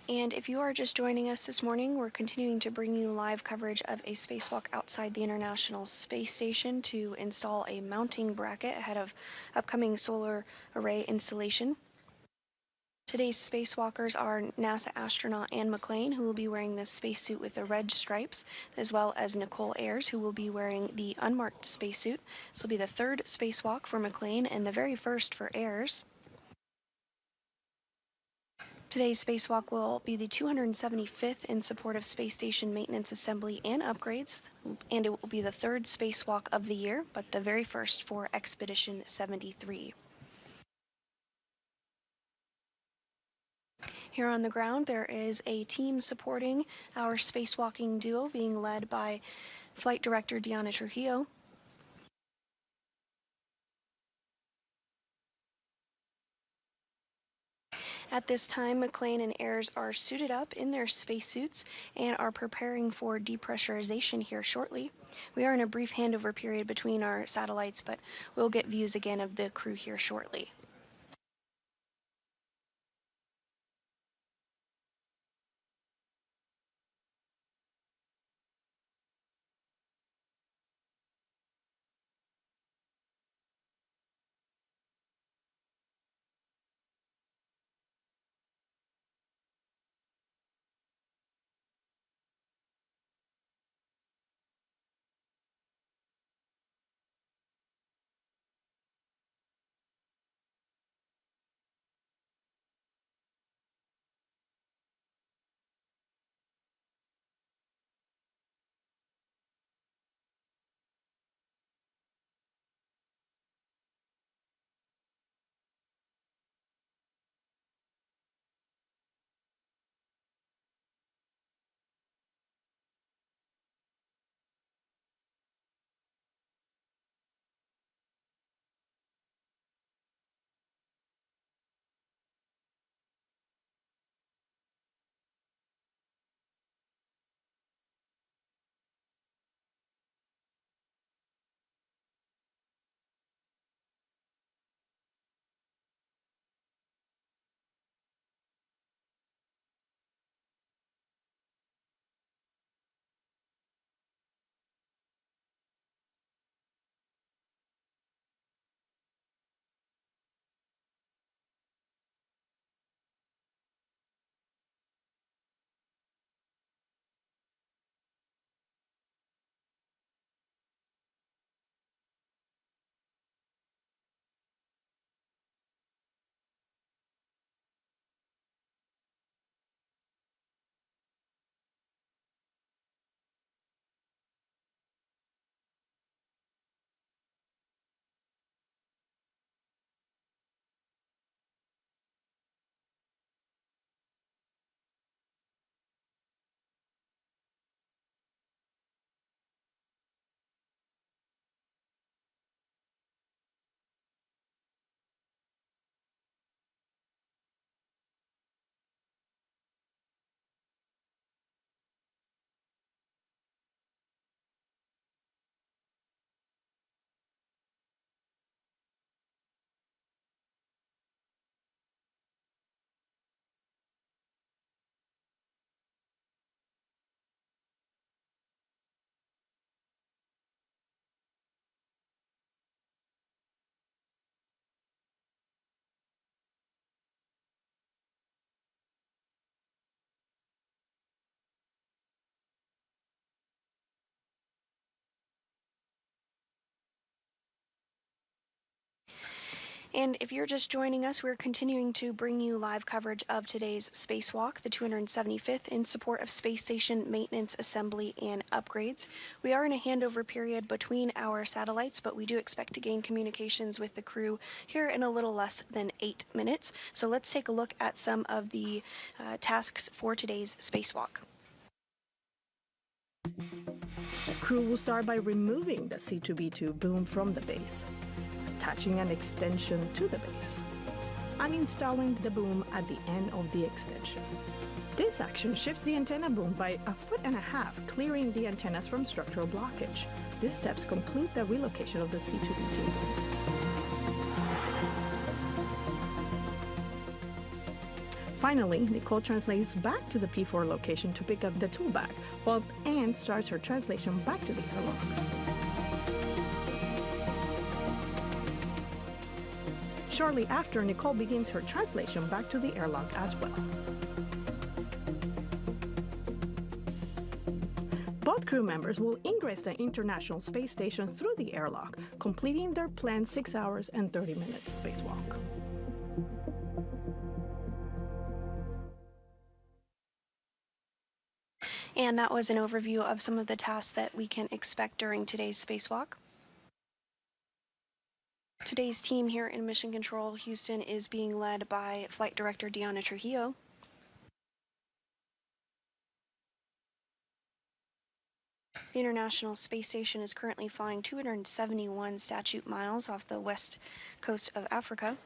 And if you are just joining us this morning, we're continuing to bring you live coverage of a spacewalk outside the International Space Station to install a mounting bracket ahead of upcoming solar array installation. Today's spacewalkers are NASA astronaut Anne McClain, who will be wearing this spacesuit with the red stripes, as well as Nicole Ayers, who will be wearing the unmarked spacesuit. This will be the third spacewalk for McClain and the very first for Ayers. Today's spacewalk will be the 275th in support of space station maintenance, assembly, and upgrades, and it will be the third spacewalk of the year, but the very first for Expedition 73. Here on the ground, there is a team supporting our spacewalking duo being led by Flight Director Diana Trujillo. At this time, McClain and Ayers are suited up in their spacesuits and are preparing for depressurization here shortly. We are in a brief handover period between our satellites, but we'll get views again of the crew here shortly. And if you're just joining us, we're continuing to bring you live coverage of today's spacewalk, the 275th, in support of space station maintenance, assembly, and upgrades. We are in a handover period between our satellites, but we do expect to gain communications with the crew here in a little less than 8 minutes. So let's take a look at some of the tasks for today's spacewalk. The crew will start by removing the C2B2 boom from the base, attaching an extension to the base, and installing the boom at the end of the extension. This action shifts the antenna boom by 1.5 feet, clearing the antennas from structural blockage. These steps complete the relocation of the C2B2 boom. Finally, Nicole translates back to the P4 location to pick up the tool bag, while Anne starts her translation back to the airlock. Shortly after, Nicole begins her translation back to the airlock as well. Both crew members will ingress the International Space Station through the airlock, completing their planned 6 hours and 30 minutes spacewalk. And that was an overview of some of the tasks that we can expect during today's spacewalk. Today's team here in Mission Control Houston is being led by Flight Director Deanna Trujillo. The International Space Station is currently flying 271 statute miles off the west coast of Africa.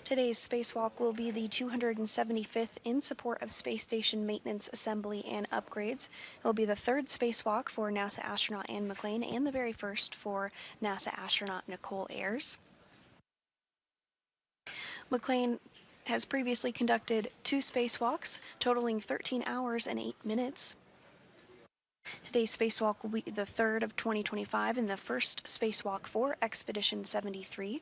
Today's spacewalk will be the 275th in support of space station maintenance, assembly, and upgrades. It will be the third spacewalk for NASA astronaut Anne McClain and the very first for NASA astronaut Nicole Ayers. McClain has previously conducted 2 spacewalks, totaling 13 hours and 8 minutes. Today's spacewalk will be the third of 2025 and the first spacewalk for Expedition 73.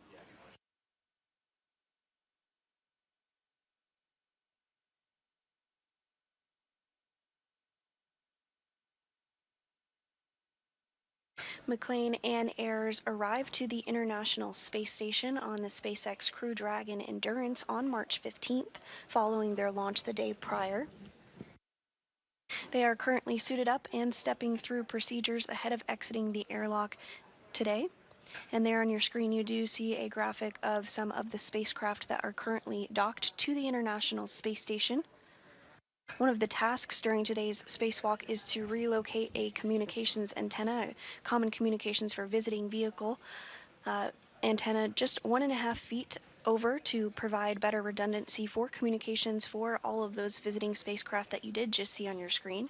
McClain and Ayers arrived to the International Space Station on the SpaceX Crew Dragon Endurance on March 15th, following their launch the day prior. They are currently suited up and stepping through procedures ahead of exiting the airlock today. And there on your screen you do see a graphic of some of the spacecraft that are currently docked to the International Space Station. One of the tasks during today's spacewalk is to relocate a communications antenna, a common communications for visiting vehicle antenna, just 1.5 feet over to provide better redundancy for communications for all of those visiting spacecraft that you did just see on your screen.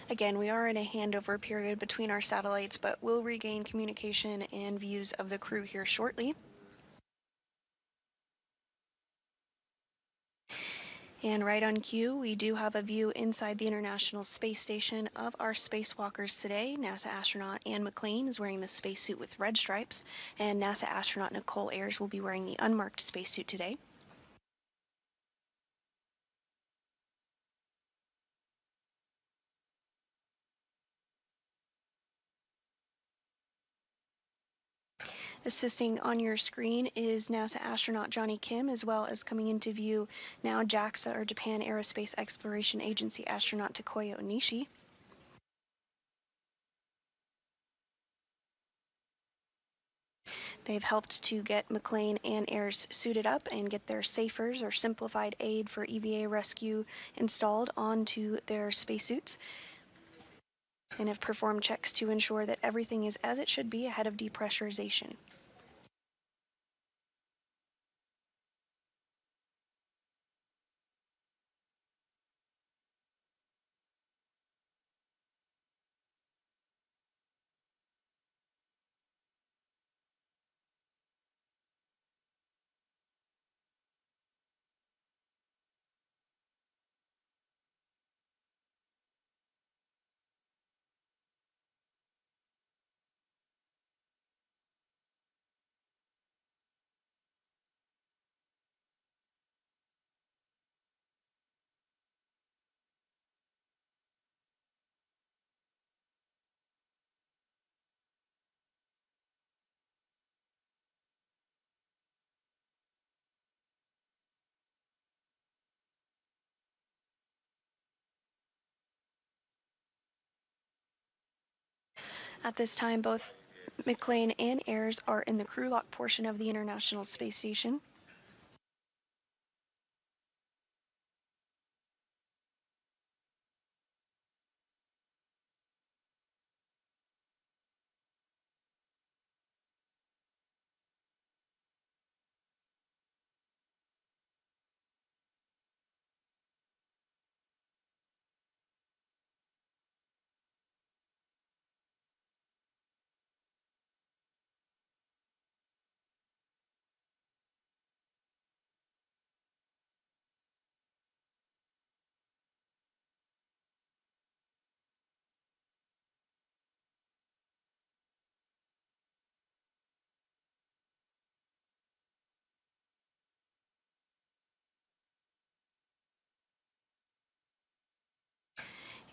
Again, we are in a handover period between our satellites, but we'll regain communication and views of the crew here shortly. And right on cue, we do have a view inside the International Space Station of our spacewalkers today. NASA astronaut Anne McClain is wearing the spacesuit with red stripes, and NASA astronaut Nicole Ayers will be wearing the unmarked spacesuit today. Assisting on your screen is NASA astronaut Johnny Kim, as well as coming into view now JAXA, or Japan Aerospace Exploration Agency astronaut Takuya Onishi. They've helped to get McClain and Ayers suited up and get their SAFERs, or Simplified Aid for EVA Rescue, installed onto their spacesuits, and have performed checks to ensure that everything is as it should be ahead of depressurization. At this time, both McClain and Ayers are in the crew lock portion of the International Space Station.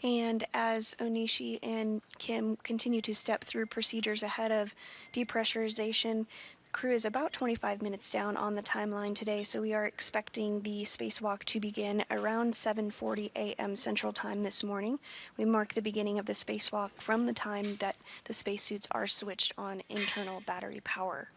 And as Onishi and Kim continue to step through procedures ahead of depressurization, the crew is about 25 minutes down on the timeline today, so we are expecting the spacewalk to begin around 7:40 a.m. Central Time this morning. We mark the beginning of the spacewalk from the time that the spacesuits are switched on internal battery power.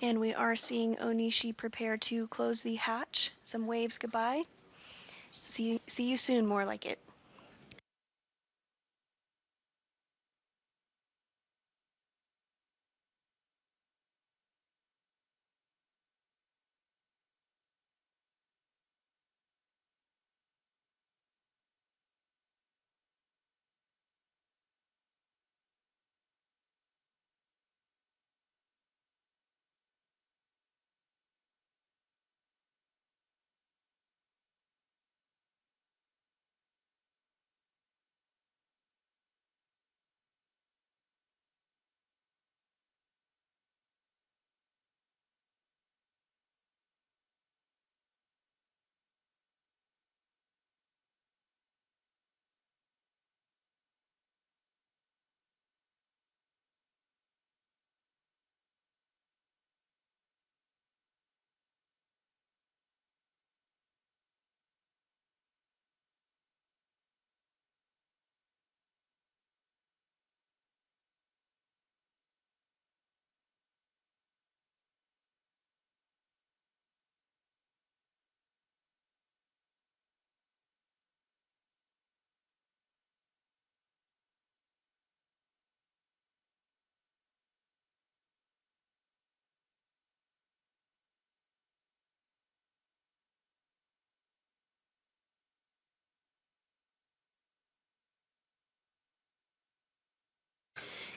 And we are seeing Onishi prepare to close the hatch. Some waves goodbye. See you soon, more like it.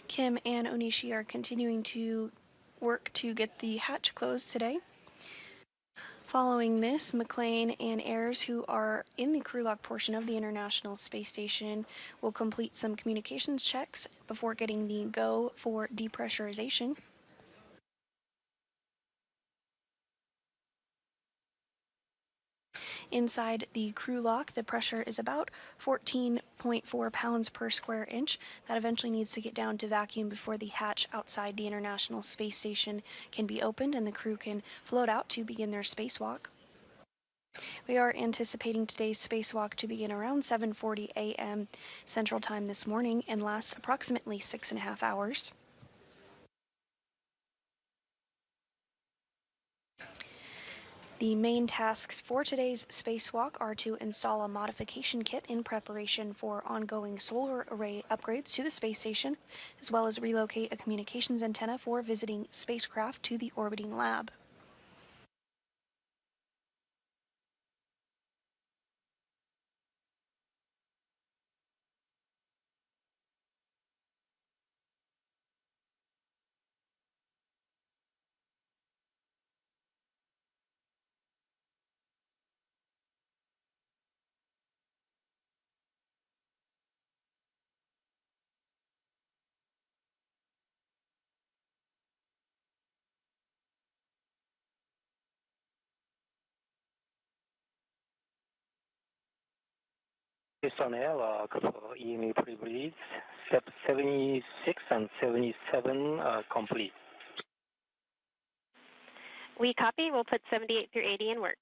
Kim and Onishi are continuing to work to get the hatch closed today. Following this, McLean and Ayers, who are in the crew lock portion of the International Space Station, will complete some communications checks before getting the go for depressurization. Inside the crew lock, the pressure is about 14.4 pounds per square inch. That eventually needs to get down to vacuum before the hatch outside the International Space Station can be opened and the crew can float out to begin their spacewalk. We are anticipating today's spacewalk to begin around 7:40 a.m. Central Time this morning and last approximately 6.5 hours. The main tasks for today's spacewalk are to install a modification kit in preparation for ongoing solar array upgrades to the space station, as well as relocate a communications antenna for visiting spacecraft to the orbiting lab. Houston Airlock for EME privilege, step 76 and 77 complete. We copy. We'll put 78 through 80 in work.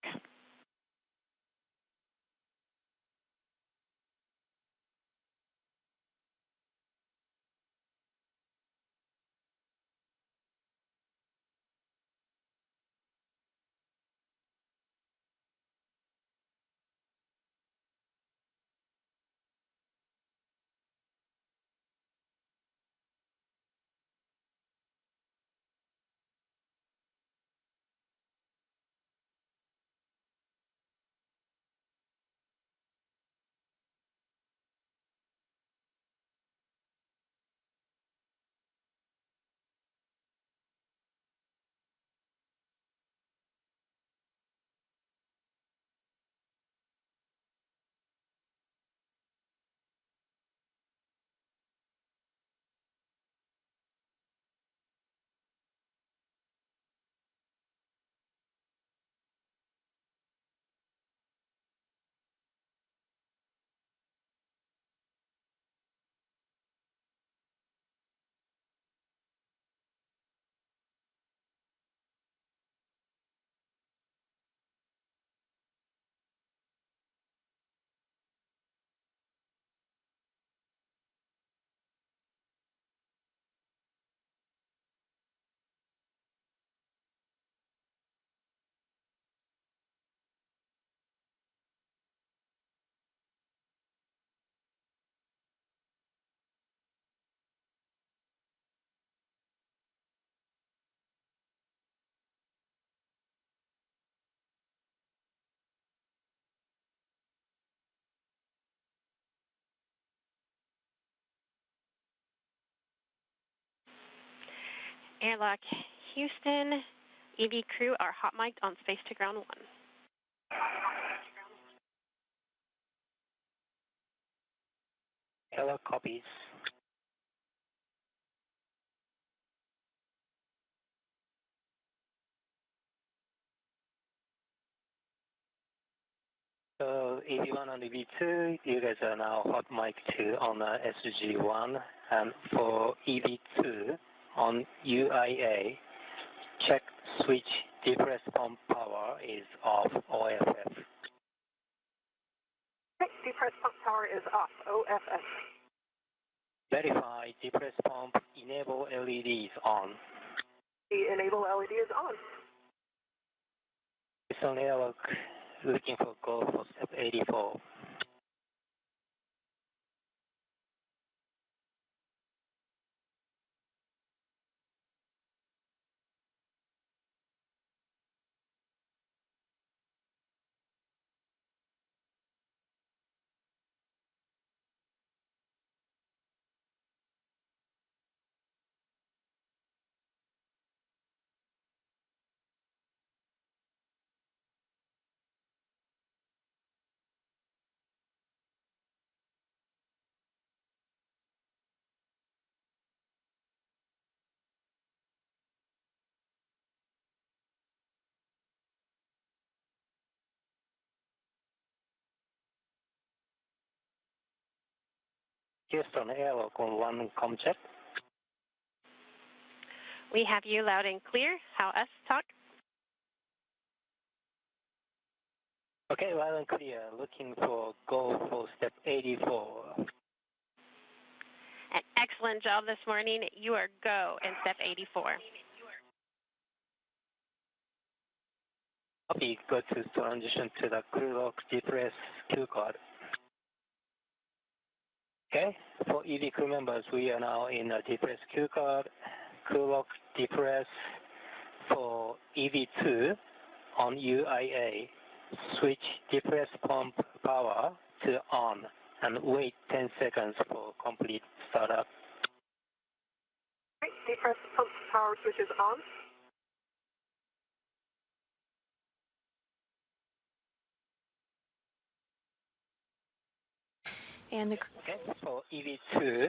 Airlock Houston, EV crew are hot mic'd on space to ground 1. Airlock copies. So EV1 and EV2, you guys are now hot mic 2 on SG1, and for EV2 on UIA, check switch depress pump power is off OFF. Depress pump power is off, OFF. Verify depress pump enable LED is on. The enable LED is on. Houston Airlock looking for go for step 84. Houston airlock on 1 com check. We have you loud and clear. How us talk? Okay, loud and clear. Looking for go for step 84. An excellent job this morning. You are go in step 84. Copy. Go to transition to the crew lock depress COORD. Okay, for EV crew members, we are now in a depress COORD, crew lock depress. For EV2 on UIA, switch depress pump power to on and wait 10 seconds for complete startup. Right, depress pump power switch is on. And the Okay, for EV2,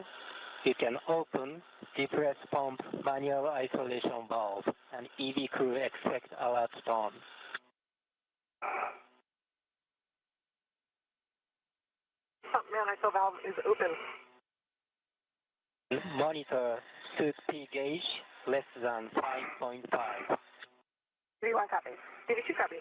you can open depress pump manual isolation valve and EV crew expect alert tone. Pump man ISO valve is open. Monitor suit P gauge less than 5.5. DD1 copy. DD2 copy.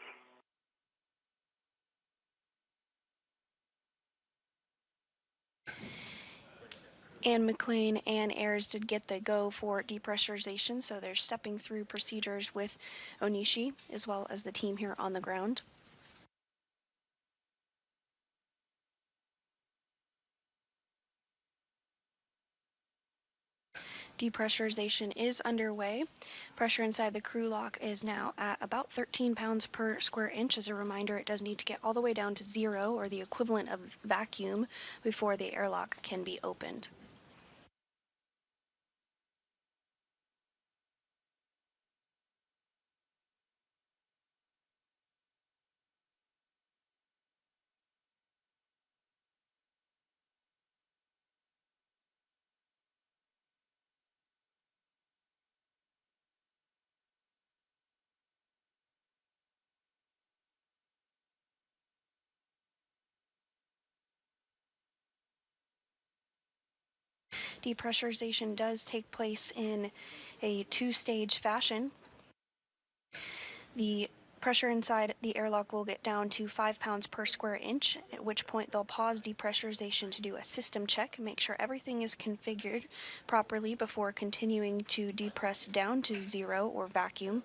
and McLean and Ayers did get the go for depressurization, so they're stepping through procedures with Onishi as well as the team here on the ground. Depressurization is underway. Pressure inside the crew lock is now at about 13 pounds per square inch. As a reminder, it does need to get all the way down to 0, or the equivalent of vacuum, before the airlock can be opened. Depressurization does take place in a two-stage fashion. The pressure inside the airlock will get down to 5 pounds per square inch, at which point they'll pause depressurization to do a system check, make sure everything is configured properly before continuing to depress down to 0 or vacuum.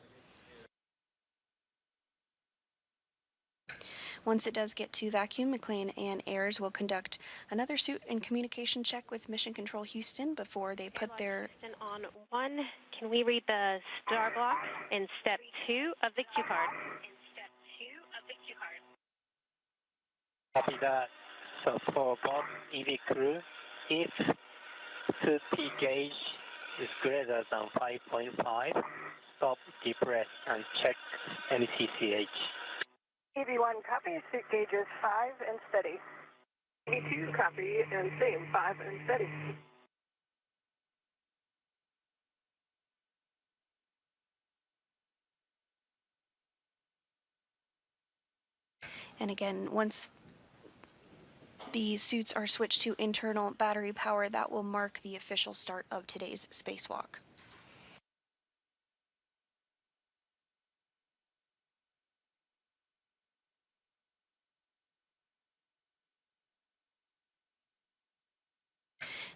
Once it does get to vacuum, McLean and Ayers will conduct another suit and communication check with Mission Control Houston before they put their... Houston on 1, can we read the star block in step 2 of the COORD? Copy that. So for both EV crew, if 2P gauge is greater than 5.5, stop, depress, and check MCCH. EV1 copy, suit gauge is 5 and steady. EV2 copy and same, 5 and steady. And again, once the suits are switched to internal battery power, that will mark the official start of today's spacewalk.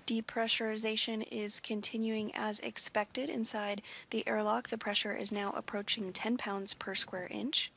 Depressurization is continuing as expected inside the airlock. The pressure is now approaching 10 pounds per square inch.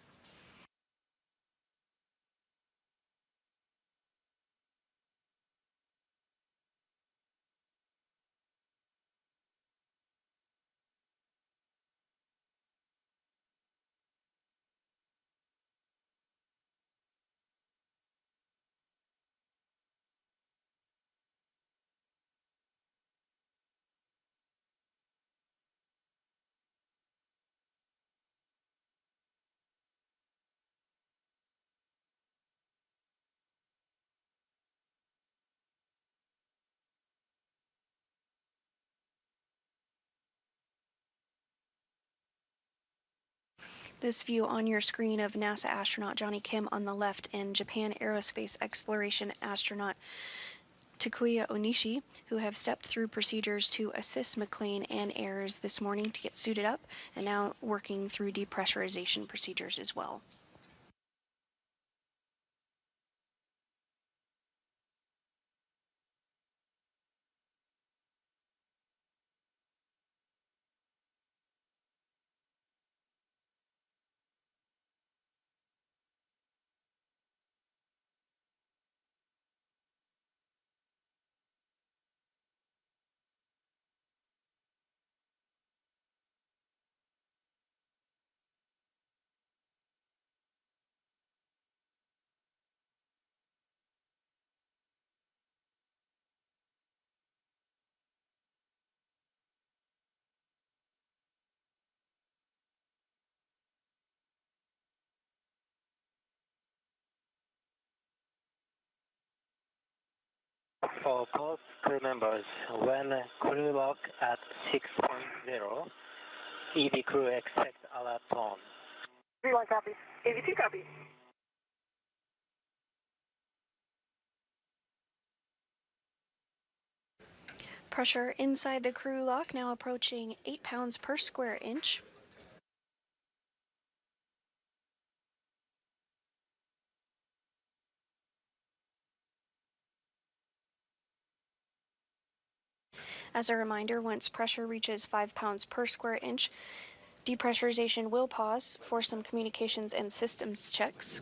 This view on your screen of NASA astronaut Johnny Kim on the left and Japan Aerospace Exploration astronaut Takuya Onishi, who have stepped through procedures to assist McLean and Ayers this morning to get suited up, and now working through depressurization procedures as well. For both crew members, when crew lock at 6.0, EV crew expect alert tone. AV1 copy. AV2 copy. Pressure inside the crew lock now approaching 8 pounds per square inch. As a reminder, once pressure reaches 5 pounds per square inch, depressurization will pause for some communications and systems checks.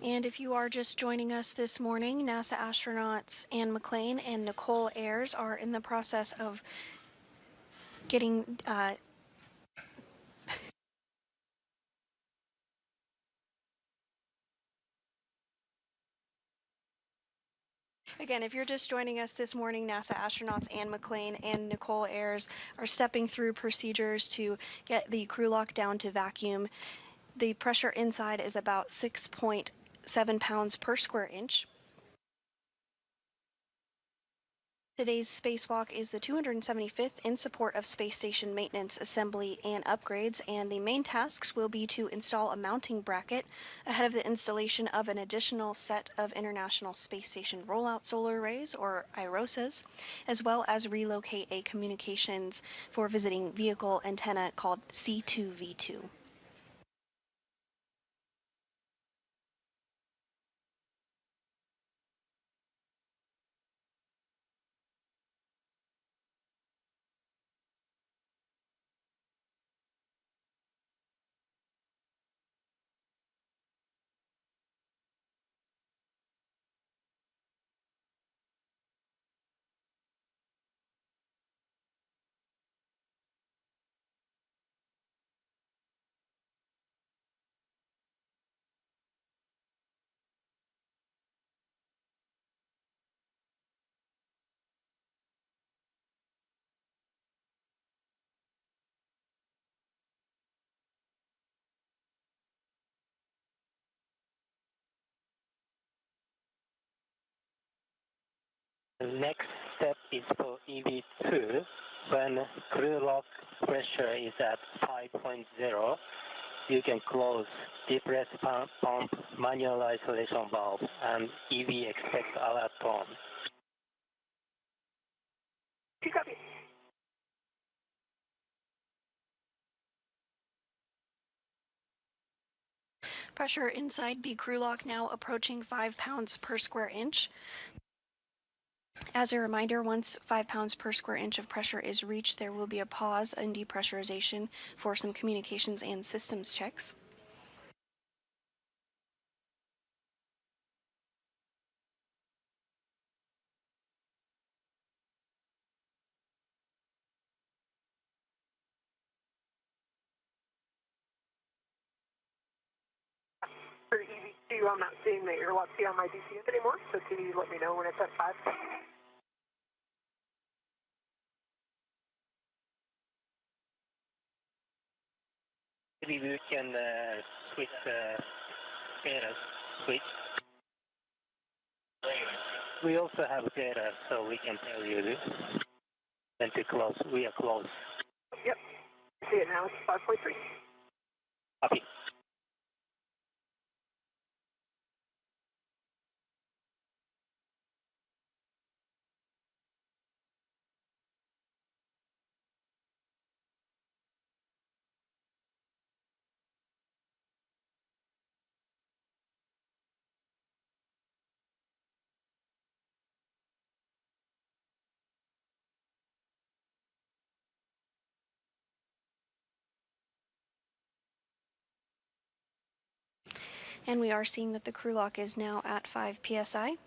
And if you are just joining us this morning, NASA astronauts Anne McLean and Nicole Ayers are in the process of getting Again, if you're just joining us this morning, NASA astronauts Anne McLean and Nicole Ayers are stepping through procedures to get the crew lock down to vacuum. The pressure inside is about 6.7 pounds per square inch. Today's spacewalk is the 275th in support of space station maintenance, assembly, and upgrades, and the main tasks will be to install a mounting bracket ahead of the installation of an additional set of International Space Station Rollout Solar Arrays, or IROSAs, as well as relocate a communications for visiting vehicle antenna called C2V2. The next step is for EV2. When crew lock pressure is at 5.0, you can close depress pump manual isolation valve and EV expect alert tone. 2 copy. Pressure inside the crew lock now approaching 5 pounds per square inch. As a reminder, once 5 pounds per square inch of pressure is reached, there will be a pause in depressurization for some communications and systems checks. For EV2, I'm not seeing the airlock key on my DCS anymore, so can you let me know when it's at 5? Maybe we can switch status switch. We also have data, so we can tell you this. And to close, we are close. Yep. See it now, it's 5.3. Copy. And we are seeing that the crew lock is now at 5 psi.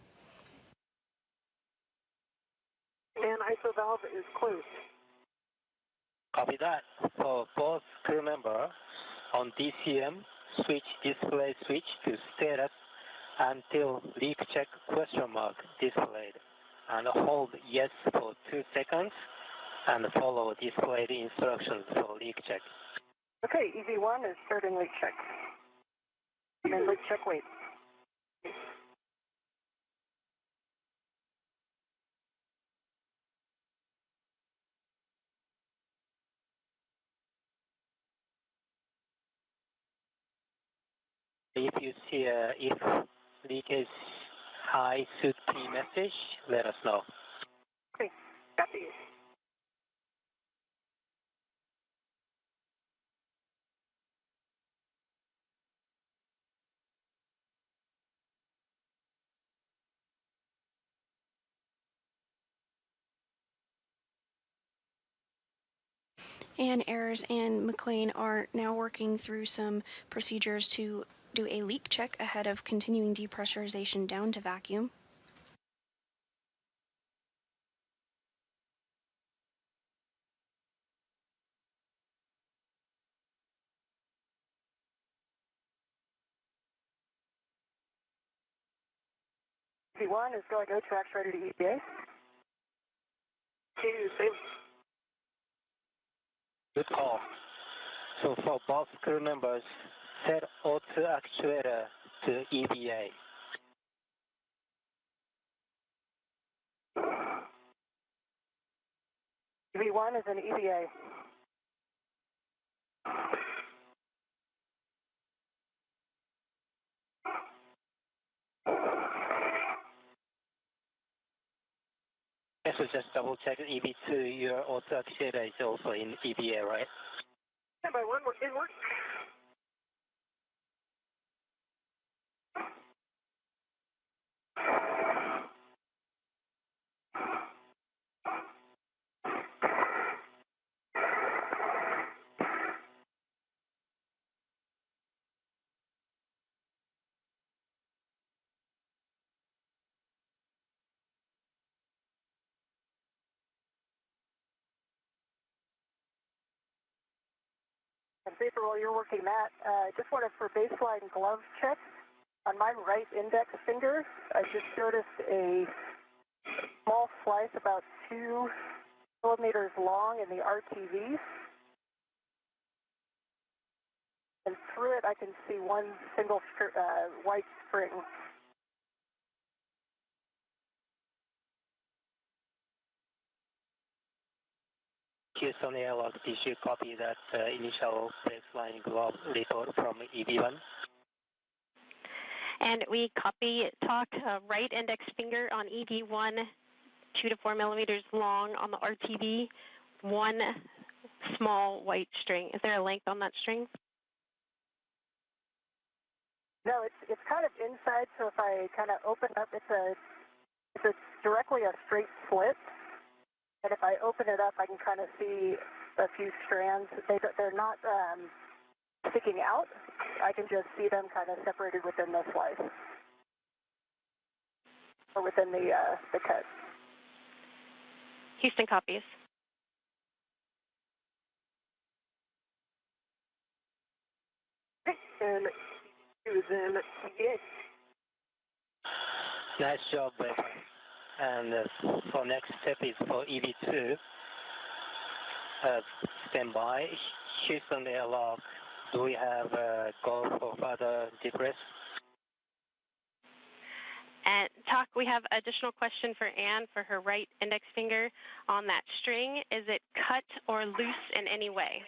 And ISO valve is closed. Copy that. For both crew members on DCM, switch display switch to status until leak check question mark displayed. And hold yes for 2 seconds and follow displayed instructions for leak check. Okay, EV1 is starting leak check. And then leak check wait. If you see if leakage high should be message, let us know. Okay, copy. And Ayers and McLean are now working through some procedures to do a leak check ahead of continuing depressurization down to vacuum. EV1 is going go tracks ready to EPA. 2, same. Good call. So for both crew members, set auto actuator to EVA. EV1 is in EVA. So just double check EV2, your auto actuator is also in EVA, right? Standby 1, we're in work. And Vapor, while you're working that, just wanted for baseline glove check. On my right index finger, I just noticed a small slice about 2 millimeters long in the RTV. And through it, I can see one single white string. Houston Airlock, did you copy that initial baseline glove report from EV1? And we copy talk right index finger on EV1, 2 to 4 millimeters long on the RTV, one small white string. Is there a length on that string? No, it's kind of inside, so if I kind of open up, it's directly a straight slit, and if I open it up, I can kind of see a few strands. They're not sticking out. I can just see them kind of separated within the slice, or within the cut. Houston copies. And Susan, yes. Nice job, Becca. And for next step is for EV2. Stand by. Houston airlock. Do we have go for further debrief? And talk, we have additional question for Anne for her right index finger on that string. Is it cut or loose in any way?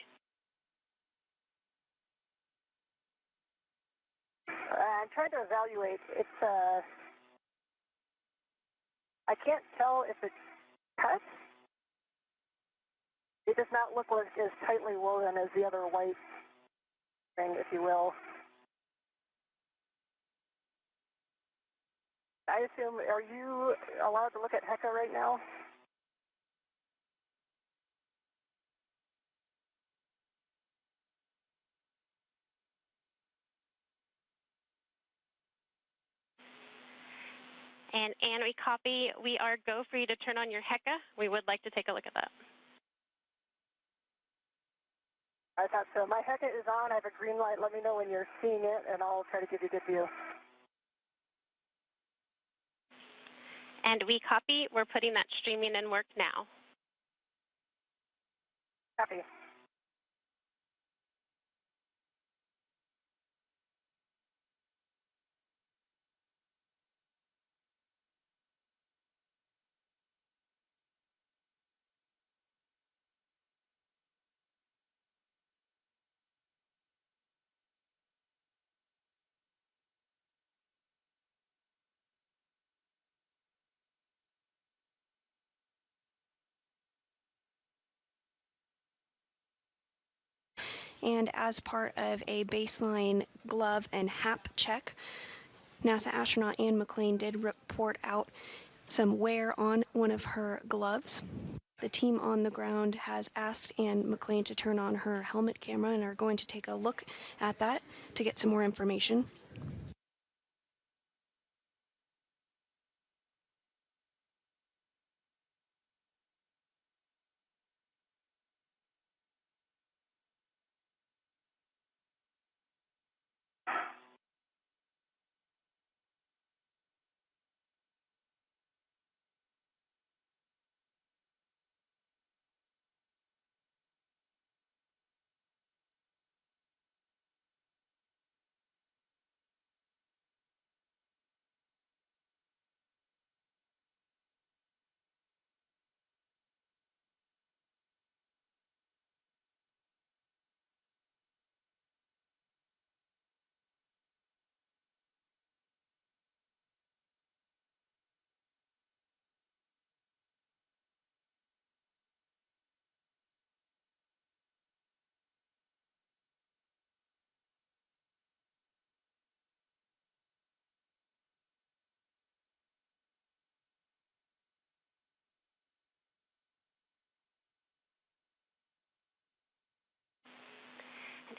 I'm trying to evaluate. It's I can't tell if it's cut. It does not look like as tightly woven as the other white string, if you will. I assume, are you allowed to look at HECA right now? And Anne, we copy. We are go for you to turn on your HECA. We would like to take a look at that. I thought so. My HECA is on. I have a green light. Let me know when you're seeing it, and I'll try to give you a good view. And we copy. We're putting that streaming in work now. Copy. And as part of a baseline glove and HAP check, NASA astronaut Anne McLean did report out some wear on one of her gloves. The team on the ground has asked Anne McLean to turn on her helmet camera and are going to take a look at that to get some more information.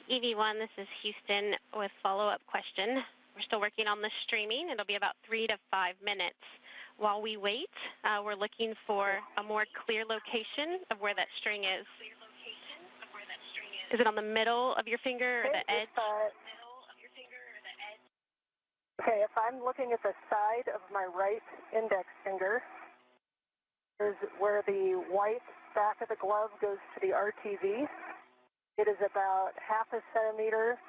EV1, this is Houston with follow-up question. We're still working on the streaming. It'll be about 3 to 5 minutes. While we wait, we're looking for a more clear location of where that string is. Is it on the middle of your finger or the edge? Okay, if I'm looking at the side of my right index finger, is where the white back of the glove goes to the RTV. It is about half a centimeter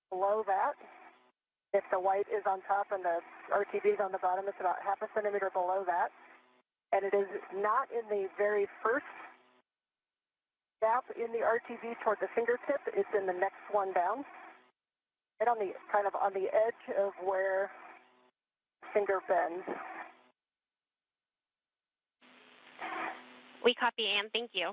below that. If the white is on top and the RTV is on the bottom, it's about half a centimeter below that. And it is not in the very first gap in the RTV toward the fingertip. It's in the next one down. Right on the, kind of on the edge of where the finger bends. We copy, Anne. Thank you.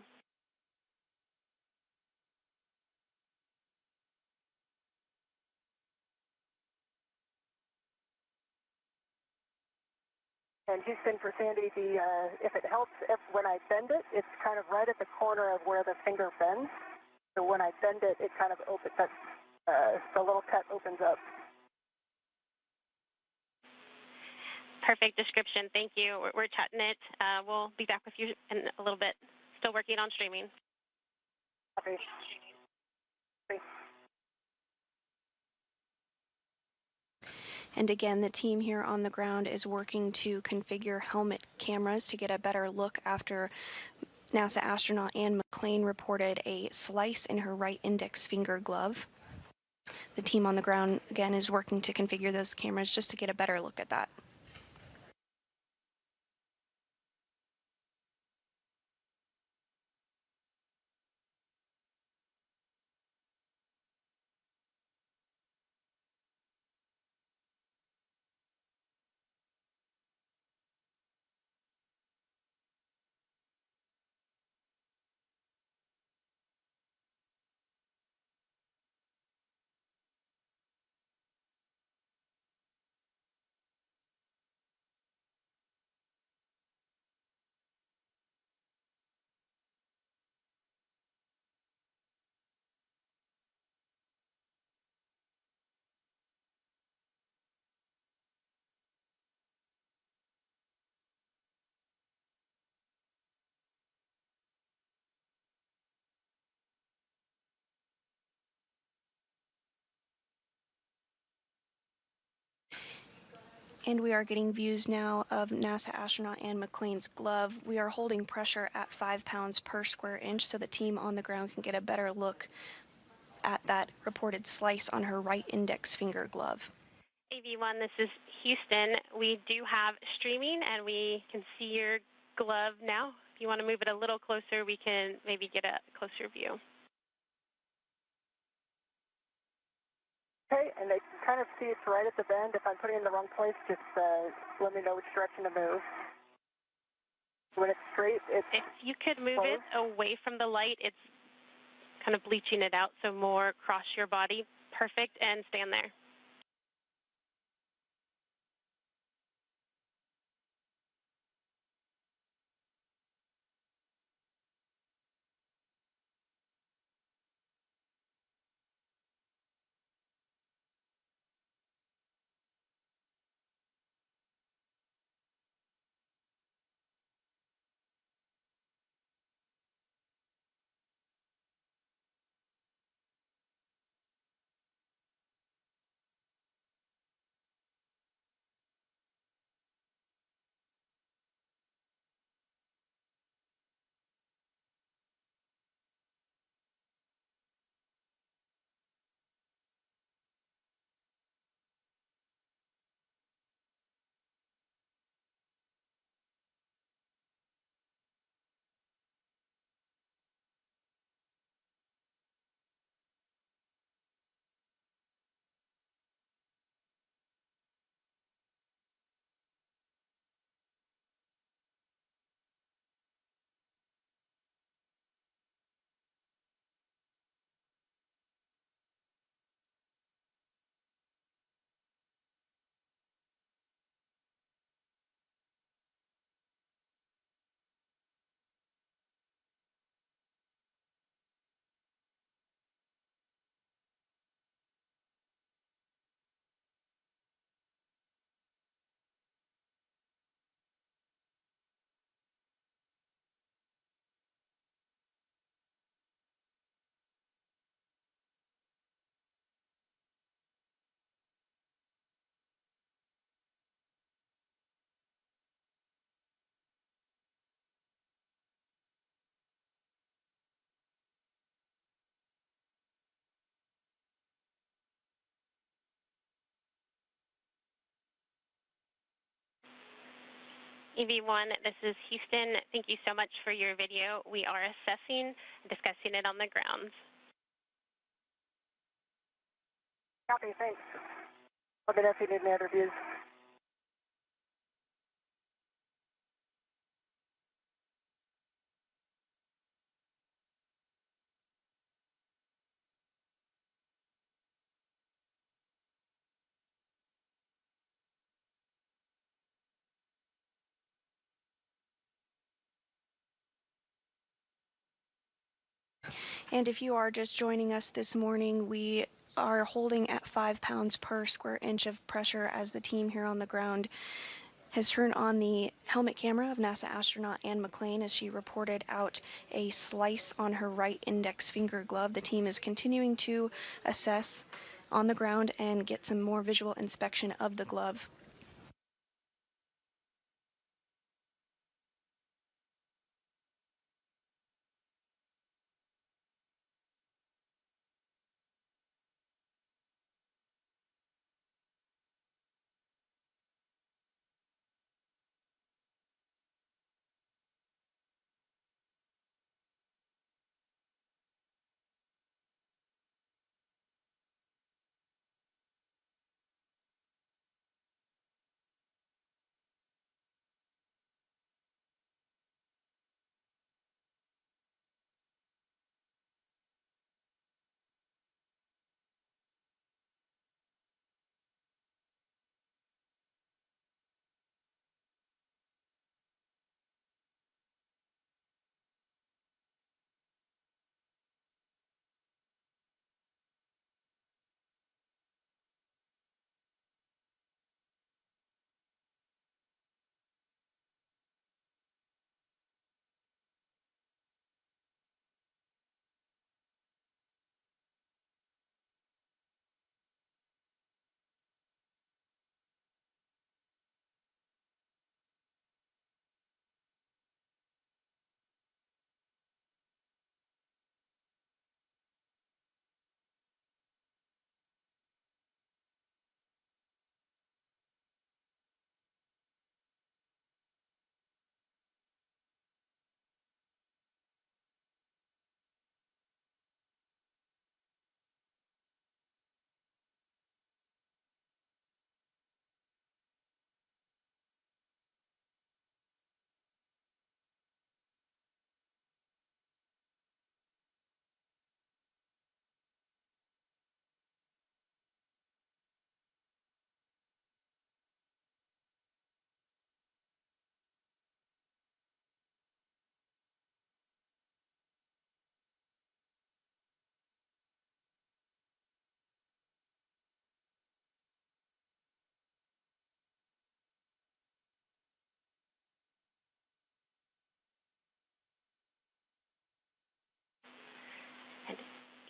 And Houston, for Sandy, if it helps, when I bend it, it's kind of right at the corner of where the finger bends. So when I bend it, it kind of opens up, the little cut opens up. Perfect description. Thank you. We're chatting it. We'll be back with you in a little bit. Still working on streaming. Okay. And again, the team here on the ground is working to configure helmet cameras to get a better look after NASA astronaut Anne McClain reported a slice in her right index finger glove. The team on the ground, again, is working to configure those cameras just to get a better look at that. And we are getting views now of NASA astronaut Anne McClain's glove. We are holding pressure at 5 pounds per square inch so the team on the ground can get a better look at that reported slice on her right index finger glove. AV1, this is Houston. We do have streaming, and we can see your glove now. If you want to move it a little closer, we can maybe get a closer view. Okay, and I can kind of see it's right at the bend. If I'm putting it in the wrong place, just let me know which direction to move. When it's straight, it's If you could move closed. it away from the light, it's kind of bleaching it out, so more across your body. Perfect, and stand there. EV1, this is Houston. Thank you so much for your video. We are assessing and discussing it on the grounds. Copy, thanks. Let me know if you need any other views. And if you are just joining us this morning, we are holding at 5 pounds per square inch of pressure as the team here on the ground has turned on the helmet camera of NASA astronaut Anne McClain as she reported out a slice on her right index finger glove. The team is continuing to assess on the ground and get some more visual inspection of the glove.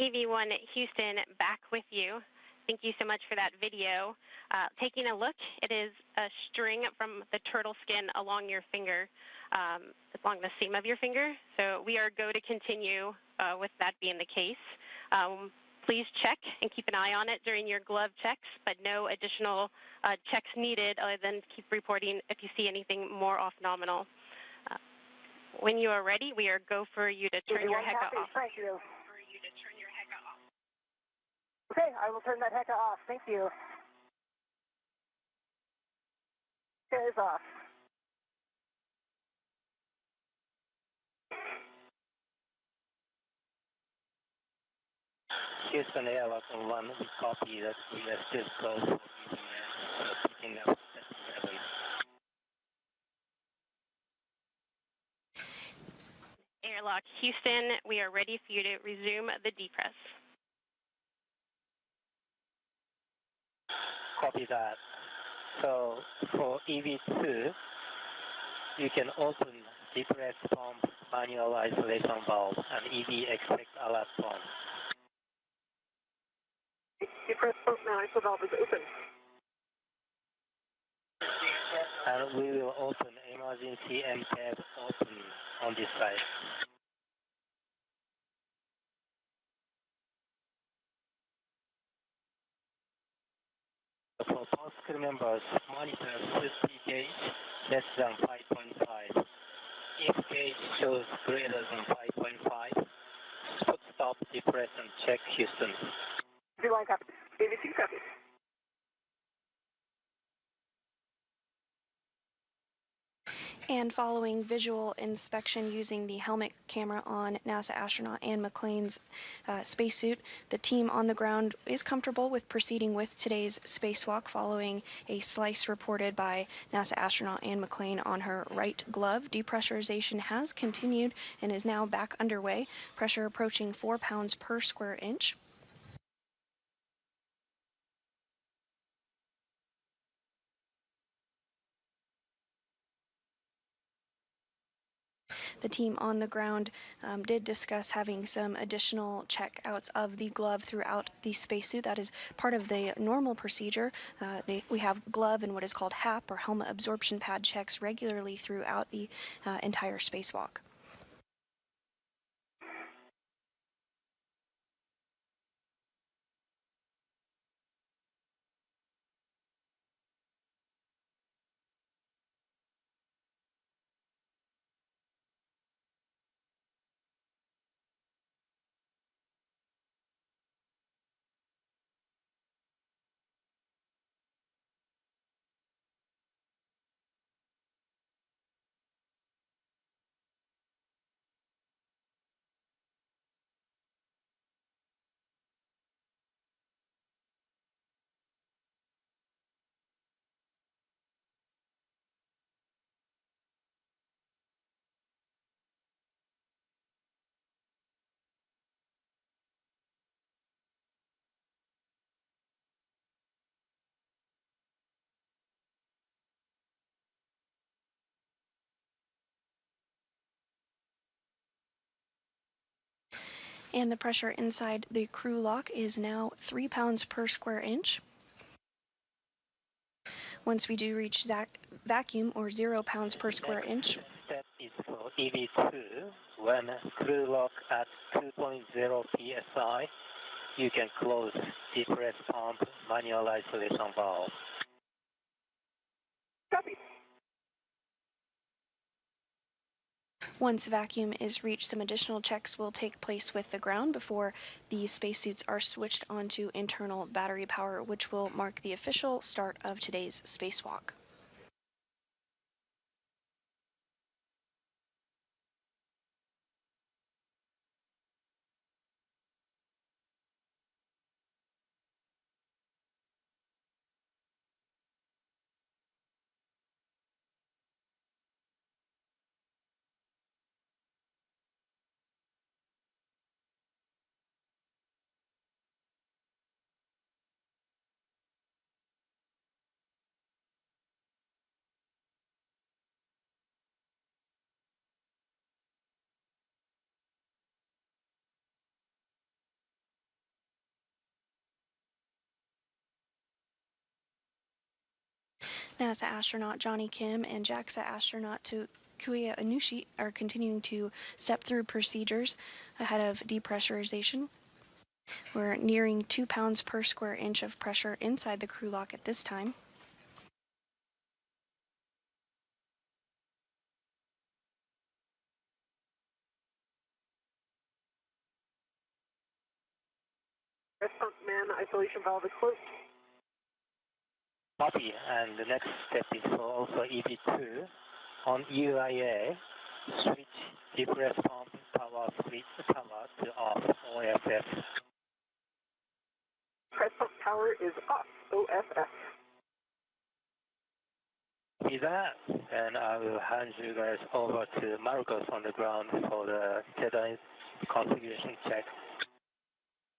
EV1 Houston, back with you. Thank you so much for that video. Taking a look, it is a string from the turtle skin along your finger, along the seam of your finger. So we are going to continue with that being the case. Please check and keep an eye on it during your glove checks, but no additional checks needed other than keep reporting if you see anything more off nominal. When you are ready, we are go for you to turn your HECA off. Thank you. Okay, I will turn that HECA off. Thank you. HECA is off. Houston Airlock on 1, we copy that we are still close for picking up 7. Airlock Houston, we are ready for you to resume the depress. Copy that. So for EV2, you can open depress pump manual isolation valve and EV expect alert pump. Depress pump isolation valve is open. And we will open emergency MCAB open on this side. For post crew members, monitor safety gauge less than 5.5. If gauge shows greater than 5.5, stop, depress, and check Houston. V1 copy. AV2 copy. And And following visual inspection using the helmet camera on NASA astronaut Anne McClain's spacesuit, the team on the ground is comfortable with proceeding with today's spacewalk following a slice reported by NASA astronaut Anne McClain on her right glove. Depressurization has continued and is now back underway, pressure approaching 4 pounds per square inch. The team on the ground did discuss having some additional checkouts of the glove throughout the spacesuit. That is part of the normal procedure. We have glove and what is called HAP, or helmet absorption pad checks, regularly throughout the entire spacewalk. And the pressure inside the crew lock is now 3 pounds per square inch. Once we do reach vacuum, or 0 pounds per square inch. Step is for EV2. When crew lock at 2.0 psi, you can close depress pump manual isolation valve. Copy. Once vacuum is reached, some additional checks will take place with the ground before the spacesuits are switched onto internal battery power, which will mark the official start of today's spacewalk. NASA astronaut Johnny Kim and JAXA astronaut Takuya Anushi are continuing to step through procedures ahead of depressurization. We're nearing 2 pounds per square inch of pressure inside the crew lock at this time. Press pump man isolation valve is closed. Copy, and the next step is for also EV2. On UIA, switch depress pump power to off, OFF. Press pump power is off, OFF. With that, and I will hand you guys over to Marcos on the ground for the Jedi configuration check.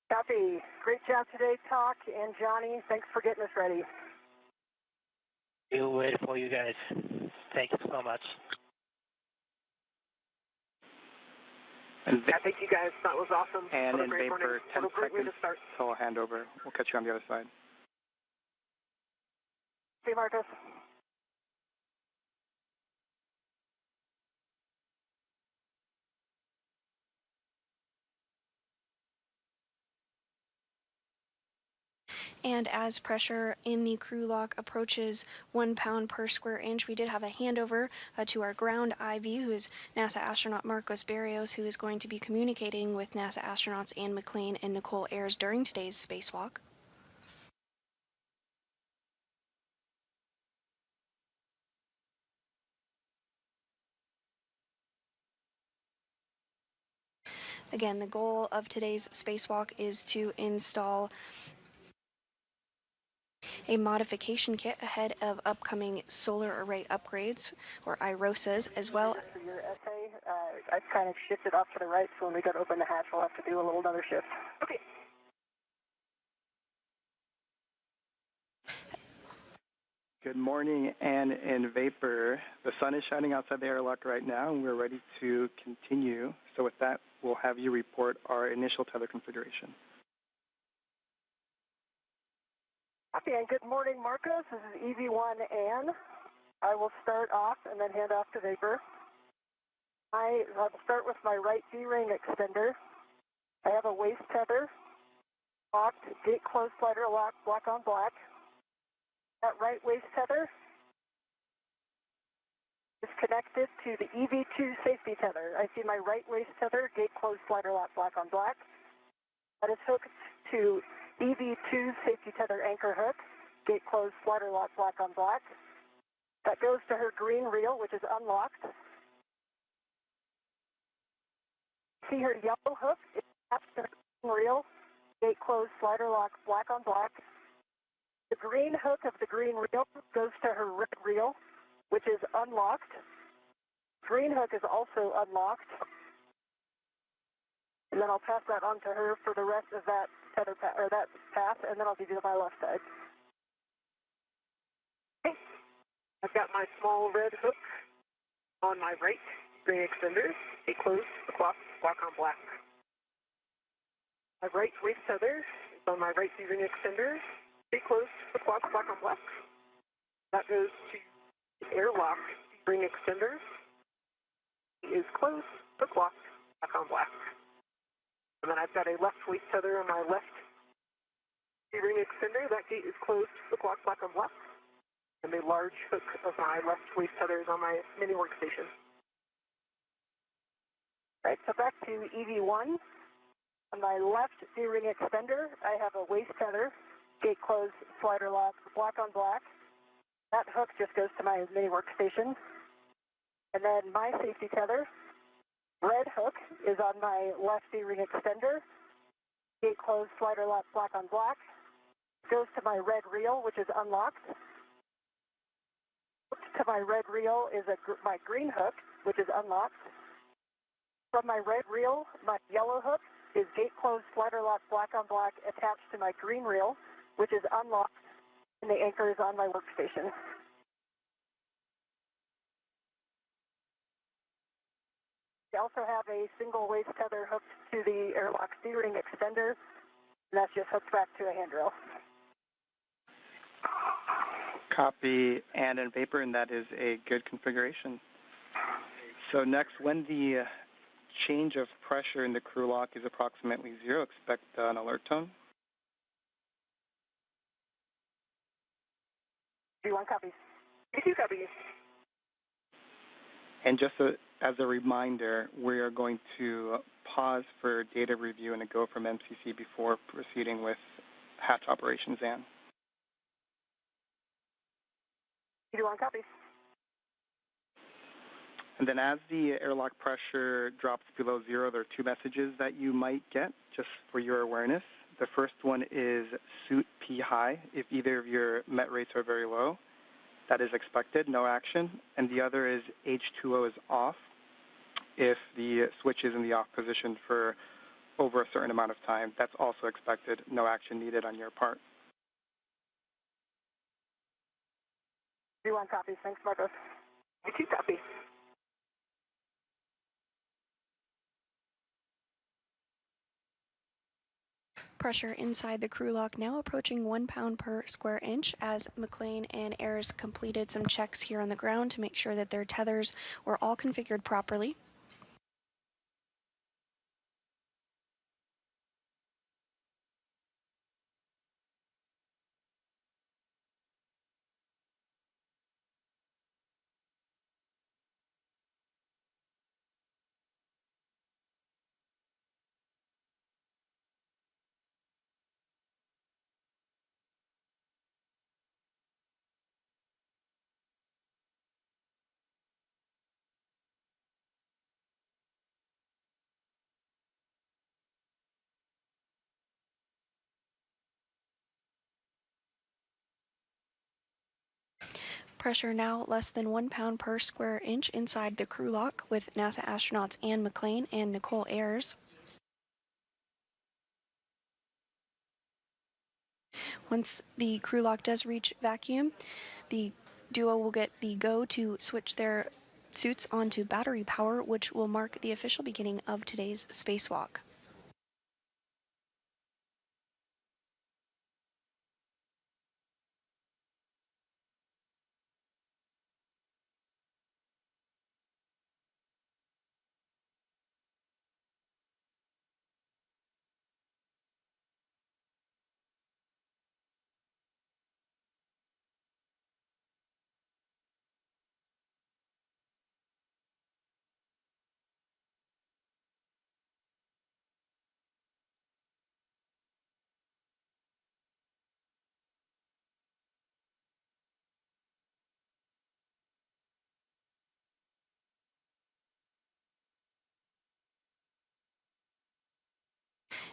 Copy. Great job today, Talk and Johnny. Thanks for getting us ready. We'll wait for you guys. Thank you so much. And Yeah, thank you guys. That was awesome. and What a in great morning. vapor, 10 What a great way to seconds start. till I'll hand over. We'll catch you on the other side. See you, Marcus. And as pressure in the crew lock approaches 1 pound per square inch, we did have a handover to our ground IV, who is NASA astronaut Marcos Barrios, who is going to be communicating with NASA astronauts Anne McClain and Nicole Ayers during today's spacewalk. Again, the goal of today's spacewalk is to install a modification kit ahead of upcoming solar array upgrades, or IROSAs, as well. For your essay, I've kind of shifted off to the right, so when we go to open the hatch, we'll have to do a little another shift. Okay. Good morning, Anne and Vapor. The sun is shining outside the airlock right now, and we're ready to continue. So with that, we'll have you report our initial tether configuration. Copy, and good morning, Marcos. This is EV1 Anne. I will start off and then hand off to Vapor. I will start with my right D-ring extender. I have a waist tether, locked, gate closed, slider lock, black on black. That right waist tether is connected to the EV2 safety tether. I see my right waist tether, gate closed, slider lock, black on black. That is hooked to EV2 safety tether anchor hook, gate closed, slider lock, black on black. That goes to her green reel, which is unlocked. See her yellow hook is attached to her green reel, gate closed, slider lock, black on black. The green hook of the green reel goes to her red reel, which is unlocked. Green hook is also unlocked. And then I'll pass that on to her for the rest of that tether or that path, and then I'll give you my left side. Okay. I've got my small red hook on my right ring extender. It closed the clock, black on black. My right waist tether is on my right D-ring extender. It closed the clock, black on black. That goes to the airlock D-ring extender. It is closed the clock, black on black. And then I've got a left waist tether on my left D-ring extender. That gate is closed the clock, black on black. And the large hook of my left waist tether is on my mini workstation. All right, so back to EV1. On my left D-ring extender, I have a waist tether, gate closed, slider lock, black on black. That hook just goes to my mini workstation. And then my safety tether, red hook, is on my left D-ring extender, gate closed, slider lock, black on black. Goes to my red reel, which is unlocked. To my red reel is my green hook, which is unlocked. From my red reel, my yellow hook is gate closed, slider lock, black on black, attached to my green reel, which is unlocked, and the anchor is on my workstation. I also have a single waist tether hooked to the airlock D-ring extender, and that's just hooked back to a handrail. Copy, Anne and Vapor, and that is a good configuration. So next, when the change of pressure in the crew lock is approximately 0, expect an alert tone. D1 copies. D2 copies. And just as a reminder, we are going to pause for data review and a go from MCC before proceeding with hatch operations, Anne. D1 copies. And then as the airlock pressure drops below 0, there are 2 messages that you might get, just for your awareness. The first one is suit P high. If either of your met rates are very low, that is expected, no action. And the other is H2O is off. If the switch is in the off position for over a certain amount of time, that's also expected, no action needed on your part. D1 copies. Thanks, Marcos. D2 copies. Pressure inside the crew lock now approaching 1 pound per square inch as McLean and Ayers completed some checks here on the ground to make sure that their tethers were all configured properly. Pressure now less than 1 pound per square inch inside the crew lock with NASA astronauts Anne McClain and Nicole Ayers. Once the crew lock does reach vacuum, the duo will get the go to switch their suits onto battery power, which will mark the official beginning of today's spacewalk.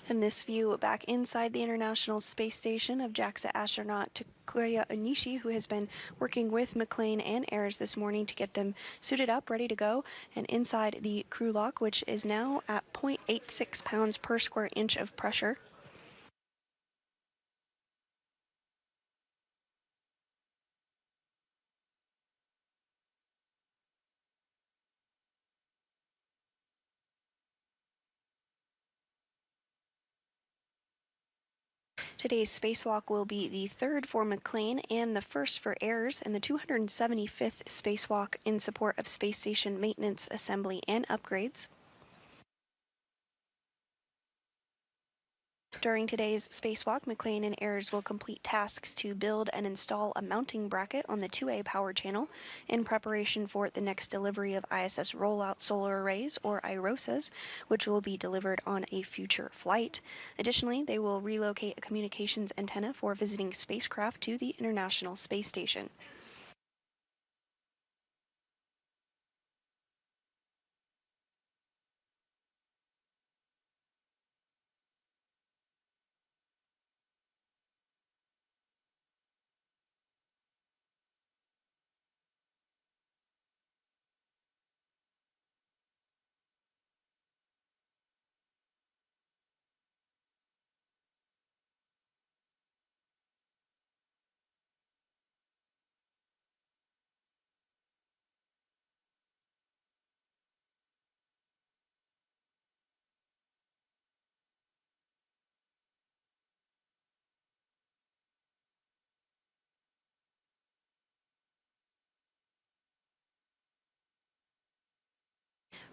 And this view back inside the International Space Station of JAXA astronaut Takuya Onishi, who has been working with McClain and Ayers this morning to get them suited up, ready to go, and inside the crew lock, which is now at 0.86 pounds per square inch of pressure. Today's spacewalk will be the third for McClain and the first for Ayers, and the 275th spacewalk in support of space station maintenance, assembly, and upgrades. During today's spacewalk, McClain and Ayers will complete tasks to build and install a mounting bracket on the 2A power channel in preparation for the next delivery of ISS rollout solar arrays, or IROSAs, which will be delivered on a future flight. Additionally, they will relocate a communications antenna for visiting spacecraft to the International Space Station.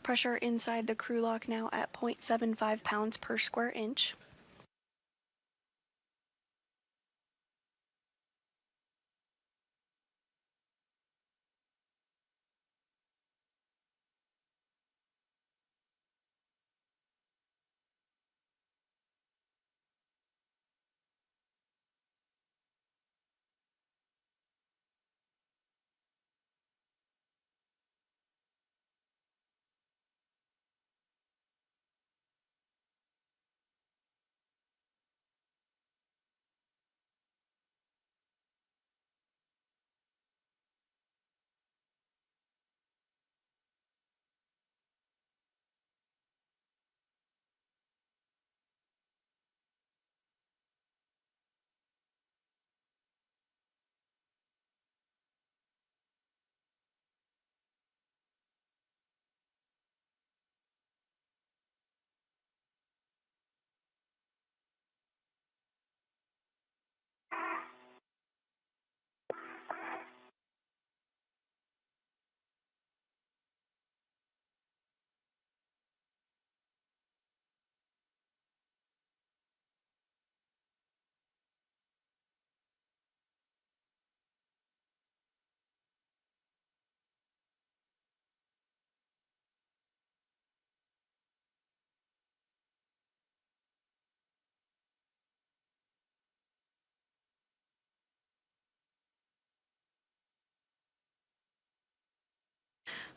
Pressure inside the crew lock now at 0.75 pounds per square inch.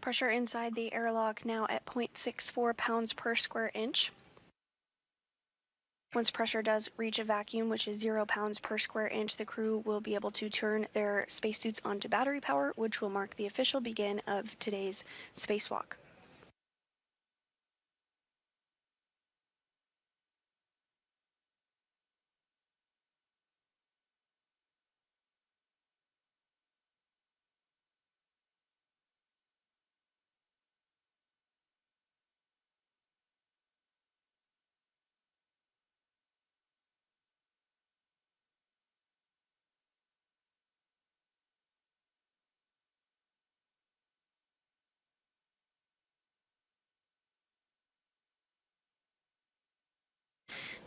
Pressure inside the airlock now at 0.64 pounds per square inch. Once pressure does reach a vacuum, which is 0 pounds per square inch, the crew will be able to turn their spacesuits onto battery power, which will mark the official begin of today's spacewalk.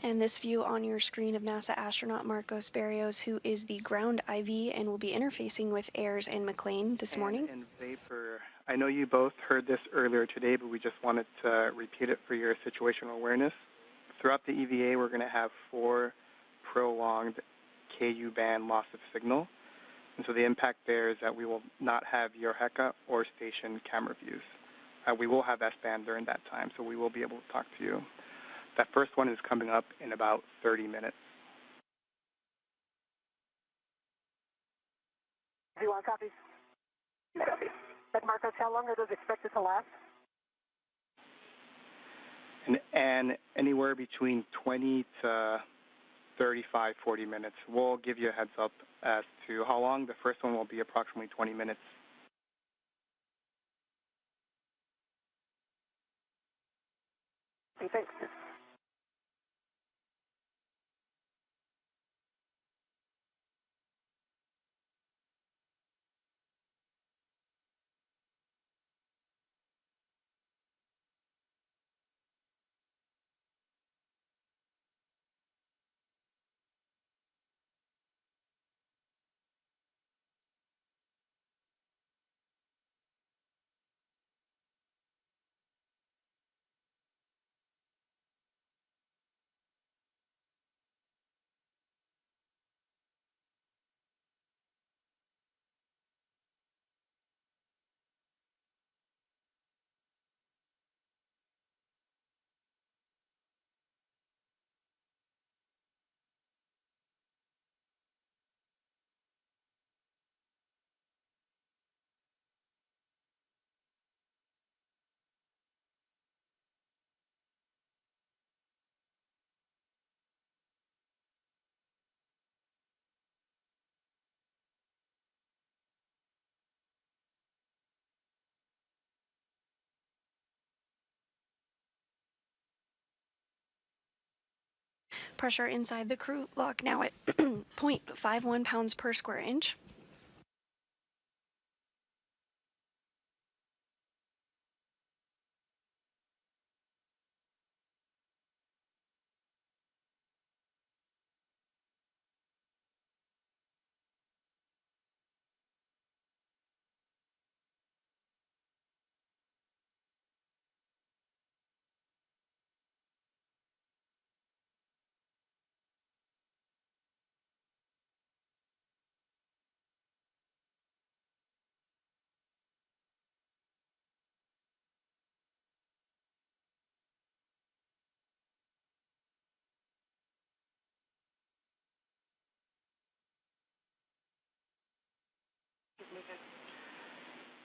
And this view on your screen of NASA astronaut Marcos Barrios, who is the ground IV and will be interfacing with Ayers and McLean this morning. And Vapor, I know you both heard this earlier today, but we just wanted to repeat it for your situational awareness. Throughout the EVA, we're going to have 4 prolonged KU band loss of signal. And so the impact there is that we will not have Eureka or station camera views. We will have S-band during that time, so we will be able to talk to you. That first one is coming up in about 30 minutes. Do you want copies? Copy. And Marcos, how long are those expected to last? And anywhere between 20 to 35, 40 minutes. We'll give you a heads up as to how long. The first one will be approximately 20 minutes. Okay, thanks. Pressure inside the crew lock now at 0.51 pounds per square inch.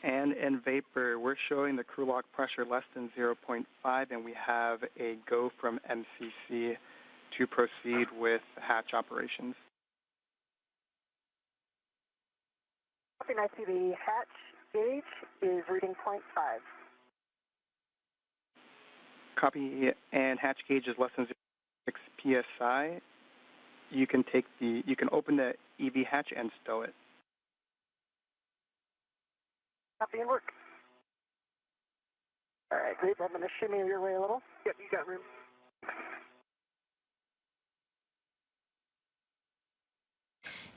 And in Vapor, we're showing the crew lock pressure less than 0.5, and we have a go from MCC to proceed with hatch operations. Copy, I see the hatch gauge is reading 0.5. Copy, and hatch gauge is less than 6 psi. You can open the EV hatch and stow it. Copy and work. All right, great. I'm going to shimmy your way a little. Yep, you got room.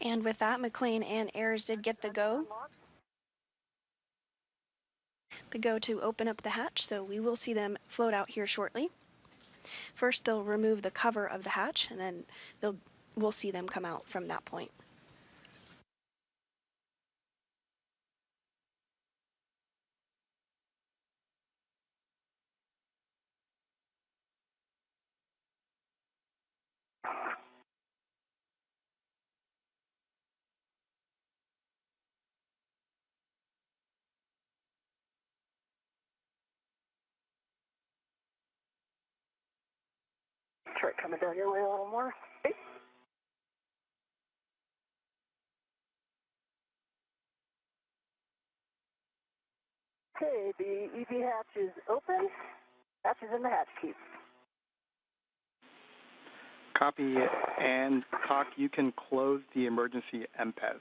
And with that, McLean and Ayers did get the go to open up the hatch, so we will see them float out here shortly. First, they'll remove the cover of the hatch, and then we'll see them come out from that point. start coming down your way a little more. Okay. Okay, the EV hatch is open. Hatch is in the hatch key. Copy, and TOC, you can close the emergency MPES.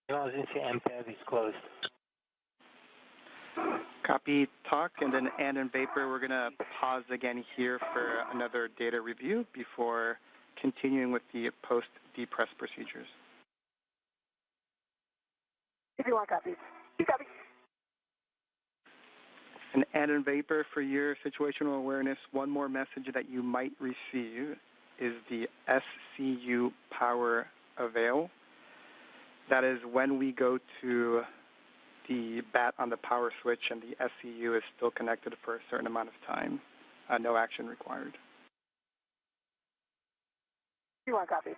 Emergency MPEG is closed. Copy, TOC, and then and Vapor, we're going to pause again here for another data review before continuing with the post-depress procedures. If you want copies. You copy. And Vapor, for your situational awareness, one more message that you might receive is the SCU power avail. That is when we go to the bat on the power switch and the SCU is still connected for a certain amount of time. No action required. You want copies.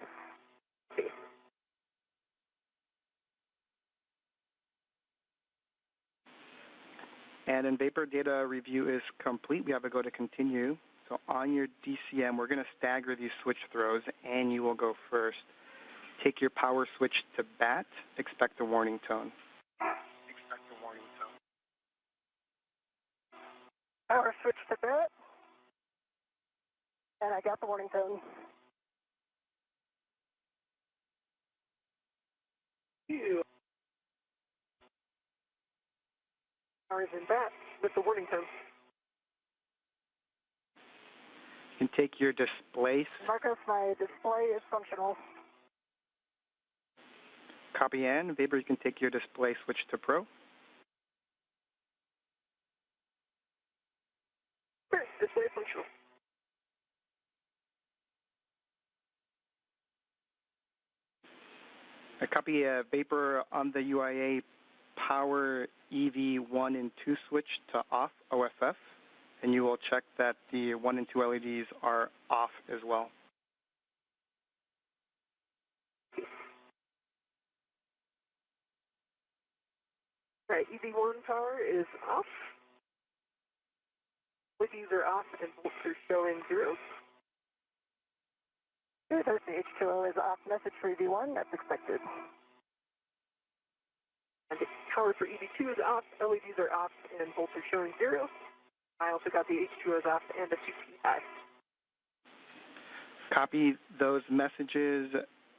And in Vapor data review is complete. We have to go to continue. So on your DCM, we're going to stagger these switch throws, and you will go first. Take your power switch to bat. Expect a warning tone. Expect a warning tone. Power switch to bat. And I got the warning tone. Power is in bat with the warning tone. You can take your display. Marcos, my display is functional. Copy and Vapor, you can take your display switch to Pro. Display functional. I copy Vapor on the UIA power EV 1 and 2 switch to off OFF, and you will check that the 1 and 2 LEDs are off as well. Right, EV1 power is off. LEDs are off and volts are showing 0. There's the H2O is off message for EV1, that's expected. And the power for EV2 is off, LEDs are off, and volts are showing 0. I also got the H2Os off and the CP high. Copy those messages.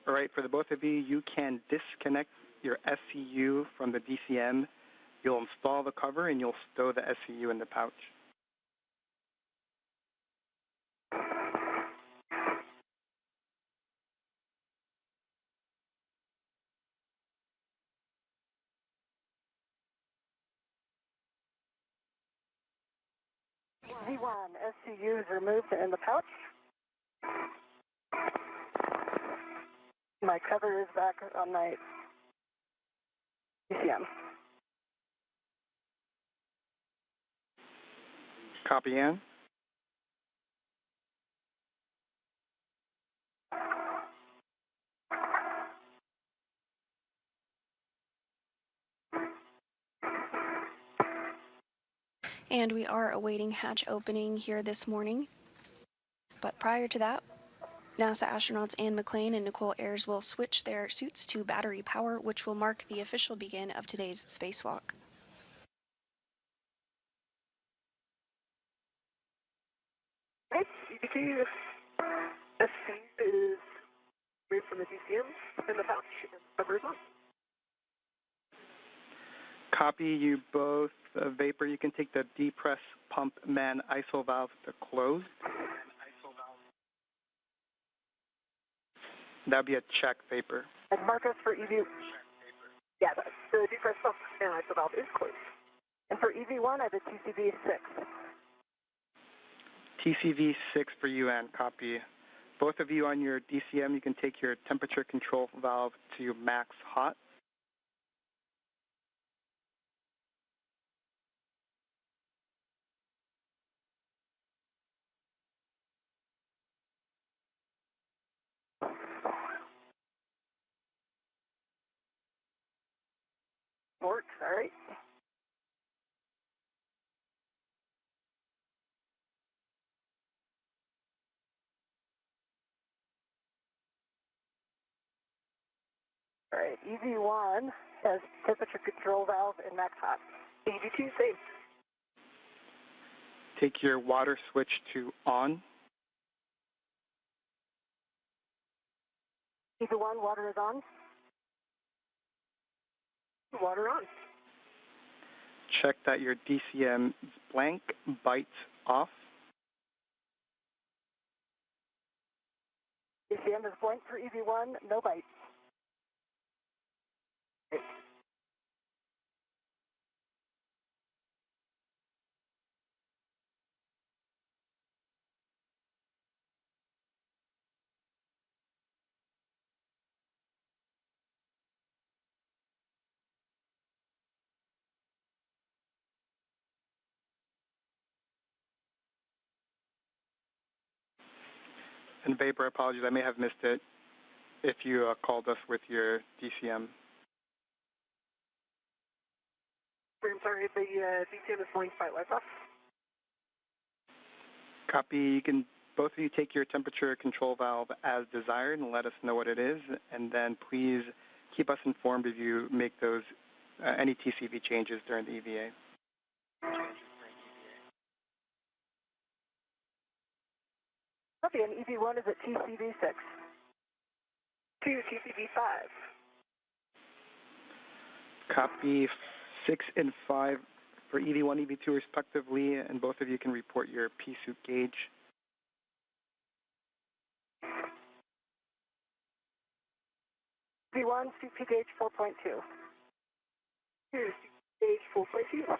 All right, for the both of you, you can disconnect your SCU from the DCM. You'll install the cover, and you'll stow the SCU in the pouch. V1, SCU is removed in the pouch. My cover is back on my DCM. Copy, Ann. And we are awaiting hatch opening here this morning. But prior to that, NASA astronauts Anne McClain and Nicole Ayers will switch their suits to battery power, which will mark the official begin of today's spacewalk. Right, EVT SC is removed from the DCM in the pouch and cover is on. Copy you both. Vapor, you can take the depress pump man ISO valve to close. That would be a check, Vapor. And Marcos for EV. Yeah, the depress pump and ISO valve is closed. And for EV1, I have a TCV 6. TCV 6 for you, and copy. Both of you on your DCM, you can take your temperature control valve to max hot. all right. All right, EV1 has temperature control valve and max hot. EV2 safe. Take your water switch to on. EV1, water is on. Water on. Check that your DCM is blank, bites off. DCM is blank for EV1, no bites. Great. And Vapor, apologies, I may have missed it if you called us with your DCM. I'm sorry, the DCM is blank by lights off. Copy. You can both of you take your temperature control valve as desired and let us know what it is, and then please keep us informed if you make those any TCV changes during the EVA. Copy, and EV1 is at TCV6. To TCV5. Copy 6 and 5 for EV1, EV2 respectively, and both of you can report your P-suit gauge. EV1, CP gauge 4.2. Here's gauge 4.2.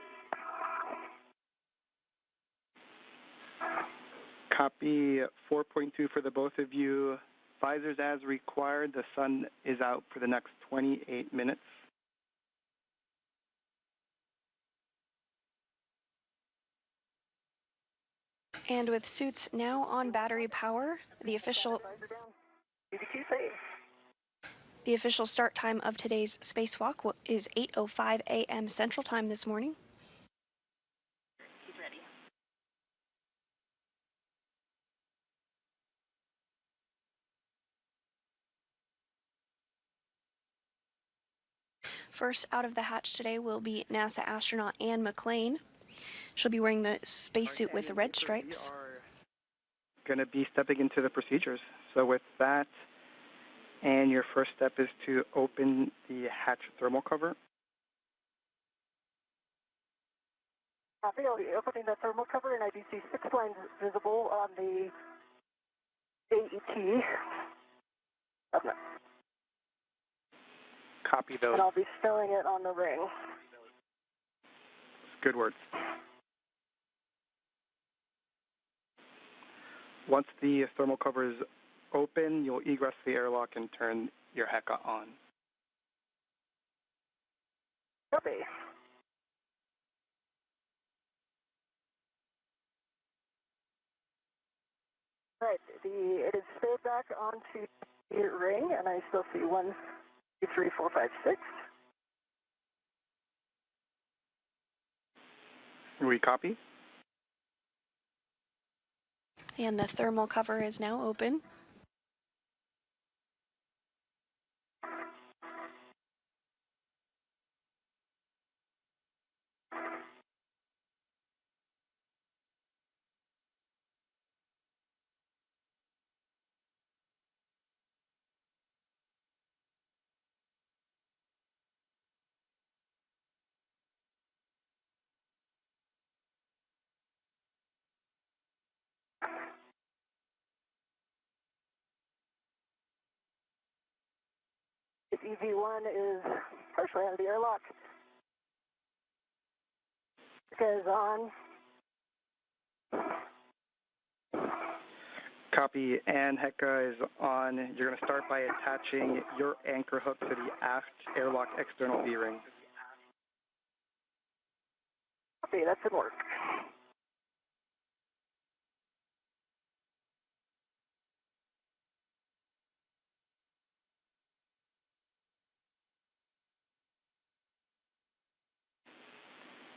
Copy 4.2 for the both of you. Visors as required. The sun is out for the next 28 minutes. And with suits now on battery power, the official start time of today's spacewalk is 8:05 a.m. Central Time this morning. He's ready. First out of the hatch today will be NASA astronaut Anne McClain. She'll be wearing the spacesuit with red stripes. We are going to be stepping into the procedures. So with that, and your first step is to open the hatch thermal cover. Copy, I'll be opening the thermal cover, and I do see 6 lines visible on the AET. Okay. Copy those. And I'll be spelling it on the ring. Good words. Once the thermal cover is open, you'll egress the airlock and turn your HECA on. Copy. Right, it is sped back onto the ring, and I still see 1, 2, 3, 4, 5, 6. We copy? And the thermal cover is now open. EV1 is partially out of the airlock. HECA is on. Copy, and HECA is on. You're going to start by attaching your anchor hook to the aft airlock external V-ring. Copy, that should work.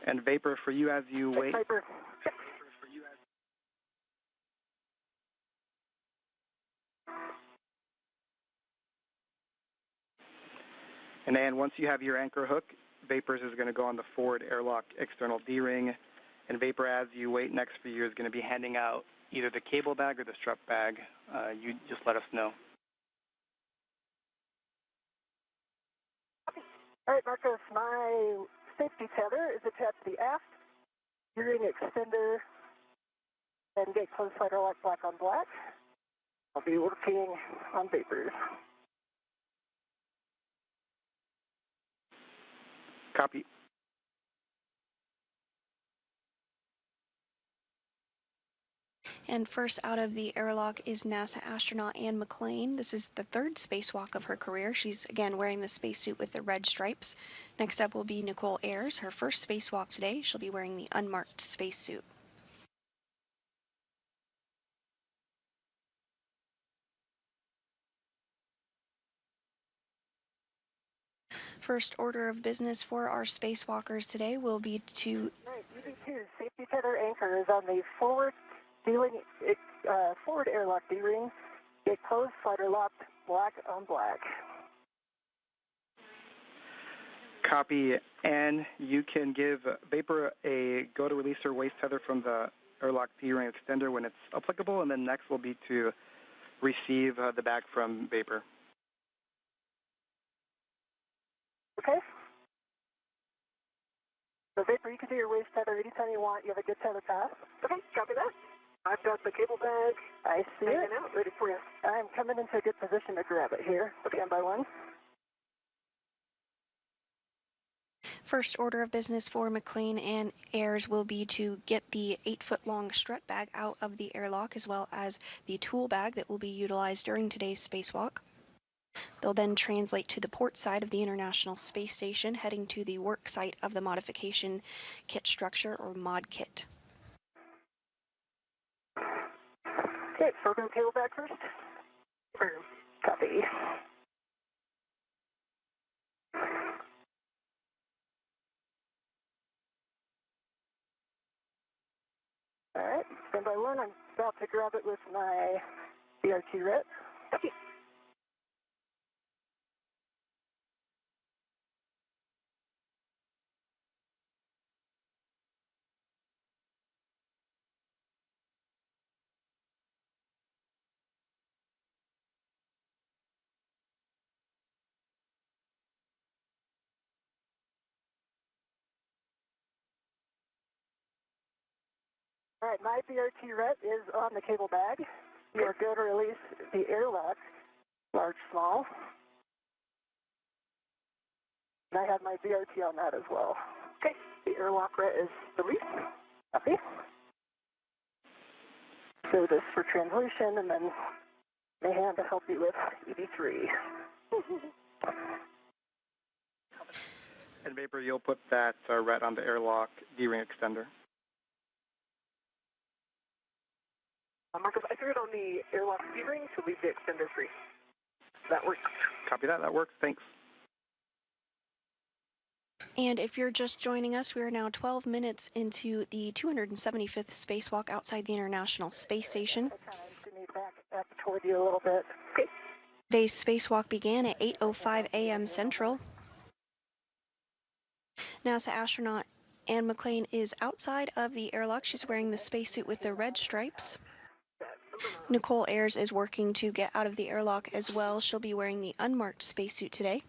And Vapor, for you as you wait. Vapor. And then once you have your anchor hook, Vapors is going to go on the forward airlock external D-ring. And Vapor, as you wait next for you, is going to be handing out either the cable bag or the strap bag. You just let us know. All right, Marcos, my safety tether is attached to the aft D-ring extender and gate closed slider lock black on black. I'll be working on Vapors. Copy. And first out of the airlock is NASA astronaut Anne McClain. This is the third spacewalk of her career. She's again wearing the spacesuit with the red stripes. Next up will be Nicole Ayers, her first spacewalk today. She'll be wearing the unmarked spacesuit. First order of business for our spacewalkers today will be to... Right, DD2, safety tether anchor is on the forward forward airlock D-ring. Gate closed, slider locked, black on black. Copy. And you can give Vapor a go to release her waist tether from the airlock D-ring extender when it's applicable, and then next will be to receive the bag from Vapor. Okay. So Vapor, you can do your waist tether anytime you want. You have a good tether path. Okay, copy that. I've got the cable bag. I see it. Out, ready for you. I'm coming into a good position to grab it here. Okay, 1 by 1. First order of business for McClain and Ayers will be to get the 8-foot-long strut bag out of the airlock, as well as the tool bag that will be utilized during today's spacewalk. They'll then translate to the port side of the International Space Station, heading to the work site of the modification kit structure, or mod kit. Okay, so we're going to cable back first. Copy. All right, 1 by 1. I'm about to grab it with my BRT rep. Copy. All right, my BRT ret is on the cable bag. You are good to release the airlock, large, small. And I have my BRT on that as well. Okay, the airlock ret is released. Copy. Do this for translation, and then my hand to help you with ED3. And Vapor, you'll put that ret on the airlock D-ring extender. Marcus, I threw it on the airlock D-ring to leave the extender free. That works. Copy that. That works. Thanks. And if you're just joining us, we are now 12 minutes into the 275th spacewalk outside the International Space Station. I kind of need back toward you a little bit. Okay. Today's spacewalk began at 8:05 a.m. Central. NASA astronaut Anne McClain is outside of the airlock. She's wearing the spacesuit with the red stripes. Nicole Ayers is working to get out of the airlock as well. She'll be wearing the unmarked spacesuit today.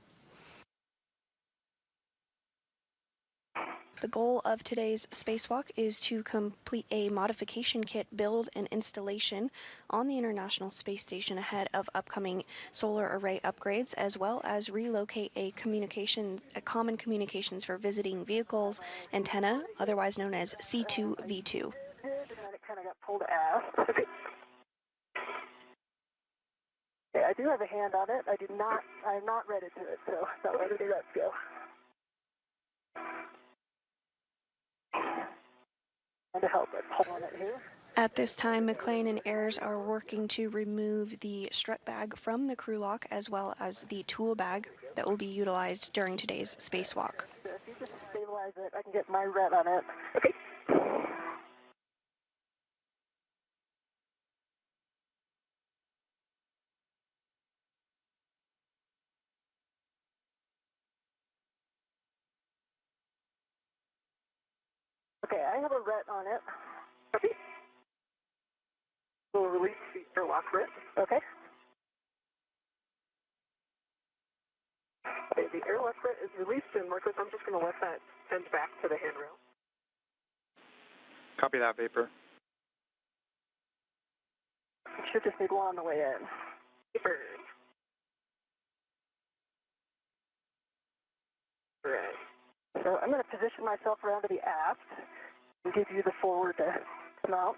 The goal of today's spacewalk is to complete a modification kit build and installation on the International Space Station ahead of upcoming solar array upgrades, as well as relocate a common communications for visiting vehicles antenna, otherwise known as C2V2. And then it kind of got pulled aft. Okay, I do have a hand on it. I'm not ready to it, so not ready to let's go. And to help it, hold on it here. At this time, McClain and Ayers are working to remove the strut bag from the crew lock, as well as the tool bag that will be utilized during today's spacewalk. So if you just stabilize visualize it, I can get my ret on it. Okay. Okay, I have a ret on it. Copy. We'll release the airlock ret. Okay. Okay, the airlock ret is released, and Marcos, I'm just going to let that send back to the handrail. Copy that, Vapor. Should just need one on the way in. Vapor. Right. So I'm going to position myself around to the aft and give you the forward to mount.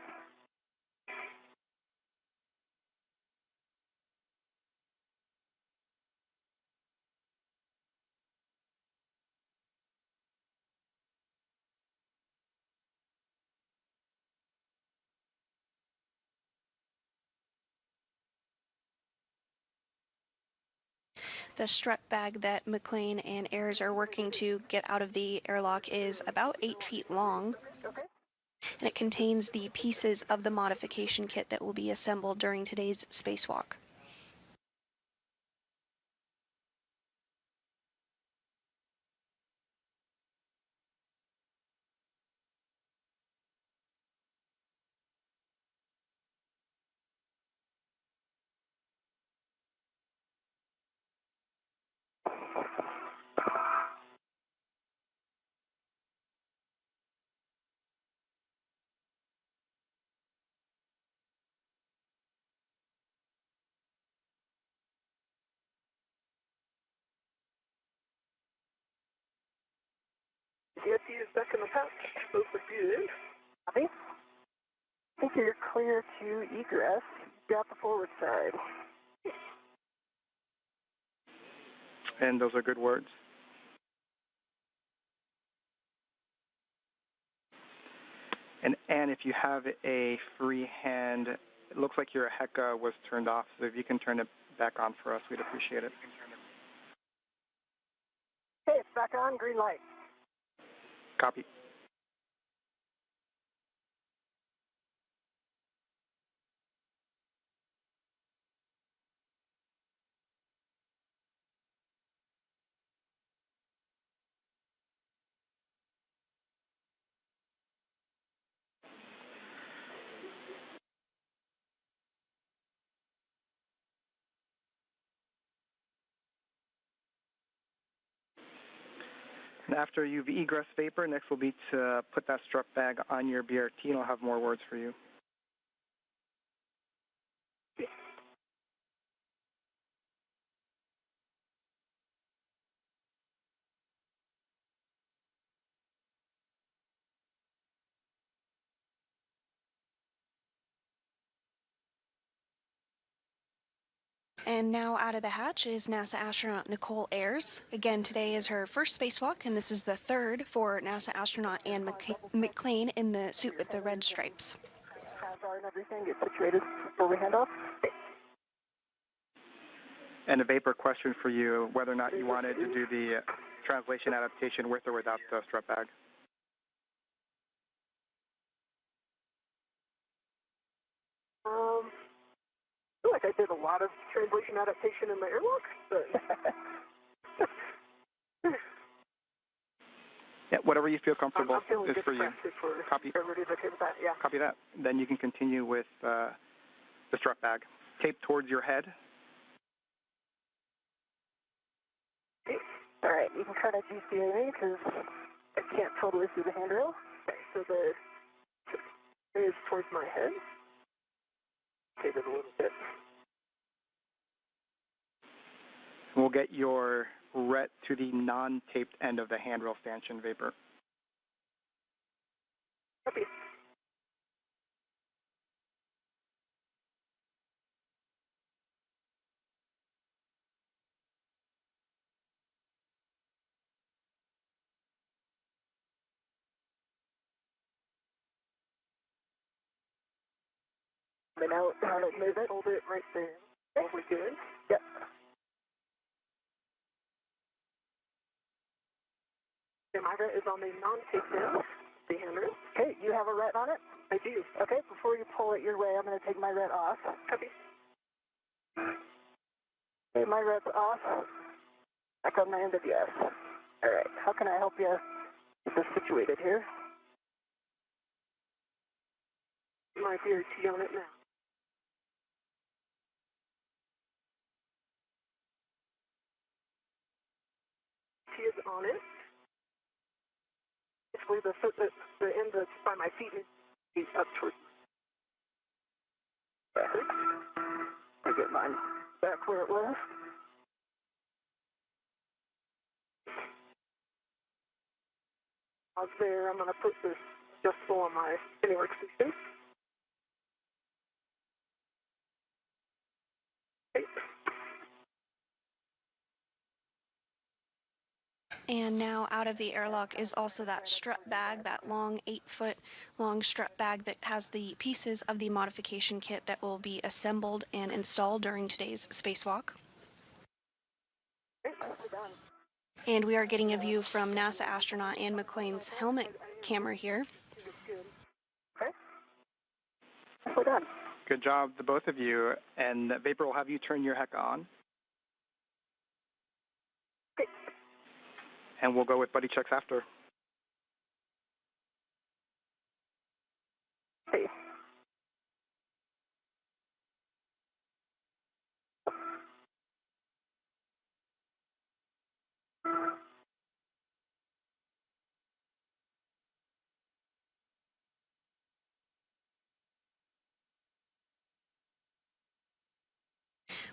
The strut bag that McLean and Ayers are working to get out of the airlock is about 8 feet long, Okay. and it contains the pieces of the modification kit that will be assembled during today's spacewalk. CSC is back in the path. Those are good. Copy. I think you're clear to egress. Got the forward side. And those are good words. And if you have a free hand, it looks like your HECA was turned off, so if you can turn it back on for us, we'd appreciate it. Okay, it's back on. Green light. Copy. And after you've egress Vapor, next will be to put that strut bag on your BRT, and I'll have more words for you. And now out of the hatch is NASA astronaut Nicole Ayers. Again, today is her first spacewalk, and this is the third for NASA astronaut Ann McLean in the suit with the red stripes. Hazard and everything get situated before we hand off. And a Vapor question for you, whether or not you wanted to do the translation adaptation with or without the strut bag. I feel like I did a lot of translation adaptation in my airlock, but Yeah, whatever you feel comfortable is for you. Copy. Everybody's okay with that, yeah. Copy that. Then you can continue with the strut bag. Tape towards your head. Okay. All right, you can kind of GCA me because I can't totally see the handrail. Okay, so the is towards my head. Tape it a little bit. We'll get your ret to the non-taped end of the handrail stanchion, Vapor. Copy. And now move it, hold it right there. Okay. We're good? Yep. My ret is on the non-takedown, the hammer. Okay, you have a ret on it? I do. Okay, before you pull it your way, I'm going to take my ret off. Copy. Okay, my ret's off. Back on my NWS. All right, how can I help you get this situated here? My DRT on it now. T is on it. Basically, the end that's by my feet is up towards back. I get mine back where it was. Pause there. I'm going to put this adjustable on my spinning workstation. Okay. And now out of the airlock is also that strut bag, that long 8-foot long strut bag that has the pieces of the modification kit that will be assembled and installed during today's spacewalk. And we are getting a view from NASA astronaut Ann McClain's helmet camera here. Okay. We're done. Good job, the both of you. And Vapor will have you turn your HEC on. Okay. And we'll go with buddy checks after. Okay.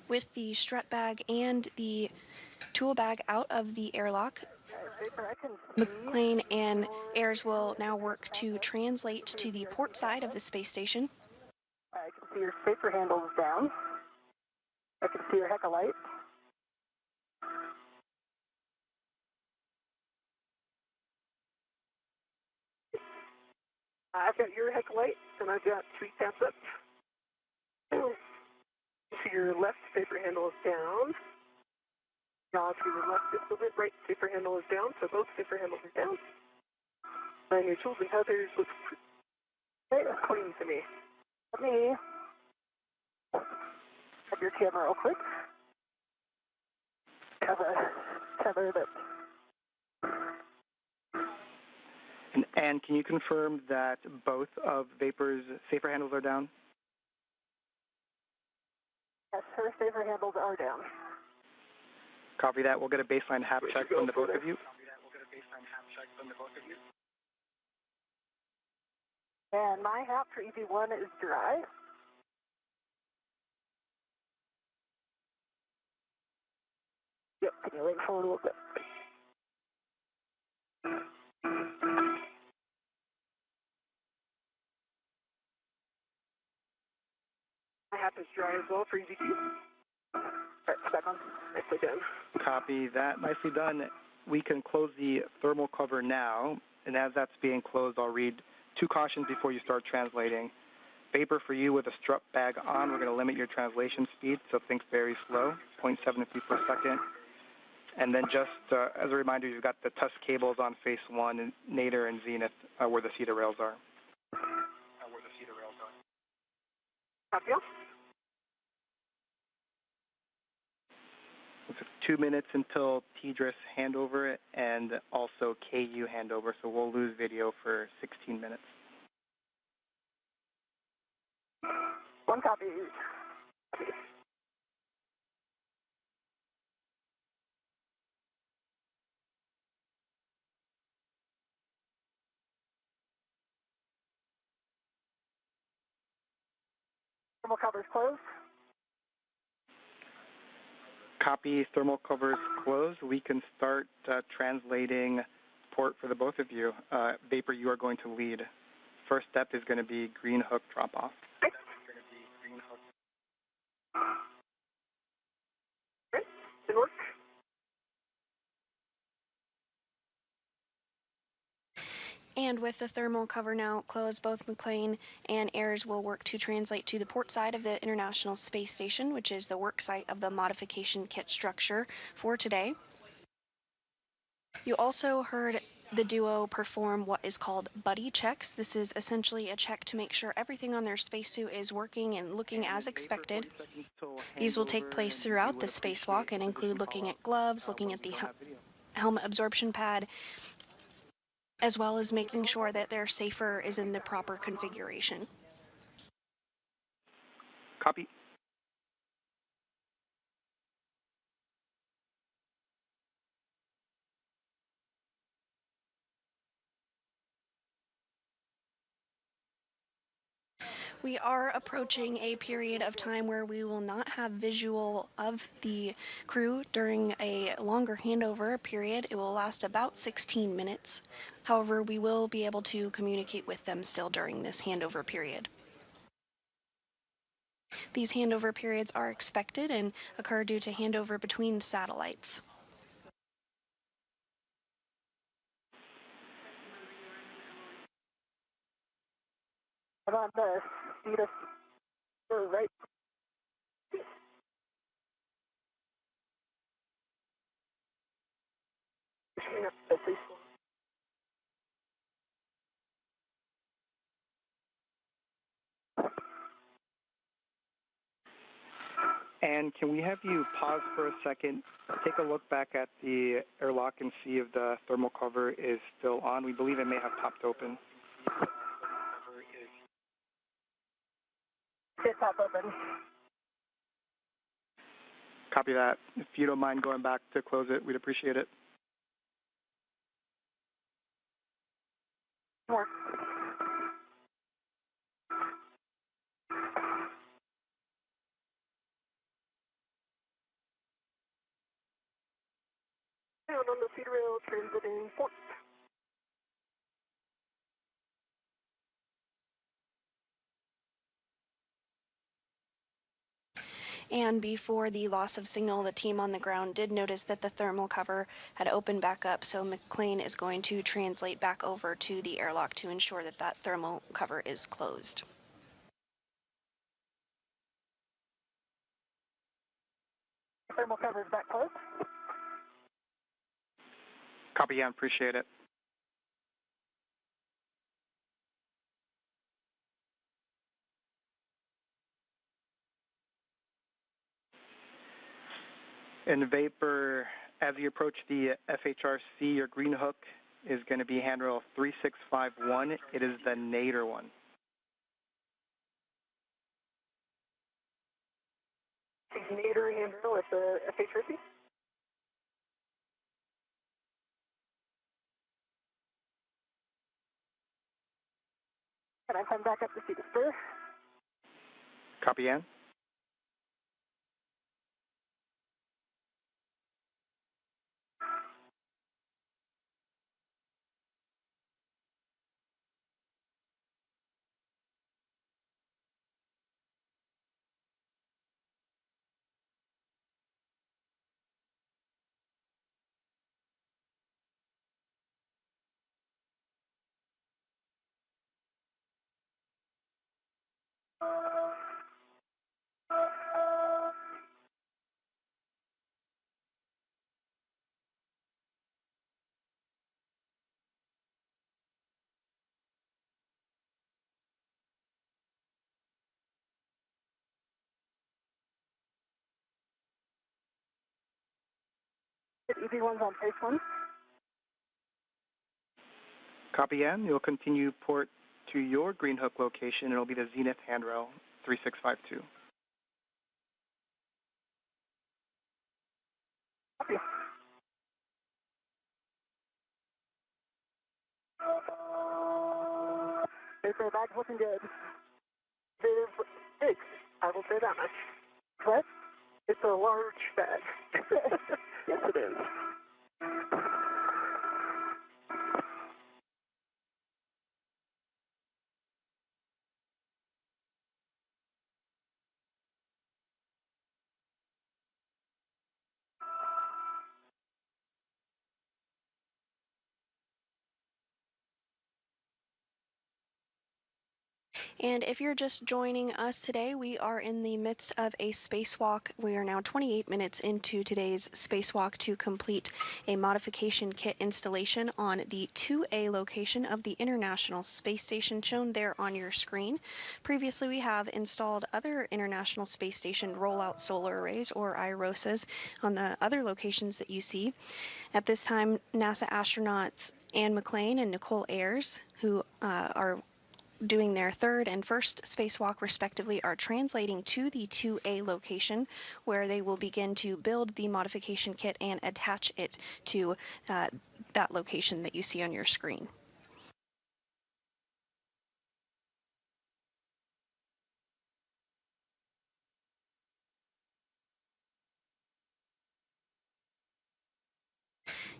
With the strut bag and the tool bag out of the airlock, McClain and Ayers will now work to translate to the port side of the space station. I can see your safer handles down. I can see your HEC light. I've got your HEC light, and I've got 3 taps up. So your left safer handle is down. Now to your left just a bit, right safer handle is down, so both safer handles are down. And your tools and tethers look clean to me. Let me have your camera real quick. Have a tether that... And can you confirm that both of Vapor's safer handles are down? Yes, her safer handles are down. Copy that. We'll get a baseline HAP check from the both of you. And my HAP for EV1 is dry. Yep, can you lean forward a little bit? My HAP is dry as well for EV2. All right, back on. Nicely done. Copy that. Nicely done. We can close the thermal cover now, and as that's being closed, I'll read 2 cautions before you start translating. Vapor, for you with a strut bag on, we're going to limit your translation speed, so think very slow, 0.7 feet per second. And then just as a reminder, you've got the tusk cables on phase 1, and nadir and zenith where the CETA rails are. Copy. It's 2 minutes until TDRS handover and also KU handover, so we'll lose video for 16 minutes. 1 copy. Thermal covers closed. Copy, thermal covers closed. We can start translating port for the both of you. Vapor, you are going to lead. First step is going to be green hook drop off. Okay, didn't work. And with the thermal cover now closed, both McClain and Ayers will work to translate to the port side of the International Space Station, which is the work site of the modification kit structure for today. You also heard the duo perform what is called buddy checks. This is essentially a check to make sure everything on their spacesuit is working and looking as expected. These will take place throughout the spacewalk and include looking at gloves, looking at the helmet absorption pad, as well as making sure that their safer is in the proper configuration. Copy. We are approaching a period of time where we will not have visual of the crew during a longer handover period. It will last about 16 minutes. However, we will be able to communicate with them still during this handover period. These handover periods are expected and occur due to handover between satellites. I'm on the speed of right. And can we have you pause for a second, take a look back at the airlock and see if the thermal cover is still on? We believe it may have popped open. It's top open. Copy that. If you don't mind going back to close it, we'd appreciate it. More. Down on the feed rail, transiting port. And before the loss of signal, the team on the ground did notice that the thermal cover had opened back up, so McLean is going to translate back over to the airlock to ensure that that thermal cover is closed. Thermal cover is back closed. Copy, yeah, appreciate it. In Vapor, as you approach the FHRC, your green hook is going to be handrail 3651. It is the nadir one. Nadir handrail at the FHRC. Can I come back up to see the spur? Copy, Ann. EV1's on phase 1. Copy, Ann. You'll continue port to your green hook location. It'll be the Zenith handrail 3652. Copy. Vapor bag's looking good. They're big, I will say that much. But it's a large bag. Yes, it is. And if you're just joining us today, we are in the midst of a spacewalk. We are now 28 minutes into today's spacewalk to complete a modification kit installation on the 2A location of the International Space Station shown there on your screen. Previously, we have installed other International Space Station rollout solar arrays, or IROSAs, on the other locations that you see. At this time, NASA astronauts Anne McClain and Nicole Ayers, who are doing their third and first spacewalk respectively, are translating to the 2A location, where they will begin to build the modification kit and attach it to that location that you see on your screen.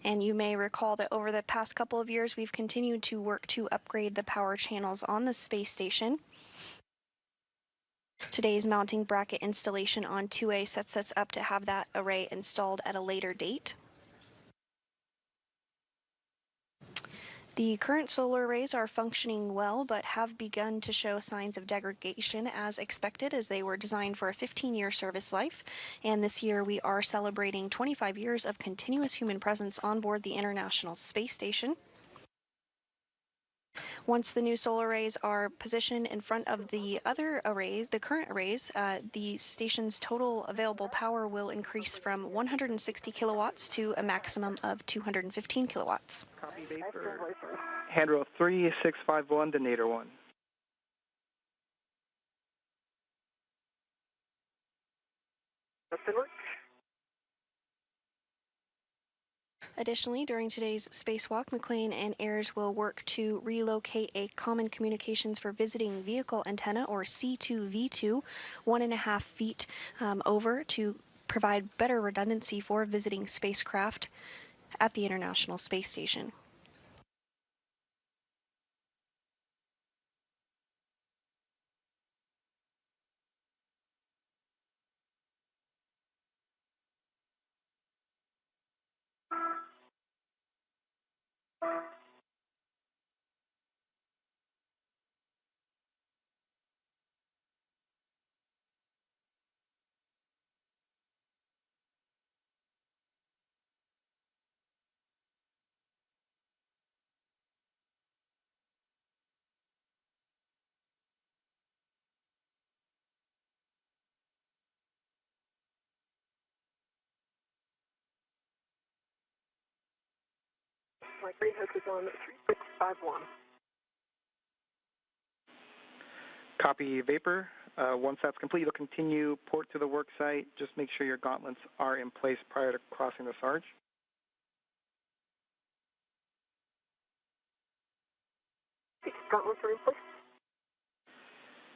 And you may recall that over the past couple of years, we've continued to work to upgrade the power channels on the space station. Today's mounting bracket installation on 2A sets us up to have that array installed at a later date. The current solar arrays are functioning well, but have begun to show signs of degradation as expected, as they were designed for a 15-year service life. And this year we are celebrating 25 years of continuous human presence on board the International Space Station. Once the new solar arrays are positioned in front of the other arrays, the current arrays, the station's total available power will increase from 160 kilowatts to a maximum of 215 kilowatts. Copy vapor. Handrail 3651 to Nader 1. Additionally, during today's spacewalk, McClain and Ayers will work to relocate a common communications for visiting vehicle antenna, or C2V2, 1.5 feet over, to provide better redundancy for visiting spacecraft at the International Space Station. My green hook is on 3651. Copy vapor. Once that's complete, you'll continue port to the work site. Just make sure your gauntlets are in place prior to crossing the Sarge. Gauntlets are in place.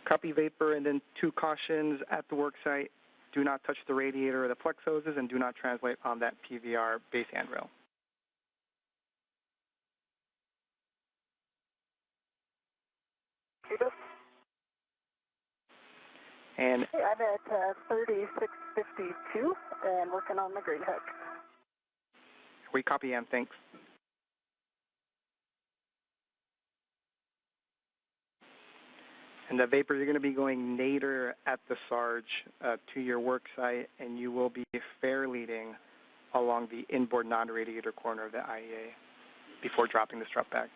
Copy vapor, and then 2 cautions at the work site. Do not touch the radiator or the flex hoses, and do not translate on that PVR base handrail. And I'm at 3652 and working on the green hook. we copy, and thanks. And the vapor, you're going to be going nadir at the Sarge to your work site, and you will be fair leading along the inboard non-radiator corner of the IEA before dropping the strut bag.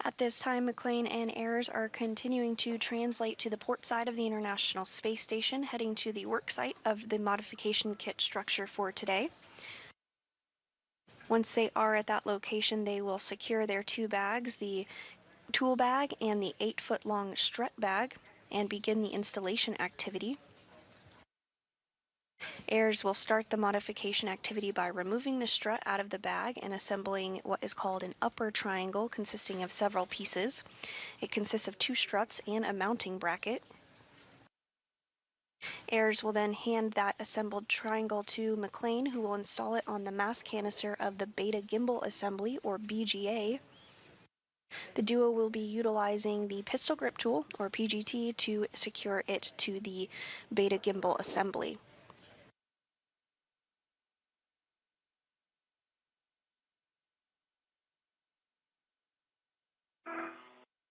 At this time, McClain and Ayers are continuing to translate to the port side of the International Space Station, heading to the work site of the modification kit structure for today. Once they are at that location, they will secure their 2 bags, the tool bag and the 8-foot-long strut bag, and begin the installation activity. Ayers will start the modification activity by removing the strut out of the bag and assembling what is called an upper triangle, consisting of several pieces. It consists of 2 struts and a mounting bracket. Ayers will then hand that assembled triangle to McClain, who will install it on the mass canister of the Beta Gimbal Assembly, or BGA. The duo will be utilizing the pistol grip tool, or PGT, to secure it to the beta gimbal assembly.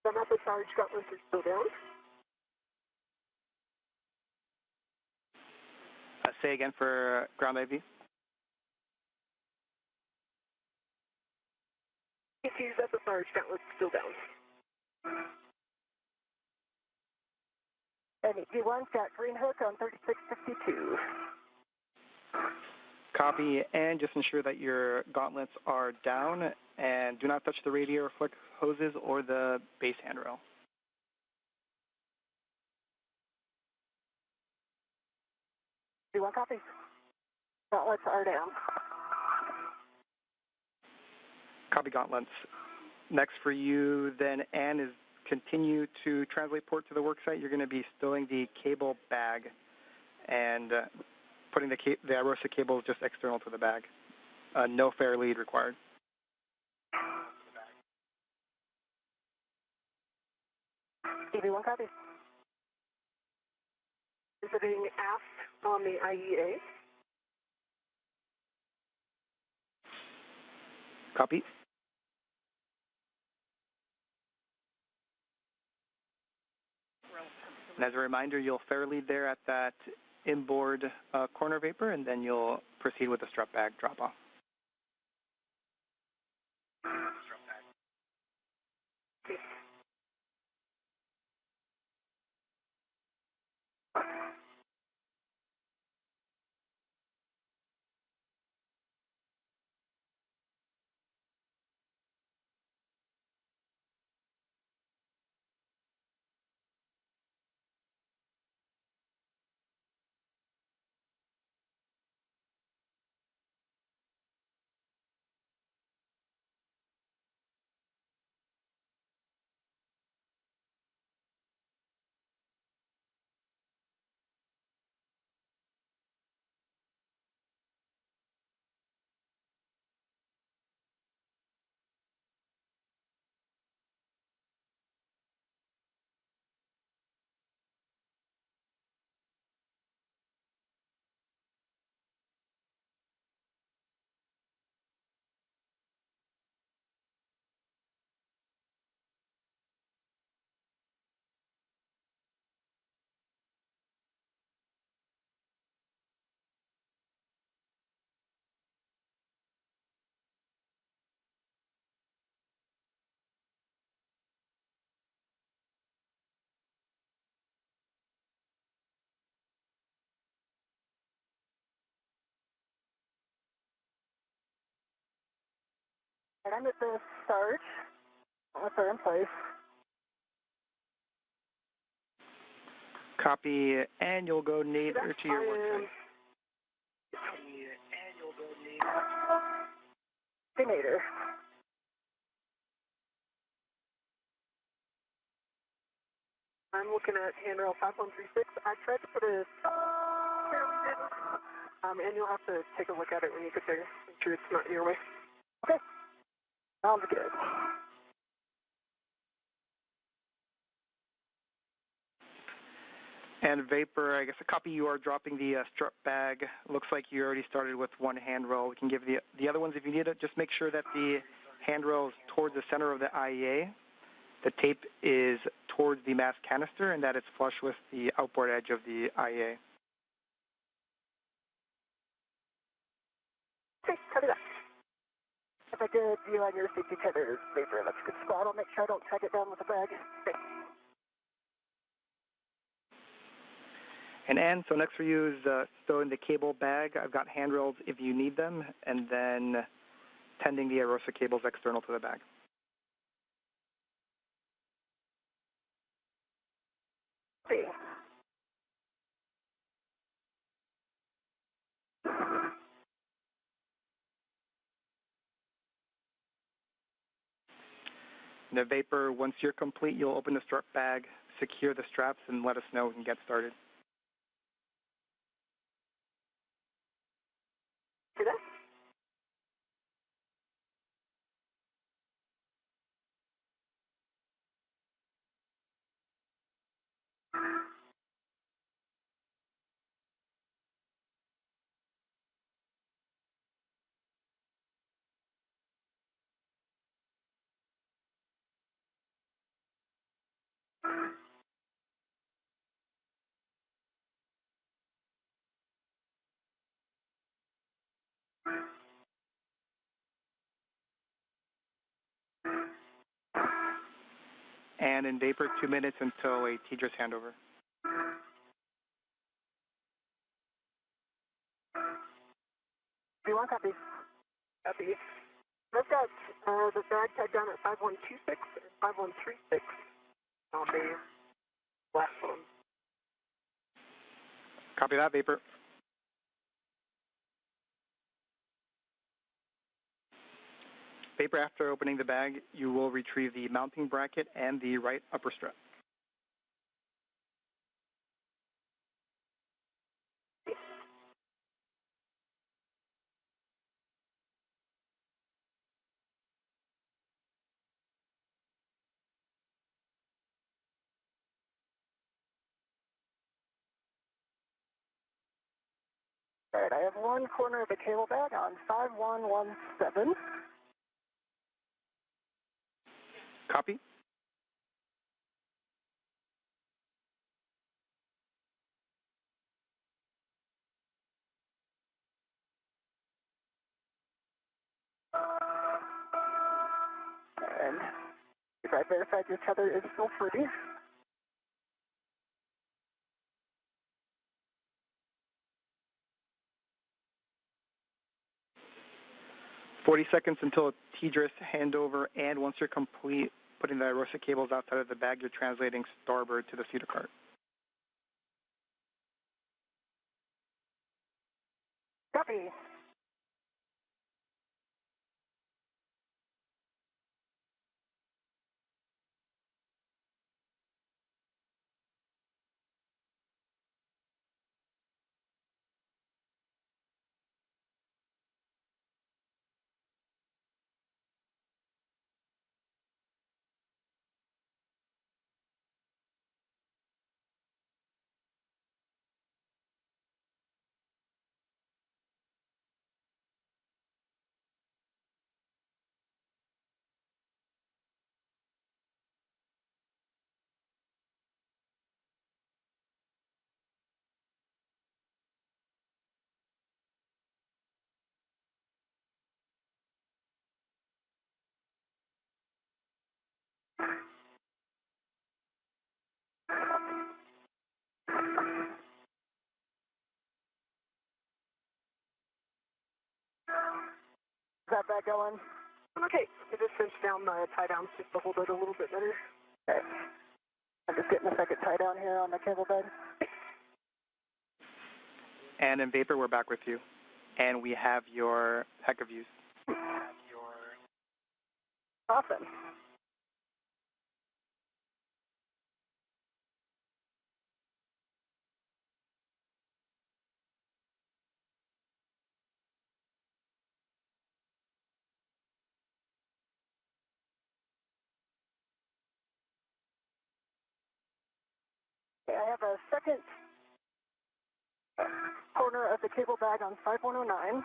The method charge gauntlets is still down. Say again for ground IV. ET's method charge gauntlets still down. And D1's got green hook on 3652. Copy, and just ensure that your gauntlets are down and do not touch the radiator or flick hoses or the base handrail. D1 copy. Gauntlets are down. Copy gauntlets. Next for you then, Ann, is continue to translate port to the worksite. You're going to be stowing the cable bag and putting the IROSA cables just external to the bag. No fair lead required. DB1 copy. Visiting aft on the IEA. Copy. And as a reminder, you'll fair lead there at that inboard corner vapor, and then you'll proceed with the strut bag drop-off. And I'm at the start. Gauntlets are in place. Copy, and you'll go nadir to your worksite. Nadir. I'm looking at handrail 5136. I tried to put a and you'll have to take a look at it when you get there. Make sure it's not in your way. Okay. Sounds good. And vapor, I guess a copy, you are dropping the strut bag. Looks like you already started with one handrail. We can give the other ones if you need it. Just make sure that the handrail is towards the center of the IEA. The tape is towards the mass canister and that it's flush with the outboard edge of the IEA. Okay, copy that. If I did view on your safety tether vapor, that's a good spot. I'll make sure I don't tag it down with a bag. Okay. And Ann, so next for you is stowing the cable bag. I've got handrails if you need them, and then tending the IROSA cables external to the bag. See. The vapor, once you're complete, you'll open the strut bag, secure the straps, and let us know we can get started. See that? And in vapor, 2 minutes until a TDRS handover. B1 copy. Copy. I've got the bag tied down at 5126 and 5136 on the platform. Copy that, vapor. Vapor, after opening the bag, you will retrieve the mounting bracket and the right upper strap. All right, I have one corner of the cable bag on 5117. Copy. And if I verified your tether is still free. "40 seconds until TDRS handover, and once you're complete putting the IROSA cables outside of the bag, you're translating starboard to the feeder cart. Copy. Is that back going? Okay, I just cinched down the tie downs just to hold it a little bit better. Okay. I'm just getting a second tie down here on the cable bed. And in vapor, we're back with you. And we have your HECA views. Awesome. Okay, I have a second corner of the cable bag on 5109.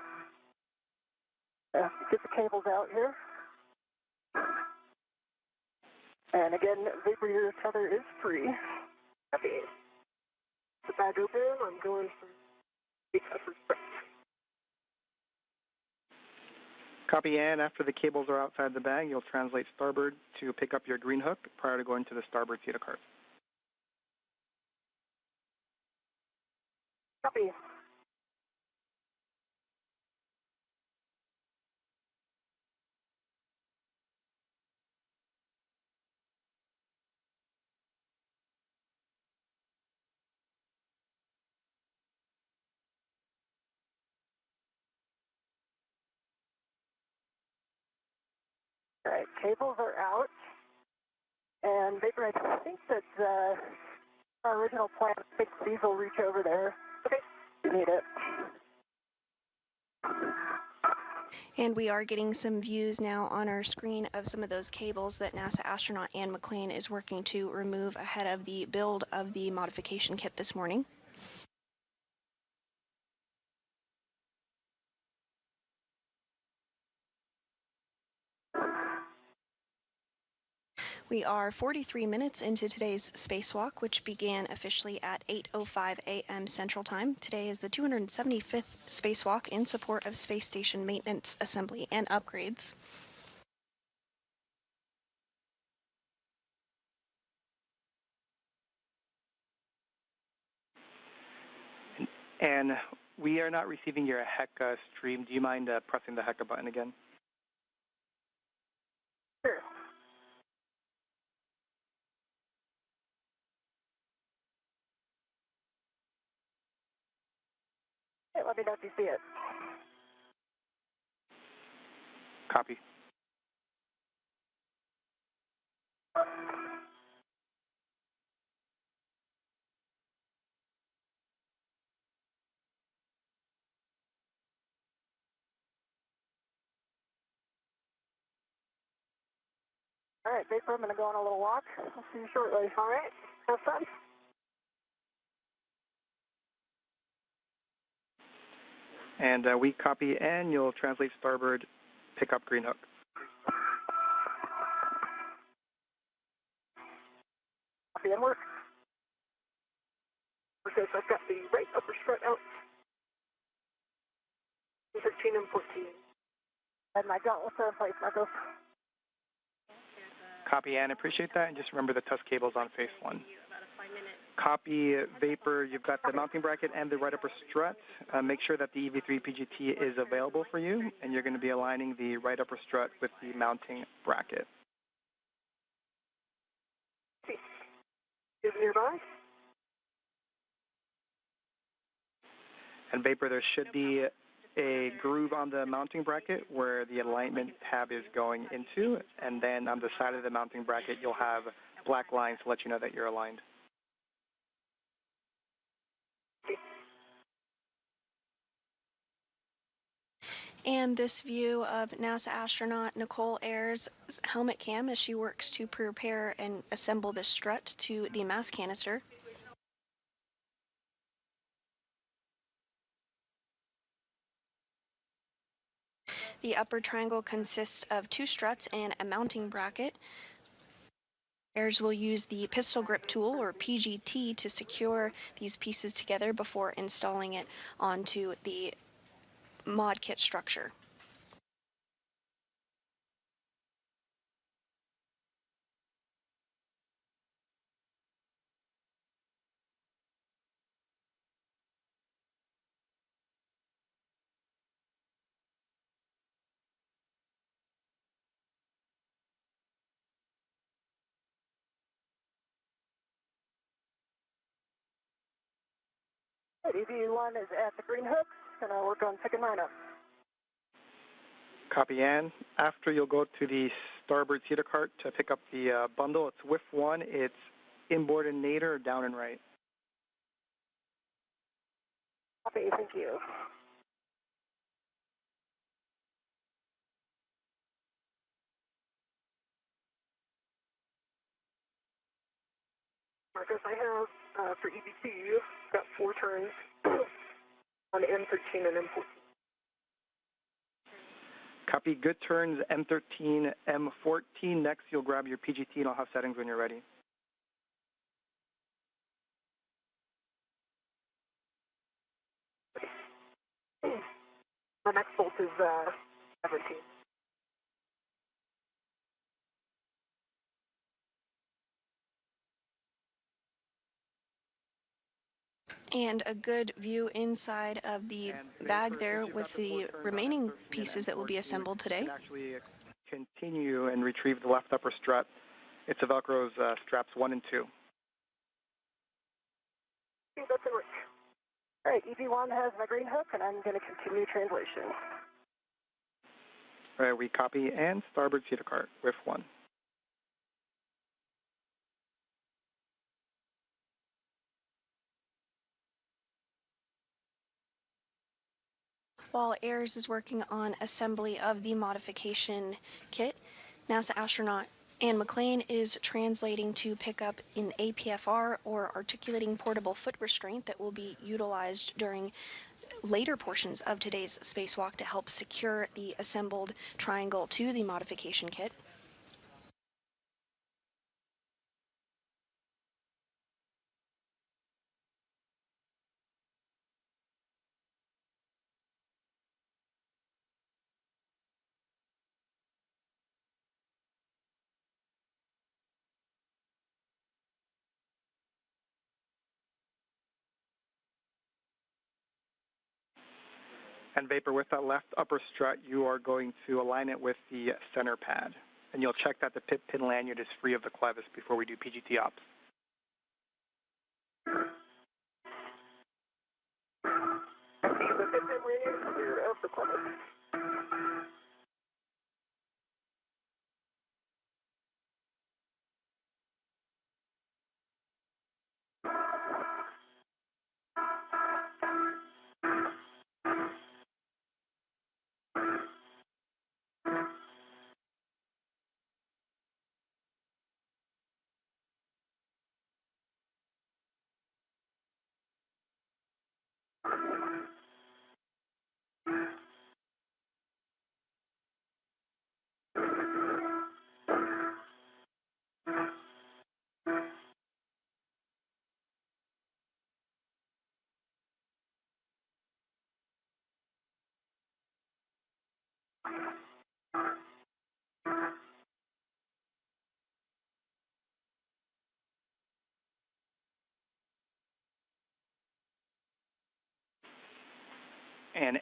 Get the cables out here. And again, vapor your tether is free. Okay. The bag open, I'm going for the upper strap. Copy, and after the cables are outside the bag, you'll translate starboard to pick up your green hook prior to going to the starboard feeder cart. Copy. All right, cables are out. And vapor, I think that our original plan, I think these will reach over there. Okay, you need it. And we are getting some views now on our screen of some of those cables that NASA astronaut Ann McClain is working to remove ahead of the build of the modification kit this morning. We are 43 minutes into today's spacewalk, which began officially at 8:05 a.m. Central Time. Today is the 275th spacewalk in support of space station maintenance, assembly, and upgrades. And we are not receiving your HECA stream. Do you mind pressing the HECA button again? Sure. Hey, let me know if you see it. Copy. All right, Vapor, I'm going to go on a little walk. I'll see you shortly. All right, have fun. And we copy, and you'll translate starboard, pick up green hook. Copy and work. Okay, so I've got the right upper strut out. 13 and 14. And my gauntlets are in place, Marcos. Copy, and appreciate that. And just remember the tusk cable's on phase 1. Copy, Vapor. You've got the mounting bracket and the right upper strut. Make sure that the EV3 PGT is available for you, and you're going to be aligning the right upper strut with the mounting bracket. Is nearby? And Vapor, there should be a groove on the mounting bracket where the alignment tab is going into, and then on the side of the mounting bracket, you'll have black lines to let you know that you're aligned. And this view of NASA astronaut Nicole Ayers' helmet cam as she works to prepare and assemble the strut to the mass canister. The upper triangle consists of 2 struts and a mounting bracket. Ayers will use the pistol grip tool, or PGT, to secure these pieces together before installing it onto the mod kit structure. EV1 is at the green hook, and I'll work on picking mine up. Copy, Ann. After you'll go to the starboard cedar cart to pick up the bundle. It's WIF 1. It's inboard and nadir, down and right. Copy, thank you. Marcus, I have, for EBT, got 4 turns on M13 and M14. Copy, good turns, M13, M14. Next, you'll grab your PGT, and I'll have settings when you're ready. The next bolt is 17. And a good view inside of the bag there with the remaining pieces that will be assembled today. You can actually continue and retrieve the left upper strut. It's a Velcro's straps 1 and 2. That's it. All right, EV1 has my green hook, and I'm going to continue translation. All right, we copy and starboard cedar cart, WIF 1. While Ayers is working on assembly of the modification kit, NASA astronaut Anne McLean is translating to pick up an APFR, or articulating portable foot restraint, that will be utilized during later portions of today's spacewalk to help secure the assembled triangle to the modification kit. And Vapor, with that left upper strut, you are going to align it with the center pad. And you'll check that the pit pin lanyard is free of the clevis before we do PGT ops. The pit pin lanyard is clear of the clevis.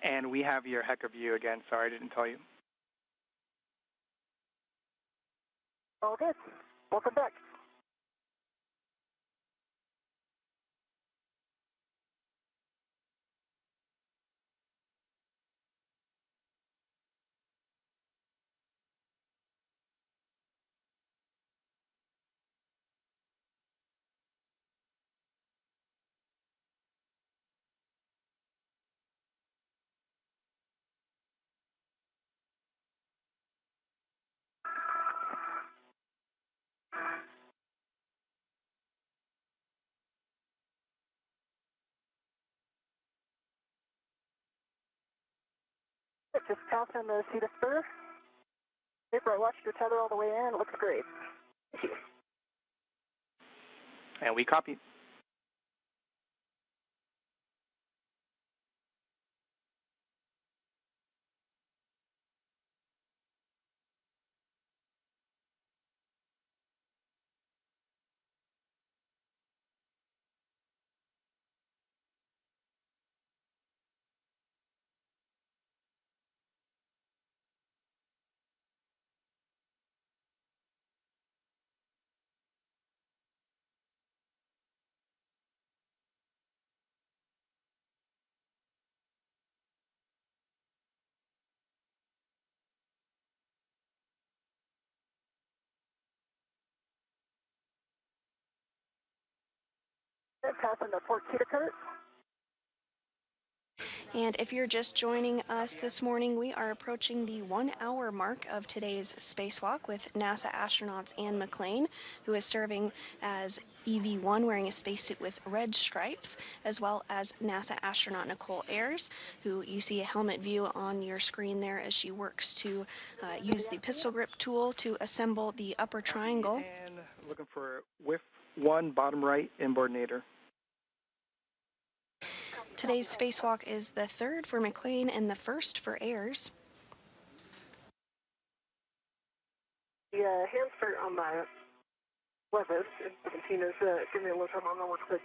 And we have your heck of view again. Sorry, I didn't tell you. All good. Welcome back. Just passing the seat of spur. Vapor, I watched your tether all the way in. It looks great. Thank you. And we copy. Passing the port seat cart. And if you're just joining us this morning, we are approaching the 1 hour mark of today's spacewalk with NASA astronauts Anne McClain, who is serving as EV1 wearing a spacesuit with red stripes, as well as NASA astronaut Nicole Ayers, who you see a helmet view on your screen there as she works to use the pistol grip tool to assemble the upper triangle. And looking for whiff 1, bottom right, inboardinator. Today's spacewalk is the third for McClain and the first for Ayers. The hand start on my clevis. Tina's give me a little time on the work quick.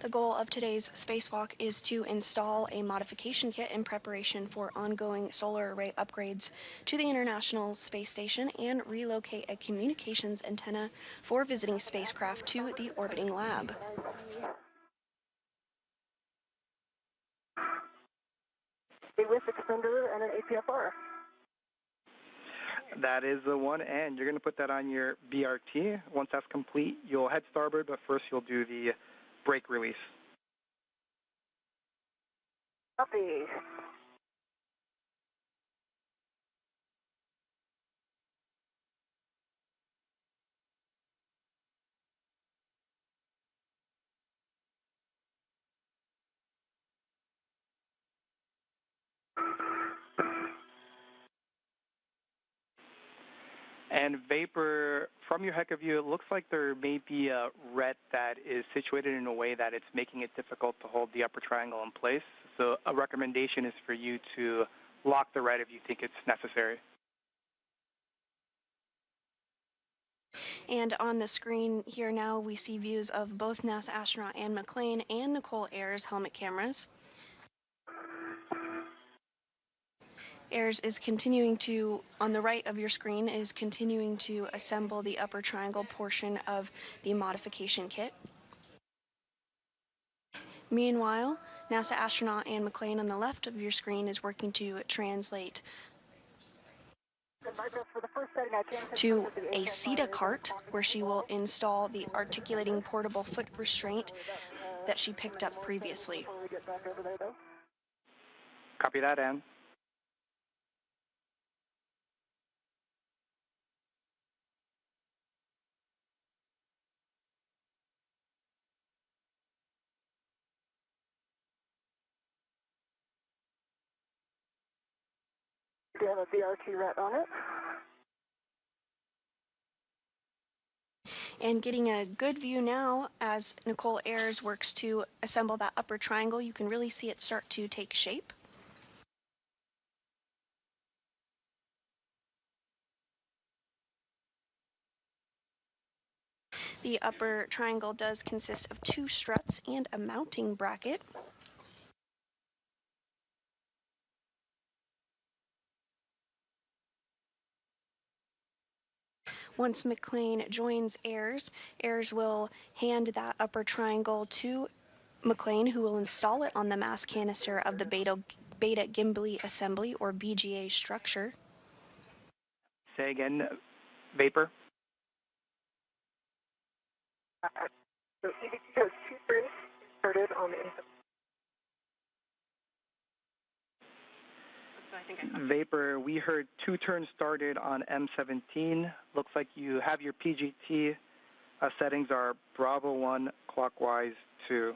The goal of today's spacewalk is to install a modification kit in preparation for ongoing solar array upgrades to the International Space Station and relocate a communications antenna for visiting spacecraft to the orbiting lab. A whiff extender and an APFR. That is the one, and you're going to put that on your BRT. Once that's complete, you'll head starboard, but first you'll do the brake release. Copy. And Vapor, from your heck of view, it looks like there may be a ret that is situated in a way that it's making it difficult to hold the upper triangle in place. So a recommendation is for you to lock the ret if you think it's necessary. And on the screen here now, we see views of both NASA astronaut Anne McClain and Nicole Ayers' helmet cameras. AIRS is continuing to, on the right of your screen, is continuing to assemble the upper triangle portion of the modification kit. Meanwhile, NASA astronaut Anne McLean on the left of your screen is working to translate to a CETA cart, where she will install the articulating portable foot restraint that she picked up previously. Copy that, Anne. Do you have a BRT ret on it? And getting a good view now as Nicole Ayers works to assemble that upper triangle, you can really see it start to take shape. The upper triangle does consist of 2 struts and a mounting bracket. Once McLean joins Ayers, Ayers will hand that upper triangle to McLean, who will install it on the mass canister of the Beta Gimbly Assembly, or BGA structure. Say again, Vapor. So EVT has 2 turns started on the Vapor, we heard 2 turns started on M17. Looks like you have your PGT settings are Bravo 1 clockwise 2.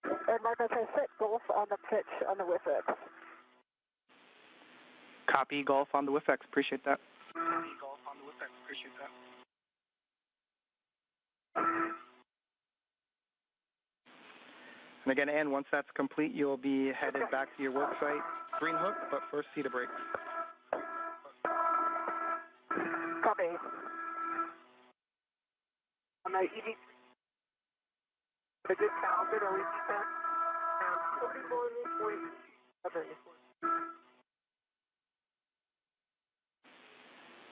And Mark, I set Golf on the pitch on the WIFX. Copy Golf on the WIFX. Appreciate that. Copy Golf on the WIFX. Appreciate that. And again, Ann, once that's complete, you'll be headed back to your work site. Green hook, but first CETA brakes. Copy. On my EV, the good calendar, LED test, and 41.7.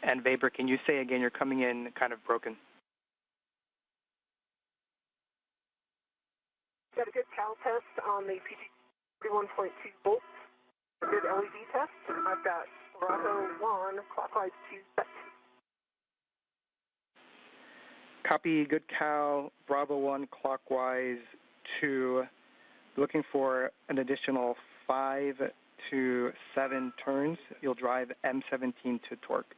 And Vapor, can you say again, you're coming in kind of broken? Got a good cal test on the PT 41.2 volts. A good LED test. I've got Bravo 1 clockwise 2 set. Copy good cal, Bravo 1 clockwise 2. Looking for an additional 5 to 7 turns. You'll drive M17 to torque.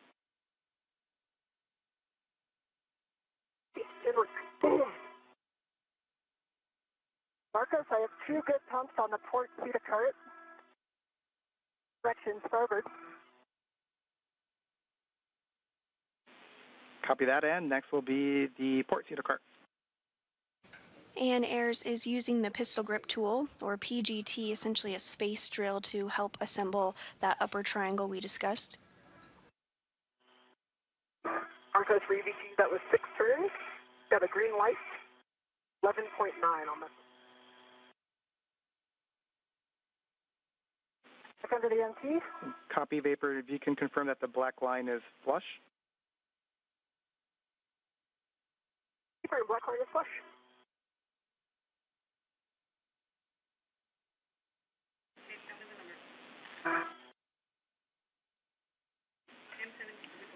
Marcos, I have 2 good pumps on the port CETA cart. Direction starboard. Copy that, and next will be the port CETA cart. And Ayers is using the pistol grip tool, or PGT, essentially a space drill, to help assemble that upper triangle we discussed. Marcos for EVT, that was 6 turns. Got a green light. 11.9 on this. Under the MT. Copy, Vapor. If you can confirm that the black line is flush. Black line is flush.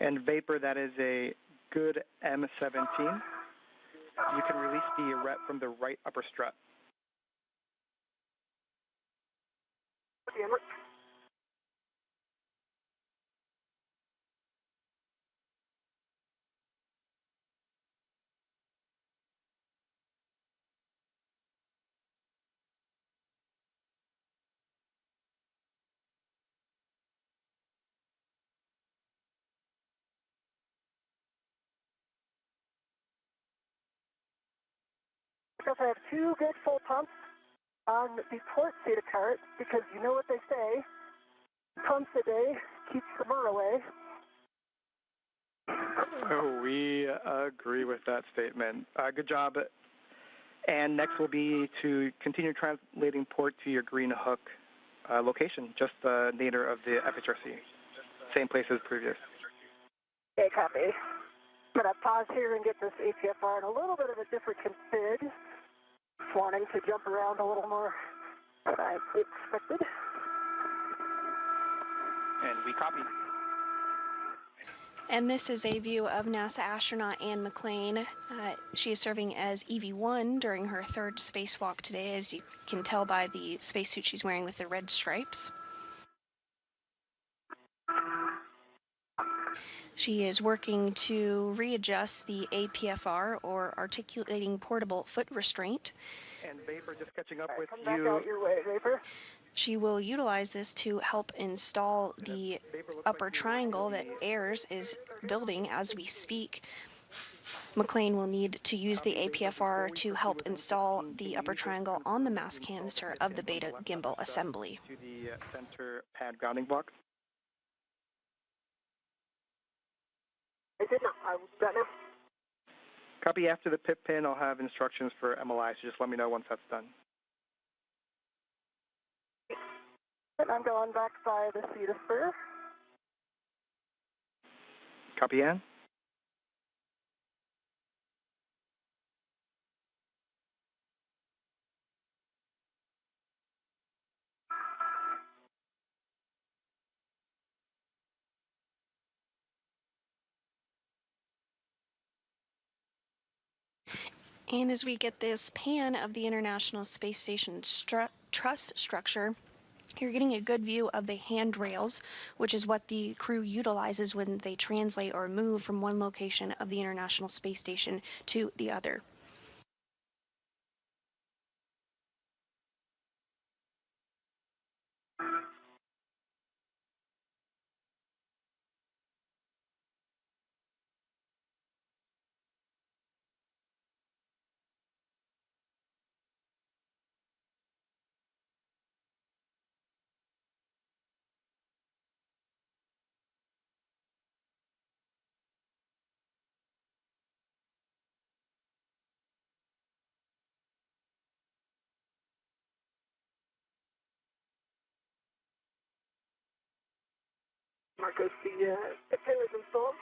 And Vapor, that is a good M17. You can release the ret from the right upper strut. Because I have 2 good full pumps on the port CETA cart, because you know what they say, pumps a day keeps the murder away. Oh, we agree with that statement. Good job, And next will be to continue translating port to your green hook location, just nadir of the FHRC. Same place as previous. Okay, copy. I'm going to pause here and get this APFR in a little bit of a different config. Just wanting to jump around a little more than I expected. And we copy. And this is a view of NASA astronaut Anne McClain. She is serving as EV1 during her third spacewalk today, as you can tell by the spacesuit she's wearing with the red stripes. She is working to readjust the APFR, or articulating portable foot restraint. And Vapor, just catching up with come you. Back out your way, Vapor. She will utilize this to help install the upper triangle that AIRS is building as we speak. McClain will need to use the APFR to help install the upper triangle on the mass canister of the Beta gimbal assembly. To the center pad grounding block. I did not. I got now. Copy. After the pip pin, I'll have instructions for MLI, so just let me know once that's done. And I'm going back by the seat of spur. Copy, Ann. And as we get this pan of the International Space Station truss structure, you're getting a good view of the handrails, which is what the crew utilizes when they translate or move from one location of the International Space Station to the other. Marcos, the pip pin is installed.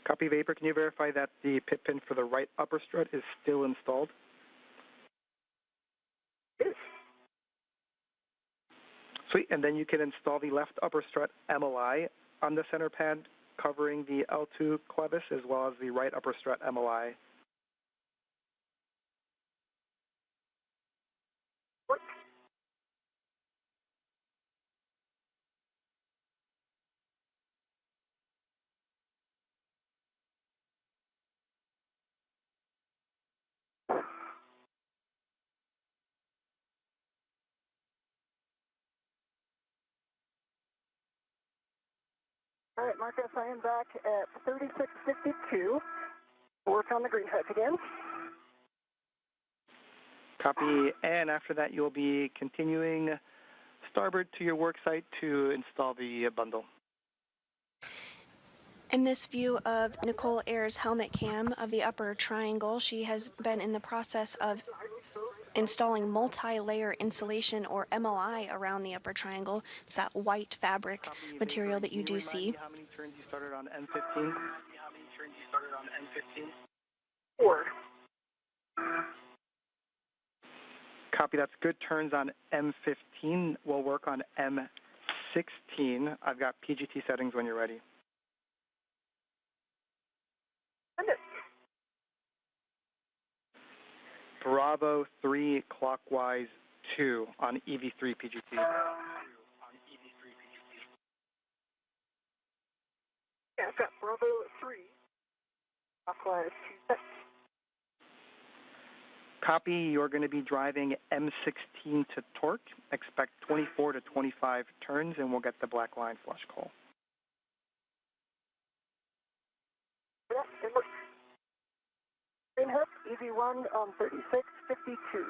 Copy, Vapor. Can you verify that the pip pin for the right upper strut is still installed? Yes. Sweet. And then you can install the left upper strut MLI on the center pad covering the L2 clevis, as well as the right upper strut MLI. What? All right, Marcus, I am back at 3652. Work on the green hook again. Copy. And after that, you'll be continuing starboard to your work site to install the bundle. In this view of Nicole Ayers' helmet cam of the upper triangle, she has been in the process of installing multi-layer insulation, or MLI, around the upper triangle. It's that white fabric material that you do see. How many turns you started on M15? 4. Copy. That's good turns on M15. We'll work on M16. I've got PGT settings when you're ready. Bravo 3 clockwise 2 on EV3 PGT. Yeah, I've got Bravo 3. Clockwise 2. Copy. You're going to be driving M16 to torque. Expect 24 to 25 turns, and we'll get the black line flush call. Yeah, it looks. Green hook, EV1 on 3652.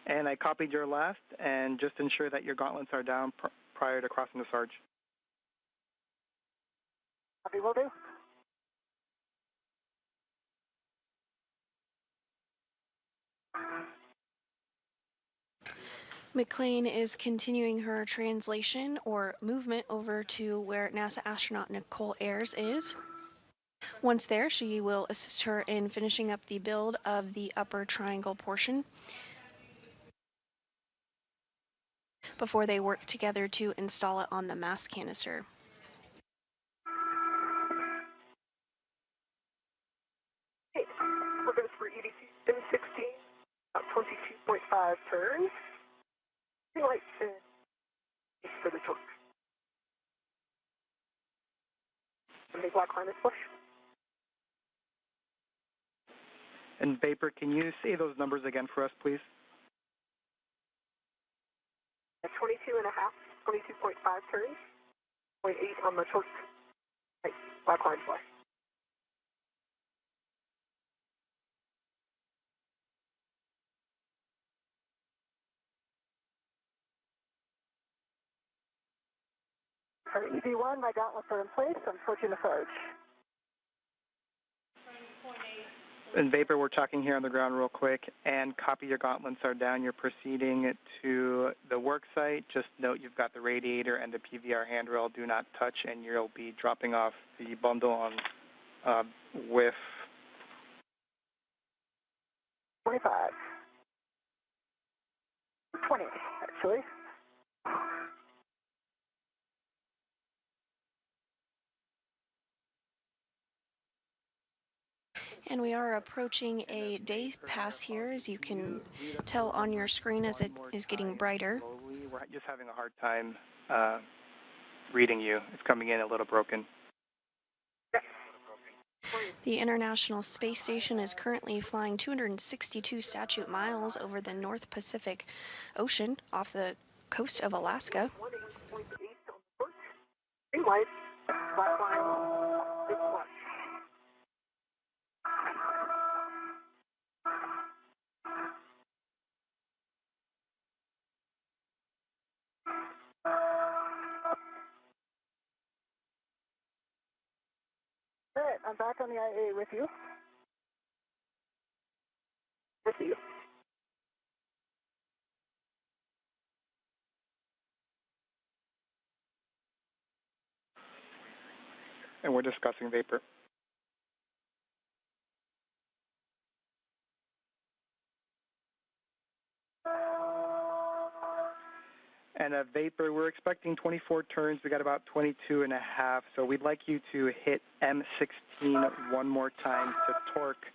And I copied your last, and just ensure that your gauntlets are down prior to crossing the Sarge. Copy, will do. McLean is continuing her translation or movement over to where NASA astronaut Nicole Ayers is. Once there, she will assist her in finishing up the build of the upper triangle portion before they work together to install it on the mass canister. Okay, we're good for EDC M16, about 22.5 turns. Green light for the torque. And the black line is push. And Vapor, can you say those numbers again for us, please? At 22.5, 22.5 turns, 0.8 on the torque. Right, black line fly. For EV1, my gauntlets are in place. I'm switching to Sarge. And Vapor, we're talking here on the ground real quick, and copy your gauntlets are down. You're proceeding to the work site. Just note you've got the radiator and the PVR handrail. Do not touch, and you'll be dropping off the bundle on with 25. 20, actually. And we are approaching a day pass here, as you can tell on your screen as it is getting brighter. Slowly. We're just having a hard time reading you. It's coming in a little broken. The International Space Station is currently flying 262 statute miles over the North Pacific Ocean off the coast of Alaska. Green light, black line, big flush. All right, I'm back on the IA with you. With you. And we're discussing Vapor. And Vapor, we're expecting 24 turns. We got about 22 and a half. So we'd like you to hit M16 one more time to torque.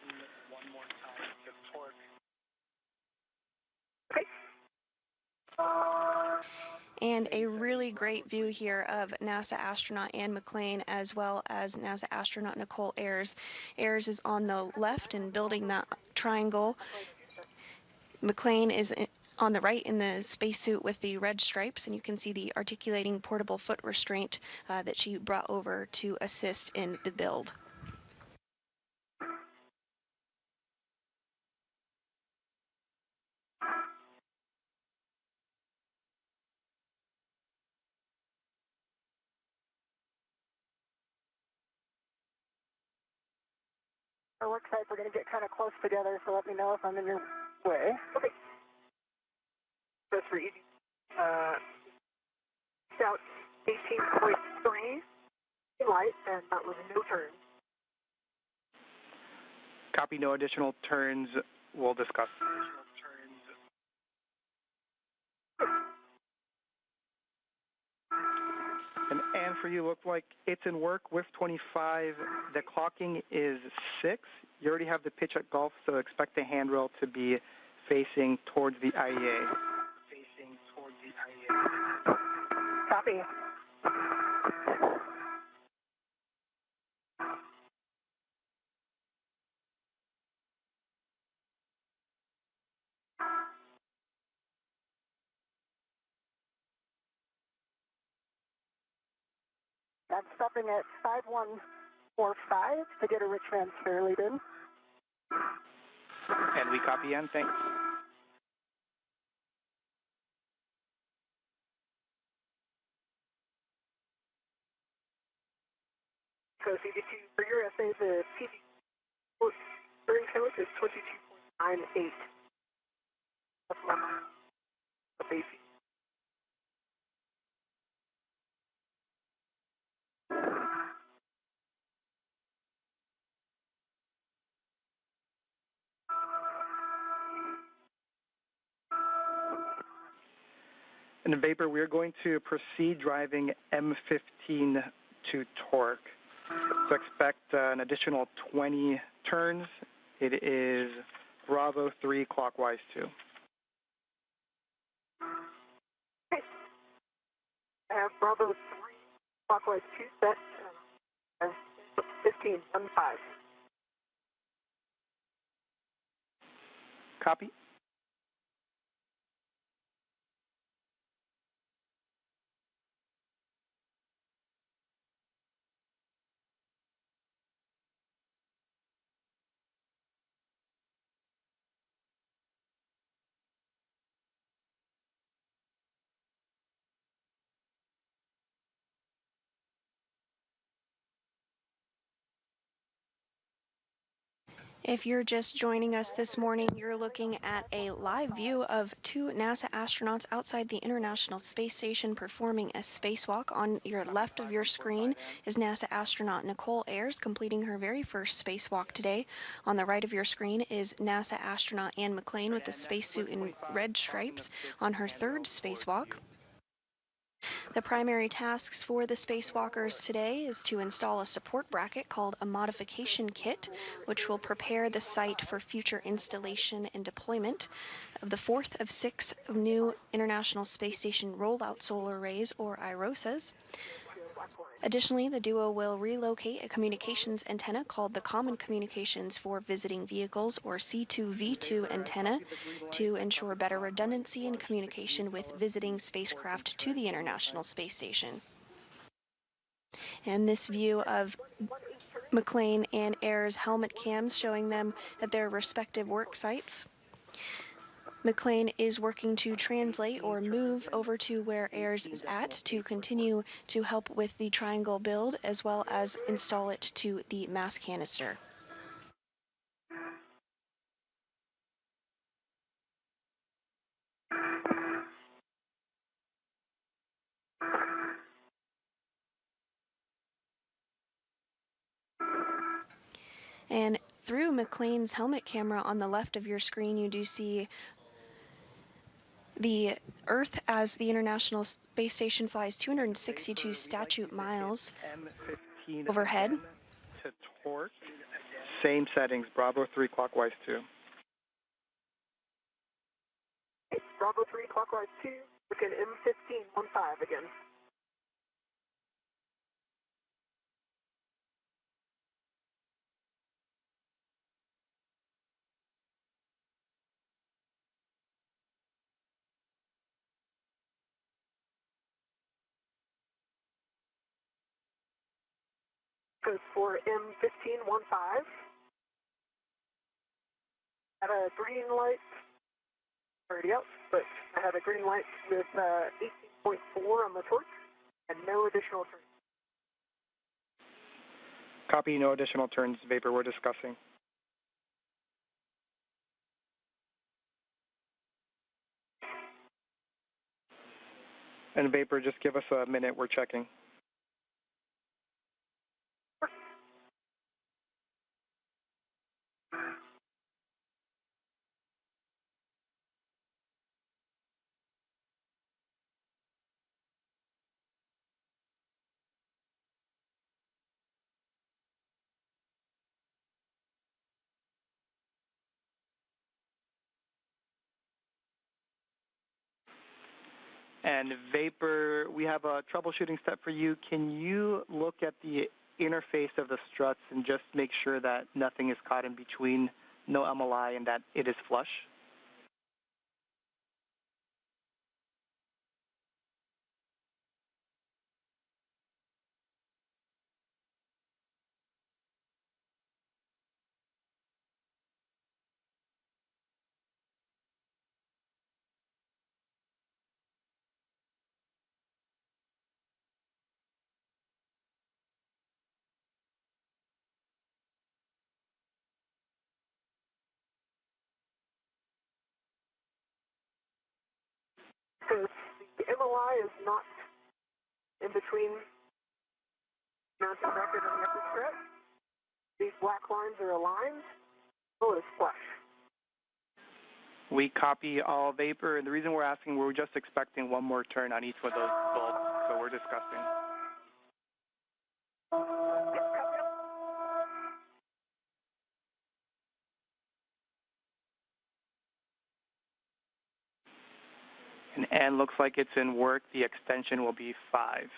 Okay. And a really great view here of NASA astronaut Ann McLean as well as NASA astronaut Nicole Ayers. Ayers is on the left and building that triangle. McLean is on the right in the spacesuit with the red stripes, and you can see the articulating portable foot restraint that she brought over to assist in the build. Our work site, we're going to get kind of close together, so let me know if I'm in your way. Okay. That's for easy. Scout 18.3, light, and that was no turn. Copy, no additional turns. We'll discuss. And for you, look like it's in work with 25. The clocking is 6. You already have the pitch at Gulf, so expect the handrail to be facing towards the IEA. Copy. I'm stopping at 5145 to get a rich man's fair lead in. And we copy, Ann. Thanks. say the PD burn count is 22.98. That's the base. And in Vapor, we're going to proceed driving M15 to torque. So expect an additional 20 turns. It is Bravo 3 clockwise 2. Okay. I have Bravo 3 clockwise 2 set as 15 on 5. Copy. If you're just joining us this morning, you're looking at a live view of two NASA astronauts outside the International Space Station performing a spacewalk. On your left of your screen is NASA astronaut Nicole Ayers completing her very first spacewalk today. On the right of your screen is NASA astronaut Anne McClain with a spacesuit in red stripes on her third spacewalk. The primary tasks for the spacewalkers today is to install a support bracket called a modification kit, which will prepare the site for future installation and deployment of the fourth of 6 new International Space Station rollout solar arrays, or IROSAs. Additionally, the duo will relocate a communications antenna called the Common Communications for Visiting Vehicles, or C2V2 antenna, to ensure better redundancy in communication with visiting spacecraft to the International Space Station. And this view of McClain and Ayers' helmet cams showing them at their respective work sites. McClain is working to translate or move over to where Ayers is at to continue to help with the triangle build as well as install it to the mass canister. And through McClain's helmet camera on the left of your screen, you do see the Earth as the International Space Station flies 262 statute miles overhead. To torque, same settings, Bravo 3 clockwise 2. Bravo 3 clockwise 2, looking M15 15 again. Goes for M15 15. Had a green light already up, but I had a green light with 18.4 on the torque and no additional turns. Copy, no additional turns, Vapor, we're discussing. And Vapor, just give us a minute, we're checking. And Vapor, we have a troubleshooting step for you. Can you look at the interface of the struts and just make sure that nothing is caught in between, no MLI, and that it is flush? MOI is not in between mounting bracket and the upper strut. These black lines are aligned. Oh, it's flush. We copy all vapor, and the reason we're asking, we're just expecting one more turn on each of those bolts, so we're discussing. And looks like it's in work. The extension will be 5.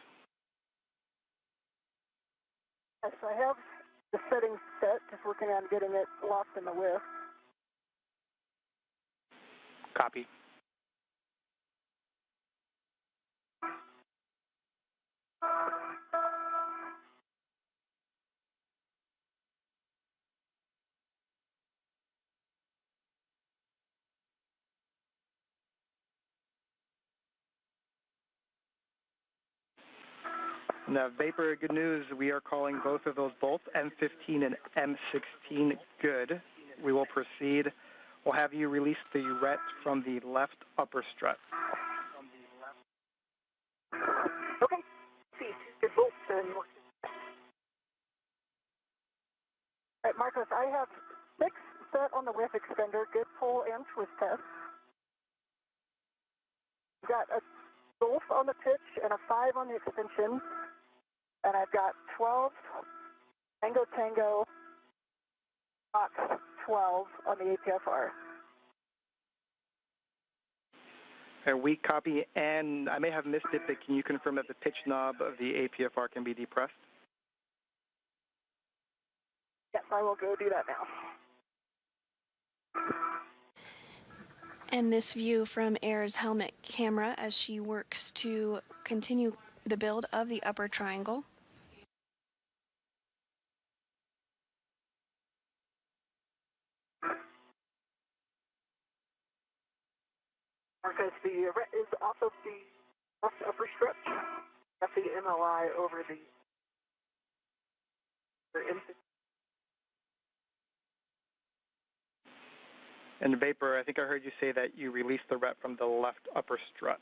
Yes, I have the settings set, just working on getting it locked in the whiff. Copy. Now, vapor, good news. We are calling both of those bolts, M15 and M16, good. We will proceed. We'll have you release the ret from the left upper strut. Okay. See, good bolts and all right, Marcos, I have 6 set on the whiff extender, good pull and twist test. Got a golf on the pitch and a 5 on the extension. And I've got 12 Tango Tango Fox 12 on the APFR. We copy, and I may have missed it, but can you confirm that the pitch knob of the APFR can be depressed? Yes, I will go do that now. And this view from Air's helmet camera as she works to continue the build of the upper triangle. Marcos, the ret is off of the left upper strut. That's the MOI over the And vapor, I think I heard you say that you released the ret from the left upper strut.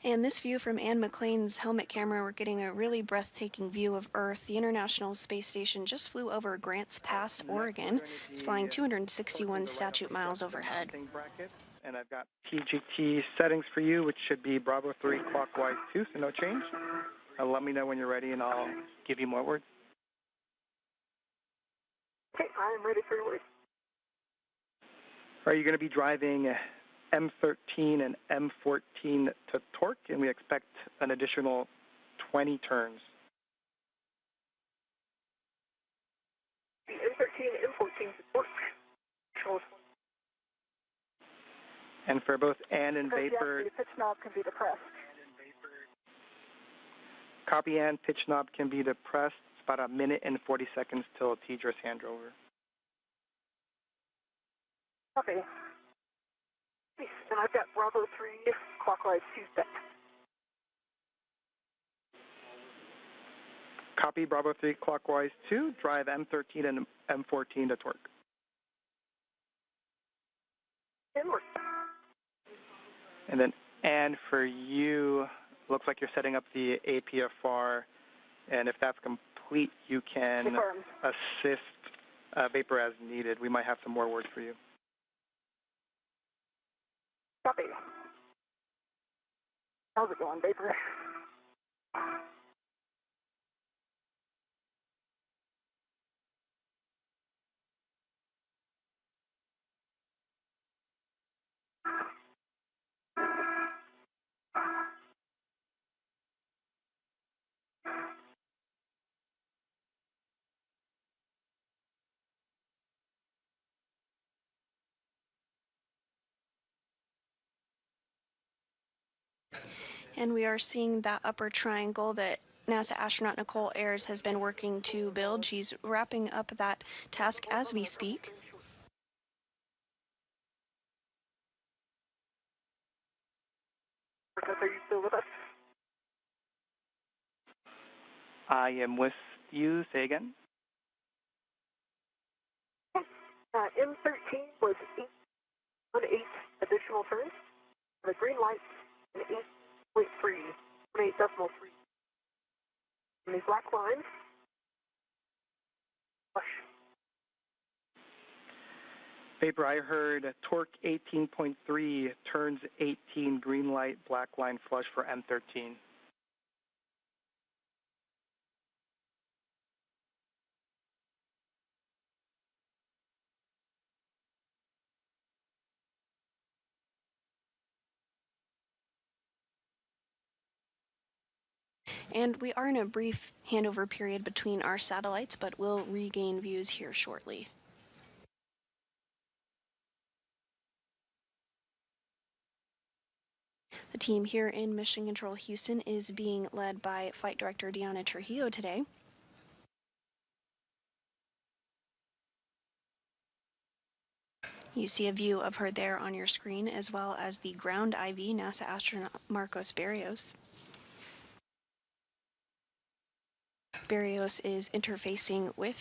And this view from Ann McLean's helmet camera, we're getting a really breathtaking view of Earth. The International Space Station just flew over Grants Pass, Oregon. It's flying 261 statute miles overhead. And I've got PGT settings for you, which should be Bravo 3 clockwise 2, so no change. Let me know when you're ready, and I'll give you more words. Okay, I'm ready for your words. Are you going to be driving M13 and M14 to torque, and we expect an additional 20 turns? The M13 and M14 to torque. And for both Ann and vapor, the pitch knob can be depressed. Copy and pitch knob can be depressed. It's about 1 minute and 40 seconds till TDRS handover. Copy. And I've got Bravo 3 clockwise 2 set. Copy Bravo 3 clockwise 2. Drive M13 and M14 to torque. And work. And then, and for you, looks like you're setting up the APFR, and if that's complete, you can assist vapor as needed. We might have some more words for you. Copy. How's it going, vapor? And we are seeing that upper triangle that NASA astronaut Nicole Ayers has been working to build. She's wrapping up that task as we speak. Are you still with us? I am with you. Say again. M13 was 8 additional turns. The green light, an 8 28.3. And these black lines. Flush. Vapor, I heard torque 18.3, turns 18, green light, black line flush for M13. And we are in a brief handover period between our satellites, but we'll regain views here shortly. The team here in Mission Control Houston is being led by Flight Director Diana Trujillo today. You see a view of her there on your screen, as well as the ground IV, NASA astronaut Marcos Barrios. Barrios is interfacing with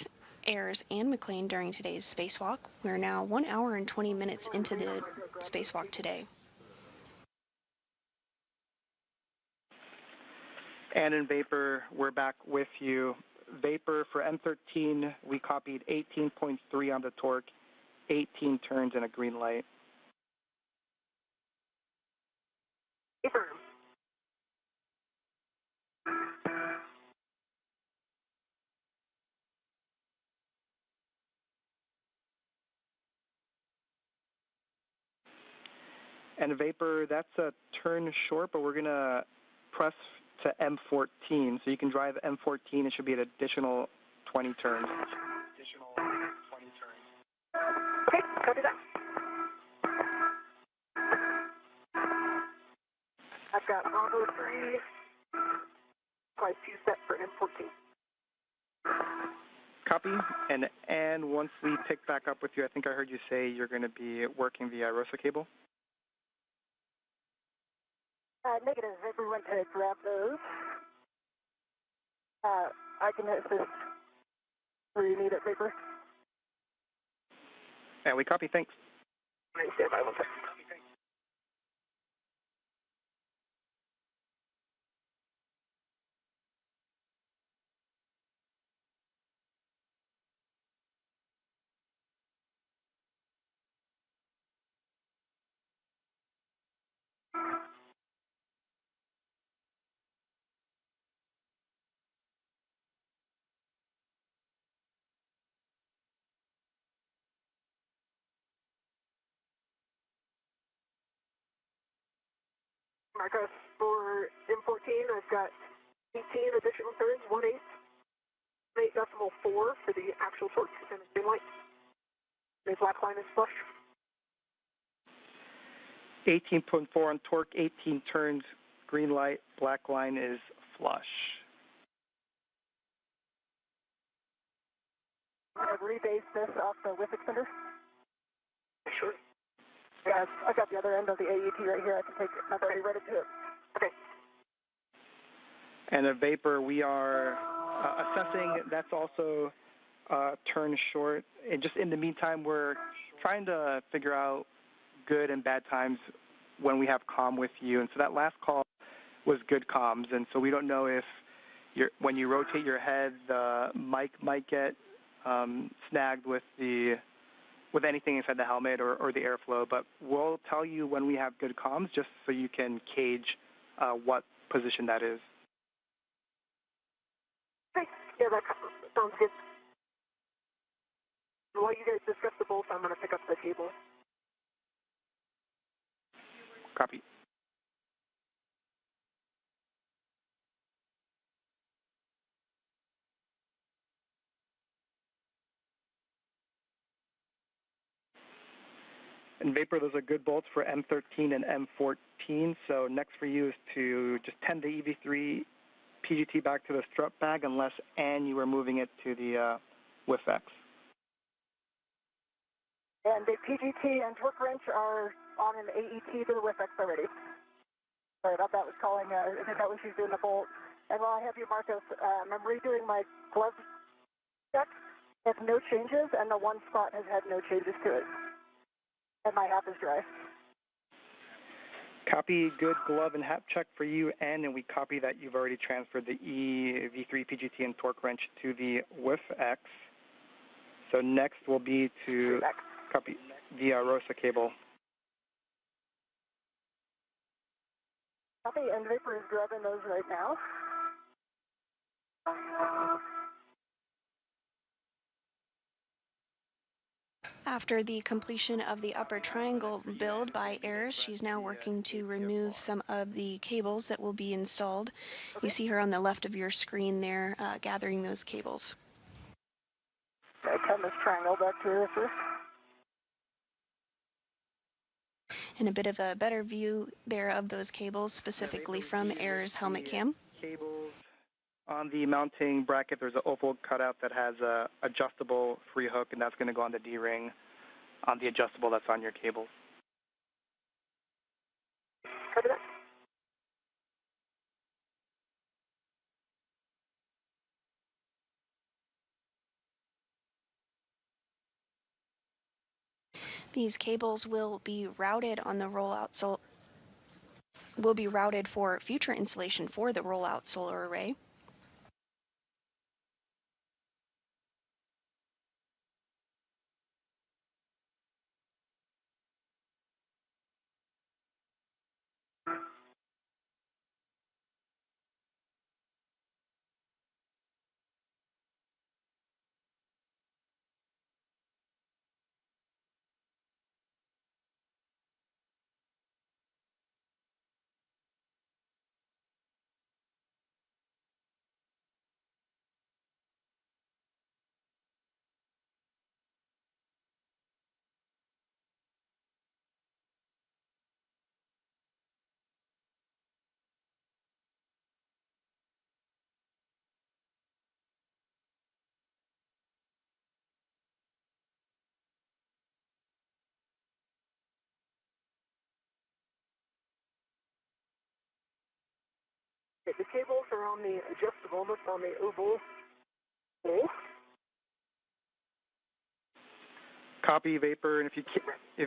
Ayers and McLean during today's spacewalk. We're now 1 hour and 20 minutes into the spacewalk today. And in Vapor, we're back with you. Vapor for M13, we copied 18.3 on the torque, 18 turns and a green light. Vapor. And Vapor, that's a turn short, but we're going to press to M14. So you can drive M14. It should be an additional 20 turns. Okay, copy that. I've got Bravo 3, flight 2 set for M14. Copy. And once we pick back up with you, I think I heard you say you're going to be working the ROSA cable. Negative. Vapor went to grab those. I can assist where you need it, Vapor. And we copy. Thanks. Stand by 1 second. Marcos, for M14, I've got 18 additional turns, 1/8, 8.4 for the actual torque and the green light. The black line is flush. 18.4 on torque, 18 turns, green light, black line is flush. I've rebased this off the width extender. Sure. Yeah, I've got the other end of the AET right here. I can take it. I've already read it to it. Okay. And a Vapor, we are assessing. That's also turn short. And just in the meantime, we're trying to figure out good and bad times when we have comm with you. And so that last call was good comms. And so we don't know if when you rotate your head, the mic might get snagged with anything inside the helmet or the airflow. But we'll tell you when we have good comms, just so you can gauge what position that is. Okay. Yeah, that sounds good. While you guys discuss the bolts, I'm going to pick up the cable. Copy. And Vapor, those are good bolts for M13 and M14. So next for you is to just tend the EV3 PGT back to the strut bag unless you are moving it to the WIFX. And the PGT and torque wrench are on an AET to the WIFX already. Sorry about that. Was calling. That was she's doing the bolt. And while I have you, Marcos, I'm redoing my glove check. It has no changes, and the one spot has had no changes to it. And my half is dry. Copy, good glove and hat check for you, and we copy that you've already transferred the EV3 PGT and torque wrench to the WIF-X. So next will be to copy the ROSA cable. Copy, and Vapor is grabbing those right now. After the completion of the upper triangle build by AIRS, she's now working to remove some of the cables that will be installed. You see her on the left of your screen there, gathering those cables. Okay, come this triangle back to her first. And a bit of a better view there of those cables, specifically from AIRS helmet cam. Cables on the mounting bracket, there's an oval cutout that has a adjustable free hook, and that's going to go on the D-ring on the adjustable that's on your cable. Copy that. These cables will be routed on the rollout, so will be routed for future installation for the rollout solar array. Okay, the cables are on the adjustable, that's on the oval hole. Copy, Vapor, and if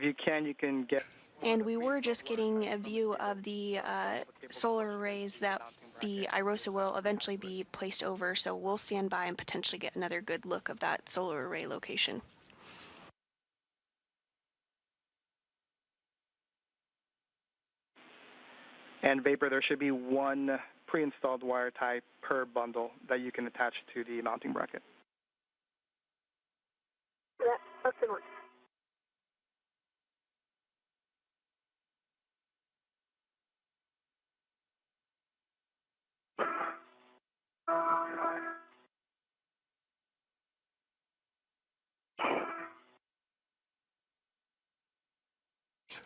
you can, you can get. And we were just getting a view of the solar arrays that the IROSA will eventually be placed over, so we'll stand by and potentially get another good look of that solar array location. And Vapor, there should be one pre-installed wire tie per bundle that you can attach to the mounting bracket. Yeah, that's in order.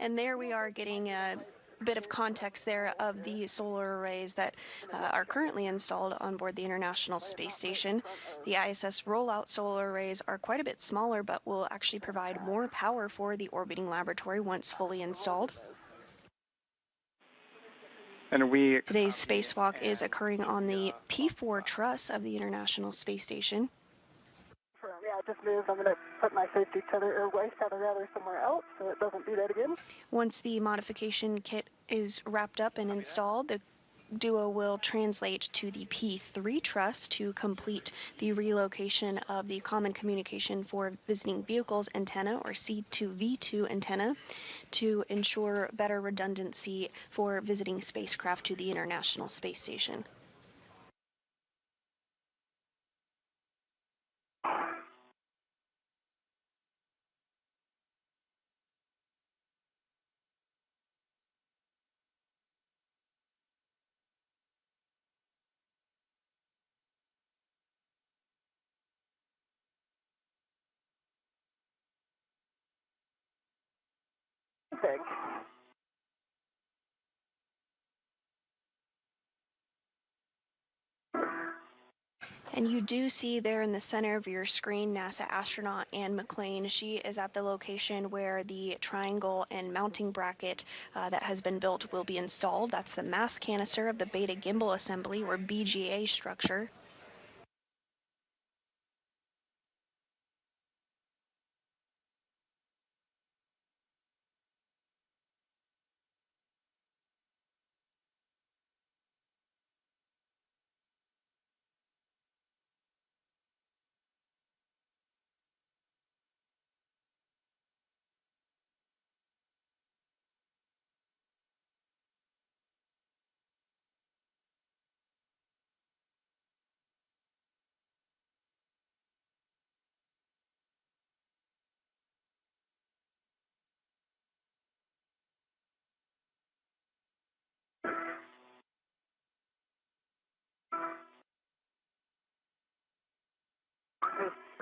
And there we are getting a bit of context there of the solar arrays that are currently installed on board the International Space Station. The ISS rollout solar arrays are quite a bit smaller, but will actually provide more power for the orbiting laboratory once fully installed. And Today's spacewalk is occurring on the P4 truss of the International Space Station. Yeah, I just moved. I'm going to put my safety tether, or waist tether rather, somewhere else so it doesn't do that again. Once the modification kit is wrapped up and installed, the duo will translate to the P3 truss to complete the relocation of the Common Communication for Visiting Vehicles antenna, or C2V2 antenna, to ensure better redundancy for visiting spacecraft to the International Space Station. Okay. And you do see there in the center of your screen NASA astronaut Anne McLean. She is at the location where the triangle and mounting bracket that has been built will be installed. That's the mass canister of the Beta Gimbal Assembly, or BGA structure.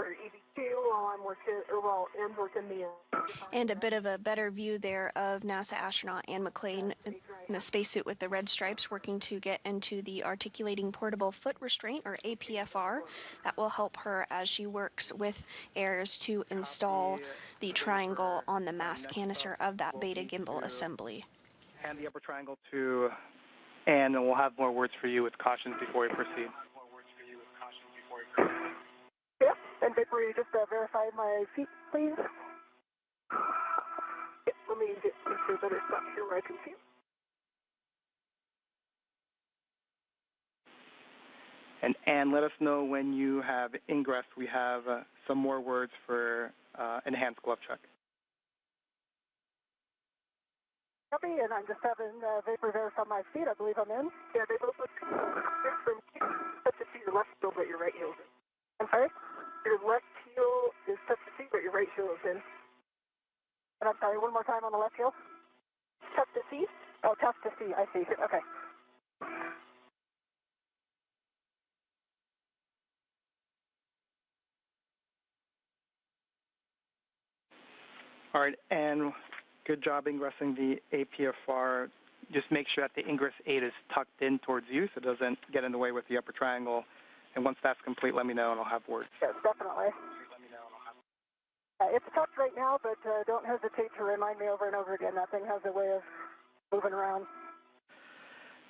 for EV2 while I'm working, or while Ann's working the. And a bit of a better view there of NASA astronaut Ann McClain in the spacesuit with the red stripes working to get into the articulating portable foot restraint, or APFR. That will help her as she works with AIRS to install the triangle on the mast canister of that beta gimbal assembly. Hand the upper triangle to Ann, and we'll have more words for you with cautions before we proceed. Yep, and Vapor, you just verify my feet, please. Yep, let me get into a better spot here where I can see. And Ann, let us know when you have ingress. We have some more words for enhanced glove check. Copy, and I'm just having Vapor verify my feet. I believe I'm in. Yeah, they both look good from touch to see your left heel, but your right heel is in. I'm sorry? Your left heel is touch to see, but your right heel is in. And I'm sorry, one more time on the left heel. Touch to see? Oh, touch to see. I see. Okay. All right, and good job ingressing the APFR. Just make sure that the ingress 8 is tucked in towards you so it doesn't get in the way with the upper triangle. And once that's complete, let me know and I'll have words. Yes, definitely. It's tucked right now, but don't hesitate to remind me over and over again. That thing has a way of moving around.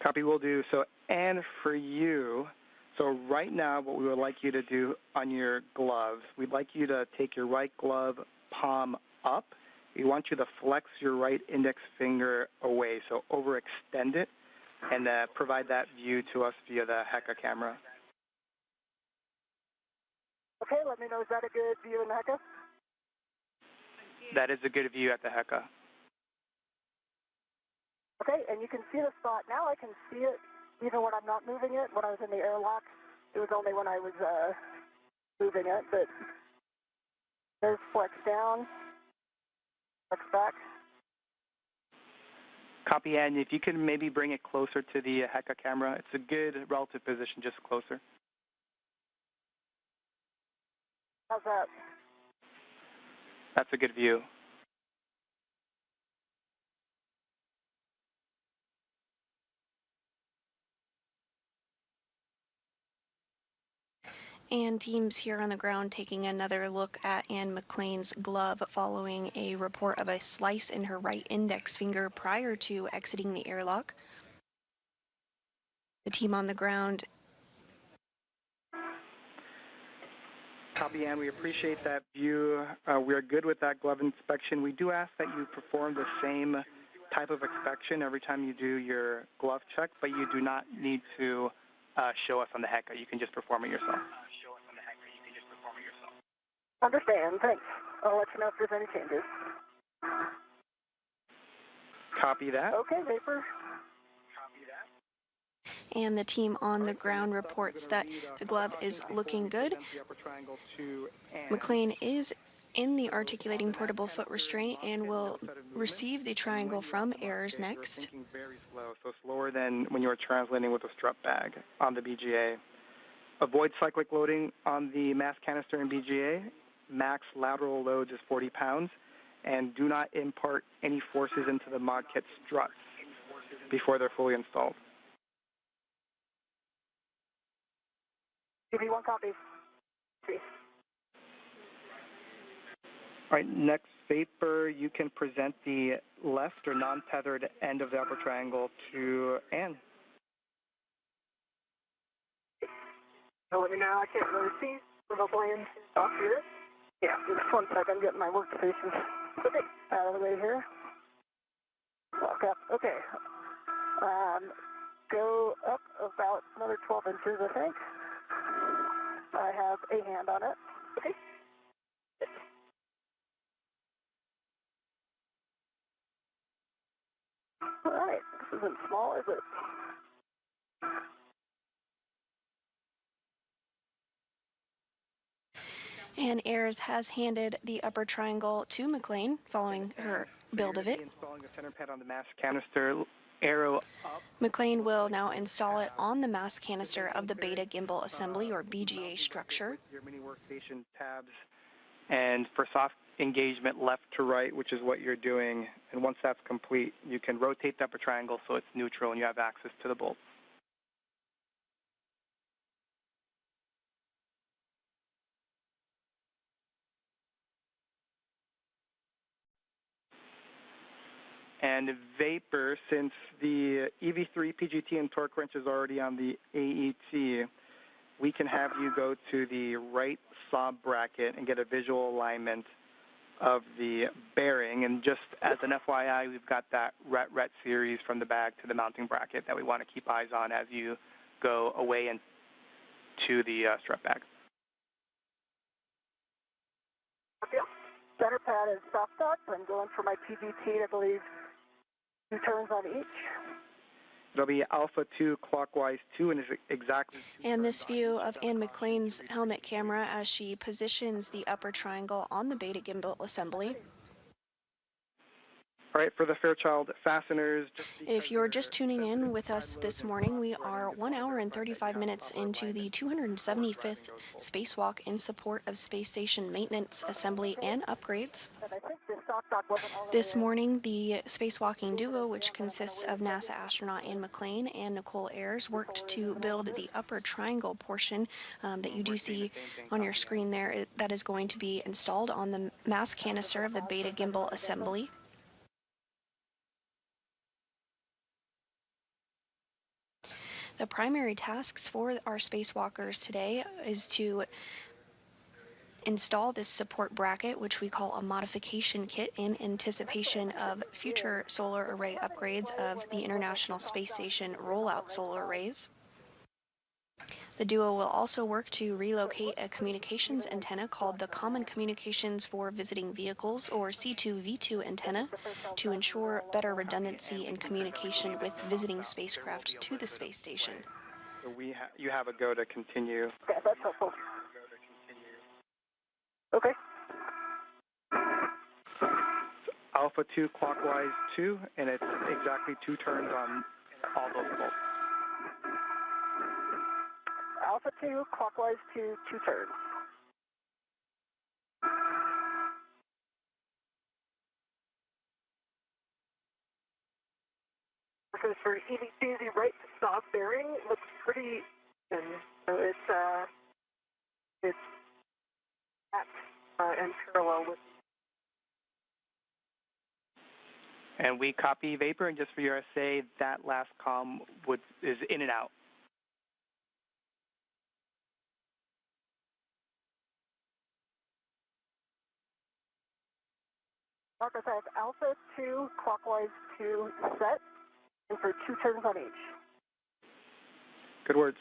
Copy, will do. So, Ann, for you, so right now what we would like you to do on your gloves, we'd like you to take your right glove palm up. We want you to flex your right index finger away, so overextend it, and provide that view to us via the HECA camera. Okay, let me know, is that a good view in the HECA? That is a good view at the HECA. Okay, and you can see the spot. Now I can see it even when I'm not moving it. When I was in the airlock, it was only when I was moving it, but there's flex down, flex back. Copy, Ann. If you could maybe bring it closer to the HECA camera. It's a good relative position, just closer. How's that? That's a good view. And teams here on the ground taking another look at Ann McClain's glove following a report of a slice in her right index finger prior to exiting the airlock. The team on the ground. Copy, Ann. We appreciate that view. We are good with that glove inspection. We do ask that you perform the same type of inspection every time you do your glove check, but you do not need to show us on the HECA. You can just perform it yourself. Understand, thanks. I'll let you know if there's any changes. Copy that. Okay, Vapor. And the team on the ground reports that the glove is looking good. McClain is in the articulating portable foot restraint and will receive the triangle from AIRS next. Very slow, so slower than when you were translating with a strap bag on the BGA. Avoid cyclic loading on the mass canister in BGA. Max lateral loads is 40 pounds. And do not impart any forces into the mod kit struts before they're fully installed. Give me one copy. Please. All right, next, Vapor, you can present the left or non-tethered end of the upper triangle to Ann. So let me know. I can't really see. Remote land off here. Yeah, just 1 second. I'm getting my workstation. Okay, out of the way here. Walk up. Okay. Go up about another 12 inches, I think. I have a hand on it. Okay. All right. This isn't small, is it? And AIRS has handed the upper triangle to McClain following her build of it. Installing the center pad on the mass canister. arrow up. McLean will now install it on the mass canister of the Beta Gimbal Assembly, or BGA structure. Your mini workstation tabs, and for soft engagement left to right, which is what you're doing, and once that's complete, you can rotate the upper triangle so it's neutral and you have access to the bolts. And Vapor, since the EV3 PGT and torque wrench is already on the AET, we can have you go to the right saw bracket and get a visual alignment of the bearing. And just as an FYI, we've got that RET series from the bag to the mounting bracket that we want to keep eyes on as you go away and to the strut bag. Center pad is soft docked. I'm going for my PGT, I believe 2 turns on each. It'll be Alpha 2 clockwise 2 and is exactly. And this view of Ann McLean's helmet camera as she positions the upper triangle on the Beta Gimbal Assembly. All right, for the Fairchild fasteners. If you're just tuning in with us this morning, we are 1 hour and 35 minutes into the 275th spacewalk in support of space station maintenance, assembly, and upgrades. This morning, the spacewalking duo, which consists of NASA astronaut Ann McLean and Nicole Ayers, worked to build the upper triangle portion that you do see on your screen there. That is going to be installed on the mass canister of the Beta Gimbal Assembly. The primary tasks for our spacewalkers today is to install this support bracket, which we call a modification kit, in anticipation of future solar array upgrades of the International Space Station rollout solar arrays. The duo will also work to relocate a communications antenna called the Common Communications for Visiting Vehicles, or C2V2 antenna, to ensure better redundancy in communication with visiting spacecraft to the space station. So you have a go to continue. Okay, that's helpful. Okay. Alpha 2 clockwise 2, and it's exactly 2 turns on all those bolts. Alpha 2 clockwise 2, 2 turns. Because for EV2, the right stop bearing looks pretty thin. So it's at and parallel with. And we copy Vapor, and just for your essay, that last comm is in and out. Marcus, I have Alpha 2 clockwise 2 set, and for 2 turns on each. Good words.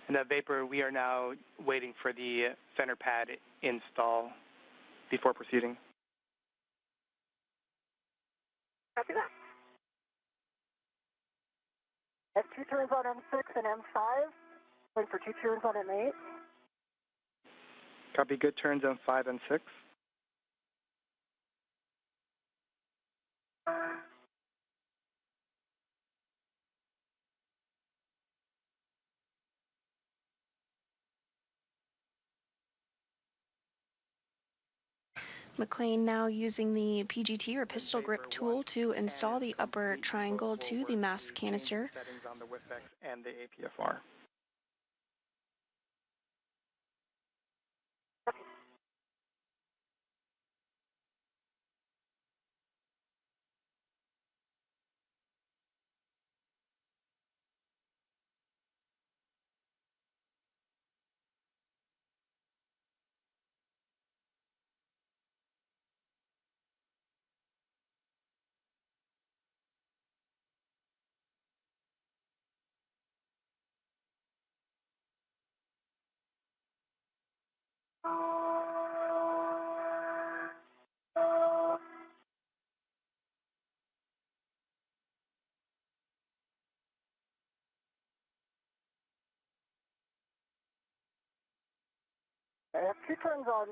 And Vapor, we are now waiting for the center pad install before proceeding. Copy that. I have 2 turns on M6 and M5, and for 2 turns on M8. Copy, good turns on 5 and 6. McLean now using the PGT, or pistol grip tool, to install the upper triangle to the mass canister. Settings on the WIFX and the APFR. I have 2 turns on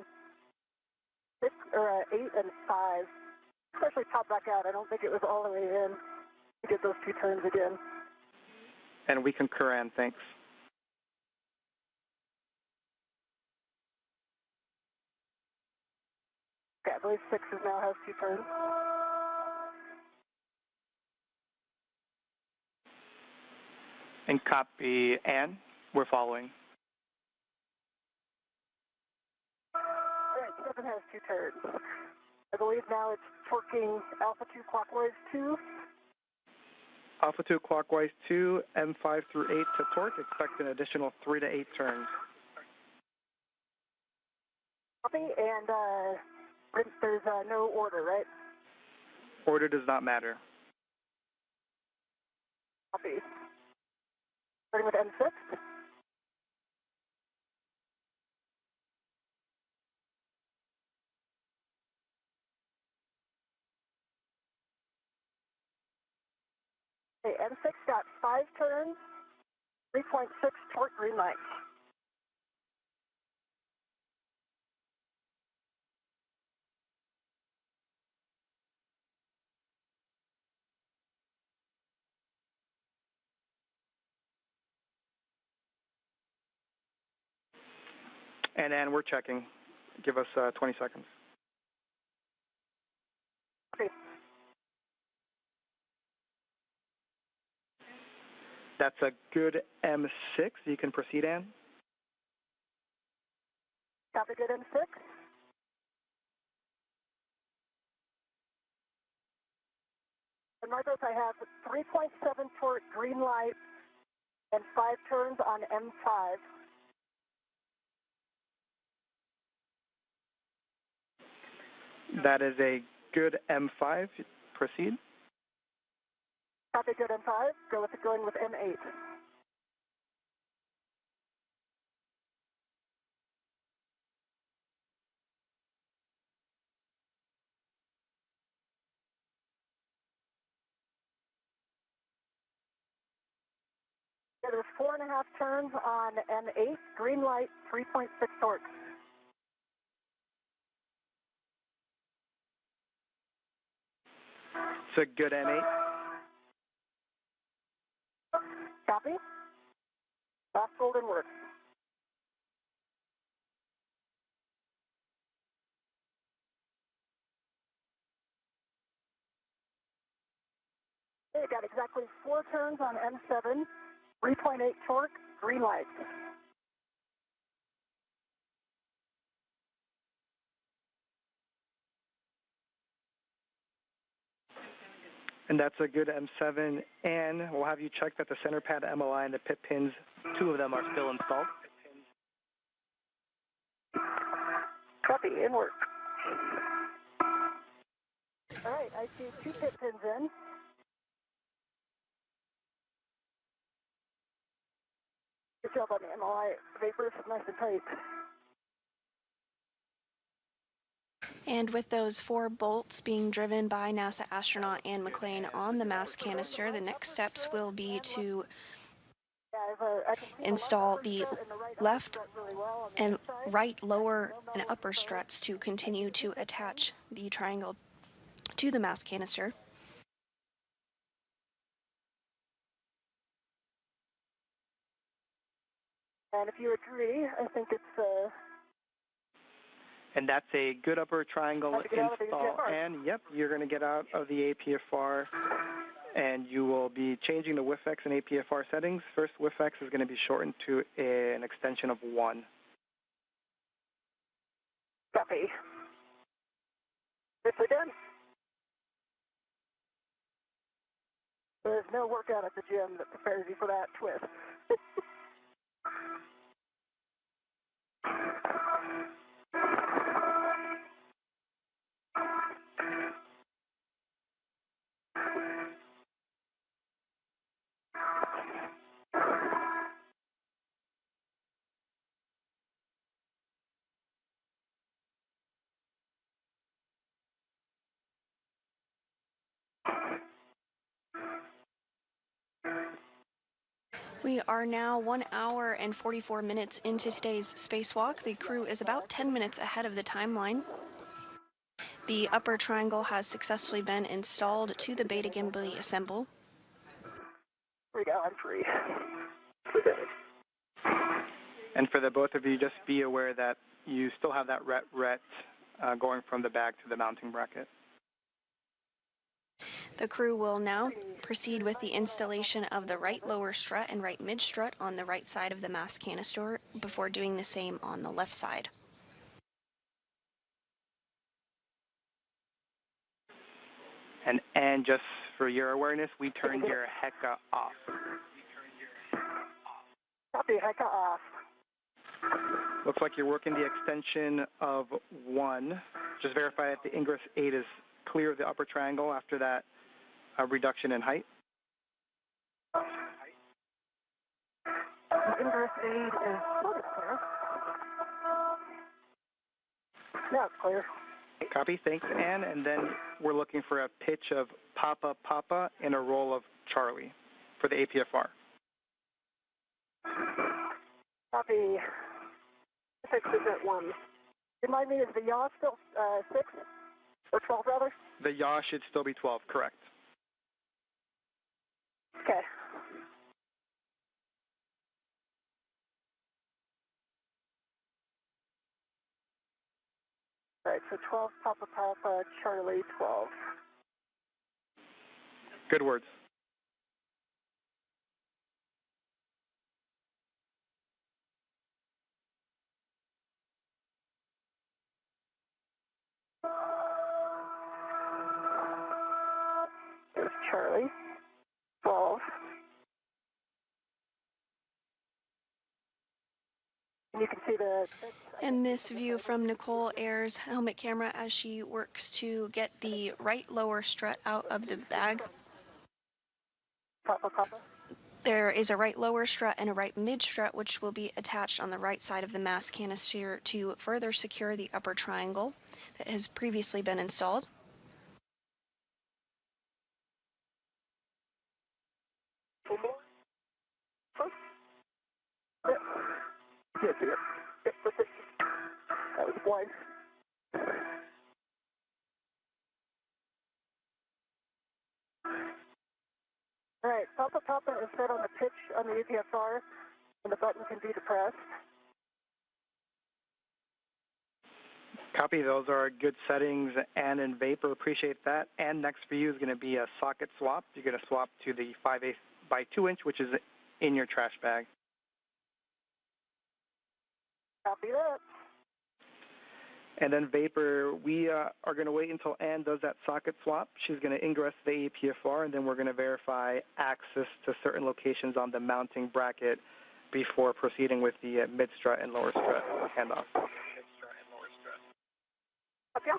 8 and 5, especially top back out. I don't think it was all the way in to get those 2 turns again. And we concur, Ann. Thanks. Okay, I believe 6 now has 2 turns. And copy, Ann. We're following. All right, 7 has 2 turns. I believe now it's torquing alpha 2 clockwise 2. Alpha 2 clockwise 2, M5 through 8 to torque. Expect an additional 3 to 8 turns. Copy, and there's no order, right? Order does not matter. Copy. Starting with M6. Okay, M6 got 5 turns, 3.6 torque green light. And Ann, we're checking. Give us 20 seconds. Okay. That's a good M6. You can proceed, Ann. Copy, good M6. And Marcos, I have 3.7 torque green light and 5 turns on M5. That is a good M5. Proceed. Copy, good M5. Going with M8. There's 4.5 turns on M8, green light, 3.6 torque. It's a good M8. Copy. Last golden work. Okay, got exactly 4 turns on M7, 3.8 torque, green light. And that's a good M7. And we'll have you check that the center pad MOI and the pit pins, 2 of them are still installed. Copy, in work. All right, I see 2 pit pins in. Good job on the MOI. Vapors nice and tight. And with those 4 bolts being driven by NASA astronaut Ann McClain on the mass canister, the next steps will be to install the left and right lower and upper struts to continue to attach the triangle to the mass canister. And if you agree, I think it's And that's a good upper triangle install. And yep, you're going to get out of the APFR, and you will be changing the WIFX and APFR settings. First, WIFX is going to be shortened to an extension of 1. Copy. Nicely done. There's no workout at the gym that prepares you for that twist. We are now 1 hour and 44 minutes into today's spacewalk. The crew is about 10 minutes ahead of the timeline. The upper triangle has successfully been installed to the beta gimbal assemble. Here we go, I'm free. And for the both of you, just be aware that you still have that ret going from the bag to the mounting bracket. The crew will now proceed with the installation of the right lower strut and right mid strut on the right side of the mast canister before doing the same on the left side. And just for your awareness, we turned your HECA off. Copy, HECA off. Looks like you're working the extension of 1. Just verify that the ingress 8 is clear of the upper triangle after that reduction in height. Ingress 8 is clear. Now it's clear. Copy, thanks, Ann. And then we're looking for a pitch of Papa Papa and a roll of Charlie for the APFR. Copy. 6 is at 1. Remind me, is the yaw still 6? Or 12, rather? The yaw should still be 12, correct. Okay. All right, so 12 Papa Papa, Charlie 12. Good words. There's Charlie 12. And you can see the... And this view from Nicole Ayer's helmet camera as she works to get the right lower strut out of the bag. Papa Papa. There is a right lower strut and a right mid strut which will be attached on the right side of the mast canister to further secure the upper triangle that has previously been installed. That was blind. All right, Papa Papa is set on the pitch on the APFR, and the button can be depressed. Copy, those are good settings. And in Vapor, appreciate that. And next for you is going to be a socket swap. You're going to swap to the 5/8 by 2 inch, which is in your trash bag. Copy that. And then Vapor, we are going to wait until Ann does that socket swap. She's going to ingress the APFR, and then we're going to verify access to certain locations on the mounting bracket before proceeding with the mid-strut and lower strut handoff. Okay.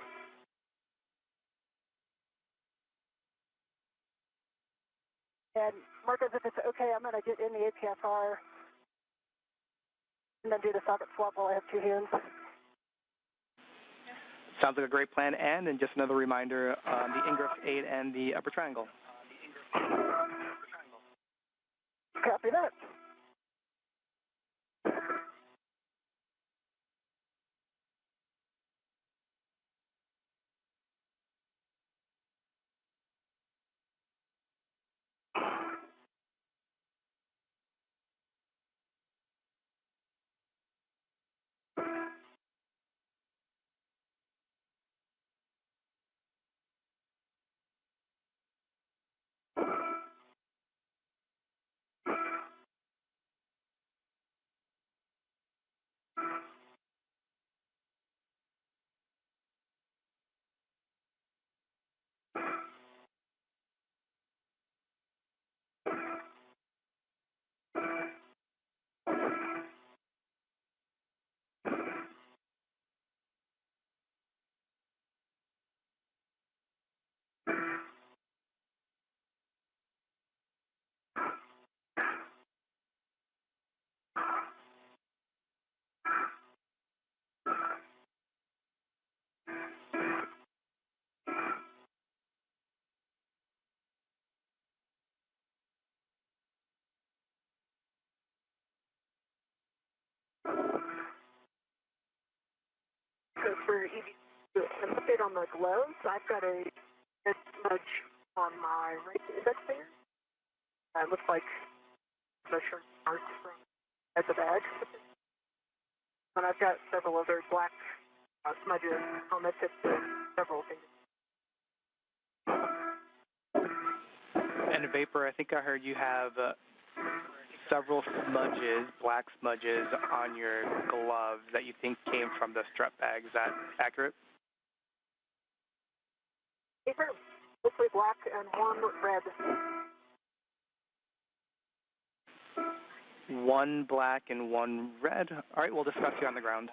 And Marcos, if it's okay, I'm going to get in the APFR and then do the socket swap while I have two hands. Sounds like a great plan, Ann. And just another reminder on the ingress 8 and the upper triangle. Copy that. So for EV2, it on the gloves. I've got a smudge on my right index finger. It looks like the shirt mark at the badge. And I've got several other black smudges on the tips of several fingers. And Vapor, I think I heard you have several smudges, black smudges, on your gloves that you think came from the strap bag. Is that accurate? Paper, mostly black and one red. One black and one red. All right, we'll discuss you on the ground.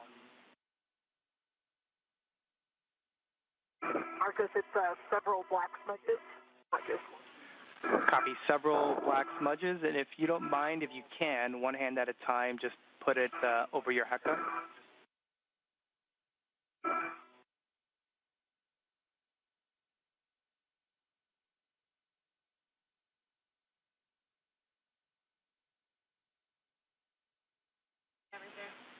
Marcus, it's several black smudges, not just one. Copy. Several black smudges, and if you don't mind, if you can, one hand at a time, just put it over your heka.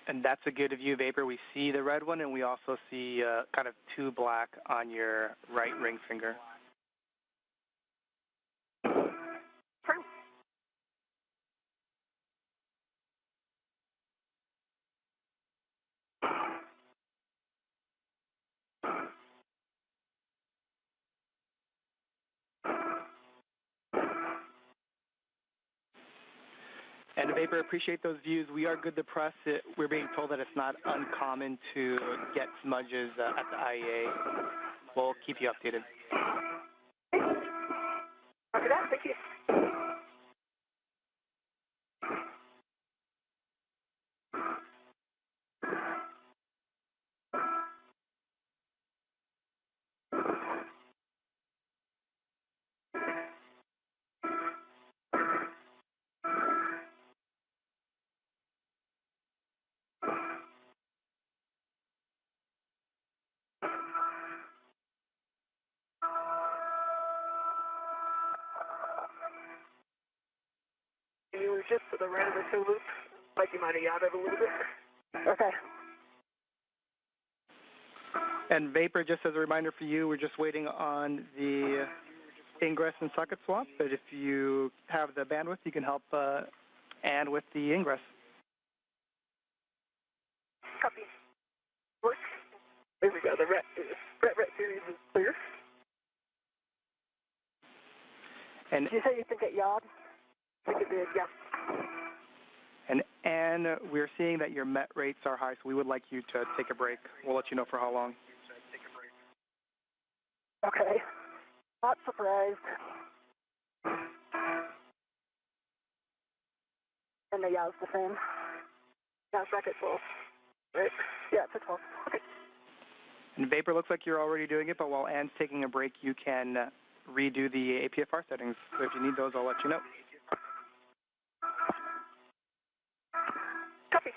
And that's a good view, Vapor. We see the red one, and we also see kind of two black on your right ring finger. And Vapor, appreciate those views. We are good to press. We're being told that it's not uncommon to get smudges at the IEA. We'll keep you updated. After that, thank you. You were just to the right of the toe loop, like you might have yachted a little bit. Okay. And Vapor, just as a reminder for you, we're just waiting on the ingress and socket swap, but if you have the bandwidth, you can help Ann with the ingress. Copy. Work. There we go. The ret series is clear. And did you say you think it yawed? I think it did, yeah. And Ann, we're seeing that your met rates are high, so we would like you to take a break. We'll let you know for how long. Okay. Not surprised. And the yaw's the same. Yeah, it's back at 12. Right? Yeah, it's at 12. Okay. And Vapor, looks like you're already doing it, but while Ann's taking a break, you can redo the APFR settings. So if you need those, I'll let you know. Copy.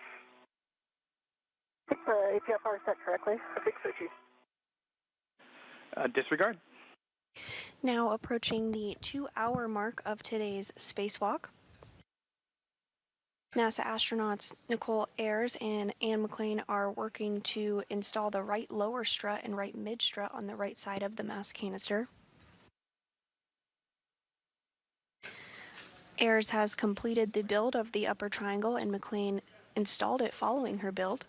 I think the APFR is set correctly. I think so, Chief. Disregard. Now approaching the 2-hour mark of today's spacewalk. NASA astronauts Nicole Ayers and Ann McLean are working to install the right lower strut and right mid strut on the right side of the mass canister. Ayers has completed the build of the upper triangle and McLean installed it following her build.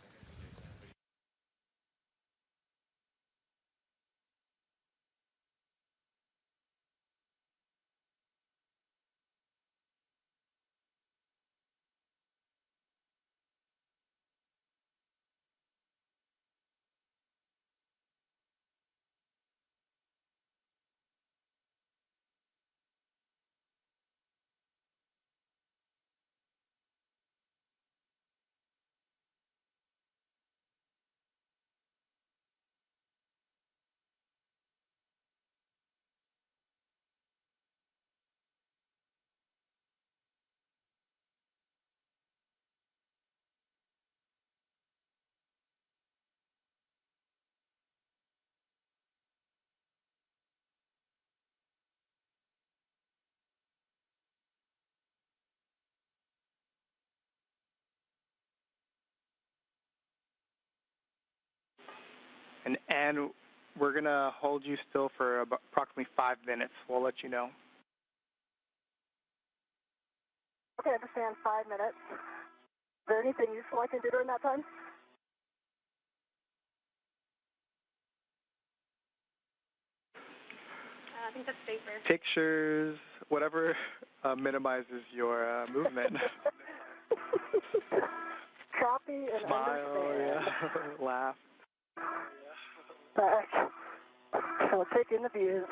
And Ann, We're going to hold you still for approximately 5 minutes. We'll let you know. Okay, I understand. 5 minutes. Is there anything useful I can do during that time? I think that's safer. Pictures, whatever minimizes your movement. Copy and Smile, understand. yeah. Laugh. So we'll take in the views.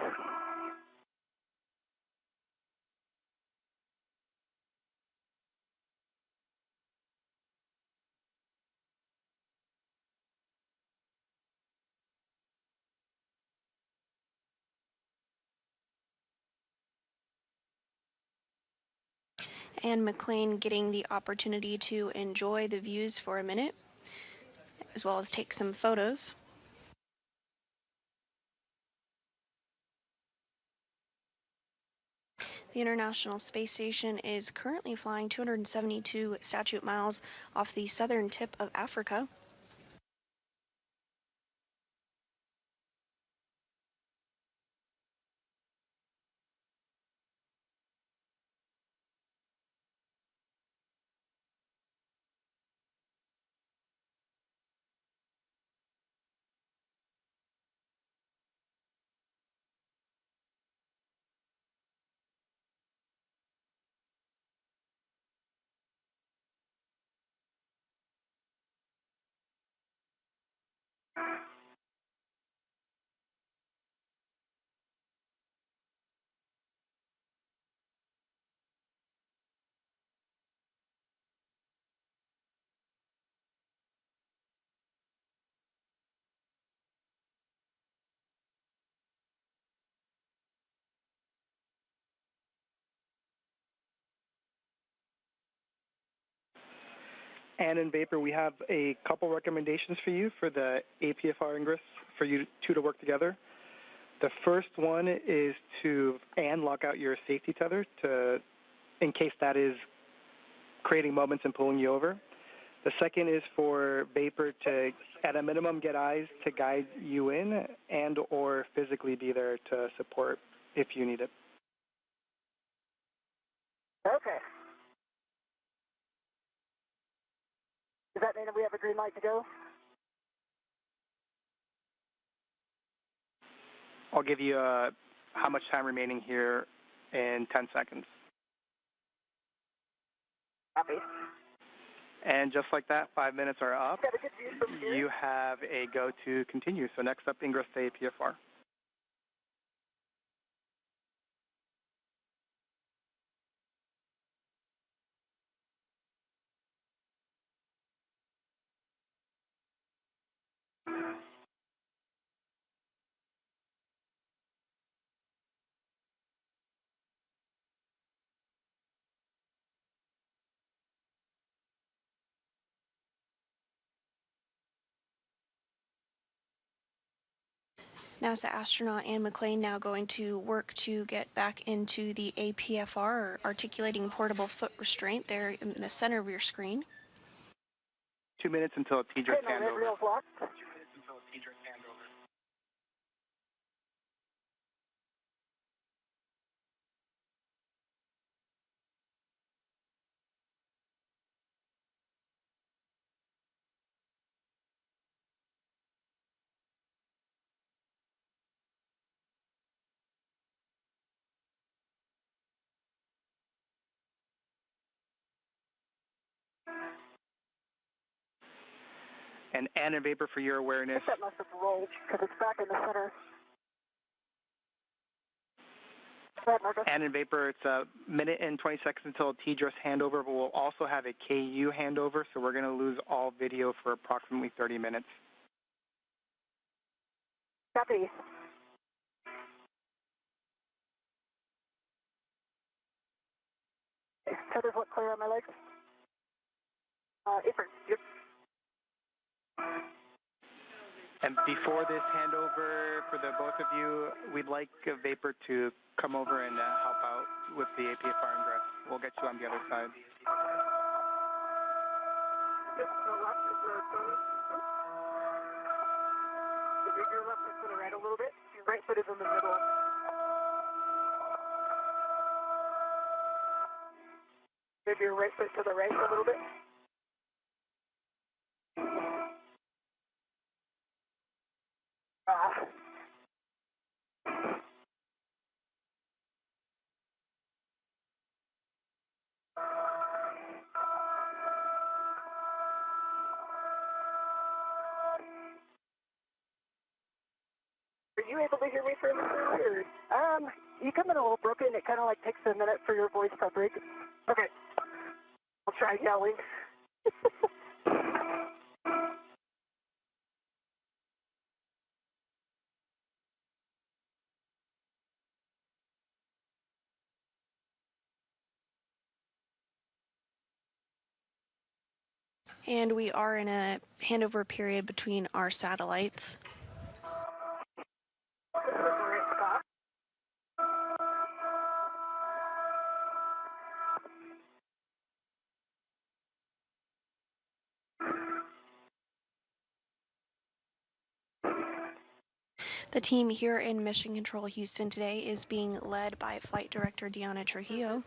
And McLean getting the opportunity to enjoy the views for a minute, as well as take some photos. The International Space Station is currently flying 272 statute miles off the southern tip of Africa. And in Vapor, we have a couple recommendations for you for the APFR ingress for you two to work together. The first one is to lock out your safety tether in case that is creating moments and pulling you over. The second is for Vapor to, at a minimum, get eyes to guide you in and or physically be there to support if you need it. Okay. Does that mean that we have a green light to go? I'll give you how much time remaining here in 10 seconds. Copy. And just like that, 5 minutes are up. Got a good view from here. You have a go to continue. So next up, ingress to APFR. NASA astronaut Anne McLean now going to work to get back into the APFR, or articulating portable foot restraint, there in the center of your screen. 2 minutes until a TDRS handover. Reel's locked. 2 minutes until a TDRS handover. And Anne and Vapor, for your awareness. I think that must have rolled because it's back in the center. And in Vapor, it's a minute and 20 seconds until a TDRS handover, but we'll also have a KU handover, so we're going to lose all video for approximately 30 minutes. Copy. Tethers look clear on my legs. Apron, yep. And before this handover for the both of you, we'd like Vapor to come over and help out with the APFR ingress. We'll get you on the other side. Move your left foot to the right a little bit. Your right foot is in the middle. Move your right foot to the right a little bit. Are you able to hear me fairly clearly? You come in a little broken. It kind of like takes a minute for your voice to break. Okay. I'll try yelling. And we are in a handover period between our satellites. The team here in Mission Control Houston today is being led by Flight Director Deanna Trujillo.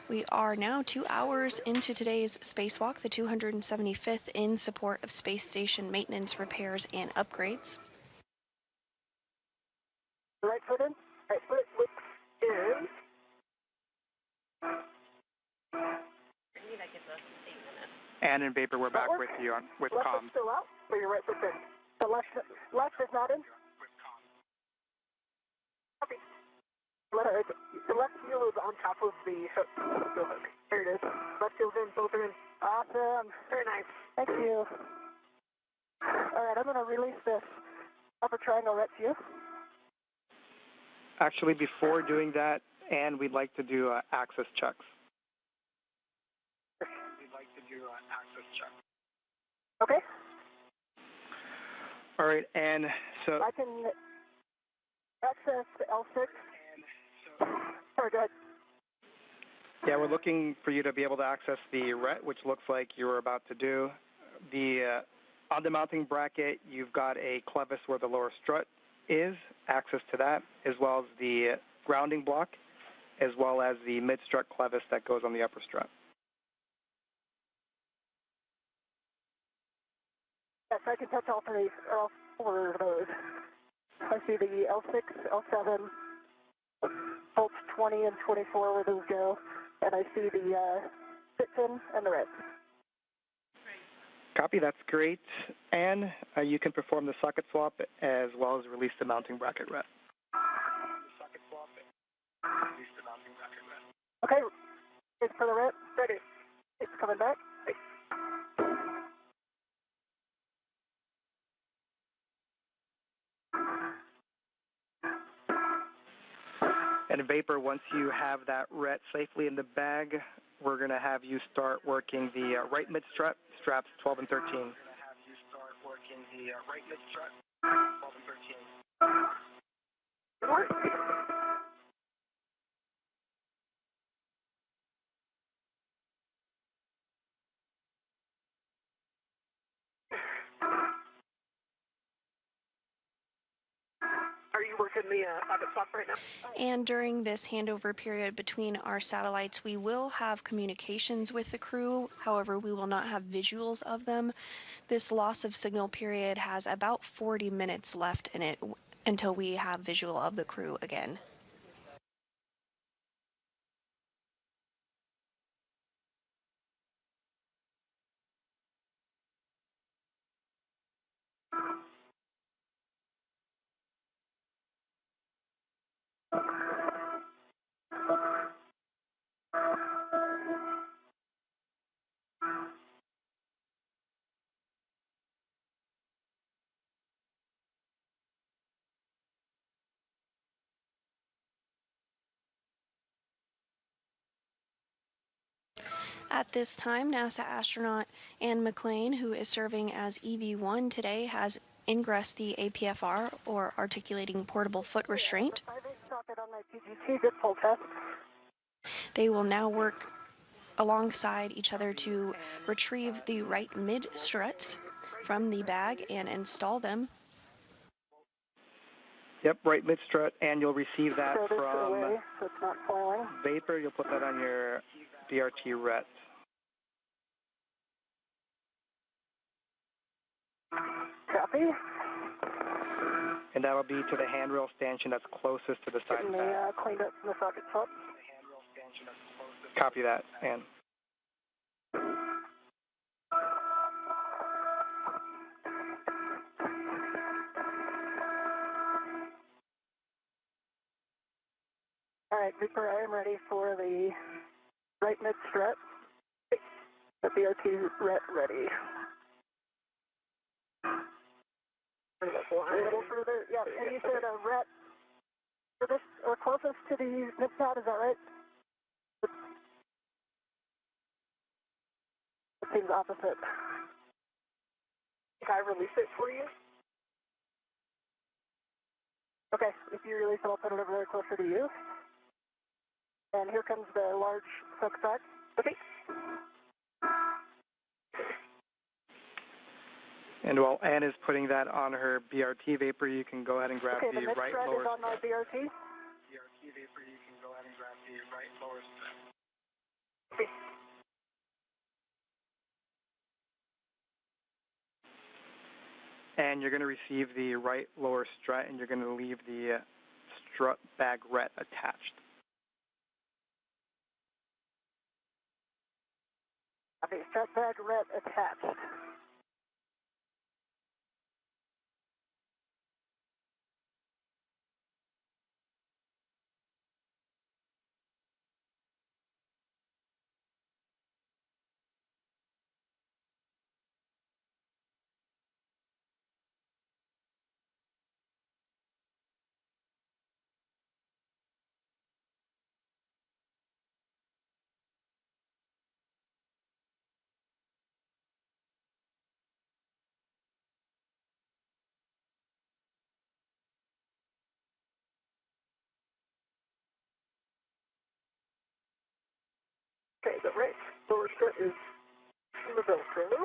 We are now 2 hours into today's spacewalk, the 275th in support of space station maintenance, repairs, and upgrades. Right foot in. Right foot in. And in Vapor, we're back with you with left comms. Left foot still out, or your right foot in? The left is not in? Copy. The left heel is on top of the hook. There it is. Left heel's in, both are in. Awesome. Very nice. Thank you. All right, I'm going to release this upper triangle right to you. Actually, before doing that, and we'd like to do access checks. Okay. All right, and so I can access the L6. Sorry, go ahead. yeah, we're looking for you to be able to access the RET, which looks like you were about to do. The on the mounting bracket, you've got a clevis where the lower strut is, access to that, as well as the grounding block, as well as the mid-strut clevis that goes on the upper strut. Yes, I can touch all four of those. I see the L6, L7, bolts 20 and 24 where those go, and I see the fit-in and the red. Copy, that's great. And you can perform the socket swap as well as release the mounting bracket ret. Okay, it's for the ret. Ready. It's coming back. And Vapor, once you have that ret safely in the bag, we're going to have you start working the right mid-strut, straps 12 and 13. We're going to have you start working the right mid-strut, 12 and 13. Are you working the socket swap right now? And during this handover period between our satellites, we will have communications with the crew. However, we will not have visuals of them. This loss of signal period has about 40 minutes left in it until we have visual of the crew again. At this time, NASA astronaut Anne McLean, who is serving as EV1 today, has ingressed the APFR, or Articulating Portable Foot Restraint. They will now work alongside each other to retrieve the right mid struts from the bag and install them. Yep, right mid-strut, and you'll receive that from away, so it's not foiling. vapor. You'll put that on your BRT ret. Copy. And that'll be to the handrail stanchion that's closest to the side Getting pad. cleaned up in the socket top. Copy that, Ann. All right, Viper, I am ready for the right mid-strut. The BRT ret ready. A little further, yeah, and you said a ret furthest or closest to the mid-pad, is that right? It seems opposite. Can I release it for you? Okay, if you release it, I'll put it over there closer to you. And here comes the large soak sack. Okay. And while Ann is putting that on her BRT vapor, you can go ahead and grab the right lower strut. Okay, the mid-strut is on my BRT. BRT vapor, you can go ahead and grab the right lower strut. Okay. And you're going to receive the right lower strut, and you're going to leave the strut bag ret attached. Okay, strut bag ret attached. Okay, the right lower strut is in the Velcro.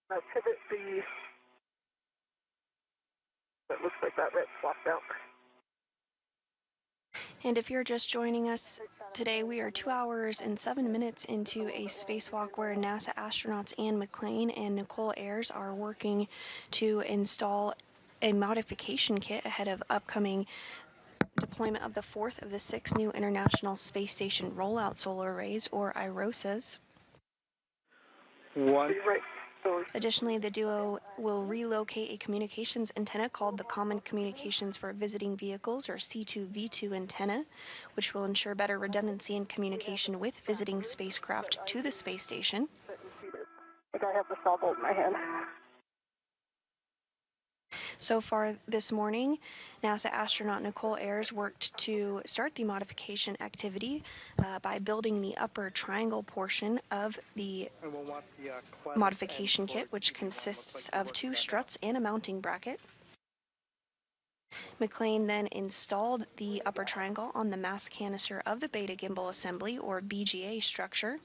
Now pivot the, it looks like that ret swapped out. And if you're just joining us today, we are 2 hours and 7 minutes into a spacewalk where NASA astronauts Ann McClain and Nicole Ayers are working to install a modification kit ahead of upcoming deployment of the fourth of the 6 new International Space Station Rollout Solar Arrays, or IROSAs. Additionally, the duo will relocate a communications antenna called the Common Communications for Visiting Vehicles, or C2V2 antenna, which will ensure better redundancy in communication with visiting spacecraft to the space station. I think I have the saw bolt in my hand. So far this morning, NASA astronaut Nicole Ayers worked to start the modification activity by building the upper triangle portion of the modification kit, which consists of 2 struts and a mounting bracket. McClain then installed the upper triangle on the mass canister of the beta gimbal assembly, or BGA structure.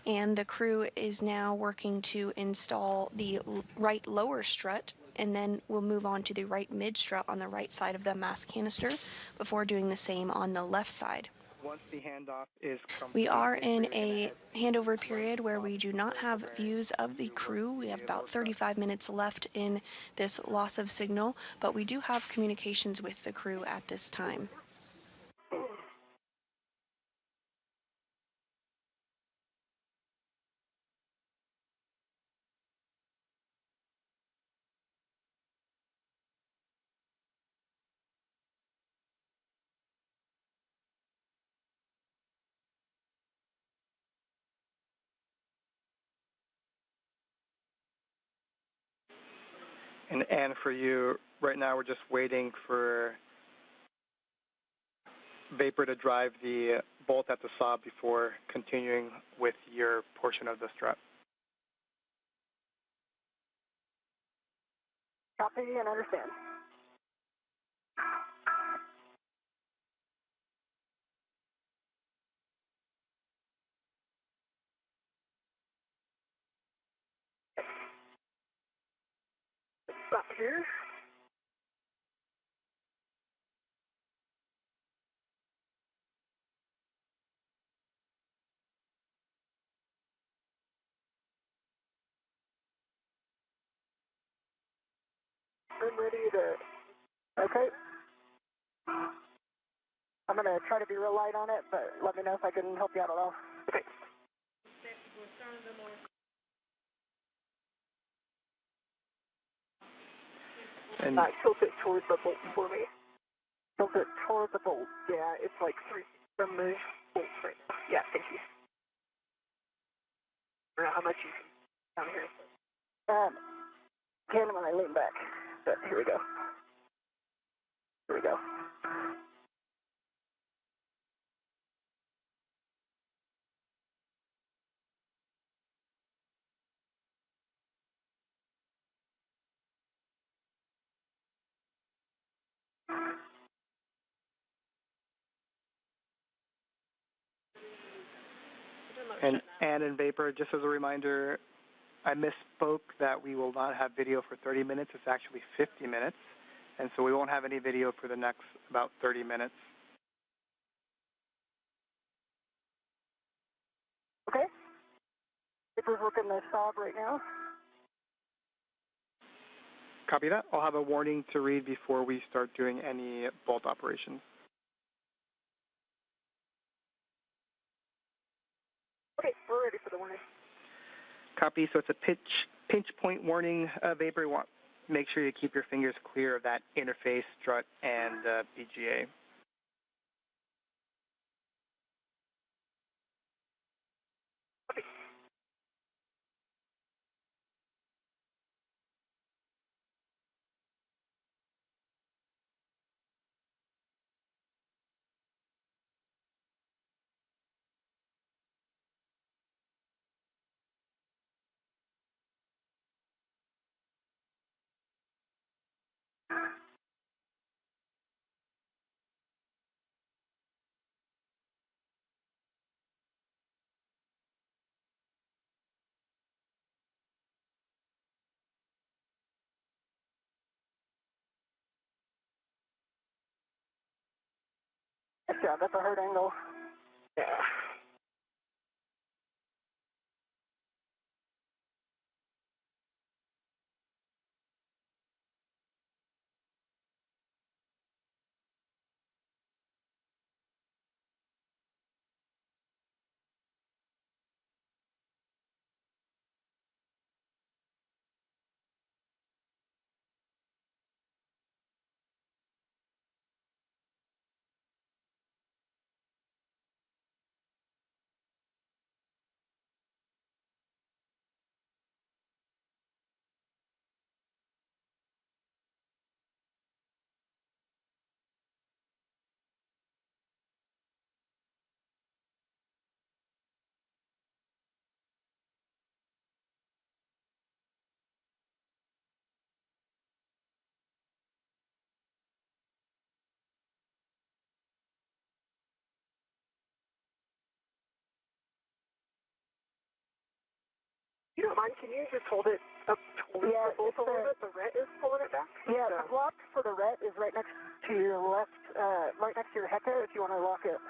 And the crew is now working to install the right lower strut, and then we'll move on to the right mid strut on the right side of the mass canister before doing the same on the left side. Once the handoff is complete, we are in a handover period where we do not have views of the crew. We have about 35 minutes left in this loss of signal, but we do have communications with the crew at this time. And for you, right now we're just waiting for vapor to drive the bolt at the saw before continuing with your portion of the strut. Copy and understand. Stop here. I'm ready to, okay. I'm going to try to be real light on it, but let me know if I can help you out at all. Okay. And Tilt it towards the bolt for me. Tilt it toward the bolt. Yeah, it's like 3 feet from the bolt right now. Yeah, thank you. I don't know how much you can down here. Can when I lean back. But here we go. Here we go. And in vapor, just as a reminder, I misspoke that we will not have video for 30 minutes. It's actually 50 minutes. And so we won't have any video for the next about 30 minutes. Okay. Vapor's working the sob right now. Copy that. I'll have a warning to read before we start doing any bolt operations. Okay, we're ready for the warning. Copy. So it's a pinch point warning, vapor. You want make sure you keep your fingers clear of that interface, strut, and BGA. Good job. That's a hard angle. Yeah. You don't mind, can you just hold it up towards the bolt a little bit? The ret is pulling it back? Yeah, the block for the ret is right next to your left, right next to your heca if you want to lock it.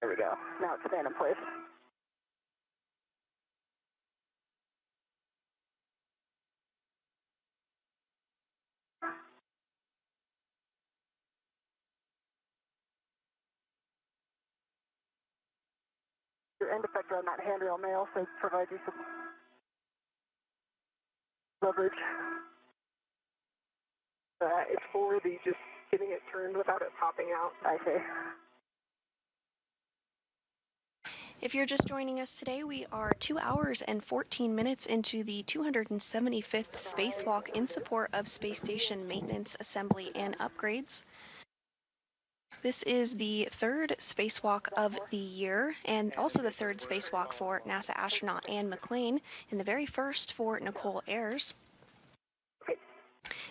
There we go. Now it's staying in place. Your end effector on that handrail may also provide you some leverage. It's for the just getting it turned without it popping out. I see. If you're just joining us today, we are 2 hours and 14 minutes into the 275th spacewalk in support of space station maintenance, assembly, and upgrades. This is the third spacewalk of the year, and also the third spacewalk for NASA astronaut Anne McClain, and the very first for Nicole Ayers.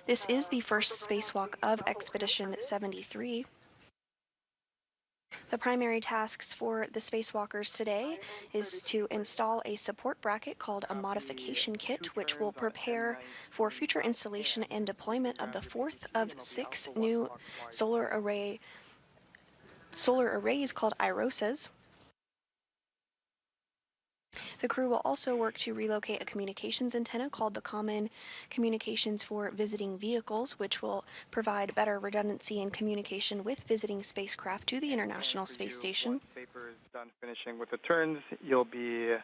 This is the first spacewalk of Expedition 73. The primary tasks for the spacewalkers today is to install a support bracket called a modification kit, which will prepare for future installation and deployment of the fourth of 6 new solar arrays called IROSAs. The crew will also work to relocate a communications antenna called the Common Communications for Visiting Vehicles, which will provide better redundancy in communication with visiting spacecraft to the International Space Station. Once Vapor is done finishing with the turns, you'll be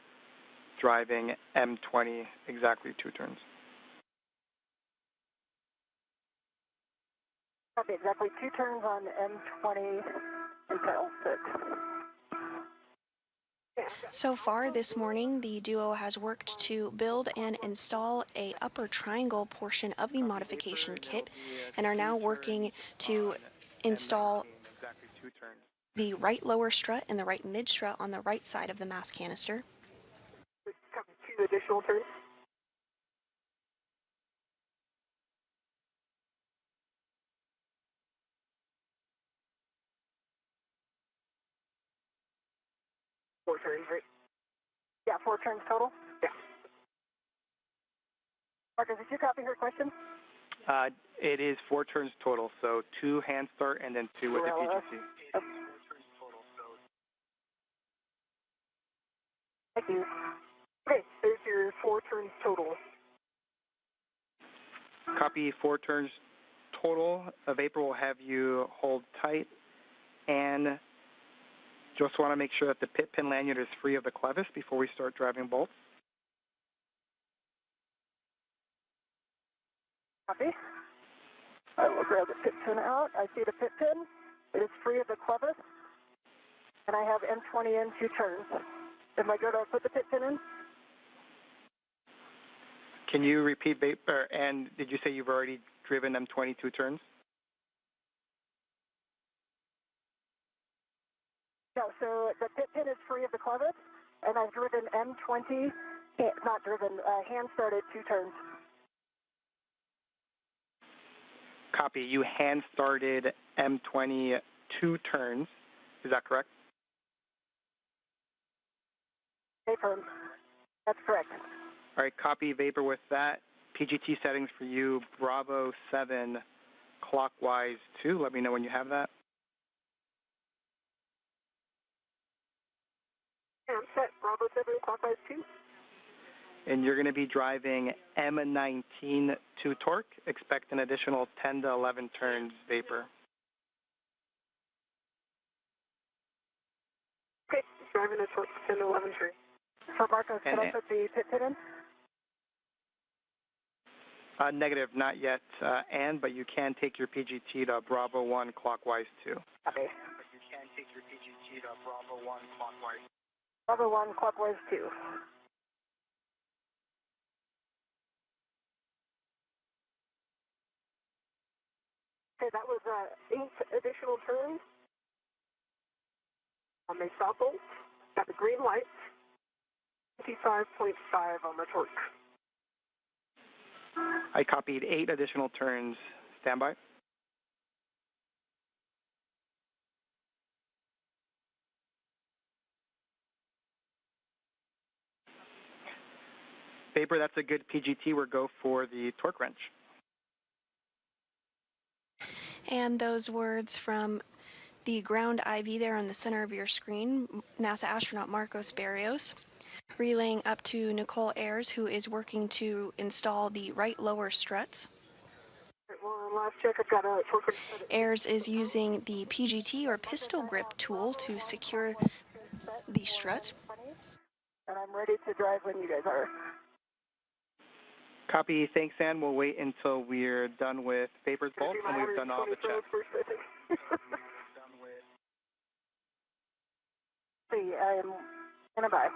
driving M20 exactly 2 turns. Copy, exactly 2 turns on M20 until 6. So far this morning, the duo has worked to build and install a upper triangle portion of the modification kit and are now working to install the right lower strut and the right mid strut on the right side of the mass canister. 2 additional turns. Four turns, right? Yeah, 4 turns total? Yeah. Marcus, did you copy her question? It is 4 turns total, so 2 hand start and then 2 with the PGT. Thank you. Okay, there's your 4 turns total. Copy 4 turns total. Vapor will have you hold tight, and just want to make sure that the pit pin lanyard is free of the clevis before we start driving bolts. Copy. I will grab the pit pin out. I see the pit pin. It is free of the clevis. And I have M20 in 2 turns. Am I good to put the pit pin in? Can you repeat, Vapor? And did you say you've already driven M20 2 turns? No, so the pit pin is free of the clevis, and I've driven M20, not driven, hand started 2 turns. Copy. You hand started M20 2 turns. Is that correct? Vapor. That's correct. All right, copy Vapor with that. PGT settings for you, Bravo 7, clockwise 2. Let me know when you have that. I'm set. Bravo 7, clockwise 2. And you're going to be driving M19 to torque. Expect an additional 10 to 11 turns, Vapor. Okay, driving a torque 10 to 11 turns. So Marcos, can I put the pit pin in? Negative, not yet, but you can take your PGT to Bravo 1 clockwise 2. Okay. But you can take your PGT to Bravo 1 clockwise. Bravo 1 clockwise 2. Okay, that was 8 additional turns on the stop bolt. Got the green light. 55.5 on the torque. I copied 8 additional turns. Standby. Vapor, that's a good PGT. We'll go for the torque wrench. And those words from the ground IV there in the center of your screen, NASA astronaut Marcos Barrios, relaying up to Nicole Ayers, who is working to install the right lower struts. Last check, I've got a torque wrench. Ayers is using the PGT or pistol grip tool to secure the strut. And I'm ready to drive when you guys are. Copy. Thanks, Ann. We'll wait until we're done with Vapor's bolts and we've done all the checks. See, I am And a bye.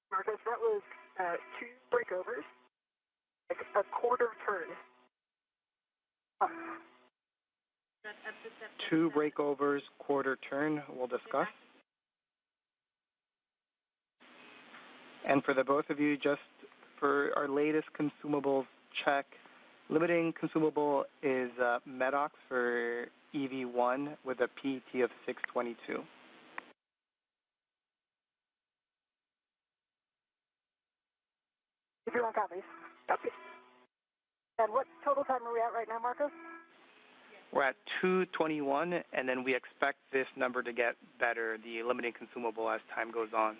Marcos, that was 2 breakovers, like a quarter turn. 2 breakovers, quarter turn, we'll discuss. And for the both of you, just for our latest consumables check, limiting consumable is Medox for EV1 with a PET of 622. If you want copies. Copy. And what total time are we at right now, Marcos? We're at 221, and then we expect this number to get better, the limiting consumable, as time goes on.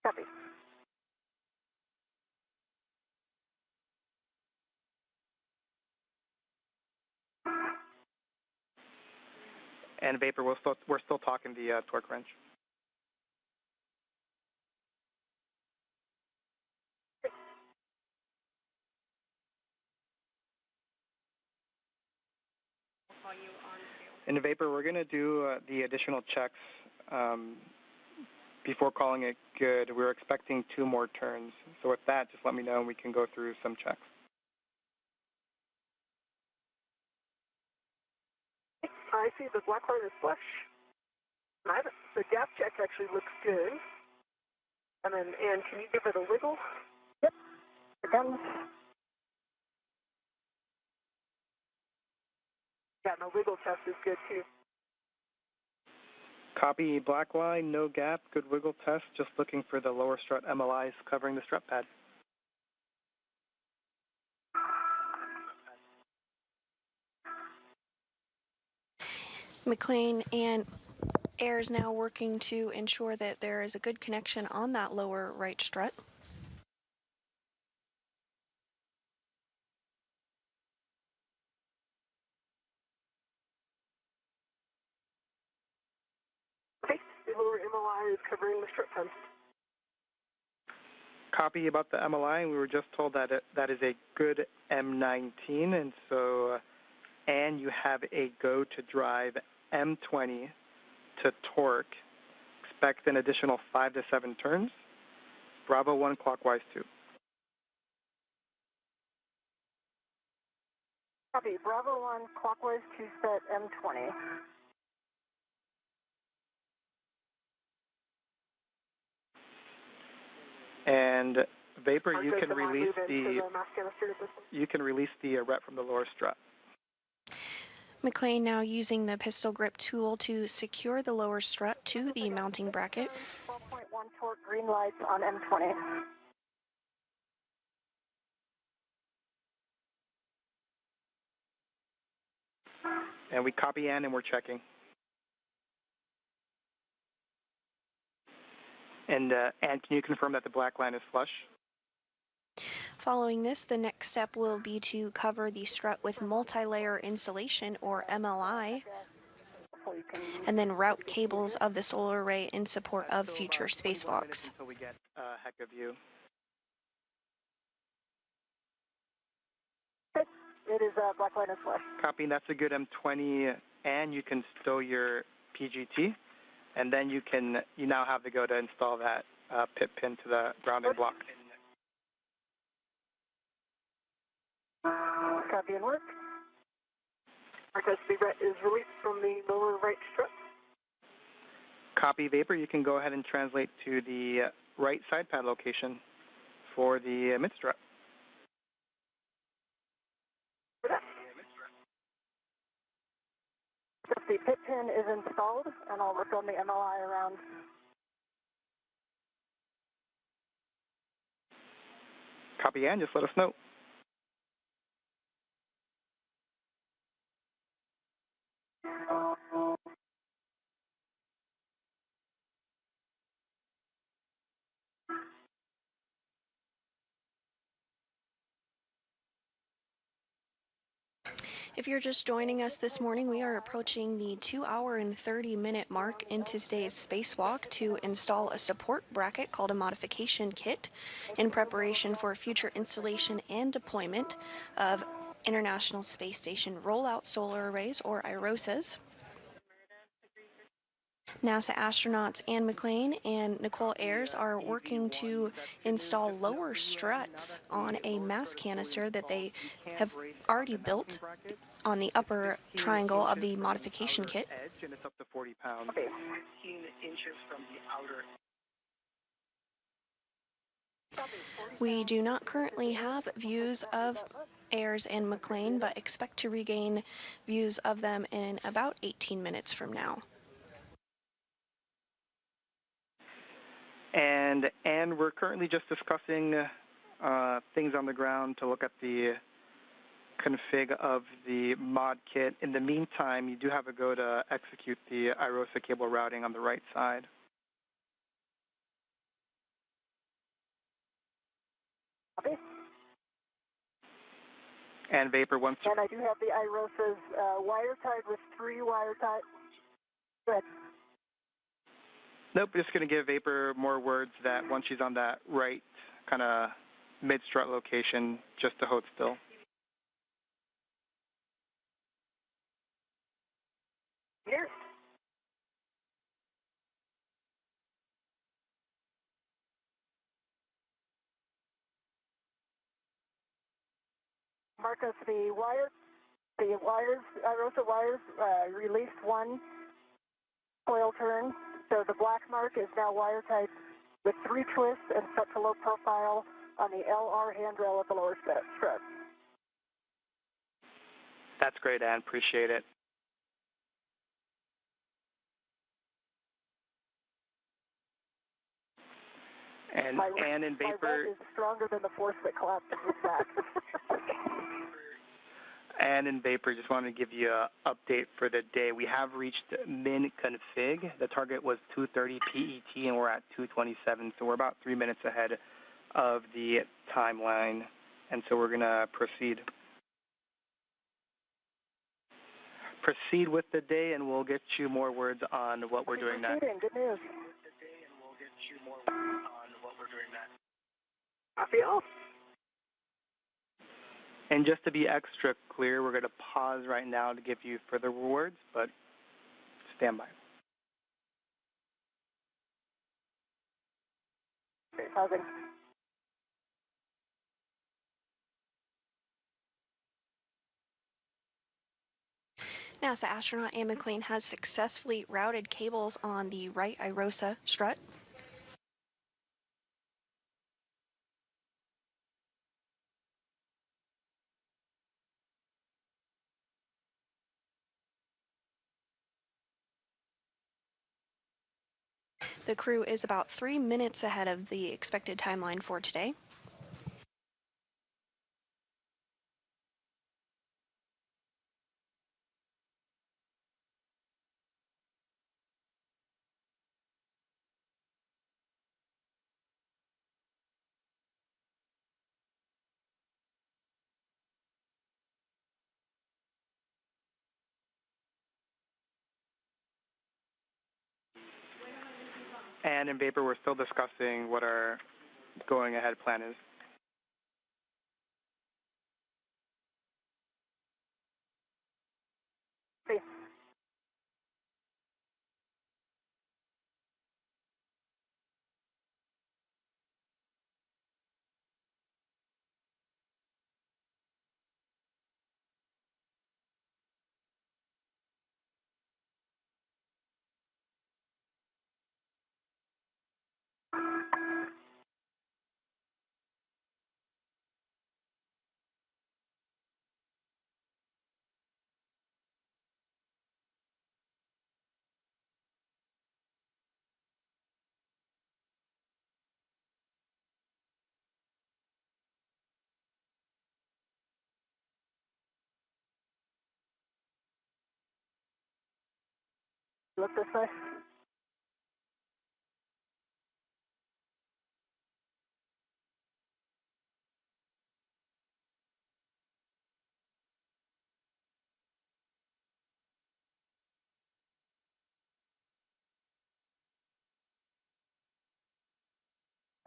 Copy. And Vapor, we're still talking the torque wrench. In Vapor, we're going to do the additional checks before calling it good. We're expecting 2 more turns. So with that, just let me know and we can go through some checks. I see the black line is flush. The gap check actually looks good. And can you give it a wiggle? Yep. Again. Yeah, and the wiggle test is good too. Copy black line, no gap, good wiggle test, just looking for the lower strut MLIs covering the strut pad. McLean and Air is now working to ensure that there is a good connection on that lower right strut. Okay, the lower MLI is covering the strut pad. Copy about the MLI, and we were just told that that is a good M19, and so, and you have a go to drive M20 to torque. Expect an additional 5 to 7 turns. Bravo 1 clockwise 2. Copy, Bravo 1 clockwise 2 set M20. And Vapor, you can release the rep from the lower strut. McLean now using the pistol grip tool to secure the lower strut to the mounting bracket. 12.1 torque, green lights on M20. And we copy Ann and we're checking. And Ann, can you confirm that the black line is flush? Following this, the next step will be to cover the strut with multi-layer insulation, or MLI, and then route cables of the solar array in support of future spacewalks. Until we get a heck of view. It is black line is flush. Copy, that's a good M20, and you can stow your PGT, and then you now have to go to install that pit pin to the grounding block. Copy and work. Marcus is released from the lower right strut. Copy, Vapor. You can go ahead and translate to the right side pad location for the mid strut. The pit pin is installed, and I'll work on the MLI around. Copy, and just let us know. If you're just joining us this morning, we are approaching the 2-hour and 30-minute mark into today's spacewalk to install a support bracket called a modification kit in preparation for future installation and deployment of International Space Station Rollout Solar Arrays, or IROSAs. NASA astronauts Anne McLean and Nicole Ayers are working to install lower struts on a mass canister that they have already built on the upper triangle of the modification kit. And it's up to 40 pounds. 15 inches from the outer. We do not currently have views of Ayers and McLean, but expect to regain views of them in about 18 minutes from now. And we're currently just discussing things on the ground to look at the config of the mod kit. In the meantime, you do have a go to execute the IROSA cable routing on the right side. Copy. And Vapor once. And I do have the IROSAs wire tied with 3 wire ties. Go ahead. Nope, just going to give Vapor more words that once she's on that right kind of mid-strut location, just to hold still. Here. Marcus, the wires, IROSA wires, released 1 coil turn. So the black mark is now wire tied with 3 twists and set to low profile on the LR handrail at the lower strut. That's great, Ann. Appreciate it. And Ann and Vapor. My red is stronger than the force that collapsed in his back. Ann and Vapor, just wanted to give you an update for the day. We have reached min config. The target was 2:30 PET, and we're at 2:27, so we're about 3 minutes ahead of the timeline, and so we're going to proceed. Proceed with the day, and we'll get you more words on what we're doing next. Good news. Copy all. And just to be extra clear, we're going to pause right now to give you further words, but stand by. Okay, pausing. NASA astronaut Anne McLean has successfully routed cables on the right IROSA strut. The crew is about 3 minutes ahead of the expected timeline for today. And in Vapor, we're still discussing what our going ahead plan is. See. Look this way.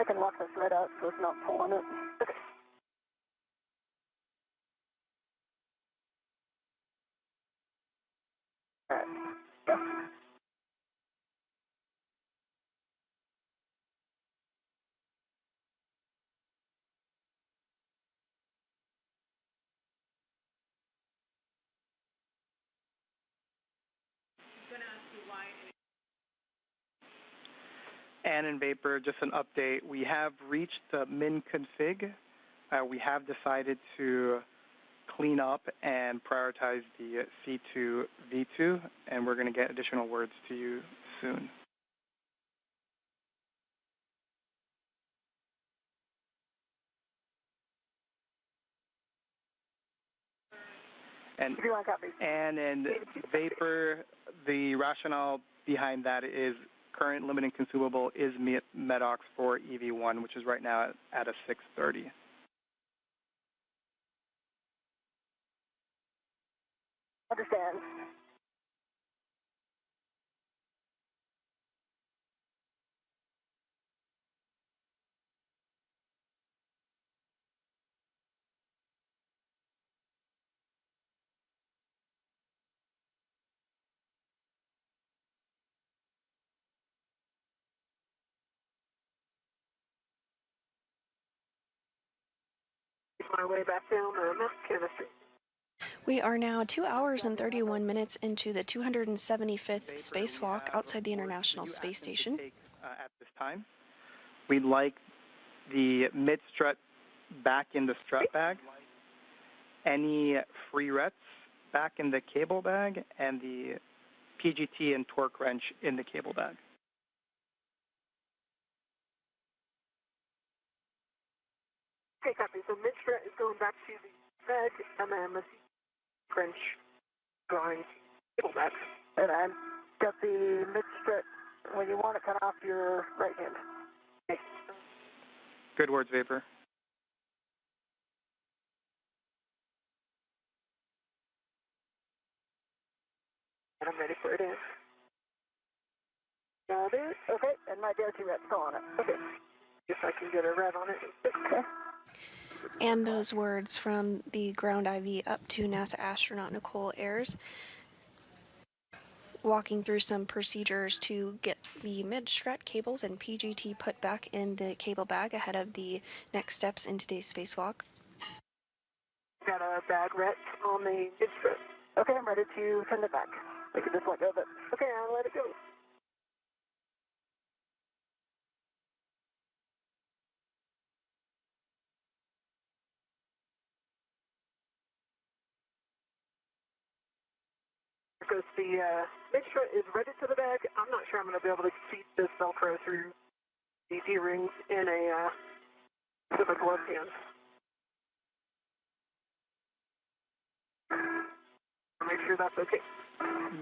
I can lock this right out so it's not pulling it. Okay. All right. Go. And in Vapor, just an update, we have reached the min config. We have decided to clean up and prioritize the C2 V2, and we're going to get additional words to you soon. And in Vapor, the rationale behind that is current limiting consumable is MEDOX for EV1, which is right now at a 630. Understand. My way back down the chemistry. We are now 2 hours and 31 minutes into the 275th spacewalk outside the International Space Station. At this time, we'd like the mid-strut back in the strut bag, any free rets back in the cable bag, and the PGT and torque wrench in the cable bag. Okay, copy. So mid-strut is going back to the bag, and then the wrench going cable back. And I've got the mid-strut when you want it cut off your right hand. Okay. Good words, Vapor. And I'm ready for it in. Got it. Okay, and my DRT ret's still on it. Okay. If I can get a rev on it. Okay. And those words from the ground IV up to NASA astronaut Nicole Ayers, walking through some procedures to get the mid-strut cables and PGT put back in the cable bag ahead of the next steps in today's spacewalk. Got a bag ret on the mid-strut. Okay, I'm ready to send it back. We can just let go of it. Okay, I'll let it go. Because the mid-strut is ready to the bag, I'm not sure I'm going to be able to feed this Velcro through the D-rings in a specific glove hand. Make sure that's okay.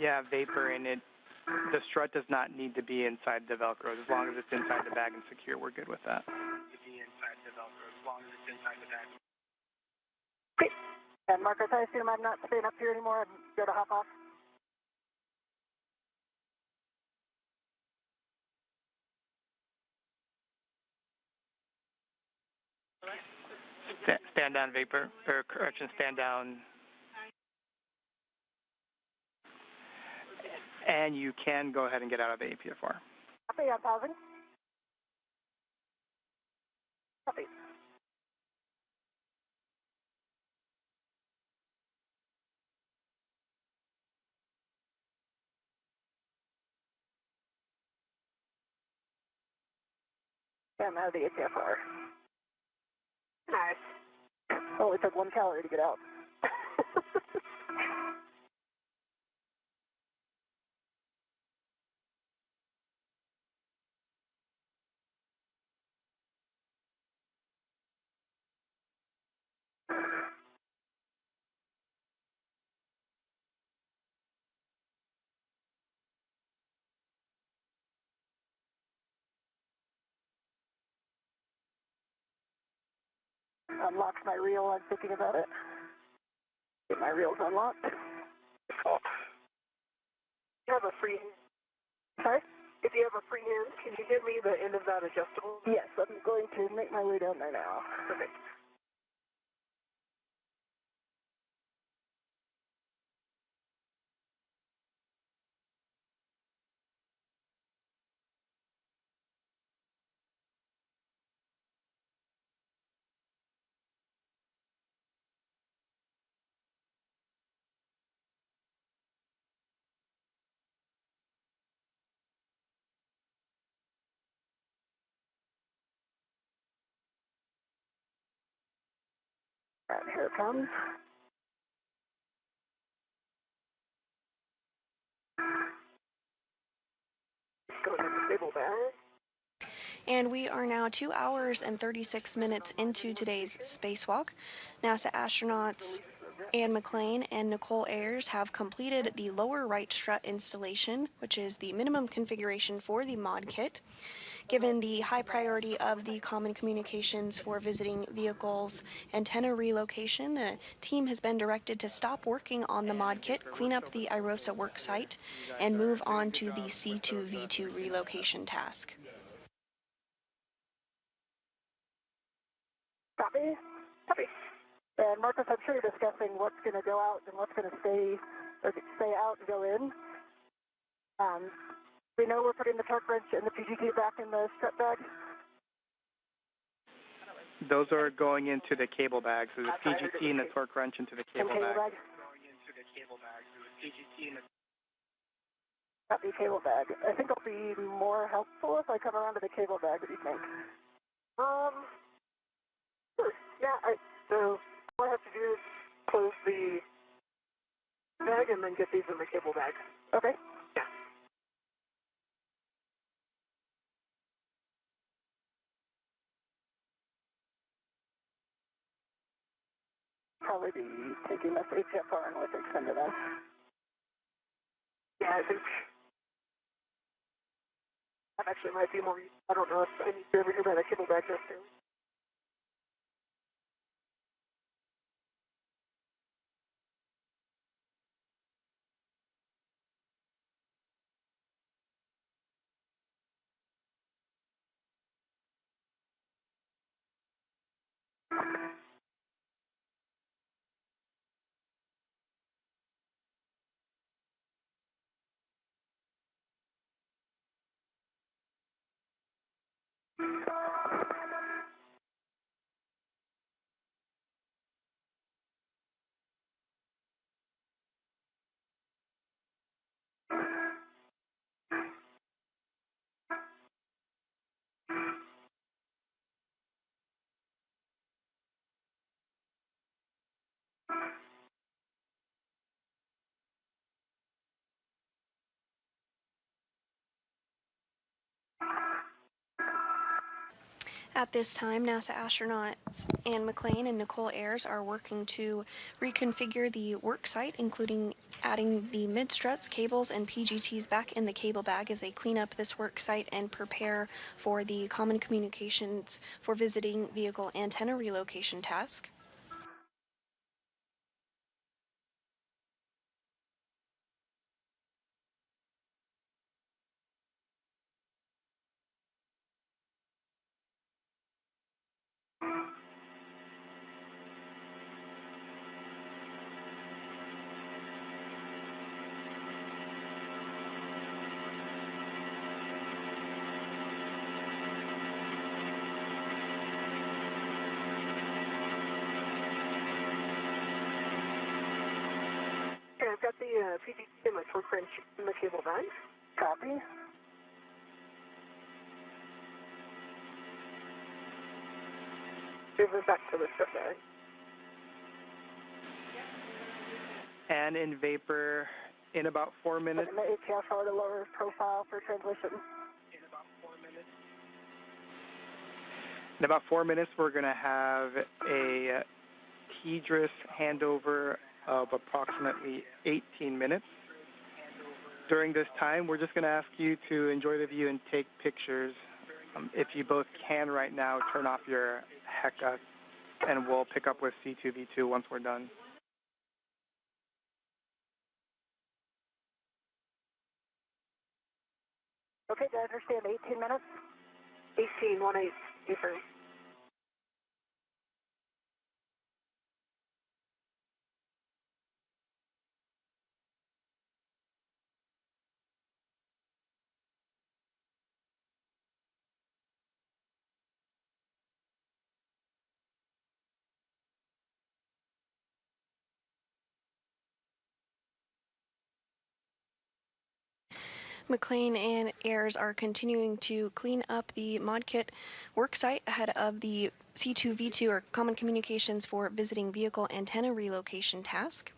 Yeah, Vapor in it. The strut does not need to be inside the Velcro. As long as it's inside the bag and secure, we're good with that. Okay. And Marcus, I assume I'm not staying up here anymore. I'm going to hop off. Stand down, Vapor, or correction, stand down. And you can go ahead and get out of the APFR. Copy, I'm pausing. Copy. Yeah, I'm out of the APFR. Nice. Only took 1 calorie to get out. unlock my reel, I'm thinking about it. Get my reels unlocked. Oh. You have a free hand? Sorry? If you have a free hand, can you give me the end of that adjustable? Yes, I'm going to make my way down there now. Perfect. All right, here it comes. Going in the table bag. And we are now 2 hours and 36 minutes into today's spacewalk. NASA astronauts Anne McLean and Nicole Ayers have completed the lower right strut installation, which is the minimum configuration for the mod kit. Given the high priority of the common communications for visiting vehicles antenna relocation, the team has been directed to stop working on the mod kit, clean up the IROSA work site, and move on to the C2V2 relocation task. Copy? Copy. And Marcus, I'm sure you're discussing what's going to go out and what's going to stay out and go in. We know we're putting the torque wrench and the PGT back in the strut bag. Those are going into the cable bag. So the PGT and the torque wrench into the cable bag. Going into the cable bag. So the PGT and the Copy, cable bag. I think it'll be more helpful if I come around to the cable bag. What do you think? Sure. Yeah, so all I have to do is close the bag and then get these in the cable bag. Okay. Yeah. Probably be taking this HFR and with extended S. Yeah, I think that actually might be more. I don't know if I need to ever hear about a cable bag necessarily. At this time, NASA astronauts Anne McLean and Nicole Ayers are working to reconfigure the work site, including adding the mid-struts, cables, and PGTs back in the cable bag as they clean up this work site and prepare for the common communications for visiting vehicle antenna relocation task. Okay, I've got the PGT and my torque wrench in the cable bag. Copy. Move it back to the strut bag. And in vapor in about 4 minutes. And the HFR to lower profile for transmission. In about 4 minutes, we're going to have a TDRS handover of approximately 18 minutes. During this time, we're just going to ask you to enjoy the view and take pictures. If you both can right now, turn off your HECA and we'll pick up with C2V2 once we're done. Okay, do I understand 18 minutes? 18, 1-8, different. McLean and Ayers are continuing to clean up the ModKit worksite ahead of the C2V2 or Common Communications for Visiting Vehicle Antenna Relocation task.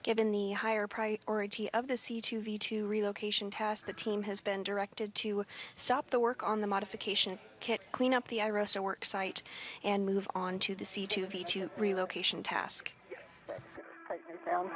Given the higher priority of the C2V2 relocation task, the team has been directed to stop the work on the modification kit, clean up the IROSA worksite, and move on to the C2V2 relocation task. Tighten it down.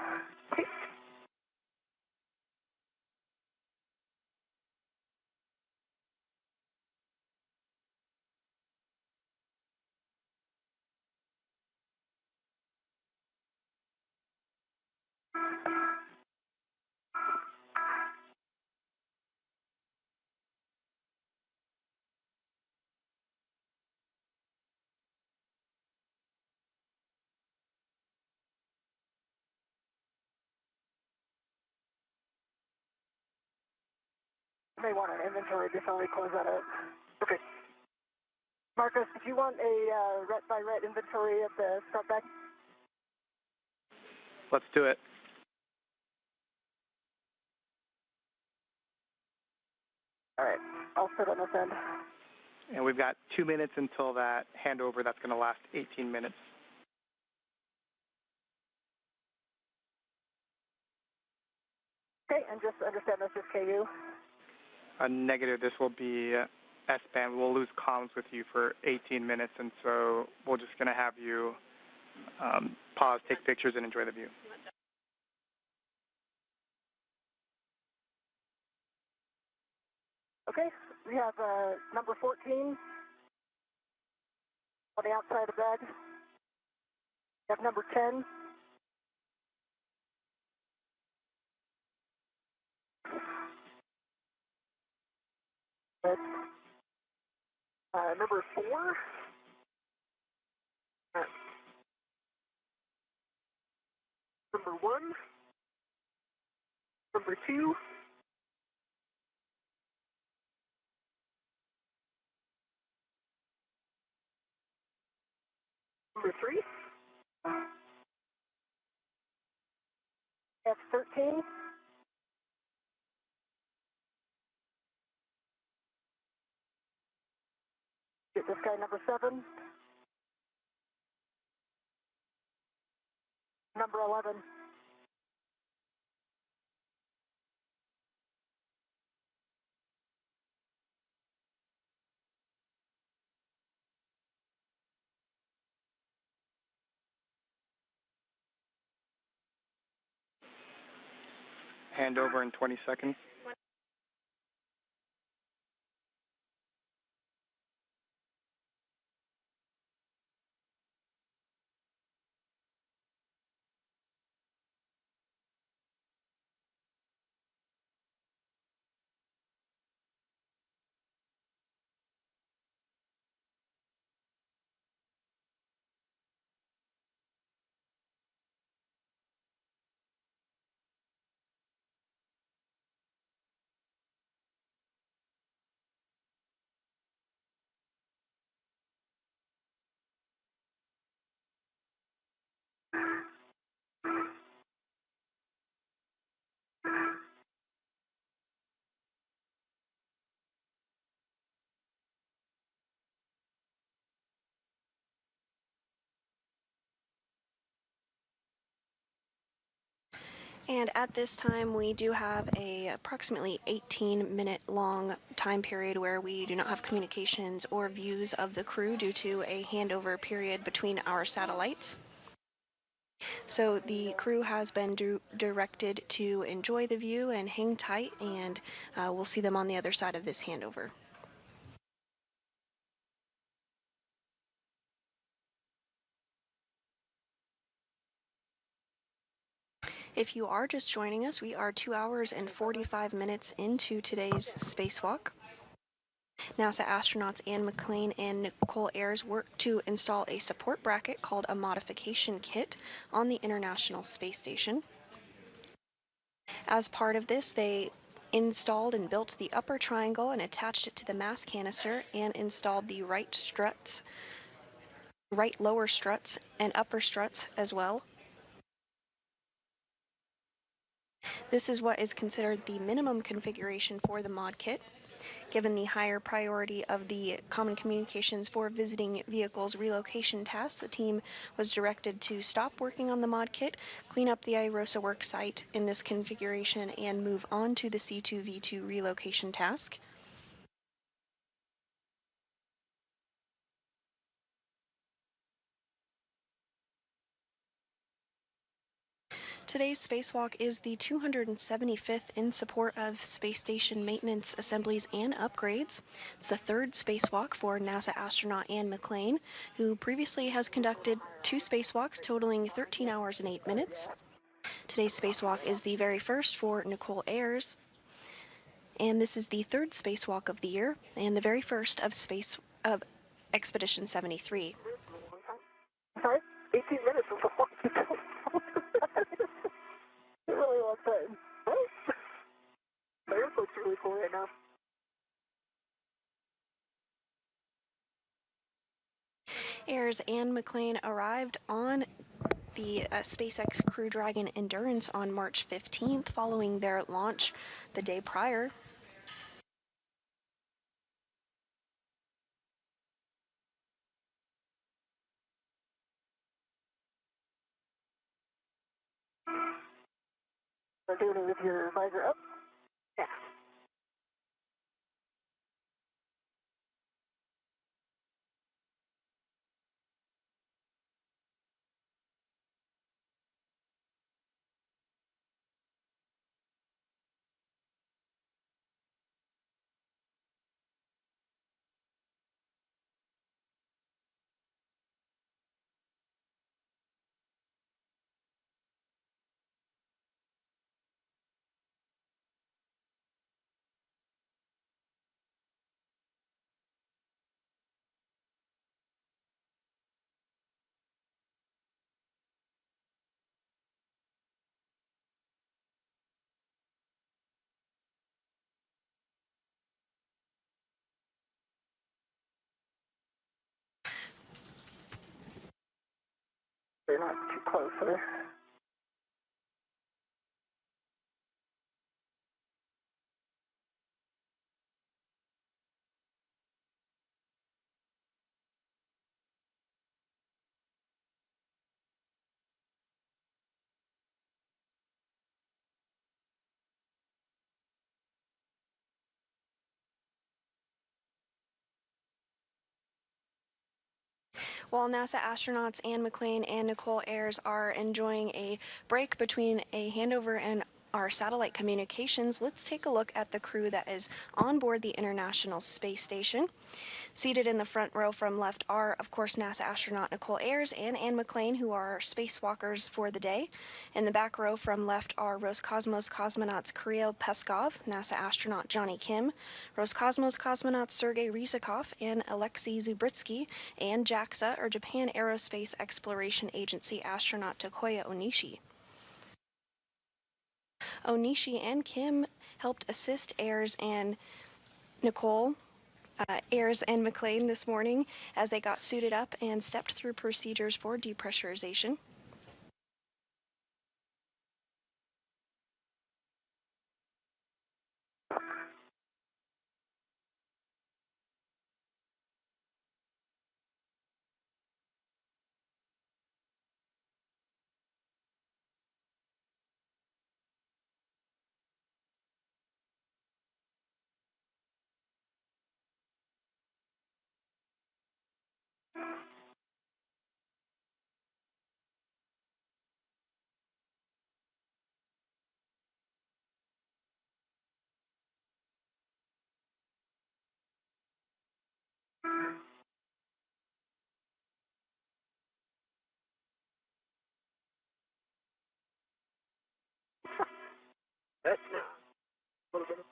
You may want an inventory before we close that out. Okay. Marcus, did you want a ret-by-ret inventory of the front back? Let's do it. All right, I'll sit on this end. And we've got 2 minutes until that handover. That's going to last 18 minutes. Okay, and just understand this is KU. Negative, this will be S-band. We'll lose comms with you for 18 minutes, and so we're just going to have you pause, take pictures, and enjoy the view. Okay, we have number 14 on the outside of the bag. We have number 10. Number 4. Number 1. Number 2. Number 3. That's 13. Get this guy number 7. Number 11. Handover in 20 seconds. And at this time, we do have a approximately 18-minute long time period where we do not have communications or views of the crew due to a handover period between our satellites. So the crew has been directed to enjoy the view and hang tight, and we'll see them on the other side of this handover. If you are just joining us, we are 2 hours and 45 minutes into today's spacewalk. NASA astronauts Anne McClain and Nicole Ayers worked to install a support bracket called a modification kit on the International Space Station. As part of this, they installed and built the upper triangle and attached it to the mass canister and installed the right lower struts and upper struts as well. This is what is considered the minimum configuration for the mod kit. Given the higher priority of the Common Communications for Visiting Vehicles relocation task, the team was directed to stop working on the mod kit, clean up the IROSA work site in this configuration, and move on to the C2V2 relocation task. Today's spacewalk is the 275th in support of space station maintenance, assemblies, and upgrades. It's the third spacewalk for NASA astronaut Anne McClain, who previously has conducted 2 spacewalks totaling 13 hours and 8 minutes. Today's spacewalk is the very first for Nicole Ayers, and this is the 3rd spacewalk of the year and the very first of Expedition 73. Sorry? 18 minutes is a long time. It's a really long time. Right? My airport's really cool right now. Ayers and McClain arrived on the SpaceX Crew Dragon Endurance on March 15th following their launch the day prior. Are doing it with your visor up? Yeah. They're not too close, are they? While NASA astronauts Anne McClain and Nicole Ayers are enjoying a break between a handover and our satellite communications, let's take a look at the crew that is on board the International Space Station. Seated in the front row from left are, of course, NASA astronaut Nicole Ayers and Anne McClain, who are our spacewalkers for the day. In the back row from left are Roscosmos cosmonauts Kirill Peskov, NASA astronaut Johnny Kim, Roscosmos cosmonauts Sergei Ryzhikov and Alexei Zubritsky, and JAXA, or Japan Aerospace Exploration Agency astronaut Takoya Onishi. Onishi and Kim helped assist Ayers and Nicole Ayers and McClain this morning as they got suited up and stepped through procedures for depressurization. That's a little bit.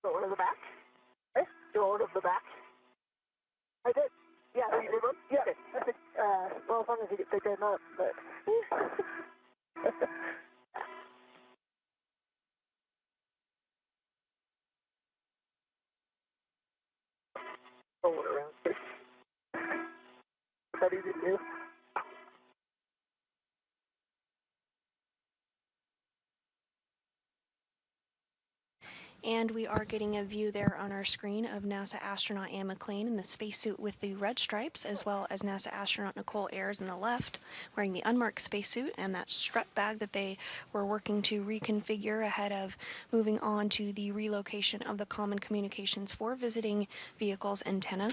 Go to the back. Okay. Go to the back. I did. Yeah, you did one? Yeah. Okay. I think, well, as long as you get picked them up, but. Roll it around. Is that easy to do? And we are getting a view there on our screen of NASA astronaut Anne McClain in the spacesuit with the red stripes, as well as NASA astronaut Nicole Ayers on the left, wearing the unmarked spacesuit and that strut bag that they were working to reconfigure ahead of moving on to the relocation of the Common Communications for Visiting Vehicles antenna.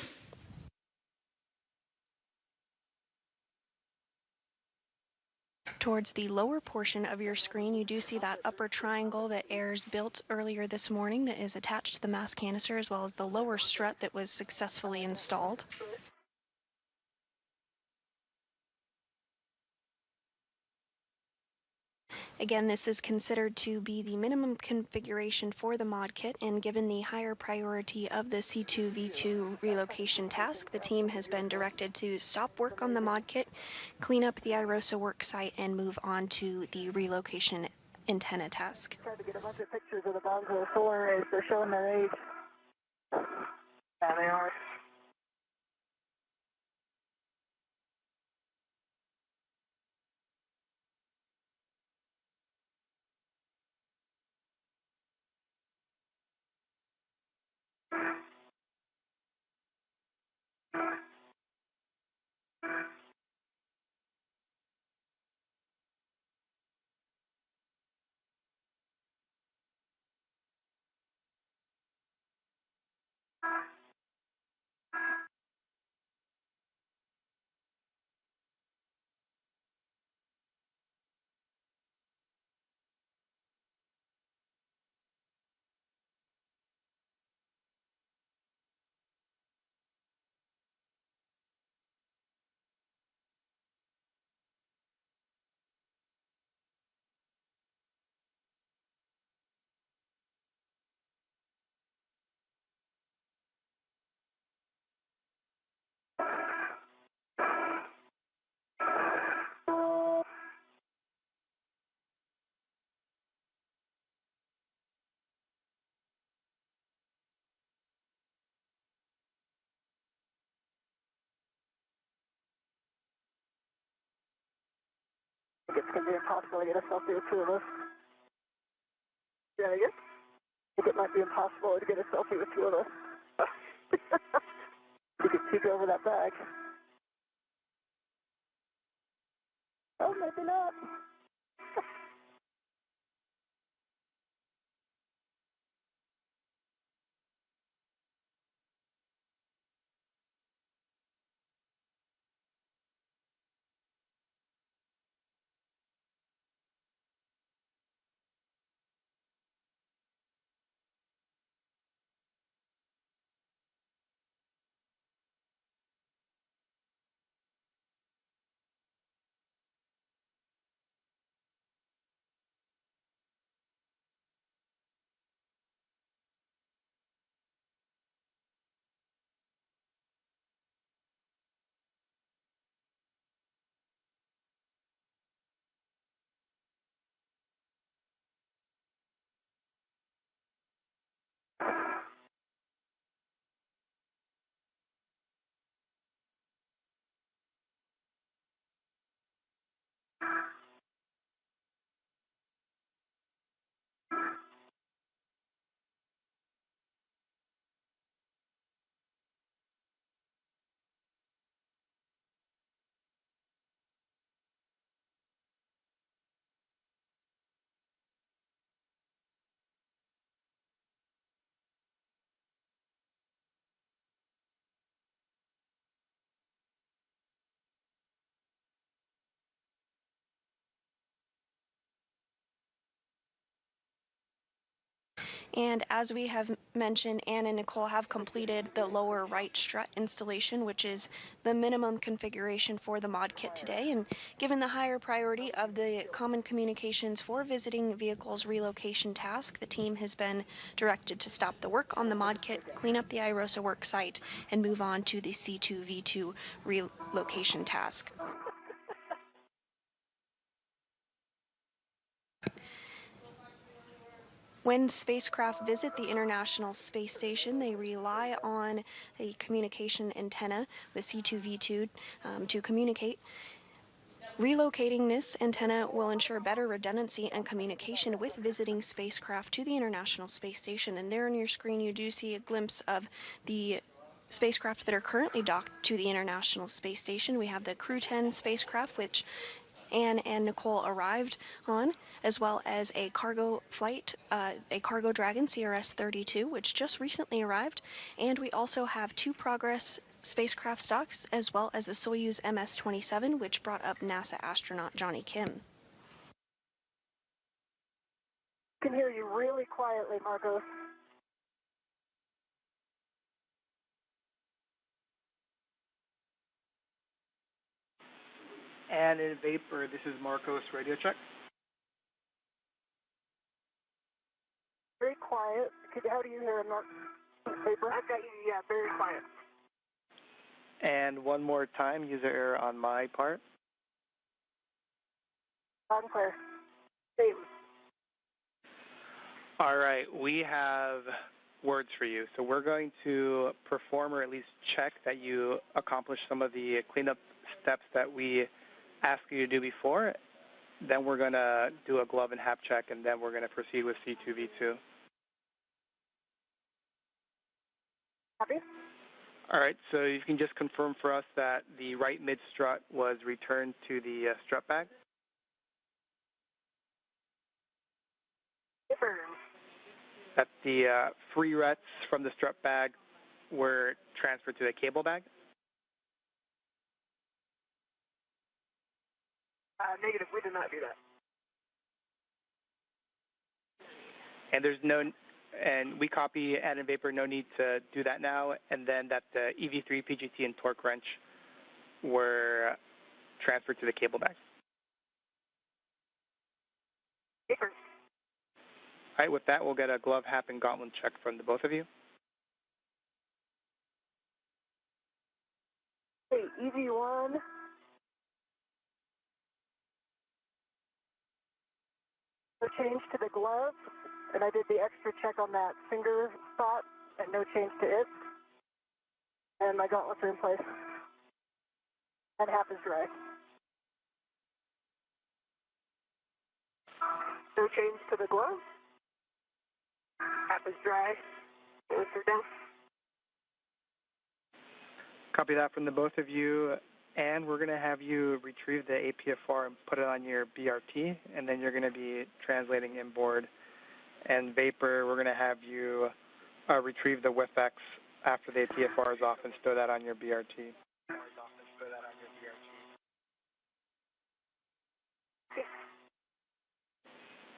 Towards the lower portion of your screen, you do see that upper triangle that Ayers built earlier this morning that is attached to the mass canister, as well as the lower strut that was successfully installed. Again, this is considered to be the minimum configuration for the mod kit, and given the higher priority of the C2V2 relocation task, the team has been directed to stop work on the mod kit, clean up the IROSA work site, and move on to the relocation antenna task. Tried to get a bunch of pictures of the Bonzo solar arrays. They're showing their age. Yeah, they are. I think it's going to be impossible to get a selfie with two of us. Yeah, I guess. I think it might be impossible to get a selfie with two of us. You could peek over that bag. Oh, maybe not. And as we have mentioned, Anne and Nicole have completed the lower right strut installation, which is the minimum configuration for the mod kit today. And given the higher priority of the Common Communications for Visiting Vehicles relocation task, the team has been directed to stop the work on the mod kit, clean up the IROSA work site, and move on to the C2V2 relocation task. When spacecraft visit the International Space Station, they rely on a communication antenna, the C2V2, to communicate. Relocating this antenna will ensure better redundancy and communication with visiting spacecraft to the International Space Station. And there on your screen, you do see a glimpse of the spacecraft that are currently docked to the International Space Station. We have the Crew 10 spacecraft, which Anne and Nicole arrived on, as well as a cargo flight, a Cargo Dragon CRS-32, which just recently arrived, and we also have 2 Progress spacecraft stocks, as well as the Soyuz MS-27, which brought up NASA astronaut Johnny Kim. I can hear you really quietly, Marcos. And in Vapor, this is Marcos, radio check. Very quiet. How do you hear him, Vapor? I've got you, yeah, very quiet. And one more time, user error on my part. Loud and clear. Same. All right, we have words for you. So we're going to perform or at least check that you accomplished some of the cleanup steps that we asked you to do before. Then we're going to do a glove and hap check, and then we're going to proceed with C2V2. Copy. All right, so you can just confirm for us that the right mid strut was returned to the strut bag. Confirm. That the free rets from the strut bag were transferred to the cable bag. Negative, we did not do that. And there's no, and we copy add in Vapor, no need to do that now, and then that the EV3, PGT, and torque wrench were transferred to the cable bag. Vapor. All right, with that, we'll get a glove, hap, and gauntlet check from the both of you. Hey, EV1. No change to the glove, and I did the extra check on that finger spot, and no change to it. And my gauntlets are in place. And half is dry. No change to the glove. Half is dry. Gauntlets are down. Copy that from the both of you, and we're going to have you retrieve the APFR and put it on your BRT, and then you're going to be translating inboard. And Vapor, we're going to have you retrieve the WIFX after the APFR is off and stow that on your BRT.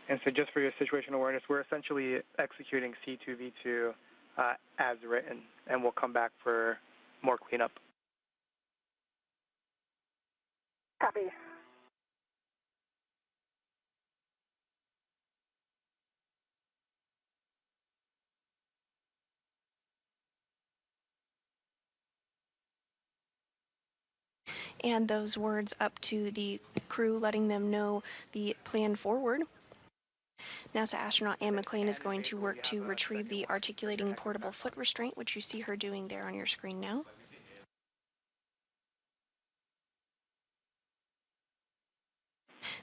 And so just for your situational awareness, we're essentially executing C2V2 as written, and we'll come back for more cleanup. Copy. And those words up to the crew, letting them know the plan forward. NASA astronaut Anne McLean is going to work to retrieve the articulating portable foot restraint, which you see her doing there on your screen now.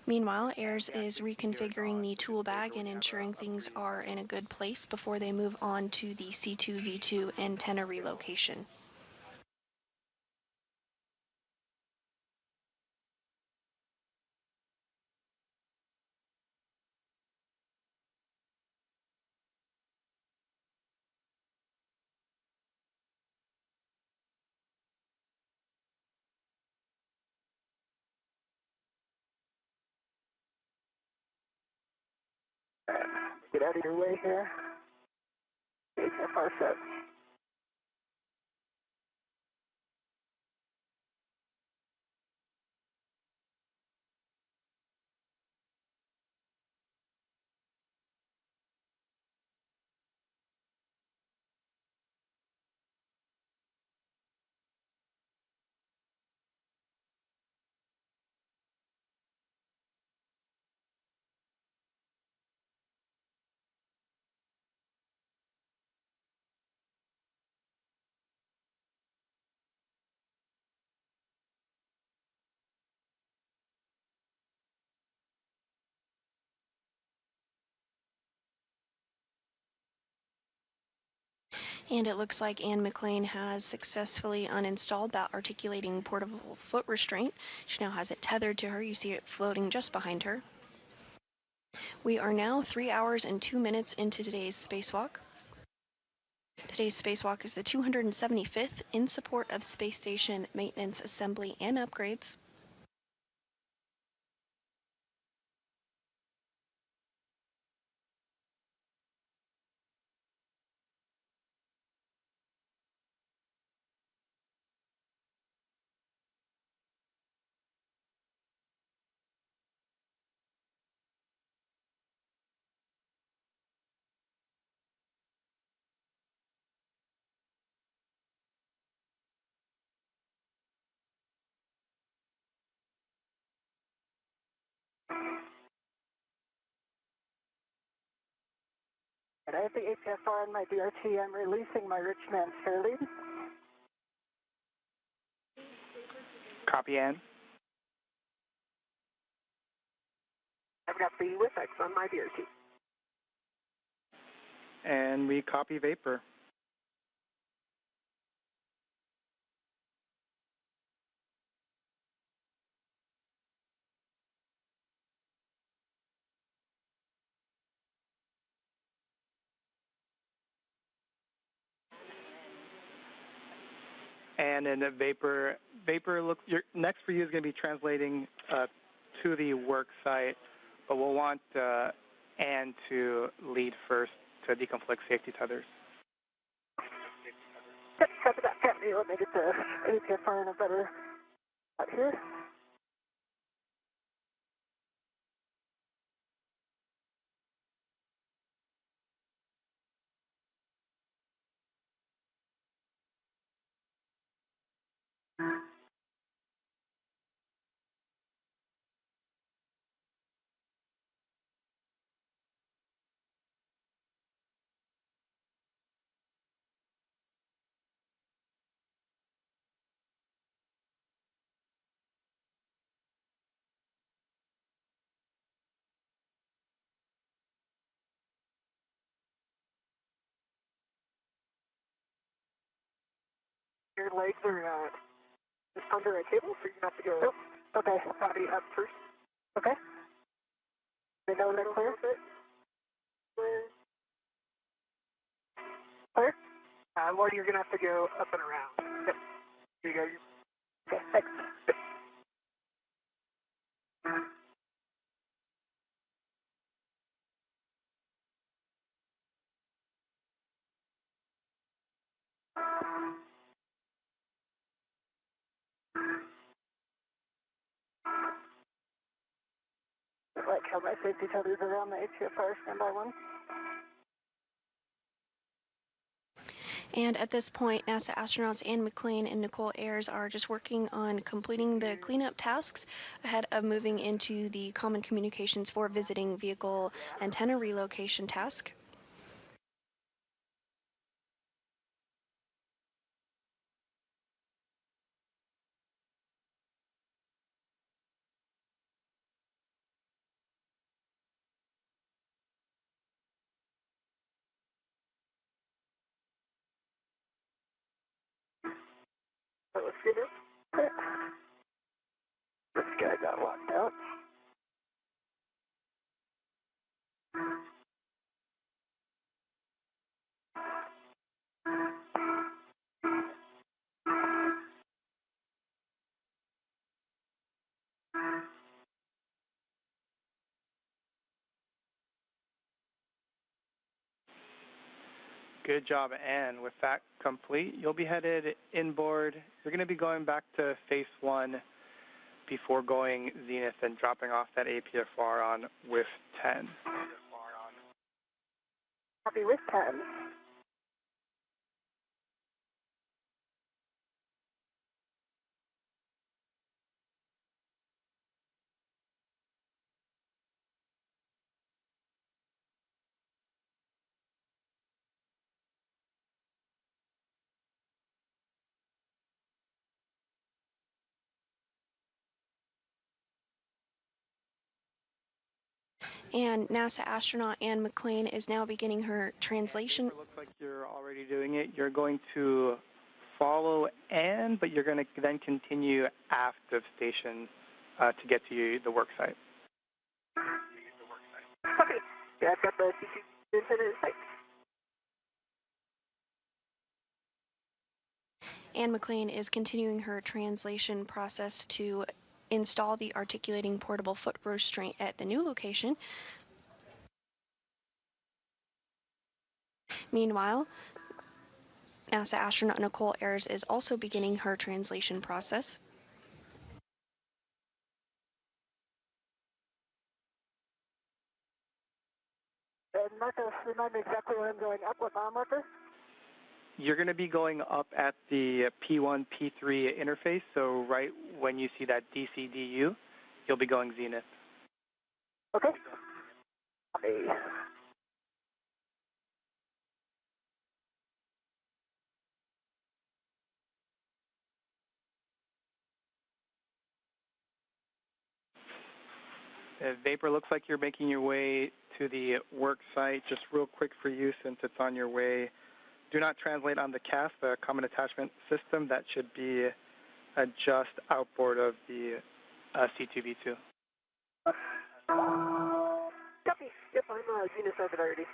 Meanwhile, AIRS is reconfiguring the tool bag and ensuring things are in a good place before they move on to the C2V2 antenna relocation. Get out of your way here. HFR set. And it looks like Anne McLean has successfully uninstalled that articulating portable foot restraint. She now has it tethered to her. You see it floating just behind her. We are now 3 hours and 2 minutes into today's spacewalk. Today's spacewalk is the 275th in support of space station maintenance, assembly, and upgrades. And I have the HFR on my DRT. I'm releasing my rich man spare lead. Copy, Ann. I've got the WIFX on my DRT. And we copy Vapor. And then the Vapor looks, next for you is going to be translating to the work site, but we'll want Ann to lead first to deconflict safety tethers. Yep, copy that. Copy. Let me get the HFR in a better spot here. Your legs are just under a table, so you have to go. Oh, okay. Body up first. Okay. They know they're clear. Clear. Well, you're gonna have to go up and around. Yep. Here you go. Okay. Thanks. I like how my safety tethers are on the HFR standby one. And at this point, NASA astronauts Anne McLean and Nicole Ayers are just working on completing the cleanup tasks ahead of moving into the Common Communications for Visiting Vehicle Antenna Relocation task. Let's get it. This guy got locked out. Good job, Anne. With that complete, you'll be headed inboard. You're going to be going back to phase 1 before going zenith and dropping off that APFR on with 10. Copy with 10. And NASA astronaut Anne McLean is now beginning her translation. It looks like you're already doing it. You're going to follow Anne, but you're going to then continue aft of station to get to the work site. Copy. Yeah, I've got the CC antenna in sight. Anne McLean is continuing her translation process to install the articulating portable foot restraint at the new location. Meanwhile, NASA astronaut Nicole Ayers is also beginning her translation process. Marcos, remind me exactly where I'm going up with mile marker. You're going to be going up at the P1, P3 interface, so right when you see that DCDU, you'll be going zenith. Okay. Copy. Vapor, looks like you're making your way to the work site. Just real quick for you, since it's on your way, do not translate on the CAS, the Common Attachment System. That should be just outboard of the C2V2. Copy. Yep, I'm zenith orbit already.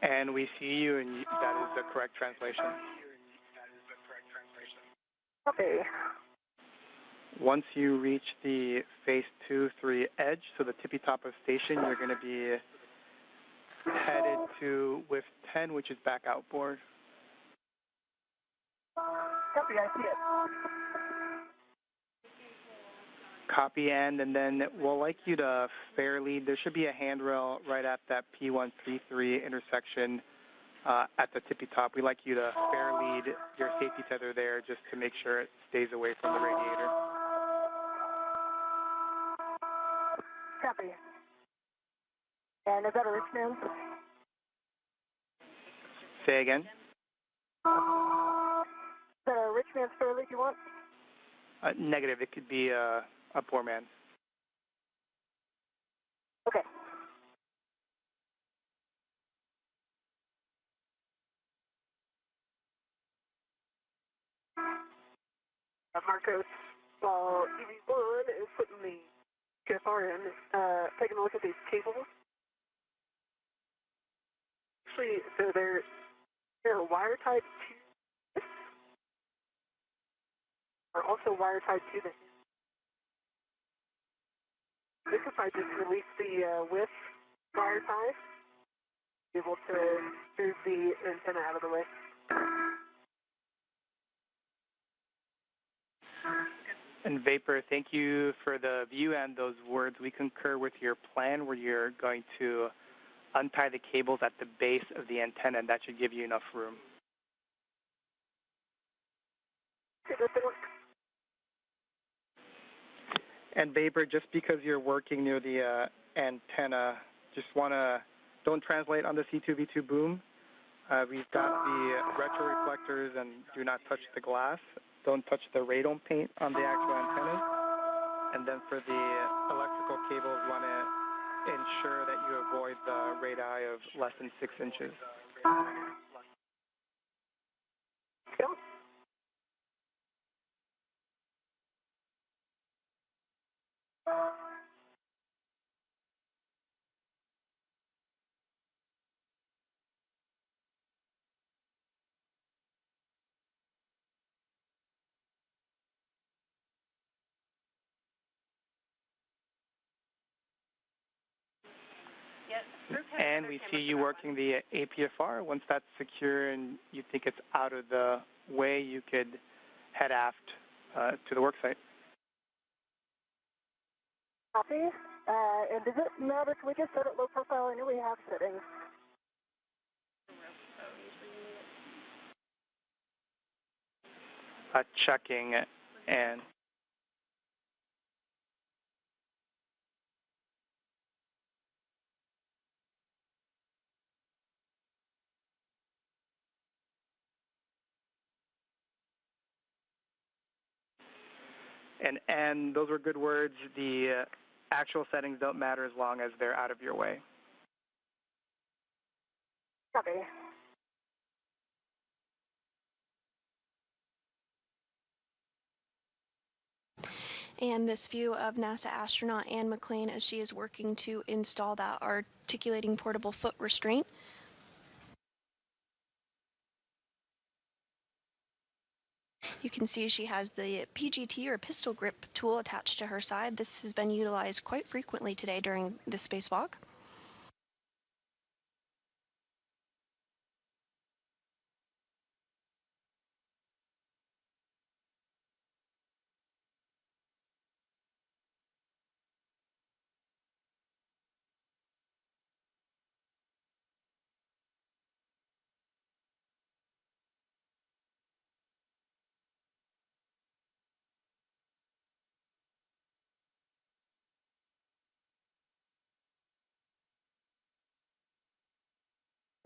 And we see you, and that is the correct translation. Okay. Once you reach the phase 2-3 edge, so the tippy top of station, you're going to be headed to with 10, which is back outboard. Copy, I see it. Copy, and then we'll like you to fair lead. There should be a handrail right at that P133 intersection at the tippy top. We like you to fair lead your safety tether there just to make sure it stays away from the radiator. Copy. And is that a Richmond? Say again? Is that a Richmond fair lead you want? Negative. It could be a poor man. Okay. Marcos, while EV1 is putting the QFR in, taking a look at these cables. Actually, so they're wire tied to, are also wire tied to the. This if I just release the width wire tie, be able to move the antenna out of the way. And Vapor, thank you for the view and those words. We concur with your plan where you're going to untie the cables at the base of the antenna, and that should give you enough room. And Vapor, just because you're working near the antenna, don't translate on the C2V2 boom. We've got the retroreflectors and do not touch the glass. Don't touch the radome paint on the actual antennas. And then for the electrical cables, want to ensure that you avoid the radii of less than 6 inches. And we see you working the APFR. Once that's secure and you think it's out of the way, you could head aft to the work site. Copy. And does it matter if we just set it low profile? I know we have settings. Checking and and those were good words. The actual settings don't matter as long as they're out of your way. Copy. And this view of NASA astronaut Anne McLean as she is working to install that articulating portable foot restraint. You can see she has the PGT or pistol grip tool attached to her side. This has been utilized quite frequently today during this spacewalk.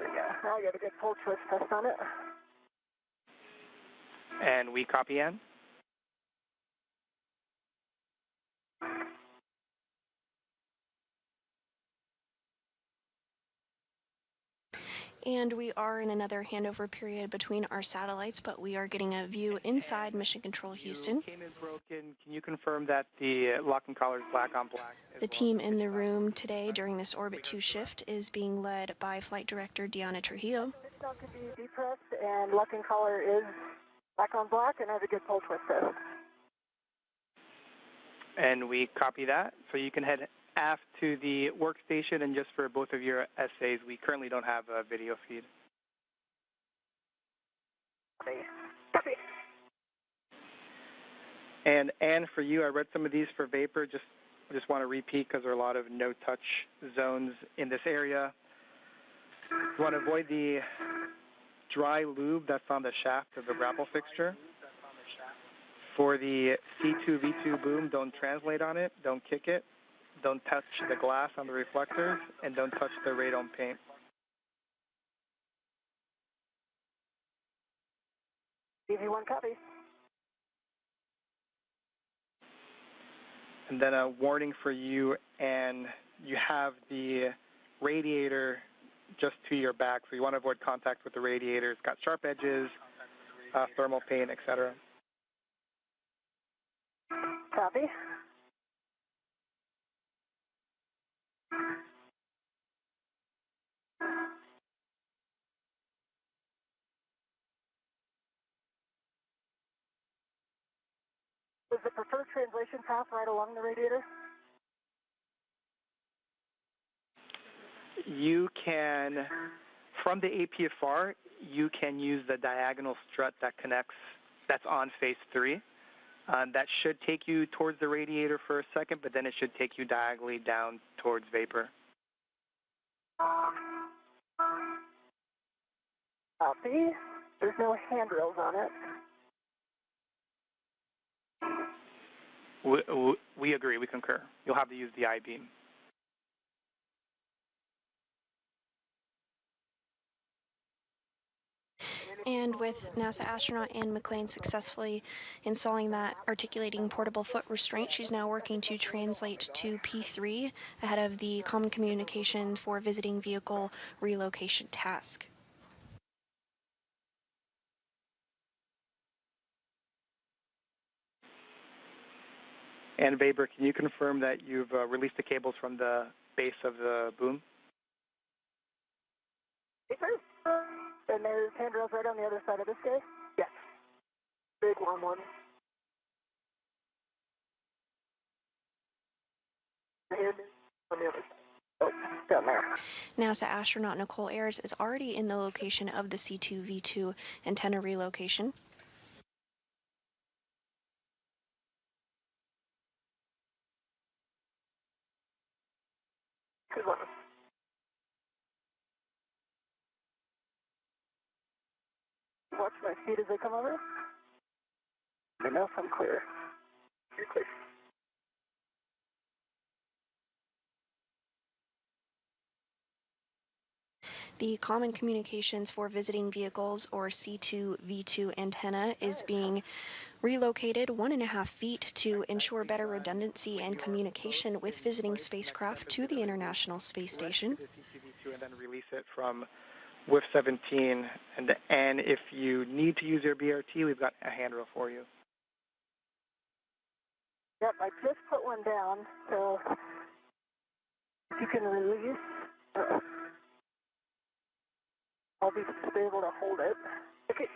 Yeah, I got a good pull twist test on it. And we copy Ann. And we are in another handover period between our satellites, but we are getting a view inside Mission Control Houston. You came in broken. Can you confirm that the locking collar is black on black? The team in the room today during this Orbit 2 shift is being led by Flight Director Diana Trujillo. This now could be depressed, and locking collar is black on black, and has a good pull twist test. And we copy that. So you can head aft to the workstation, and just for both of your essays, we currently don't have a video feed. Copy. And Anne, for you, I read some of these for Vapor. I just want to repeat because there are a lot of no-touch zones in this area. You want to avoid the dry lube that's on the shaft of the grapple fixture. For the C2V2 boom, don't translate on it, don't kick it, don't touch the glass on the reflectors, and don't touch the radome paint. DV1 copy. And then a warning for you, and you have the radiator just to your back, so you want to avoid contact with the radiator. It's got sharp edges, thermal paint, etc. Copy. Is the preferred translation path right along the radiator? You can, from the APFR, you can use the diagonal strut that connects, that's on phase 3. That should take you towards the radiator for a second, but then it should take you diagonally down towards Vapor. Copy. There's no handrails on it. We agree, we concur. You'll have to use the I-beam. And with NASA astronaut Anne McLean successfully installing that articulating portable foot restraint, she's now working to translate to P3 ahead of the common communication for visiting vehicle relocation task. And Weber, can you confirm that you've released the cables from the base of the boom? Yes, sir. And there's handrails right on the other side of this guy? Yes. Big long one. And on the other side. Oh, down there. NASA astronaut Nicole Ayers is already in the location of the C2V2 antenna relocation. Good one. Watch my feet as they come over. Let me know if I'm clear. You're clear. The Common Communications for Visiting Vehicles, or C2V2 antenna, is being relocated 1.5 feet to ensure better redundancy and communication with visiting spacecraft to the International Space Station. And then release it from WIF 17. And if you need to use your BRT, we've got a handrail for you. Yep, I just put one down, so if you can release, I'll be able to hold it. Okay.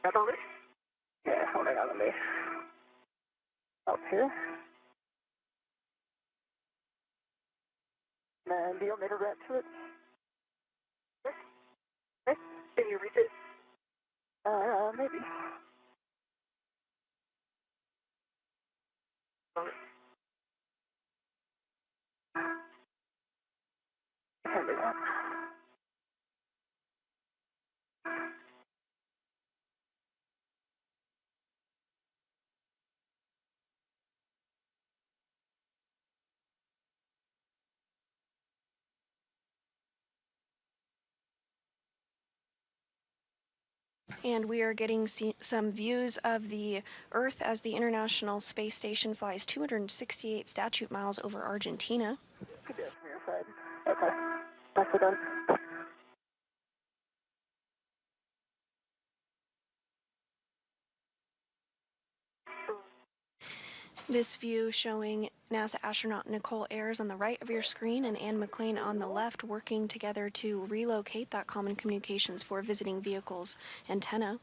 Got on it? Yeah, hold it on me. Up here. And do you want me to wrap to it? Okay. Can you reach it? Maybe. Hand it out. And we are getting some views of the Earth as the International Space Station flies 268 statute miles over Argentina. Good deal from your side. Okay. That's it done. This view showing NASA astronaut Nicole Ayers on the right of your screen and Ann McLean on the left working together to relocate that Common Communications for Visiting Vehicles antenna.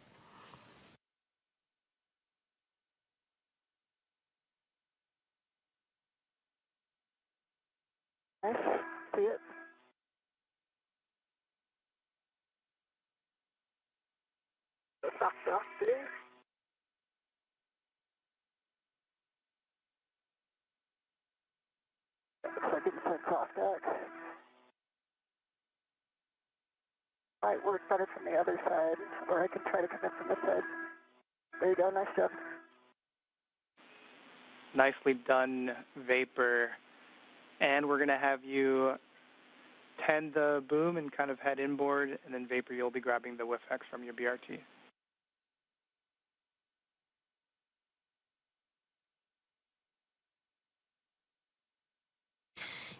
Nice. See it? Stop there. Looks like it's crossed out. Might work better from the other side, or I can try to come in from this side. There you go, nice job. Nicely done, Vapor. And we're going to have you tend the boom and kind of head inboard, and then Vapor, you'll be grabbing the WIF-X from your BRT.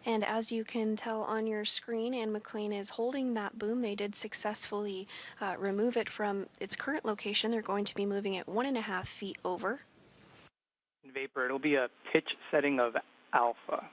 And as you can tell on your screen, Ann McLean is holding that boom. They did successfully remove it from its current location. They're going to be moving it 1.5 feet over. Vapor, it'll be a pitch setting of alpha.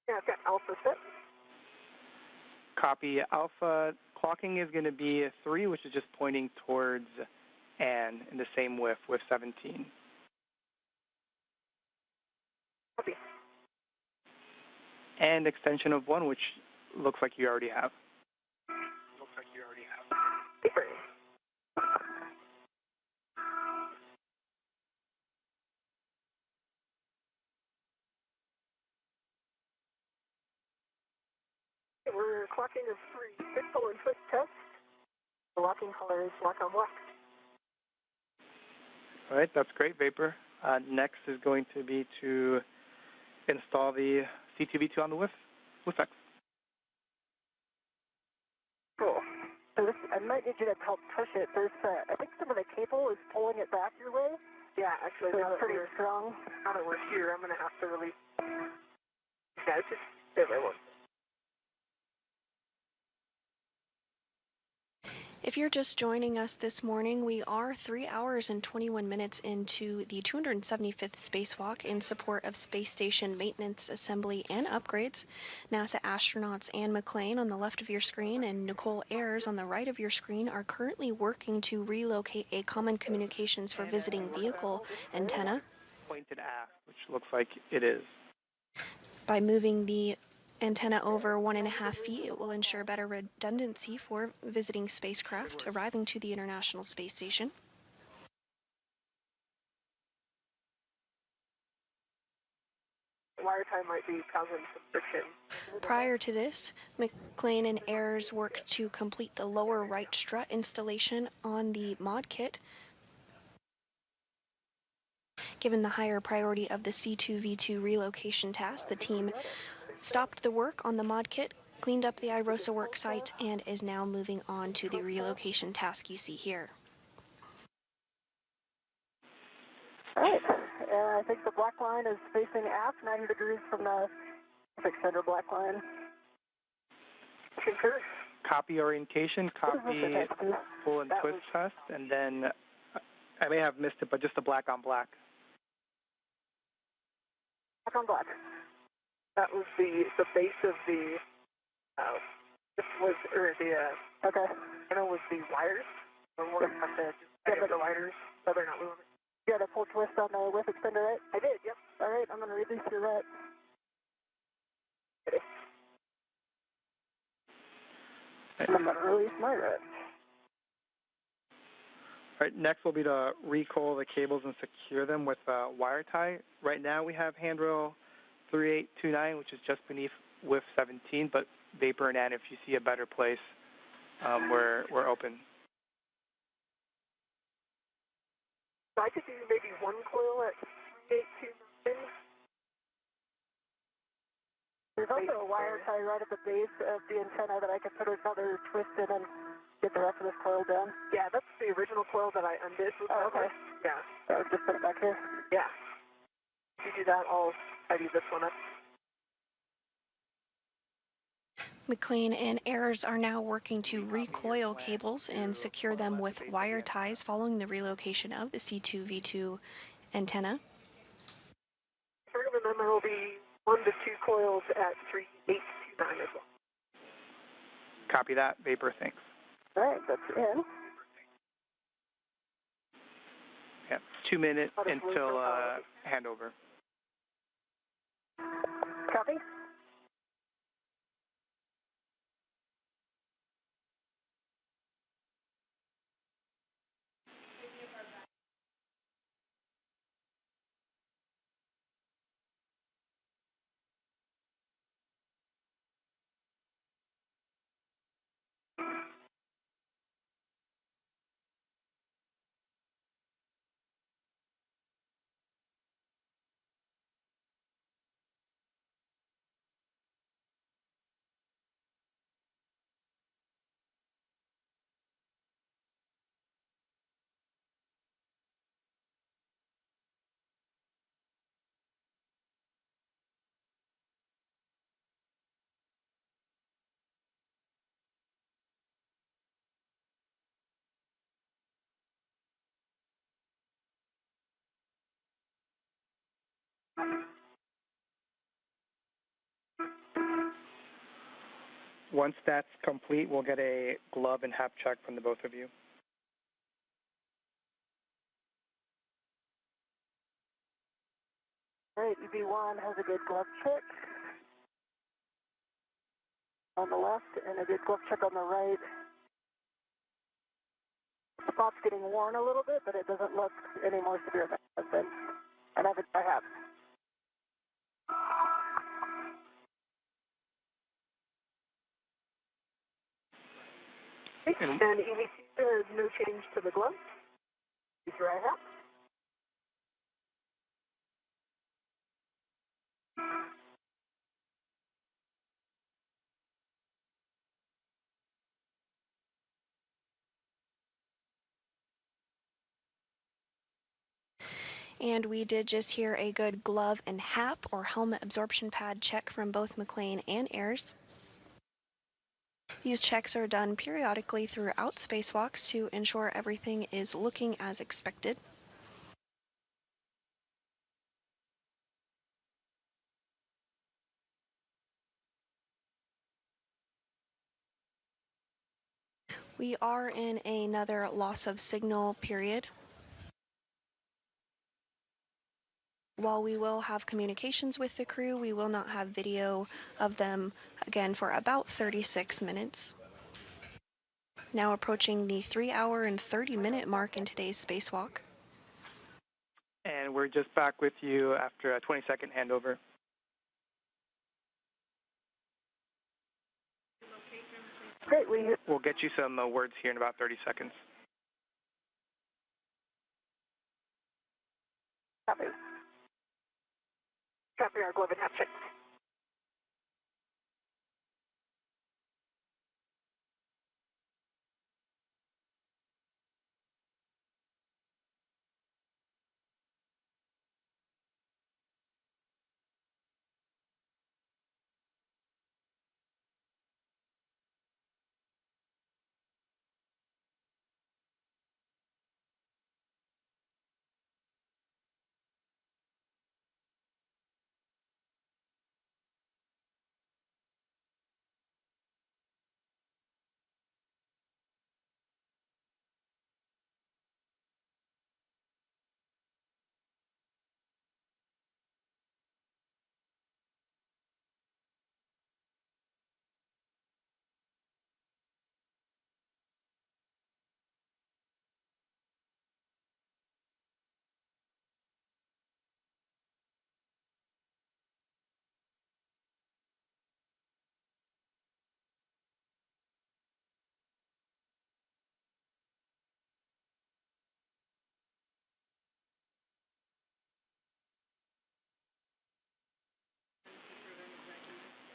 Yeah, I've got alpha set. Copy. Alpha clocking is going to be 3, which is just pointing towards Ann in the same WIF 17. Copy. And extension of 1, which looks like you already have. Paper. We're clocking a 3 pixel and foot test. The locking color is lock on black. All right, that's great, Vapor. Next is going to be to install the C2V2 on the WIF-X. Cool. So this I might need you to help push it. There's, I think some of the cable is pulling it back your way. Yeah, actually, So it's pretty strong. now that we're here, I'm going to have to release. Yeah, it's just stay there one. If you're just joining us this morning, we are 3 hours and 21 minutes into the 275th spacewalk in support of space station maintenance, assembly, and upgrades. NASA astronauts Anne McClain on the left of your screen and Nicole Ayers on the right of your screen are currently working to relocate a common communications for visiting vehicle antenna. Pointed aft, which looks like it is. By moving the antenna over 1.5 feet, it will ensure better redundancy for visiting spacecraft arriving to the International Space Station. Wire tie might be causing some friction. Prior to this, McLean and Ayers worked to complete the lower right strut installation on the mod kit. Given the higher priority of the C2V2 relocation task, the team stopped the work on the mod kit, cleaned up the IROSA work site, and is now moving on to the relocation task you see here. All right. I think the black line is facing aft, 90 degrees from the center black line. Concur. Copy orientation, copy pull and twist test, and then I may have missed it, but just the black on black. Black on black. That was the base of the, this was, or the, Okay. I know was the wires. We're going to have to get the wires so they're not moving. You had a full twist on the width extender, right? I did, yep. All right, I'm going to release your rat. Okay. I'm going to release my rat. All right, next will be to recoil the cables and secure them with a wire tie. Right now we have handrail 3829, which is just beneath WIF 17, but Vapor and Ann, if you see a better place, we're open. So I could do maybe one coil at 3829. There's also a wire tie right at the base of the antenna that I could put another twist in and get the rest of this coil down. Yeah, that's the original coil that I undid. Oh, okay. Yeah. So just put it back here. Yeah. If you do that, I'll tidy this one up. McLean and Ayers are now working to recoil cables and secure them with wire ties following the relocation of the C2V2 antenna. And then there will be 1 to 2 coils at 3829 as well. Copy that, Vapor, thanks. All right, that's in. Yeah, 2 minutes until handover. Copy. Once that's complete, we'll get a glove and hap check from the both of you. All right, EV1 has a good glove check on the left and a good glove check on the right. The spot's getting worn a little bit, but it doesn't look any more severe than it has been. And I have. And EV2, there is no change to the glove. Use your eye hat. And we did just hear a good glove and HAP, or helmet absorption pad, check from both McLean and Ayers. These checks are done periodically throughout spacewalks to ensure everything is looking as expected. We are in another loss of signal period. While we will have communications with the crew, we will not have video of them again for about 36 minutes. Now approaching the 3-hour and 30-minute mark in today's spacewalk. And we're just back with you after a 20-second handover. Great, we'll get you some words here in about 30 seconds. Copy. Copy our glove and HAP check.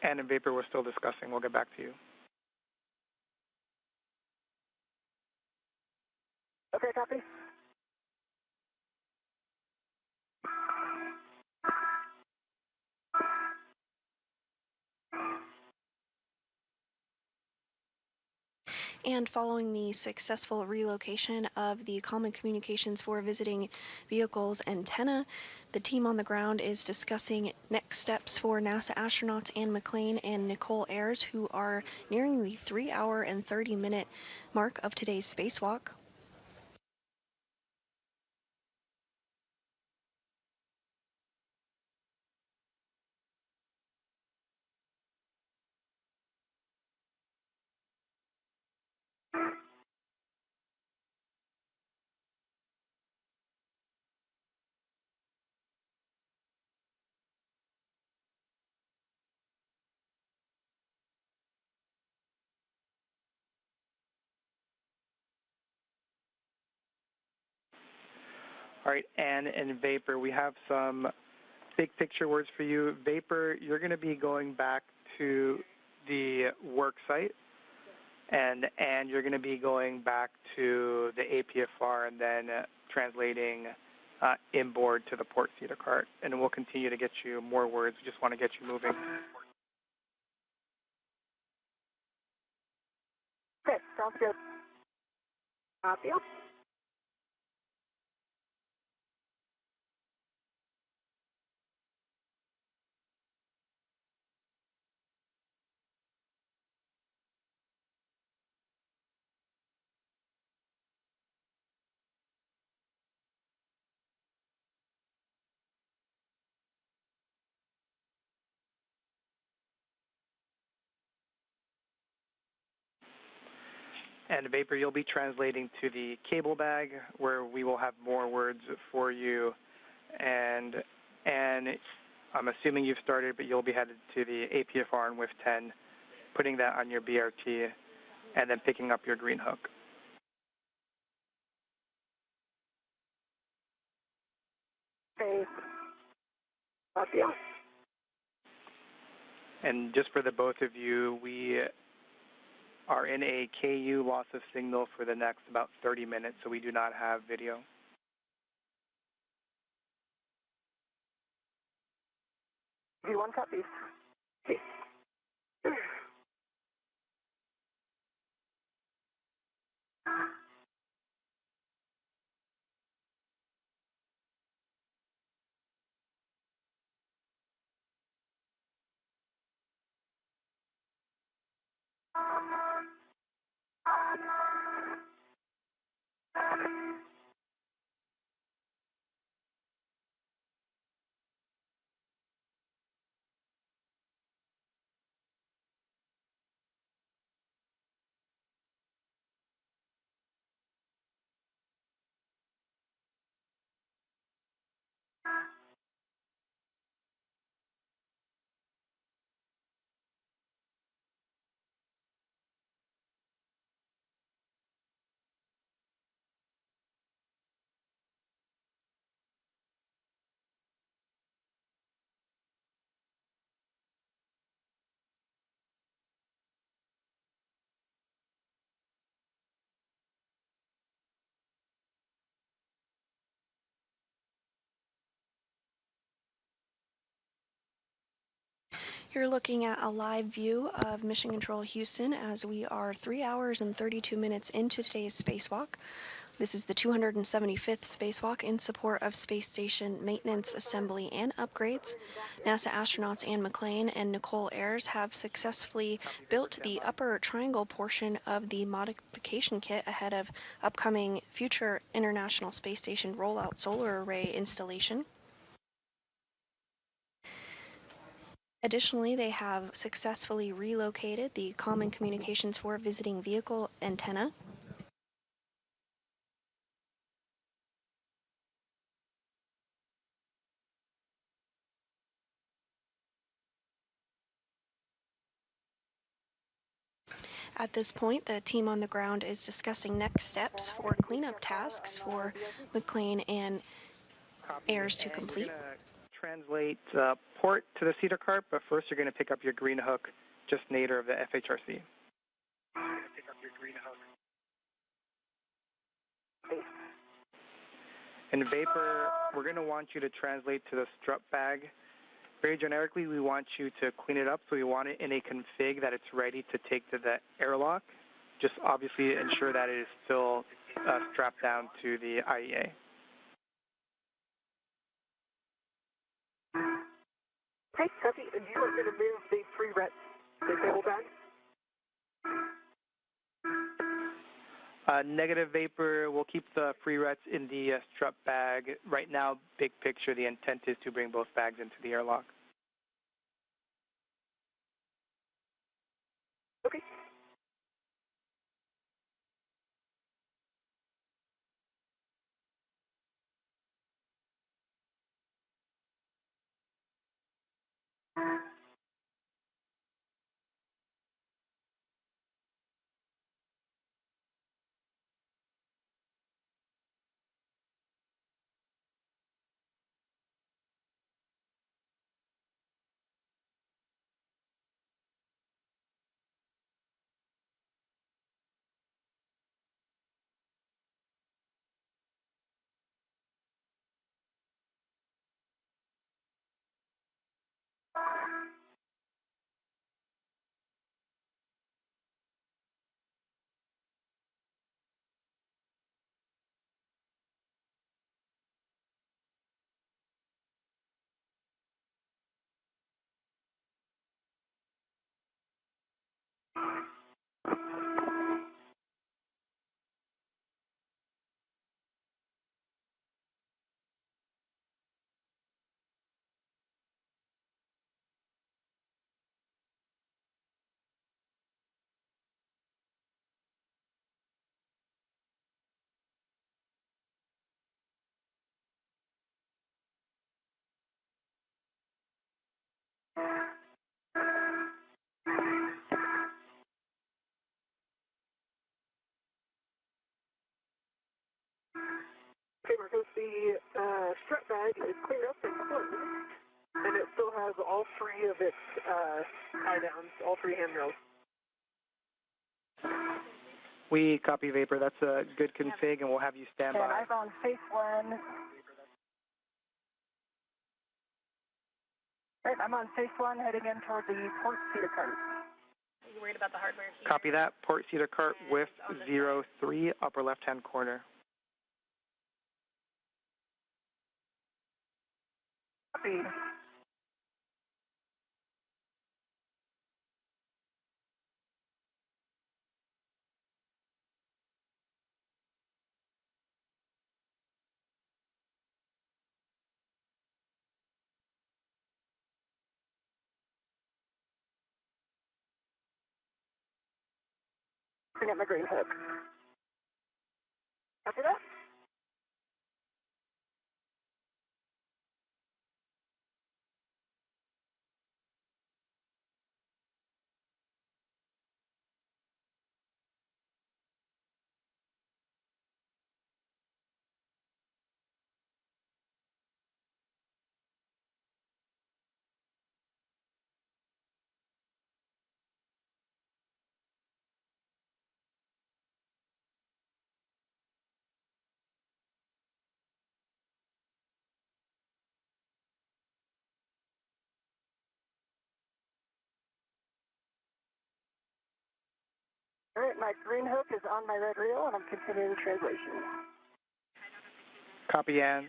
And in Vapor, we're still discussing. We'll get back to you. Okay, copy. And following the successful relocation of the Common Communications for Visiting Vehicles antenna, the team on the ground is discussing next steps for NASA astronauts Anne McLean and Nicole Ayers, who are nearing the 3-hour and 30-minute mark of today's spacewalk. All right, and in Vapor, we have some big picture words for you. Vapor, you're going to be going back to the work site, and you're going to be going back to the APFR and then translating inboard to the port theater cart. And we'll continue to get you more words. We just want to get you moving. Okay, sounds good. Copy. And Vapor, you'll be translating to the cable bag where we will have more words for you. And I'm assuming you've started, but you'll be headed to the APFR and WIF 10, putting that on your BRT, and then picking up your green hook. Okay. Copy. And just for the both of you, we are in a KU loss of signal for the next about 30 minutes, so we do not have video. V1 copies. Okay. You're looking at a live view of Mission Control Houston as we are 3 hours and 32 minutes into today's spacewalk. This is the 275th spacewalk in support of space station maintenance, assembly, and upgrades. NASA astronauts Anne McClain and Nicole Ayers have successfully built the upper triangle portion of the modification kit ahead of upcoming future International Space Station rollout solar array installation. Additionally, they have successfully relocated the Common Communications for Visiting Vehicle antenna. At this point, the team on the ground is discussing next steps for cleanup tasks for McClain and Ayers to complete. You're going to translate port to the cedar cart, but first you're going to pick up your green hook, just nadir of the FHRC. Pick up your green hook. In Vapor, we're going to want you to translate to the strut bag. Very generically, we want you to clean it up, so we want it in a config that it's ready to take to the airlock. Just obviously ensure that it is still strapped down to the IEA. Hey, copy. Do you want me to move the free ret, the cable bag? Negative Vapor, we'll keep the free rets in the strut bag. Right now, big picture, the intent is to bring both bags into the airlock. Okay. Okay, Marcos, the strut bag is cleaned up and closed, and it still has all three of its tie-downs, all three handrails. We copy Vapor. That's a good config, and we'll have you stand by. And I've on phase one. All right, I'm on phase 1 heading in toward the port seater cart. Are you worried about the hardware here? Copy that. Port seater cart with 03, upper left-hand corner. Copy. Bring up my green hook. Copy that? All right, my green hook is on my red reel, and I'm continuing translation. Copy, Ann.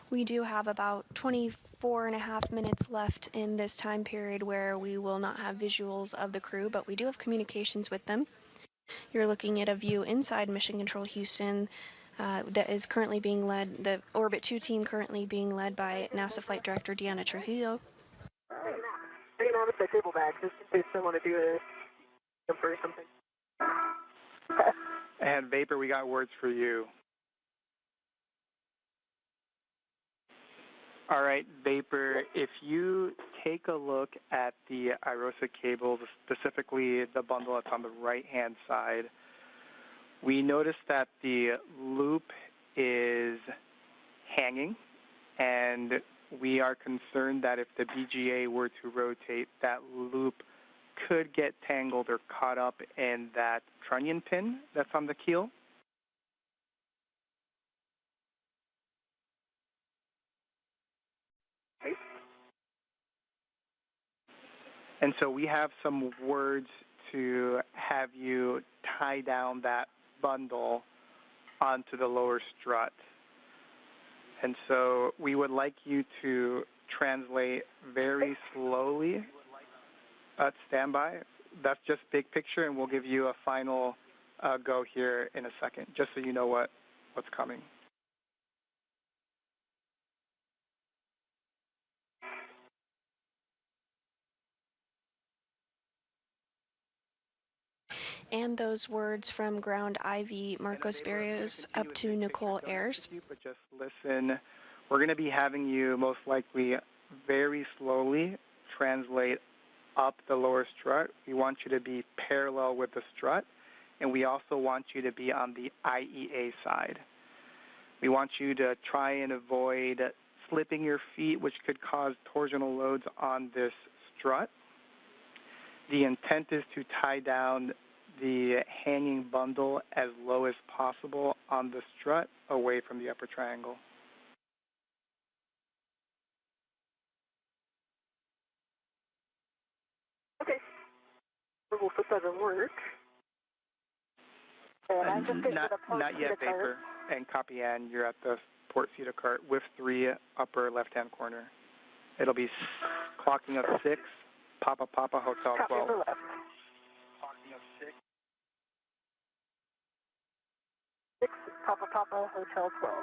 We do have about 24.5 minutes left in this time period where we will not have visuals of the crew, but we do have communications with them. You're looking at a view inside Mission Control Houston that is currently being led, the Orbit 2 team currently being led by NASA Flight Director Deanna Trujillo. Staying out of my table bag, just in case I want to do a jumper or something. And Vapor, we got words for you. All right, Vapor, if you take a look at the IROSA cable, specifically the bundle that's on the right-hand side, we noticed that the loop is hanging, and we are concerned that if the BGA were to rotate, that loop could get tangled or caught up in that trunnion pin that's on the keel. And so we have some words to have you tie down that bundle onto the lower strut. And so we would like you to translate very slowly at standby. That's just big picture, and we'll give you a final go here in a second, just so you know what's coming. And those words from Ground IV Marcos Barrios up to Nicole Ayers. But just listen. We're going to be having you most likely very slowly translate up the lower strut. We want you to be parallel with the strut, and we also want you to be on the IEA side. We want you to try and avoid slipping your feet, which could cause torsional loads on this strut. The intent is to tie down the hanging bundle as low as possible on the strut away from the upper triangle. Okay. Well, if it doesn't work. And I'm just getting to the port not yet, Vapor. And copy, Ann, you're at the port seater cart with 3, upper left-hand corner. It'll be clocking up 6, Papa Hotel 12. Copy on the left. Papa Papa Hotel 12.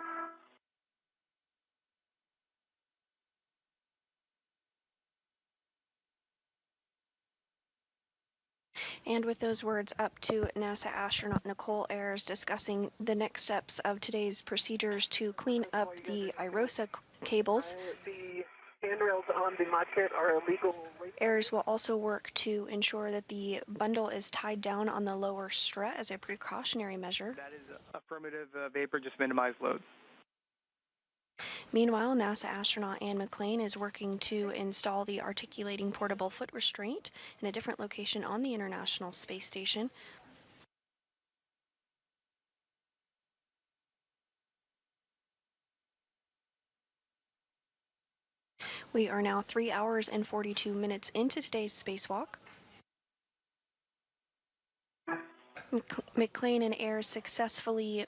And with those words up to NASA astronaut Nicole Ayers discussing the next steps of today's procedures to clean up the IROSA cables. The handrails on the mod kit are illegal. Ayers will also work to ensure that the bundle is tied down on the lower strut as a precautionary measure. That is affirmative, Vapor, just minimize load. Meanwhile, NASA astronaut Anne McLean is working to install the articulating portable foot restraint in a different location on the International Space Station. We are now 3 hours and 42 minutes into today's spacewalk. McLean and Ayers successfully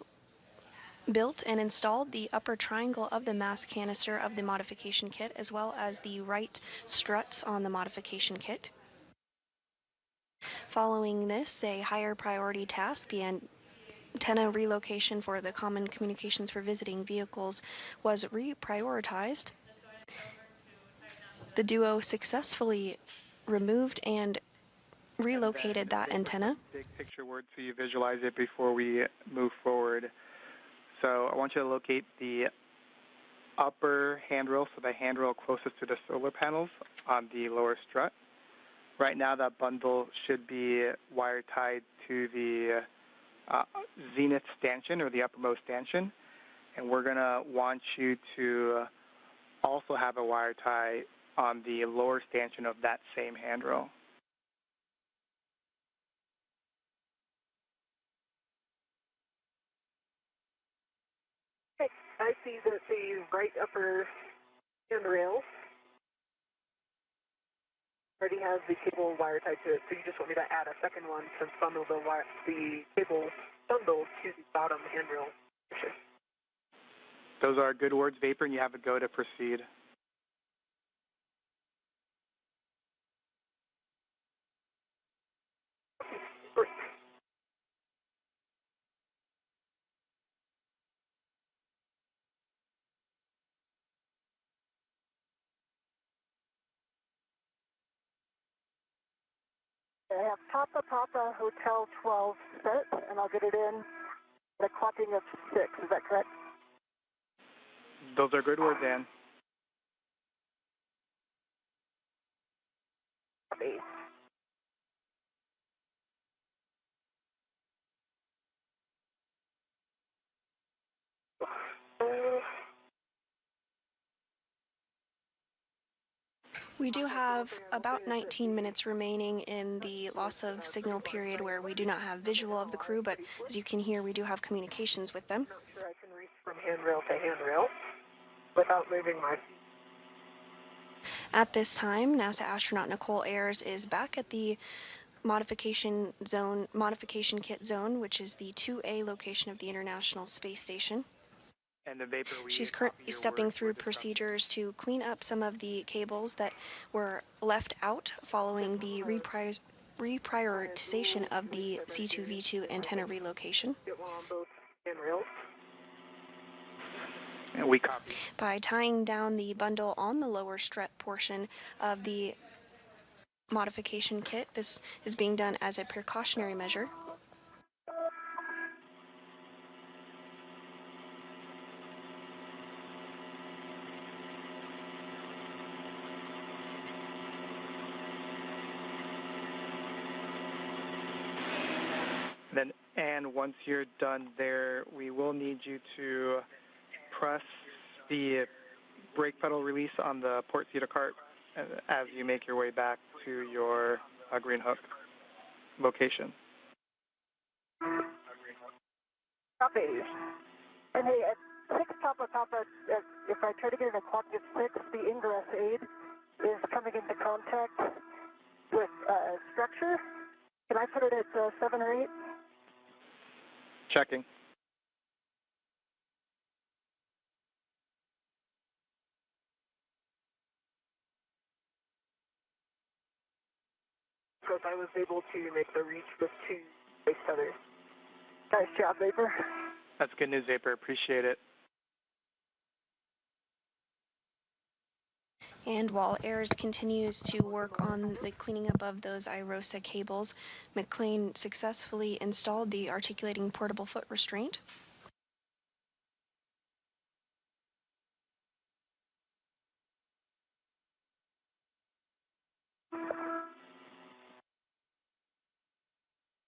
built and installed the upper triangle of the mass canister of the modification kit, as well as the right struts on the modification kit. Following this, a higher priority task, the antenna relocation for the Common Communications for Visiting Vehicles, was reprioritized. The duo successfully removed and relocated that antenna. Big picture word so you visualize it before we move forward. So I want you to locate the upper handrail, so the handrail closest to the solar panels on the lower strut. Right now that bundle should be wire tied to the zenith stanchion, or the uppermost stanchion, and we're going to want you to also have a wire tie on the lower stanchion of that same handrail. Okay, I see that the right upper handrail already has the cable wire tied to it, so you just want me to add a second one to bundle the cable bundle to the bottom handrail. Those are good words, Vapor, and you have a go to proceed. I have Papa Papa Hotel 12 set, and I'll get it in at a clocking of 6. Is that correct? Those are good words, Ann. Copy. We do have about 19 minutes remaining in the loss of signal period where we do not have visual of the crew, but as you can hear, we do have communications with them. Not sure I can reach from handrail to handrail without moving my... At this time, NASA astronaut Nicole Ayers is back at the modification kit zone, which is the 2A location of the International Space Station. And the Vapor, she's currently stepping through procedures to clean up some of the cables that were left out following the reprioritization of the C2V2 antenna relocation. Get one on both handrails. And we copy. By tying down the bundle on the lower strut portion of the modification kit, this is being done as a precautionary measure. And once you're done there, we will need you to press the brake pedal release on the port seater cart as you make your way back to your green hook location. Copy. And hey, at 6 Papa Papa, if I try to get in a clock at 6, the ingress aid is coming into contact with structure. Can I put it at 7 or 8? Checking. Because I was able to make the reach with 2 base tethers. Nice job, Vapor. That's good news, Vapor. Appreciate it. And while AIRS continues to work on the cleaning up of those IROSA cables, McLean successfully installed the articulating portable foot restraint.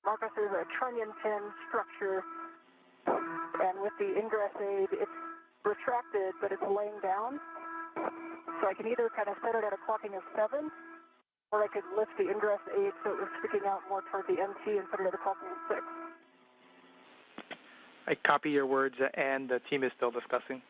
Marcus, is a trunnion pin structure, and with the ingress aid, it's retracted, but it's laying down. So I can either kind of set it at a clocking of 7, or I could lift the ingress aid so it was sticking out more toward the MT and put it at a clocking of 6. I copy your words, and the team is still discussing.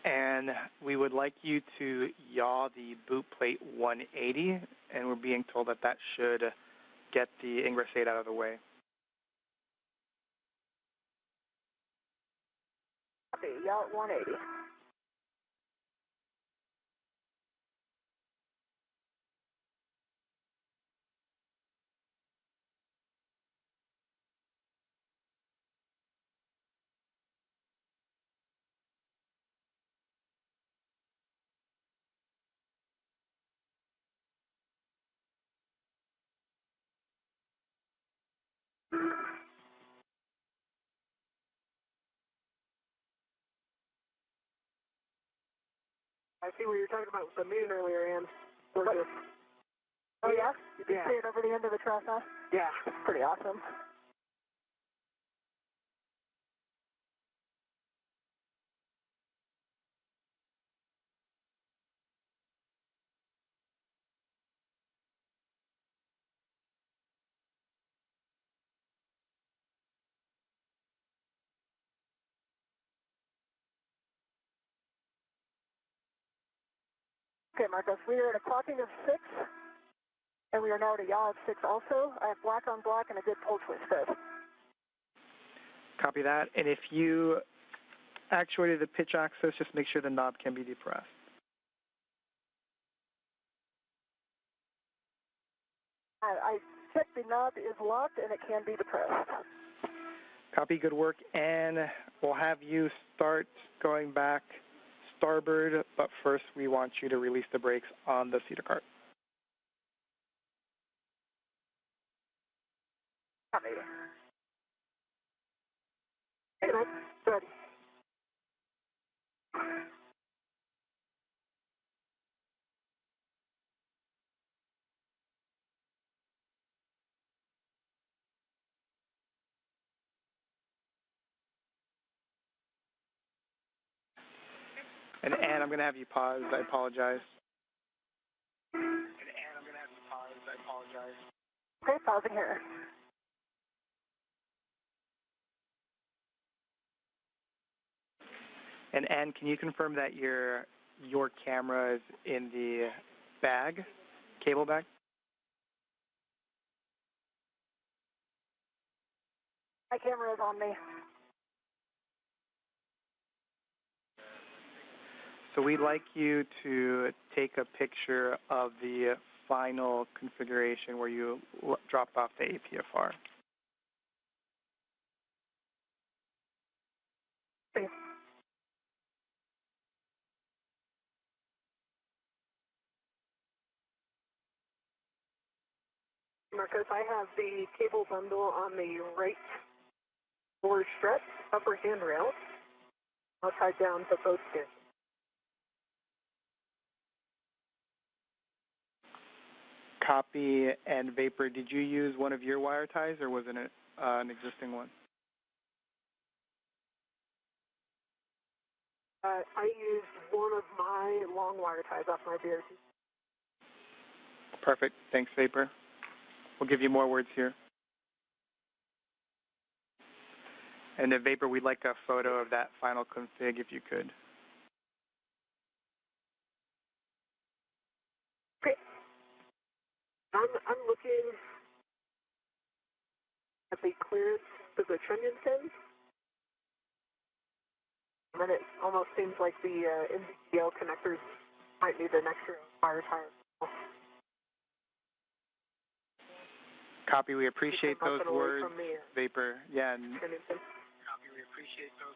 And we would like you to yaw the boot plate 180, and we're being told that that should get the ingress aid out of the way. Copy, yaw at 180. I see what you were talking about with the moon earlier, Ann. Oh, yeah? You can see it over the end of the truss, huh? Yeah. It's pretty awesome. Okay, Marcos, we are at a clocking of 6, and we are now at a yaw of 6 also. I have black on black and a good pull twist fit. Copy that. And if you actuated the pitch axis, just make sure the knob can be depressed. I checked the knob is locked and it can be depressed. Copy, good work. And we'll have you start going back starboard, but first we want you to release the brakes on the cedar cart. Copy. Good. And Ann, I'm going to have you pause. I apologize. Okay, pausing here. And Ann, can you confirm that your camera is in the bag, cable bag? My camera is on me. So we'd like you to take a picture of the final configuration where you dropped off the APFR. Okay. Marcos, I have the cable bundle on the right lower strut, upper handrail. I'll tie down to both skins. Copy. And Vapor, did you use one of your wire ties or was it an existing one? I used one of my long wire ties off my BRT. Perfect. Thanks, Vapor. We'll give you more words here. And then, Vapor, we'd like a photo of that final config if you could. Okay. I'm looking at the clearance of the trunnion pins. And then it almost seems like the NZGL connectors might need an extra wire tie. Copy. We appreciate those words, Vapor. Yeah. And copy. We appreciate those.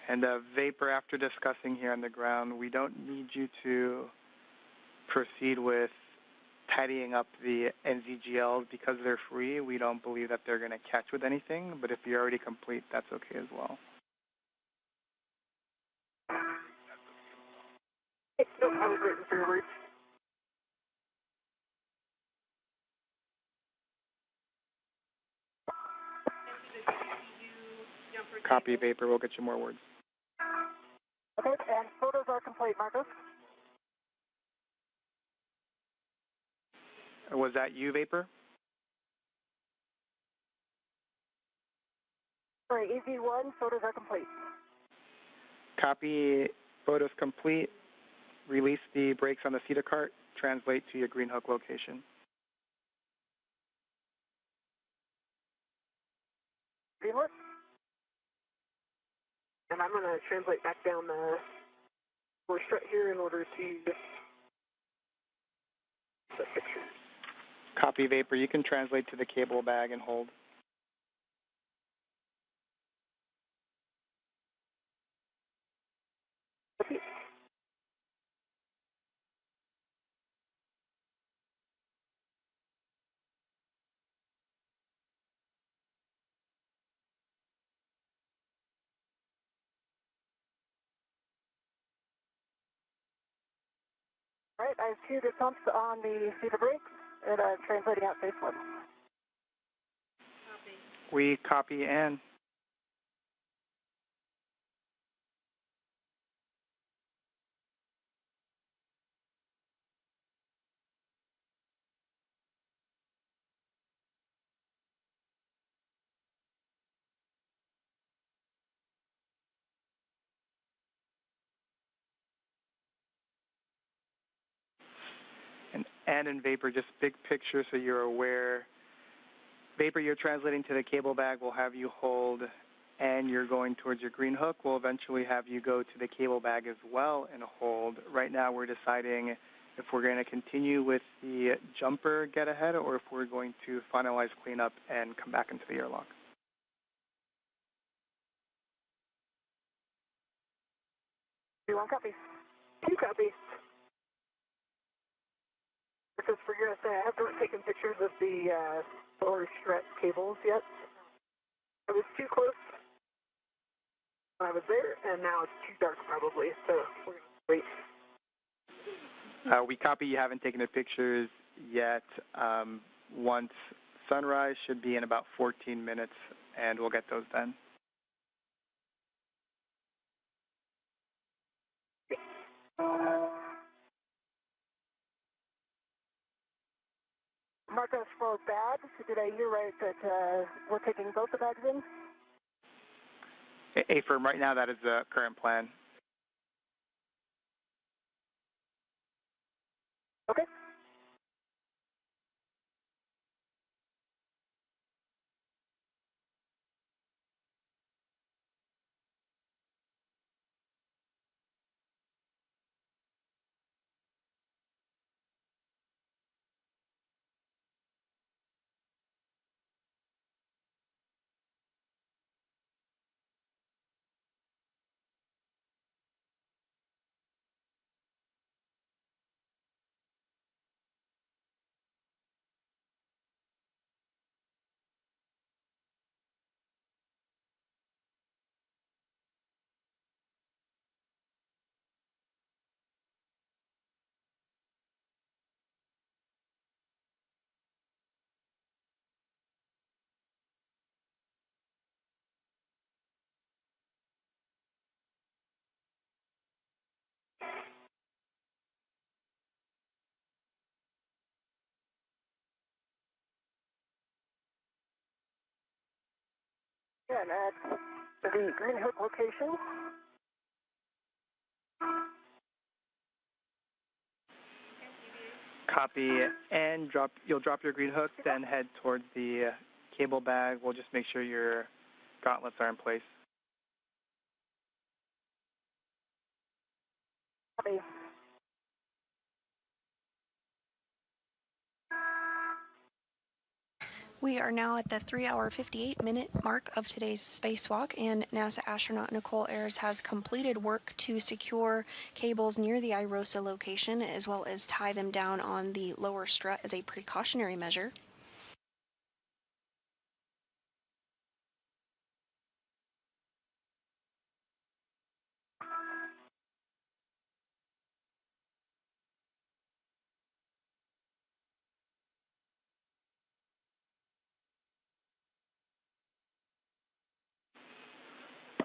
And Vapor, after discussing here on the ground, we don't need you to proceed with tidying up the NZGLs because they're free. We don't believe that they're going to catch with anything, but if you're already complete, that's okay as well. No, I was waiting for your words. Copy, Vapor. We'll get you more words. Okay, and photos are complete, Marcos. Was that you, Vapor? Sorry, EV1, photos are complete. Copy, photos complete. Release the brakes on the CETA cart. Translate to your green hook location. Green hook? And I'm going to translate back down the strut here in order to the pictures. Copy, Vapor. You can translate to the cable bag and hold. All right, I have two good pumps on the CETA brakes and translating out phase one. We copy and. And in Vapor, just big picture so you're aware. Vapor, you're translating to the cable bag. We'll have you hold, and you're going towards your green hook. We'll eventually have you go to the cable bag as well and hold. Right now we're deciding if we're going to continue with the jumper get ahead or if we're going to finalize cleanup and come back into the airlock. One copy. Two copies. Because for USA, I haven't taken pictures of the solar strut cables yet. I was too close when I was there, and now it's too dark probably, so we're going to wait. We copy you haven't taken the pictures yet. Once sunrise should be in about 14 minutes, and we'll get those done. Marcos, for bags, did I hear right that we're taking both the bags in? Firm, right now that is the current plan. Okay. And at the Green Hook location. Copy, and you'll drop your green hook, then head towards the cable bag. We'll just make sure your gauntlets are in place. Copy. We are now at the 3-hour 58-minute mark of today's spacewalk, and NASA astronaut Nicole Ayers has completed work to secure cables near the IROSA location, as well as tie them down on the lower strut as a precautionary measure.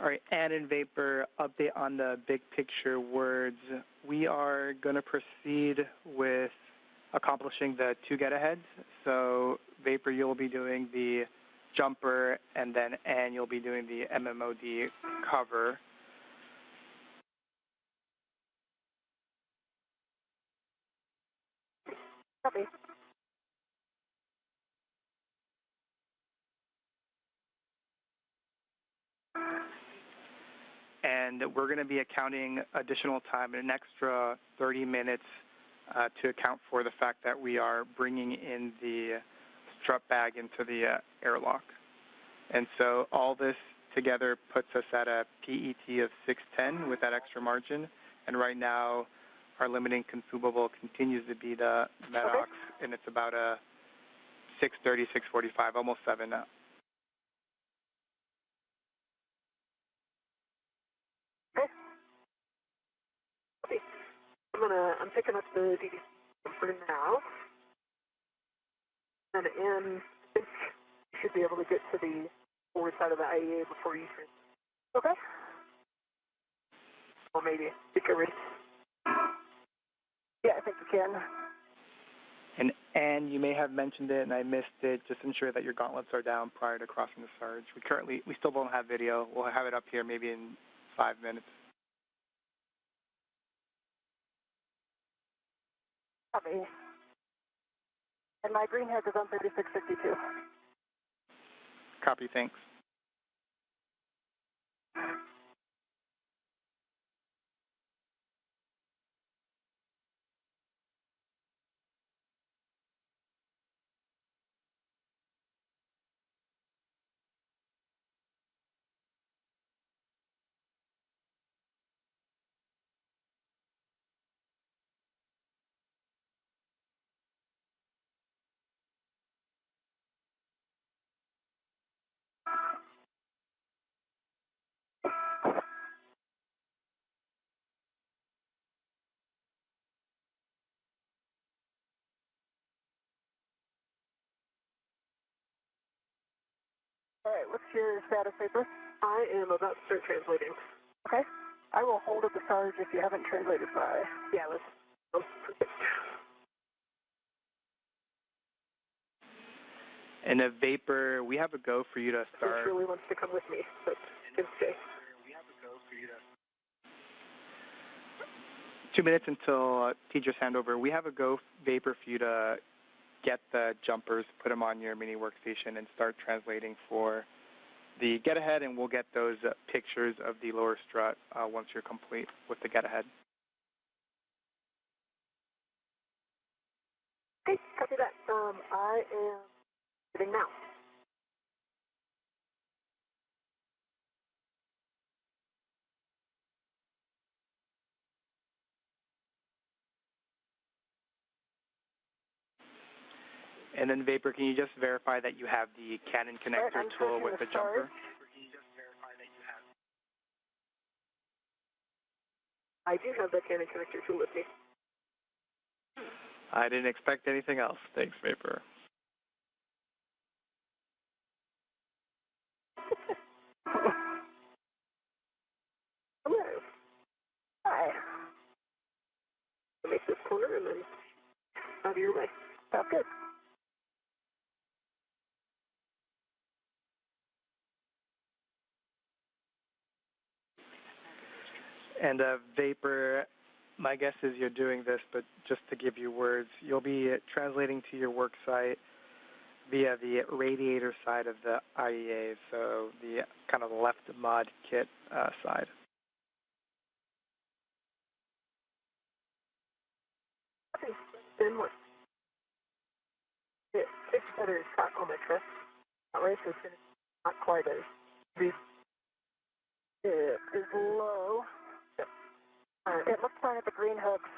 All right, and in Vapor, update on the big picture words. We are going to proceed with accomplishing the 2 get-aheads. So Vapor, you'll be doing the jumper, and then Ann, you'll be doing the MMOD cover. Copy. And we're going to be accounting additional time, an extra 30 minutes to account for the fact that we are bringing in the strut bag into the airlock. And so all this together puts us at a PET of 610 with that extra margin. And right now, our limiting consumable continues to be the Medox, and it's about a 630, 645, almost 7 now. Okay. I'm picking up the DD for now. And you should be able to get to the forward side of the IEA before you turn. Okay. Or maybe take a risk. Yeah, I think you can. And you may have mentioned it, and I missed it. Just ensure that your gauntlets are down prior to crossing the surge. We still don't have video. We'll have it up here maybe in 5 minutes. Copy. And my green head is on 3652. Copy, thanks. All right, what's your status, Paper? I am about to start translating. Okay. I will hold at the charge if you haven't translated by. Yeah, let's. Oh, perfect. And a Vapor, we have a go for you to start. He really wants to come with me, but can stay. 2 minutes until teacher's handover. We have a go Vapor for you to get the jumpers, put them on your mini workstation, and start translating for the get-ahead, and we'll get those pictures of the lower strut once you're complete with the get-ahead. Okay, copy that. I am getting now. And then Vapor, can you just verify that you have the Canon connector tool with the jumper? I do have the Canon connector tool with me. I didn't expect anything else. Thanks, Vapor. Hello. Hi. Make this corner and then out of your way. Sounds good. And Vapor, my guess is you're doing this, but just to give you words, you'll be translating to your work site via the radiator side of the IEA, so the kind of left mod kit side. Then what? It's better shot on my truck. Alright, so it's not quite as big. It is low. It looks fine at the green hooks.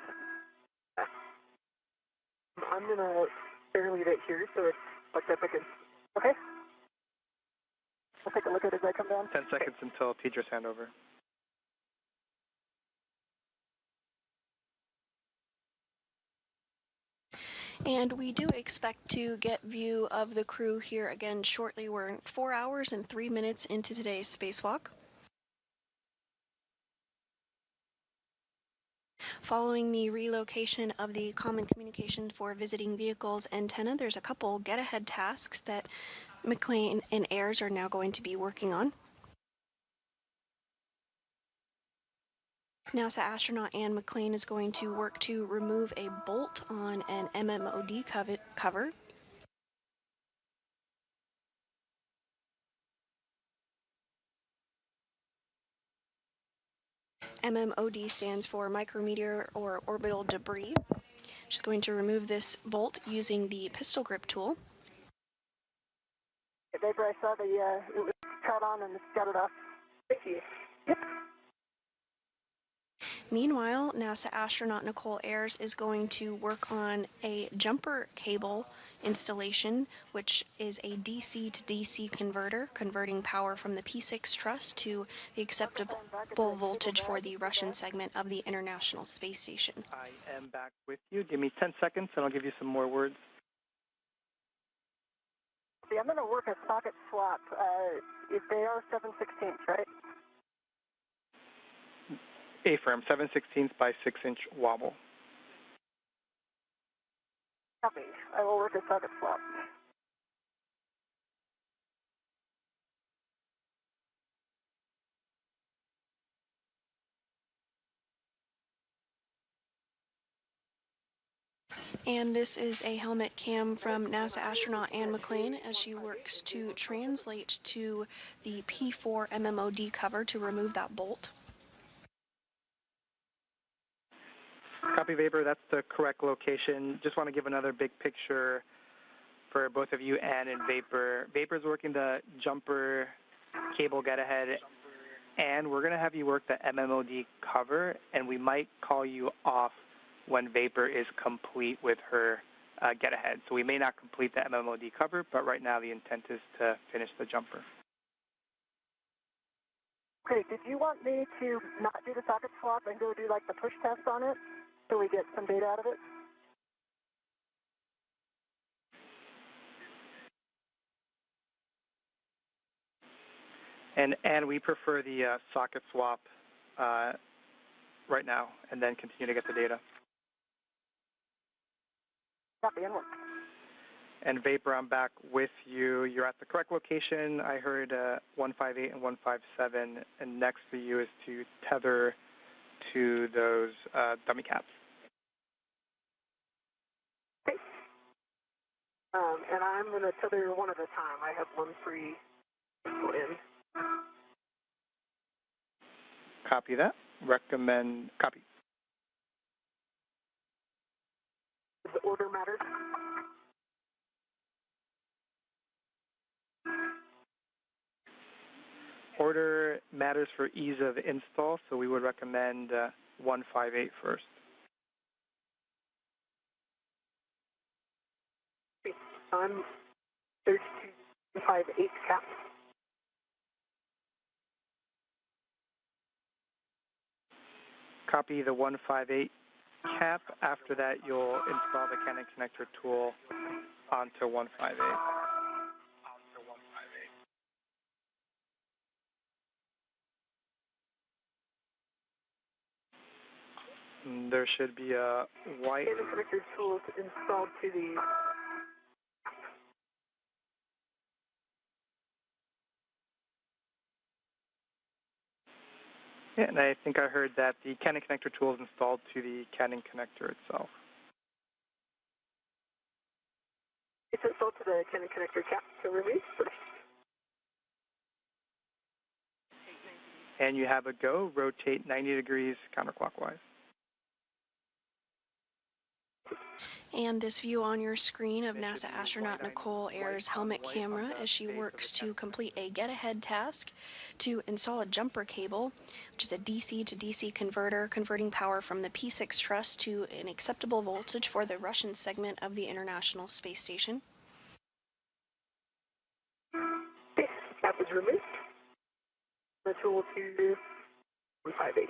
I'm going to barely leave it here so it's like up against. Okay? I'll take a look at it as I come down. 10 seconds until Tedra's handover. And we do expect to get view of the crew here again shortly. We're 4 hours and 3 minutes into today's spacewalk. Following the relocation of the Common Communication for Visiting Vehicles antenna, there's a couple get-ahead tasks that McLean and Ayers are now going to be working on. NASA astronaut Ann McLean is going to work to remove a bolt on an MMOD cover. MMOD stands for micrometeor or orbital debris. She's going to remove this bolt using the pistol grip tool. Vapor, I saw the it was cut on and got it off. Thank you. Yep. Meanwhile, NASA astronaut Nicole Ayers is going to work on a jumper cable installation, which is a DC to DC converter, converting power from the P6 truss to the acceptable voltage for the Russian segment of the International Space Station. I am back with you. Give me 10 seconds and I'll give you some more words. See, I'm going to work a socket swap. If they are 7/16, right? A-firm, 7/16 by 6-inch wobble. Copy. I will work a socket swap. And this is a helmet cam from NASA astronaut Ann McLean as she works to translate to the P4 MMOD cover to remove that bolt. Copy, Vapor. That's the correct location. Just want to give another big picture for both of you, Ann and Vapor. Vapor's working the jumper cable get-ahead, and we're going to have you work the MMOD cover, and we might call you off when Vapor is complete with her get-ahead. So we may not complete the MMOD cover, but right now the intent is to finish the jumper. Okay, did you want me to not do the socket swap and go do like the push test on it so we get some data out of it? And we prefer the socket swap right now, and then continue to get the data. Copy and work. And Vapor, I'm back with you. You're at the correct location. I heard 158 and 157, and next for you is to tether to those dummy caps. And I'm going to tether one at a time. I have one free in. Copy that. Recommend, copy. The order matters. Order matters for ease of install, so we would recommend 158 first. I'm 3258 cap. Copy the 158 cap. After that, you'll install the Canon connector tool onto 158. There should be a white... Canon connector tool installed to the... Yeah, and I think I heard that the Canon connector tool is installed to the Canon connector itself. It's installed to the Canon connector cap to release first. And you have a go. Rotate 90 degrees counterclockwise. And this view on your screen of NASA astronaut Nicole Ayers' helmet camera as she works to complete a get-ahead task to install a jumper cable, which is a DC to DC converter, converting power from the P6 truss to an acceptable voltage for the Russian segment of the International Space Station. Okay, cap is removed. The tool to 158.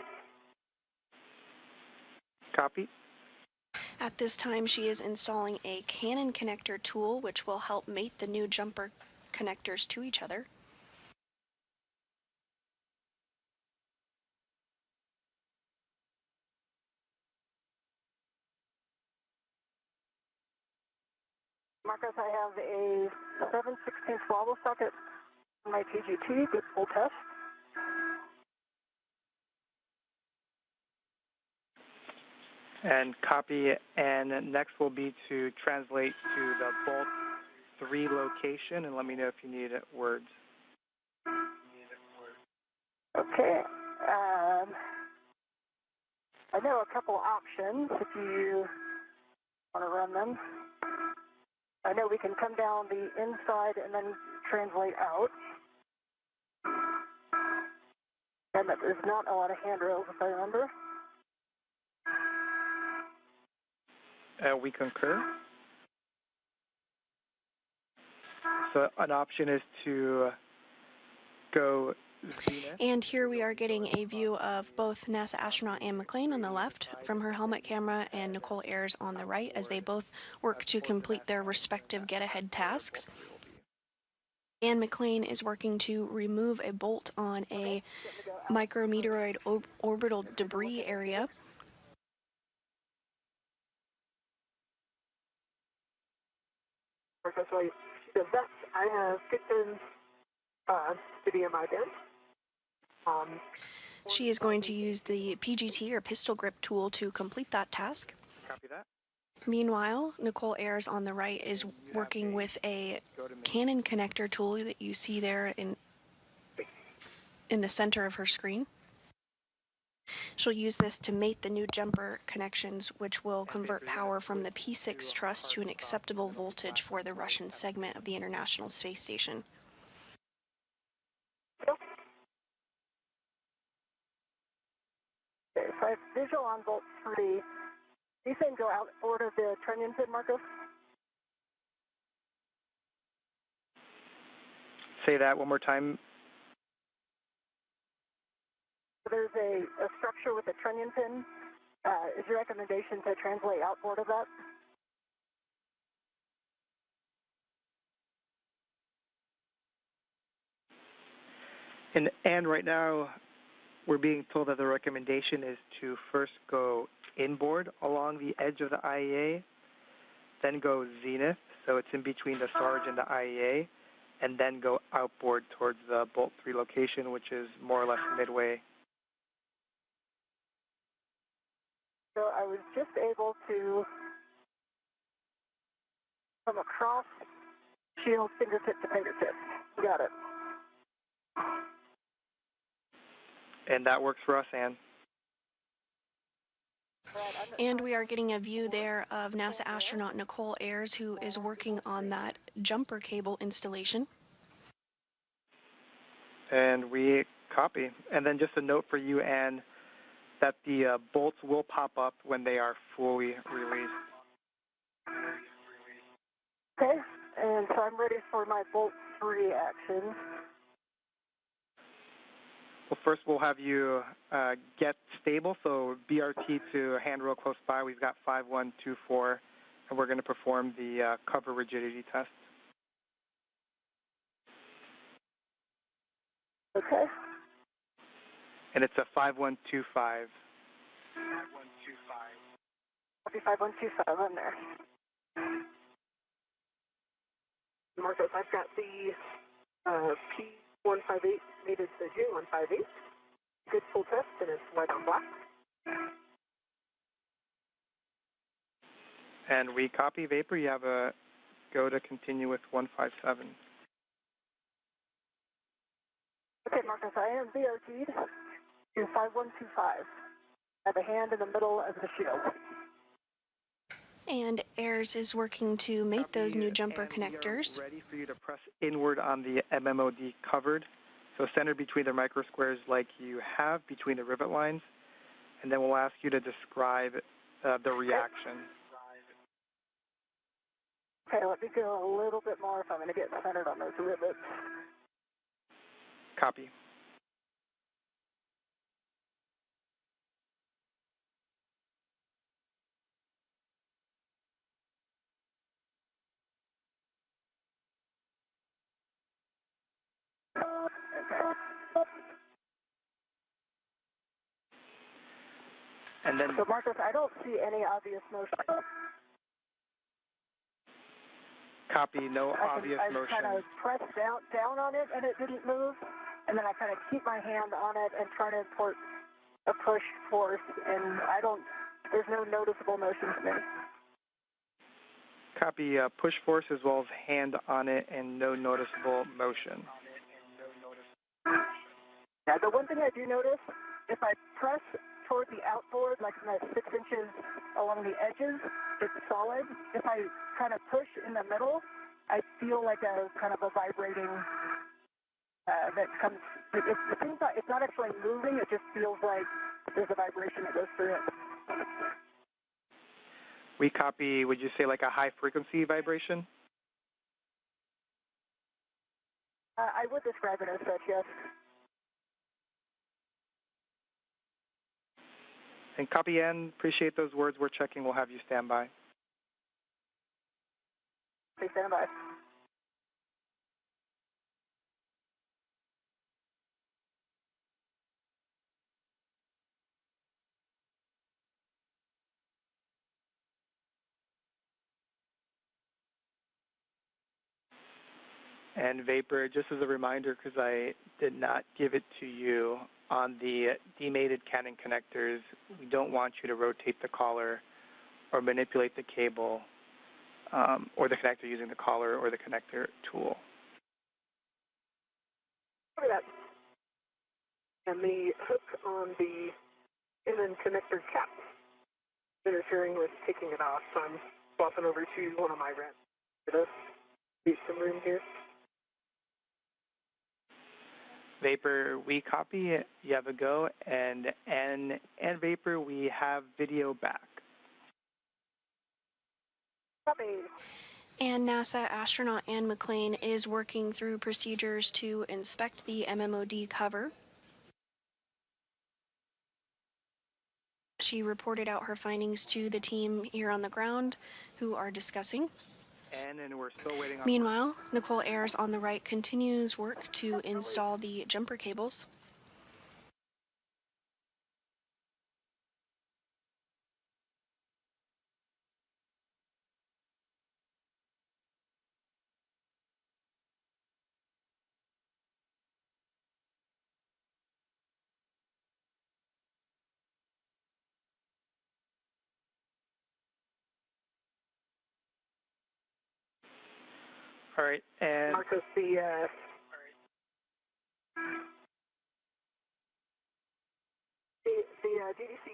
Copy. At this time, she is installing a Canon connector tool, which will help mate the new jumper connectors to each other. Marcus, I have a 7/16 wobble socket on my PGT. Good full test. And copy, and next will be to translate to the Bolt 3 location, and let me know if you need words. Okay. I know a couple options if you want to run them. I know we can come down the inside and then translate out. And that there's not a lot of handrails, if I remember. We concur. So an option is to go zenith. And here we are getting a view of both NASA astronaut Anne McClain on the left from her helmet camera and Nicole Ayers on the right as they both work to complete their respective get-ahead tasks. Anne McClain is working to remove a bolt on a micrometeoroid orbital debris area. So the best I have kitchen studio my bed. She is going to use the PGT or pistol grip tool to complete that task. Copy that. Meanwhile, Nicole Ayers on the right is working with a Canon connector tool that you see there in the center of her screen. She'll use this to mate the new jumper connections, which will convert power from the P6 truss to an acceptable voltage for the Russian segment of the International Space Station. Okay, so I have visual on Bolt 3. These things go outboard of the trunnion pin, Marcos? Say that one more time. There's a structure with a trunnion pin. Is your recommendation to translate outboard of that? And right now, we're being told that the recommendation is to first go inboard along the edge of the IEA, then go zenith, so it's in between the Sarge and the IEA, and then go outboard towards the Bolt 3 location, which is more or less midway. So I was just able to from across shield, fingertip to fingertip. Got it. And that works for us, Ann. And we are getting a view there of NASA astronaut Nicole Ayers, who is working on that jumper cable installation. And we copy. And then just a note for you, Ann, that the bolts will pop up when they are fully released. Okay, and so I'm ready for my bolt 3 action. Well, first we'll have you get stable, so BRT to handrail close by. We've got 5124, and we're going to perform the cover rigidity test. Okay. And it's a 5125. 5125 on there. Marcos, I've got the P158 mated to J158. Good full test, and it's white on black. And we copy Vapor. You have a go to continue with 157. Okay, Marcos, I am BRT'd to 5125. I have a hand in the middle of the shield. And Ayers is working to mate those new jumper connectors. We are ready for you to press inward on the MMOD covered. So center between the micro squares like you have between the rivet lines. And then we'll ask you to describe the reaction. Okay, let me go a little bit more if I'm going to get centered on those rivets. Copy. And then, so Marcos, I don't see any obvious motion. Copy, no obvious motion. I kind of pressed down on it and it didn't move, and then I kind of keep my hand on it and try to import a push force, and there's no noticeable motion to me. Copy, push force as well as hand on it and no noticeable motion. Yeah, the one thing I do notice, if I press toward the outboard, like 6 inches along the edges, it's solid. If I kind of push in the middle, I feel like a kind of a vibrating that comes. It's not actually moving. It just feels like there's a vibration that goes through it. We copy. Would you say like a high frequency vibration? I would describe it as such, yes. And copy N, appreciate those words. We're checking. We'll have you stand by. Please stand by. And Vapor, just as a reminder, because I did not give it to you, on the demated Canon connectors, we don't want you to rotate the collar or manipulate the cable or the connector using the collar or the connector tool. Look at that. And the hook on the Canon connector cap interfering with taking it off, so I'm swapping over to one of my ramps. Leave some room here. Vapor, we copy, you have a go, and Vapor, we have video back. Copy. And NASA astronaut Ann McLean is working through procedures to inspect the MMOD cover. She reported out her findings to the team here on the ground, who are discussing. And we're still waiting on. Meanwhile, Nicole Ayers on the right continues work to install the jumper cables. All right, and Marcos, the DDC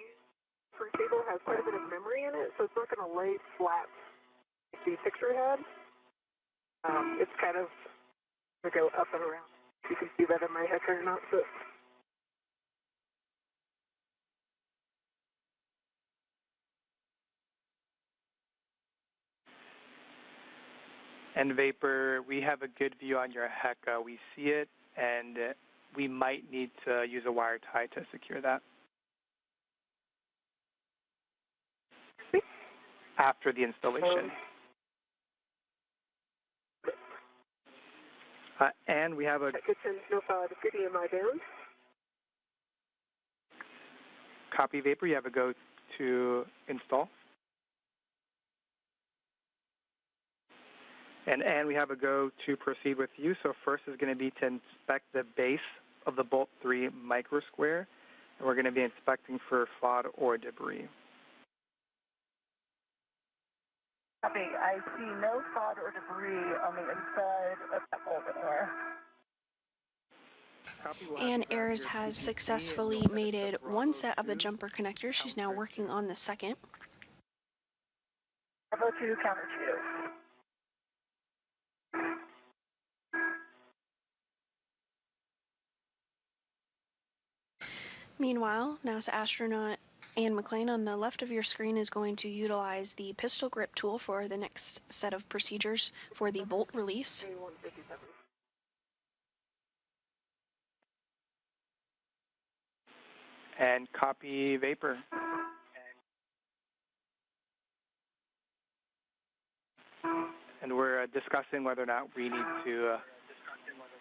for cable has quite a bit of memory in it, so it's not going to lay flat like the picture had. It's kind of going to go up and around. You can see that in my head or not, but and Vapor, we have a good view on your HECA. We see it, and we might need to use a wire tie to secure that after the installation. And we have a no CDMI down. Copy, Vapor. You have a go to install. And we have a go to proceed with you. So first is going to be to inspect the base of the Bolt 3 microsquare, and we're going to be inspecting for FOD or debris. Copy. I see no FOD or debris on the inside of that bolt anywhere. And Ayers has successfully mated one set of the jumper connectors. She's now working on the second. Bravo 2, counter 2. Meanwhile, NASA astronaut Anne McLean on the left of your screen is going to utilize the pistol grip tool for the next set of procedures for the bolt release. And copy, Vapor. And we're discussing whether or not we need to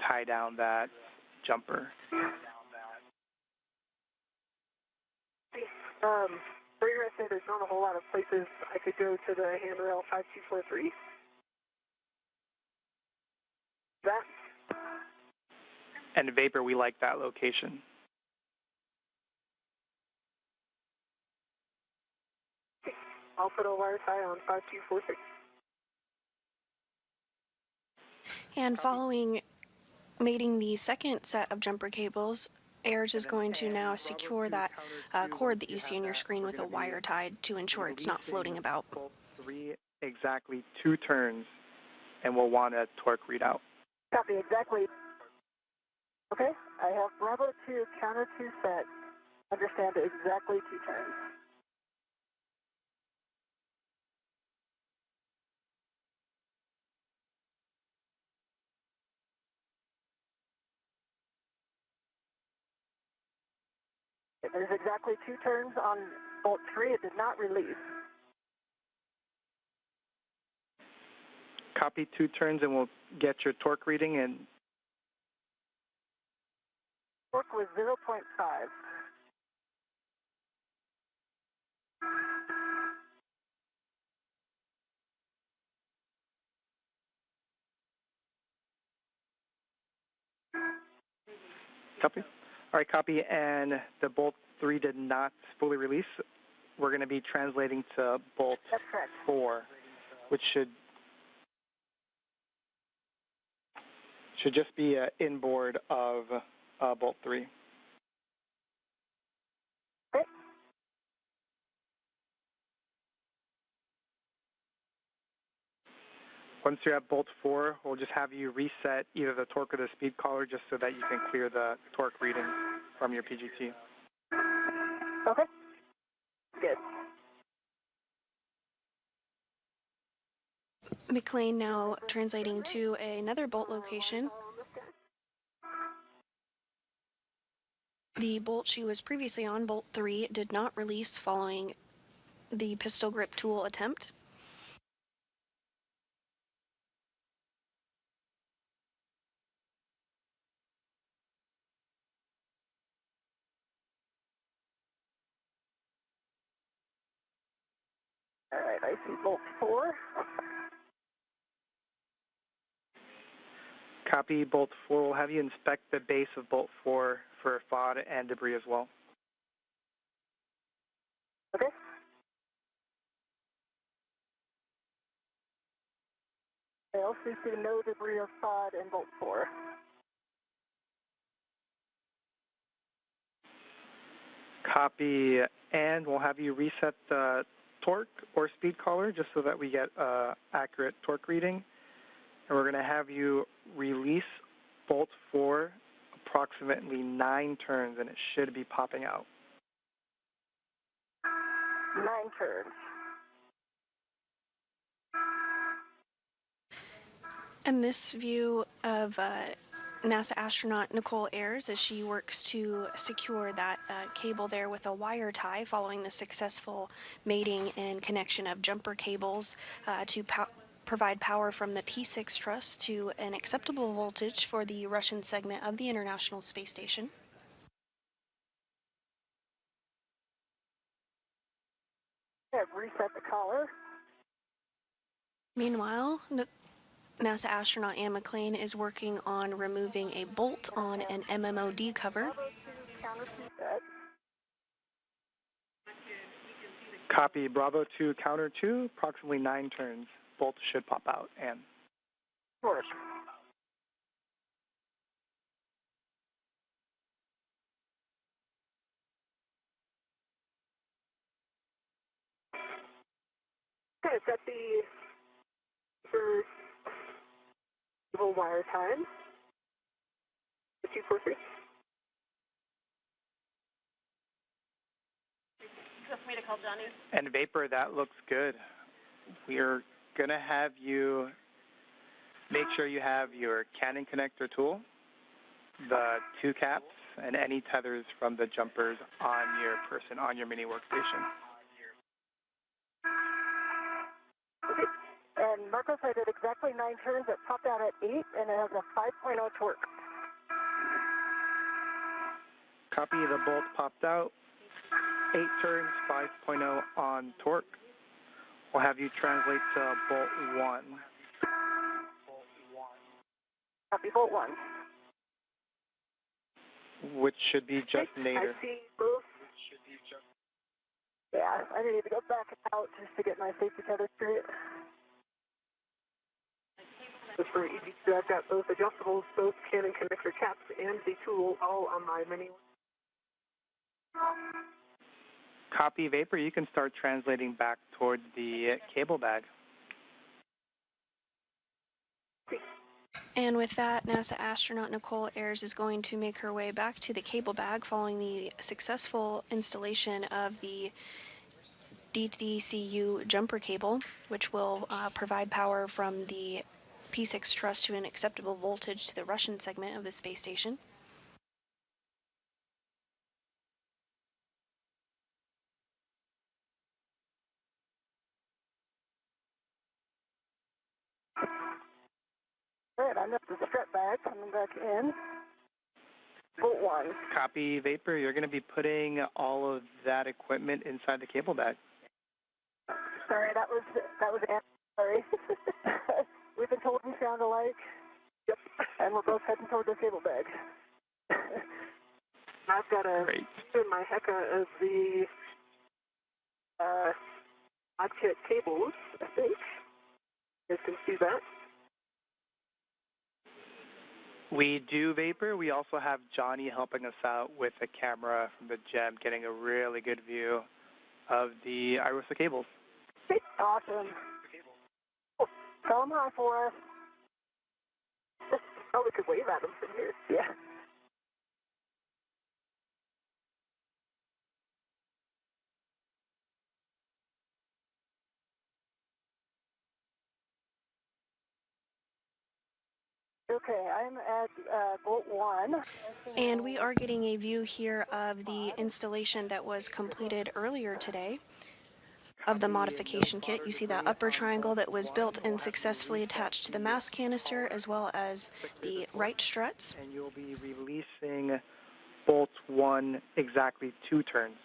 tie down that jumper. For your essay, there's not a whole lot of places I could go to the handrail 5243. That. And Vapor, we like that location. I'll put a wire tie on 5246. And following mating the second set of jumper cables, Ayers is going to now secure that cord that you see on your screen with a wire tied to ensure it's not floating about. Bolt 3, exactly 2 turns, and we'll want a torque readout. Copy, exactly. Okay, I have Bravo 2, counter 2 set. Understand exactly 2 turns. There's exactly 2 turns on Bolt 3. It did not release. Copy 2 turns, and we'll get your torque reading. And Torque was 0.5. Copy. All right, copy. And the Bolt 3 did not fully release. We're going to be translating to Bolt 4, which should just be inboard of Bolt 3. Okay. Once you're at Bolt 4, we'll just have you reset either the torque or the speed collar just so that you can clear the torque reading from your PGT. Okay. Good. McLean now translating to another bolt location. The bolt she was previously on, Bolt 3, did not release following the pistol grip tool attempt. All right, I see Bolt 4. Copy, Bolt 4. We'll have you inspect the base of Bolt 4 for FOD and debris as well. Okay. Fails. please do no debris of pod and bolt 4. Copy, and we'll have you reset the torque or speed collar just so that we get accurate torque reading. And we're going to have you release bolt 4 approximately 9 turns, and it should be popping out. 9 turns. And this view of NASA astronaut Nicole Ayers as she works to secure that cable there with a wire tie following the successful mating and connection of jumper cables to provide power from the P6 truss to an acceptable voltage for the Russian segment of the International Space Station. Reset the collar. Meanwhile, NASA astronaut Anne McLean is working on removing a bolt on an MMOD cover. Copy, Bravo 2, counter 2, approximately 9 turns. Bolt should pop out, and. Of course. Okay, set the for wire time. 243. Feel free to call Johnny. And Vapor, that looks good. We're going to have you make sure you have your Canon connector tool, the 2 caps, and any tethers from the jumpers on your person, on your mini workstation. Okay. And Marcos, I did exactly 9 turns. It popped out at 8, and it has a 5.0 torque. Copy, the bolt popped out. 8 turns, 5.0 on torque. We'll have you translate to bolt 1. Copy, bolt 1. Which should be just nadir. I see both. Yeah, I need to go back out just to get my safety tether straight. Just for EV2, I've got both adjustables, both Canon connector caps, and the tool all on my mini. Copy, Vapor. You can start translating back towards the cable bag. And with that, NASA astronaut Nicole Ayers is going to make her way back to the cable bag following the successful installation of the DD jumper cable, which will provide power from the P6 truss to an acceptable voltage to the Russian segment of the space station. Alright, I'm up the strap bag, coming back in. Bolt 1. Copy, Vapor. You're going to be putting all of that equipment inside the cable bag. Sorry, that was Anne. Sorry. We've been told we sound alike. Yep. And we're both heading toward the cable bag. I've got a in my Heka of the odd kit cables, I think. You guys can see that. We do, Vapor. We also have Johnny helping us out with a camera from the GEM, getting a really good view of the IROSA cables. Awesome. Tell them hi for us. Oh, we could wave at them from here. Yeah. Okay, I'm at bolt 1. And we are getting a view here of the installation that was completed earlier today of the modification kit. You see the upper triangle that was built and successfully attached to the mass canister, as well as the right struts. And you'll be releasing bolt 1 exactly 2 turns.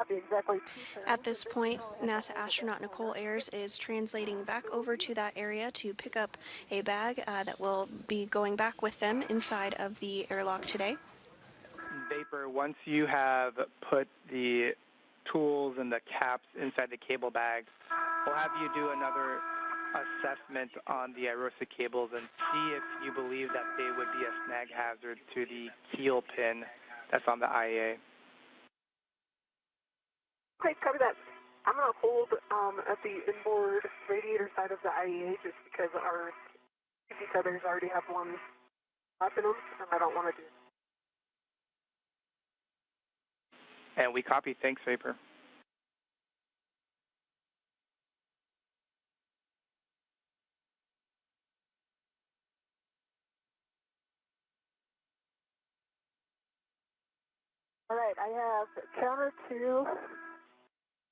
Exactly. At this point, NASA astronaut Nicole Ayers is translating back over to that area to pick up a bag that will be going back with them inside of the airlock today. Vapor, once you have put the tools and the caps inside the cable bag, we'll have you do another assessment on the IROSA cables and see if you believe that they would be a snag hazard to the keel pin that's on the IAA. Okay, copy that. I'm going to hold at the inboard radiator side of the IEA just because our CP tethers already have one up in them, and I don't want to do it. And we copy. Thanks, Vapor. All right, I have counter 2,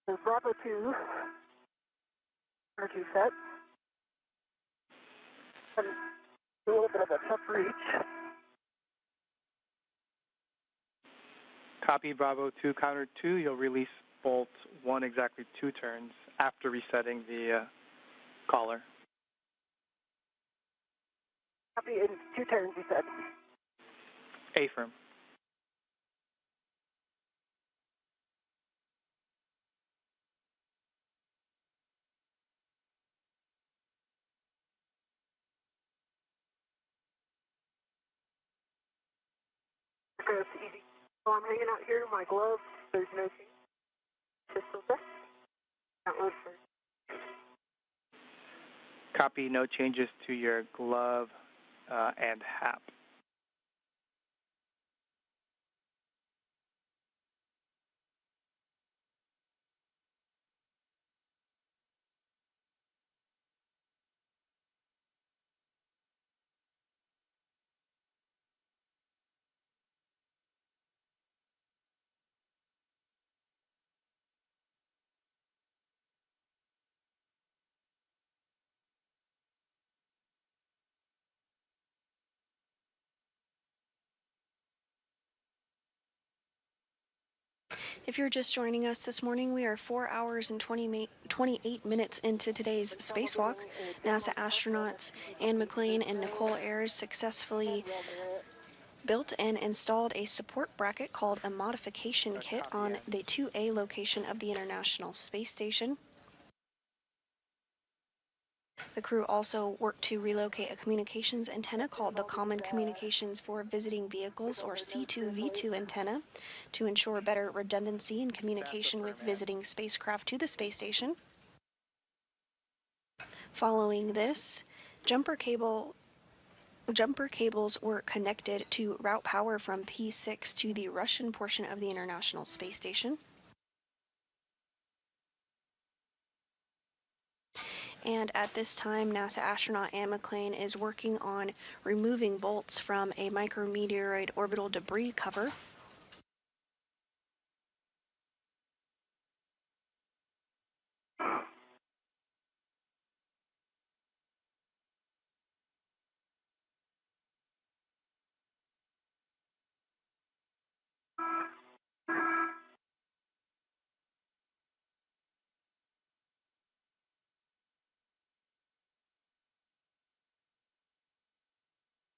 the Bravo 2, counter 2 set. And a little bit of a tough reach. Copy Bravo 2, counter 2. You'll release bolt 1 exactly 2 turns after resetting the collar. Copy in 2 turns, you said. A-firm. Okay, it's easy. So I'm hanging out here in my gloves. There's no change. Pistol set. Not load first. Copy. No changes to your glove and HAP. If you're just joining us this morning, we are 4 hours and 28 minutes into today's spacewalk. NASA astronauts Anne McClain and Nicole Ayers successfully built and installed a support bracket called a modification kit on the 2A location of the International Space Station. The crew also worked to relocate a communications antenna called the Common Communications for Visiting Vehicles, or C2V2 antenna, to ensure better redundancy in communication with visiting spacecraft to the space station. Following this, jumper cables were connected to route power from P6 to the Russian portion of the International Space Station. And at this time, NASA astronaut Anne McClain is working on removing bolts from a micrometeoroid orbital debris cover.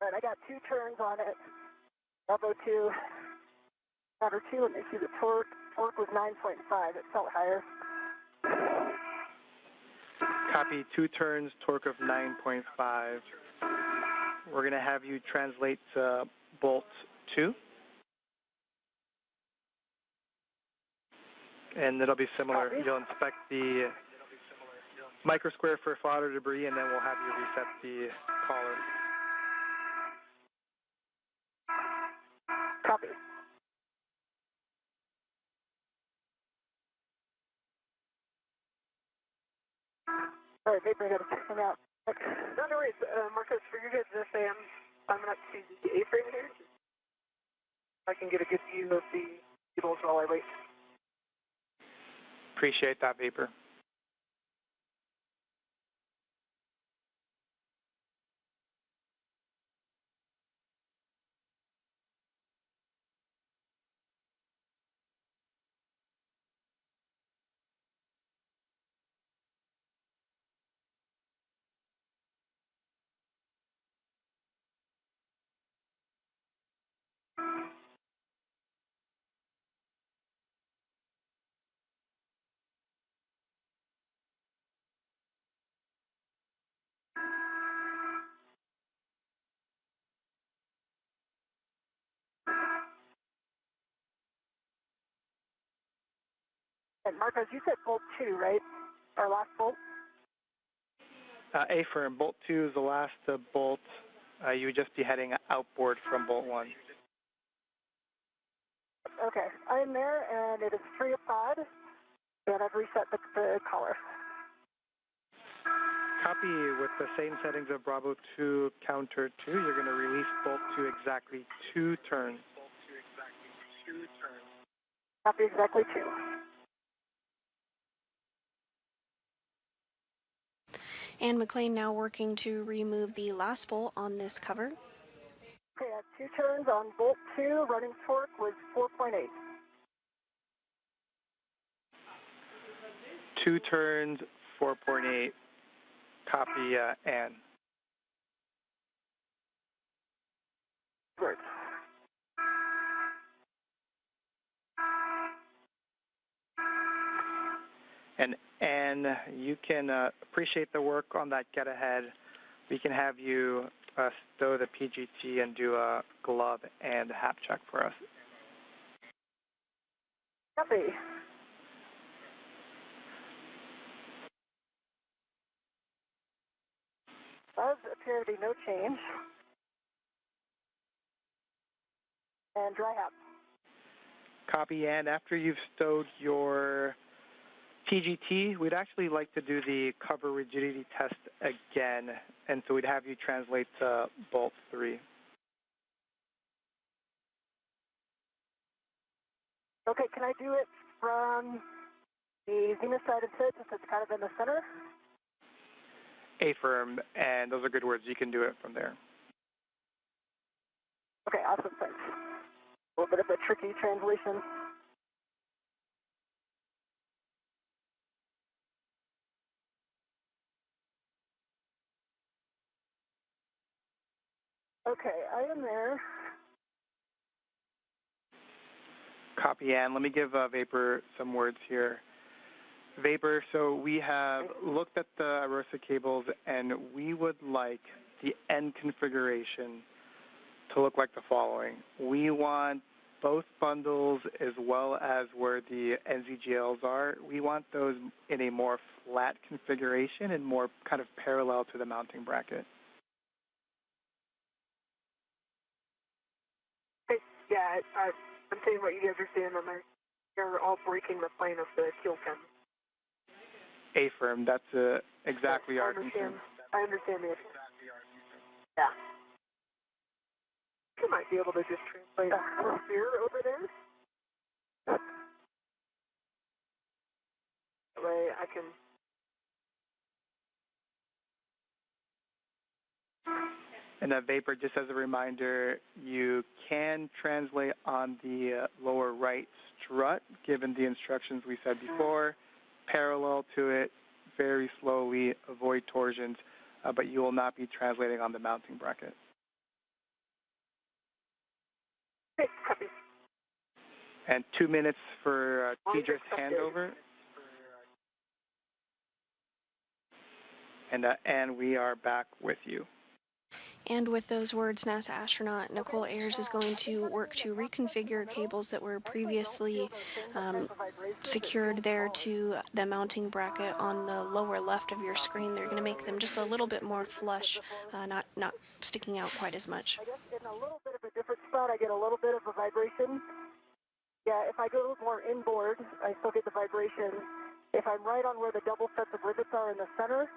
All right, I got 2 turns on it. Bravo 2, counter 2, and you see the torque. Torque was 9.5. It felt higher. Copy. 2 turns, torque of 9.5. We're going to have you translate bolt 2. And it'll be similar. You'll inspect the microsquare for fodder debris, and then we'll have you reset the collar. Copy. All right, Vapor, I got to check them out. No worries, Marcos, for you guys to say I'm going to see the A-frame here. I can get a good view of the cables while I wait. Appreciate that, Vapor. And Marcos, you said bolt 2, right? Our last bolt? A-firm, bolt 2 is the last bolt. You would just be heading outboard from bolt 1. Okay, I'm there, and it is 3 of 5, and I've reset the color. Copy. With the same settings of Bravo 2, counter 2, you're going to release bolt 2 exactly 2 turns. Copy exactly 2. And McLean now working to remove the last bolt on this cover. Okay, at 2 turns on bolt 2, running torque was 4.8. 2 turns, 4.8. Copy, Ann. Great. And you can appreciate the work on that get ahead. We can have you stow the PGT and do a glove and hap check for us. Copy. Does appear to be no change. And dry hap. Copy, and after you've stowed your PGT, we'd actually like to do the cover rigidity test again, and so we'd have you translate to bolt 3. Okay, can I do it from the zenith side instead, since it's kind of in the center? A-firm, and those are good words. You can do it from there. Okay, awesome, thanks. A little bit of a tricky translation. Okay, I am there. Copy, Ann. Let me give Vapor some words here. Vapor, so we have looked at the Arosa cables, and we would like the end configuration to look like the following. We want both bundles as well as where the NZGLs are. We want those in a more flat configuration and more kind of parallel to the mounting bracket. Yeah, I'm seeing what you guys are seeing on there. They're all breaking the plane of the keel pin. A-firm, that's exactly yeah, our concern. I understand the issue. Yeah. You might be able to just translate a sphere over there. That way I can... And Vapor, just as a reminder, you can translate on the lower right strut, given the instructions we said before, parallel to it, very slowly, avoid torsions, but you will not be translating on the mounting bracket. Okay, copy. And 2 minutes for Tedra's handover. And we are back with you. And with those words, NASA astronaut Nicole Ayers is going to work to reconfigure cables that were previously secured there to the mounting bracket on the lower left of your screen. They're going to make them just a little bit more flush, not sticking out quite as much. I guess in a little bit of a different spot, I get a little bit of a vibration. Yeah, if I go more inboard, I still get the vibration. If I'm right on where the double sets of rivets are in the center,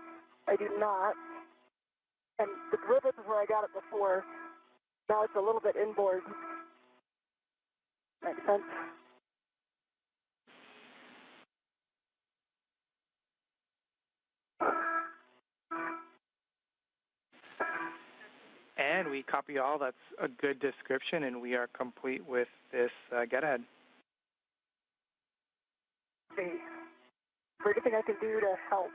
I do not. And the rivets is where I got it before. Now it's a little bit inboard. Makes sense? And we copy all. That's a good description, and we are complete with this get ahead. Okay. Is there anything I can do to help?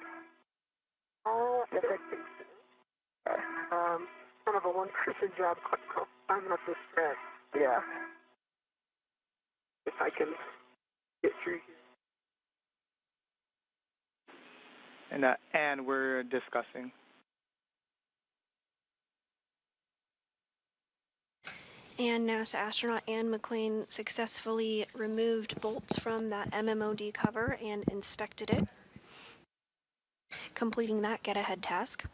Kind of a one-person job, climbing up this stretch. Yeah. If I can get through here. And we're discussing. And NASA astronaut Anne McLean successfully removed bolts from that MMOD cover and inspected it, completing that get-ahead task.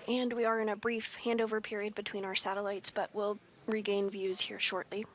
And we are in a brief handover period between our satellites, but we'll regain views here shortly.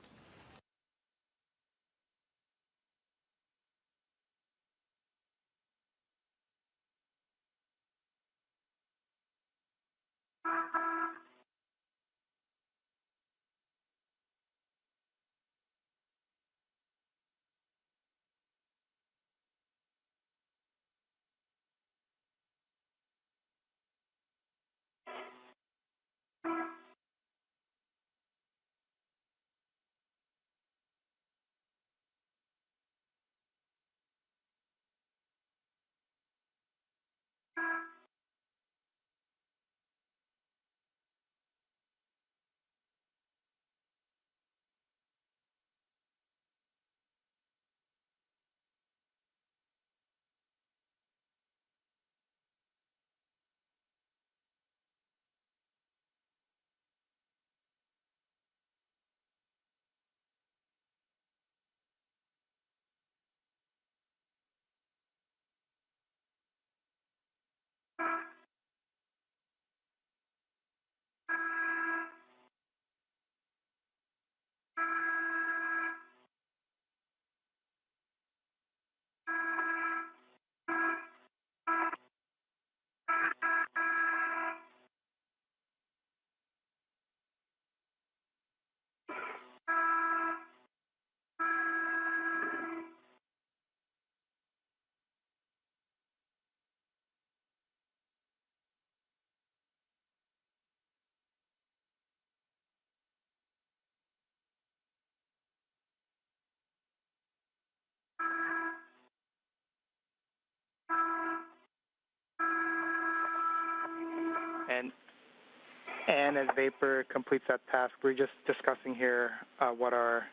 And as Vapor completes that task, we're just discussing here what our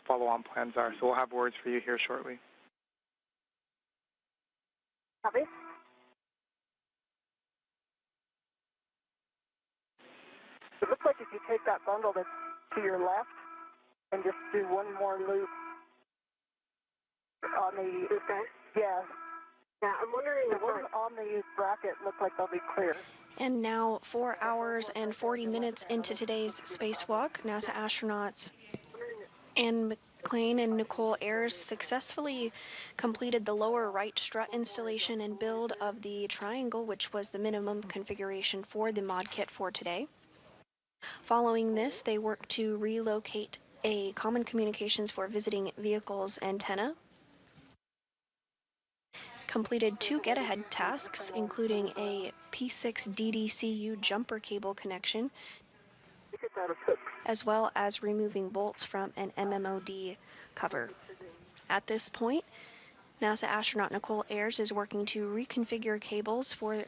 follow-on plans are. So we'll have words for you here shortly. Copy. It looks like if you take that bundle that's to your left and just do one more loop on the... Okay. Yeah. Yeah, I'm wondering if on the bracket look like they'll be clear. And now, 4 hours and 40 minutes into today's spacewalk, NASA astronauts Anne McLean and Nicole Ayers successfully completed the lower right strut installation and build of the triangle, which was the minimum configuration for the mod kit for today. Following this, they worked to relocate a common communications for visiting vehicles antenna, completed 2 get-ahead tasks, including a P6 DDCU jumper cable connection, as well as removing bolts from an MMOD cover. At this point, NASA astronaut Nicole Ayers is working to reconfigure cables for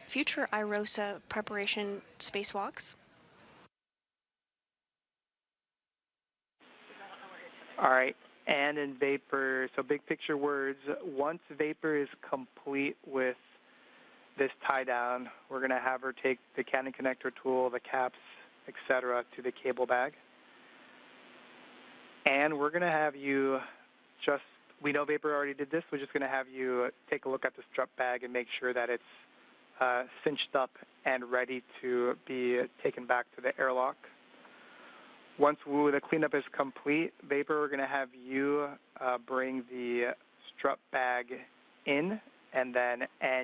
future IROSA preparation spacewalks. All right. And in Vapor, so big picture words, once Vapor is complete with this tie down, we're going to have her take the Canon connector tool, the caps, etc., to the cable bag. And we're going to have you just, we know Vapor already did this, we're just going to have you take a look at the strut bag and make sure that it's cinched up and ready to be taken back to the airlock. Once the cleanup is complete, Vapor, we're going to have you bring the strut bag in, and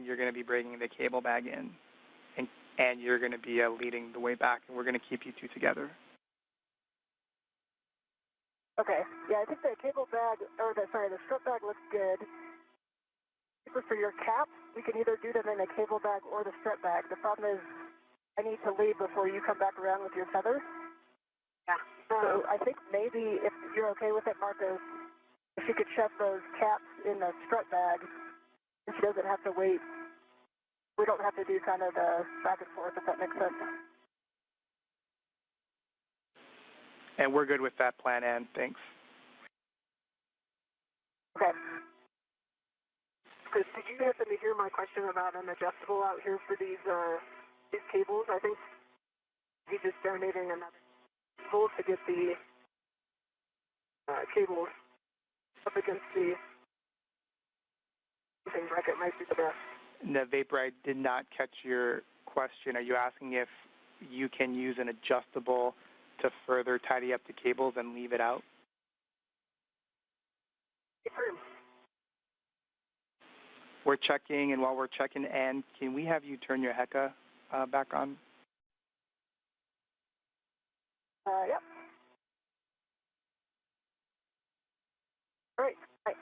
you're going to be bringing the cable bag in, and you're going to be leading the way back, and we're going to keep you two together. Okay. Yeah, I think the cable bag, the strut bag looks good. For your cap, we can either do them in a cable bag or the strut bag. The problem is I need to leave before you come back around with your tether. Yeah. So I think maybe if you're okay with it, Marcos, if she could shove those caps in the strut bag, and she doesn't have to wait. We don't have to do kind of the back and forth, if that makes sense. And we're good with that plan, Ann. Thanks. Okay. Because did you happen to hear my question about an adjustable out here for these cables? I think he's just donating another cable to get the cables up against the bracket might be the best. No, Vapor, I did not catch your question. Are you asking if you can use an adjustable to further tidy up the cables and leave it out? We're checking, and while we're checking, Ann, can we have you turn your HECA back on? Yep. All right. Right.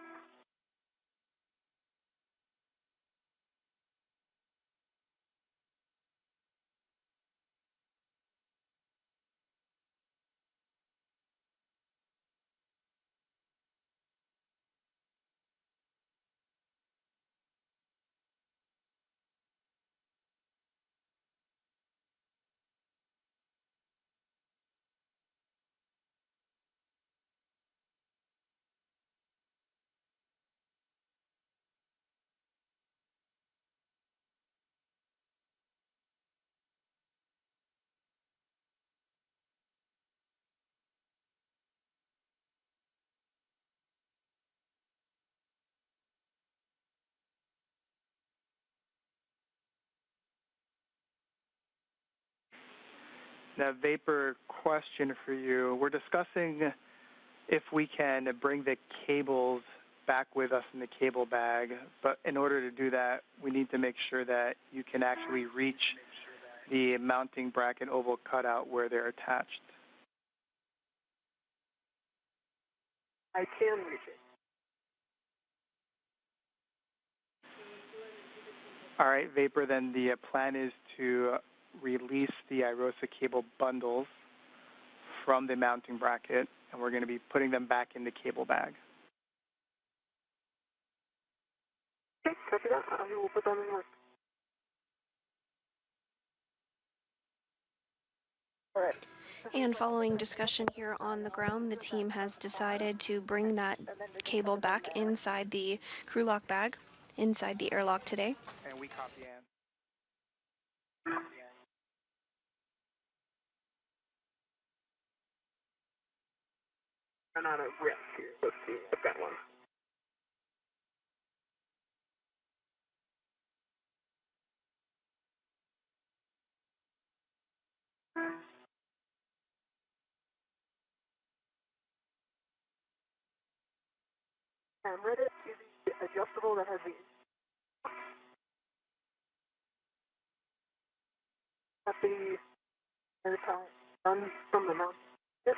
Now, Vapor, question for you. We're discussing if we can bring the cables back with us in the cable bag, but in order to do that, we need to make sure that you can actually reach the mounting bracket oval cutout where they're attached. I can reach it. All right, Vapor, then the plan is to release the IROSA cable bundles from the mounting bracket, and we're going to be putting them back in the cable bag. Okay, copy that. I will put them in work. All right. And following discussion here on the ground, the team has decided to bring that cable back inside the crew lock bag, inside the airlock today. And we copy Ann. Run out of risk here. Let's see. I've got one. I'm ready to the adjustable that has the airtime done from the mount. Yep.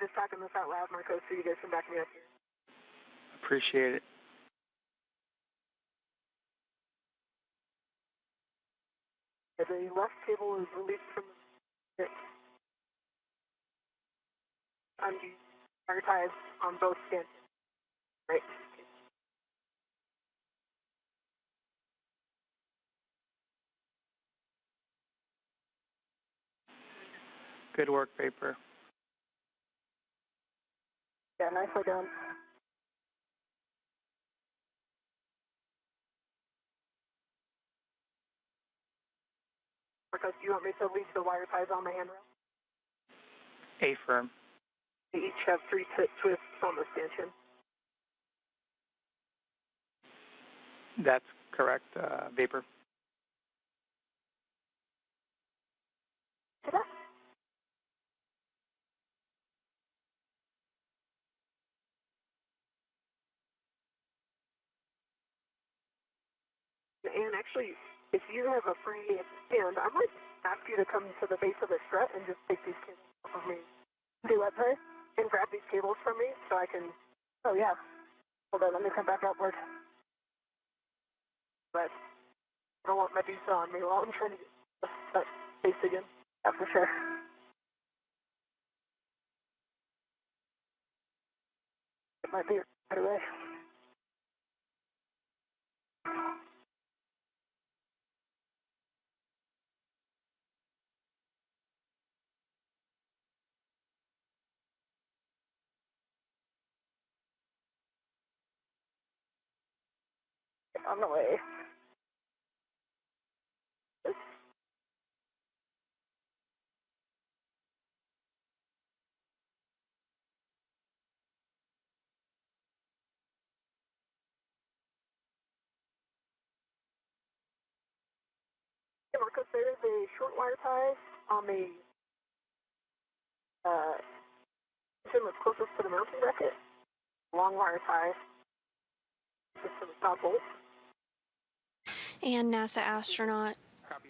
Just talking this out loud, Marco, so you guys can back me up here. Appreciate it. The left cable is released from the prioritized on both stanchions. Right. Good work, Vapor. Yeah, nicely done. Marcos, do you want me to leave the wire ties on the handrail? A-firm. They each have 3 twists on the stanchion. That's correct, Vapor. And actually, if you have a free hand, I might ask you to come to the base of the strut and just take these kids For me. Do what, sorry? And grab these cables from me so I can. Oh yeah. Hold on, let me come back upward. But I don't want Medusa on me while I'm trying to get that space again. Yeah, for sure. It might be right away. On the way. Yeah, Marcos, there is a short wire tie on the system that's closest to the mounting bracket. Long wire tie system is not bolt. And NASA astronaut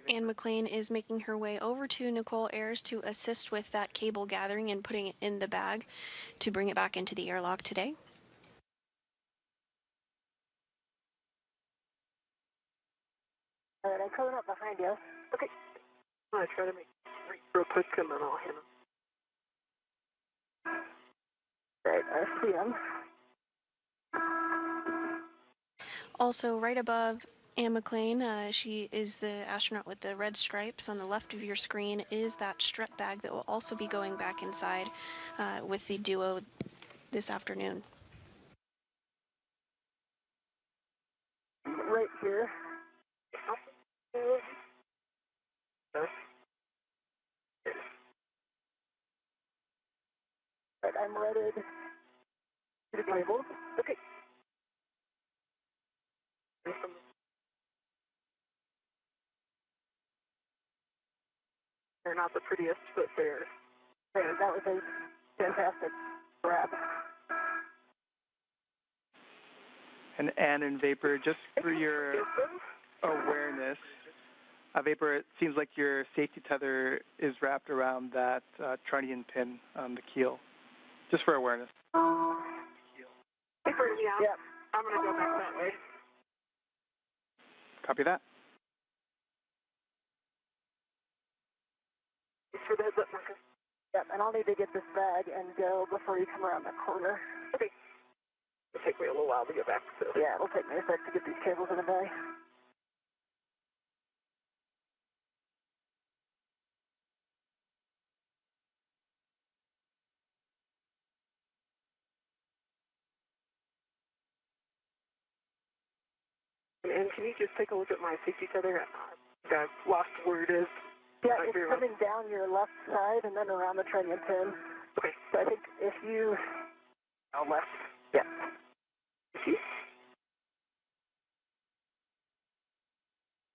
Anne McLean is making her way over to Nicole Ayers to assist with that cable gathering and putting it in the bag to bring it back into the airlock today. All right, I'm coming up behind you. Okay. I'm going to try to make it real quick and then I'll hit him. All right, I see him. Also, right above Anne McLean, she is the astronaut with the red stripes. On the left of your screen is that strep bag that will also be going back inside with the duo this afternoon. Right here. Right, I'm ready to the label. Okay. They're not the prettiest, but they're there. That was a fantastic grab. And Anne and Vapor, just for your awareness, Vapor, it seems like your safety tether is wrapped around that trunnion pin on the keel, just for awareness. Vapor, yeah. Yep. I'm going to go back that way. Copy that. Thanks for the heads up, Marcus. Yep, and I'll need to get this bag and go before you come around that corner. Okay. It'll take me a little while to get back, so. Yeah, it'll take me a sec to get these cables in the bag. And can you just take a look at my safety tether? I've lost where it is. Yeah, it's coming down your left side and then around the trunnion pin. Okay. So I think if you... Down left? Yeah. See?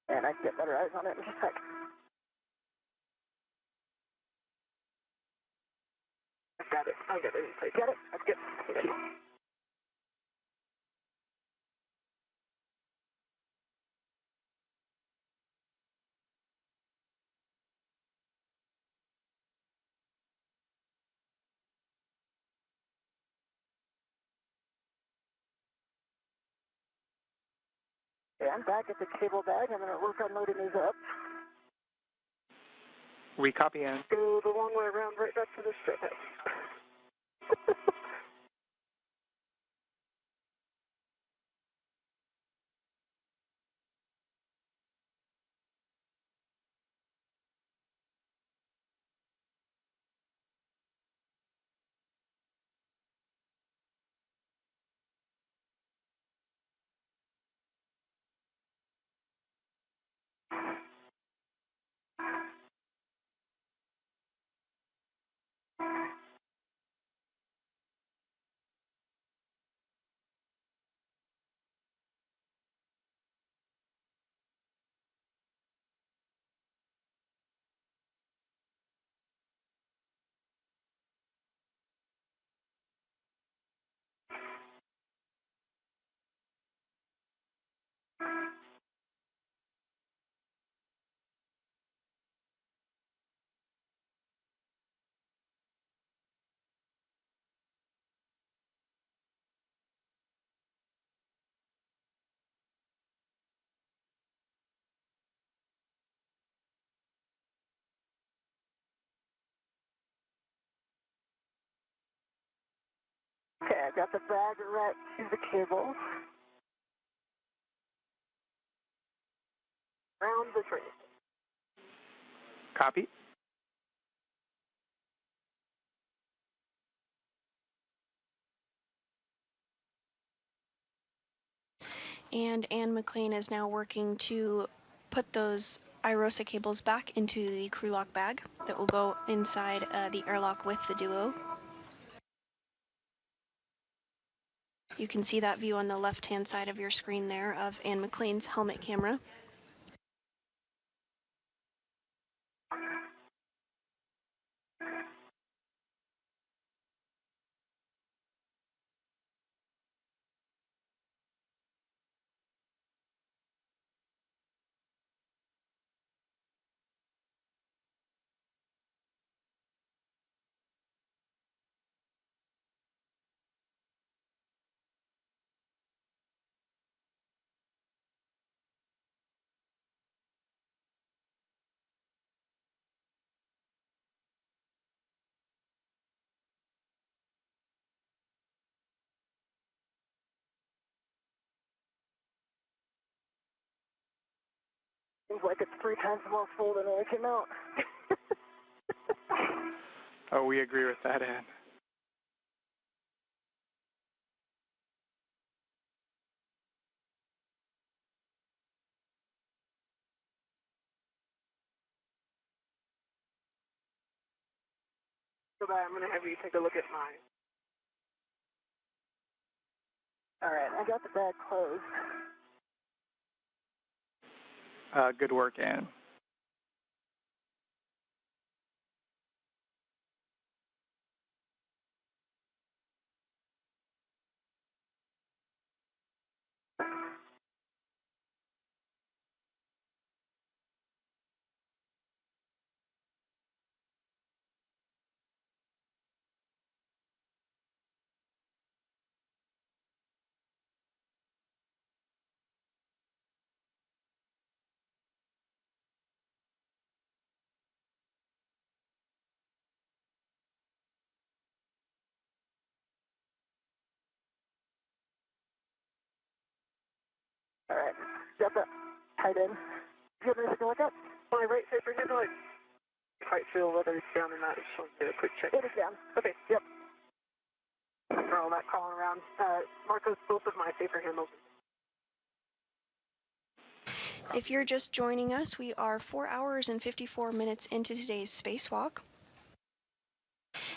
And I can get better eyes on it in just a sec. I got it. I got it. Got it? That's good. Thank you. Okay, I'm back at the cable bag. I'm going to work on loading these up. We copy, Anne. Go the long way around right back to the strip house. right, got the bag wrapped to the cable. Round the tree. Copy. And Anne McLean is now working to put those IROSA cables back into the crew lock bag that will go inside the airlock with the duo. You can see that view on the left-hand side of your screen there of Anne McLean's helmet camera. Seems like it's 3 times more full than when it came out. Oh, we agree with that, Ann. So that I'm going to have you take a look at mine. All right, I got the bag closed. Good work, Ann. All right, got that tied in. You have anything to look at? My right paper handle, I quite feel whether it's down or not. I just want to do a quick check. It is down. Okay, yep. For all that calling around, Marcos, both of my paper handles. If you're just joining us, we are 4 hours and 54 minutes into today's spacewalk.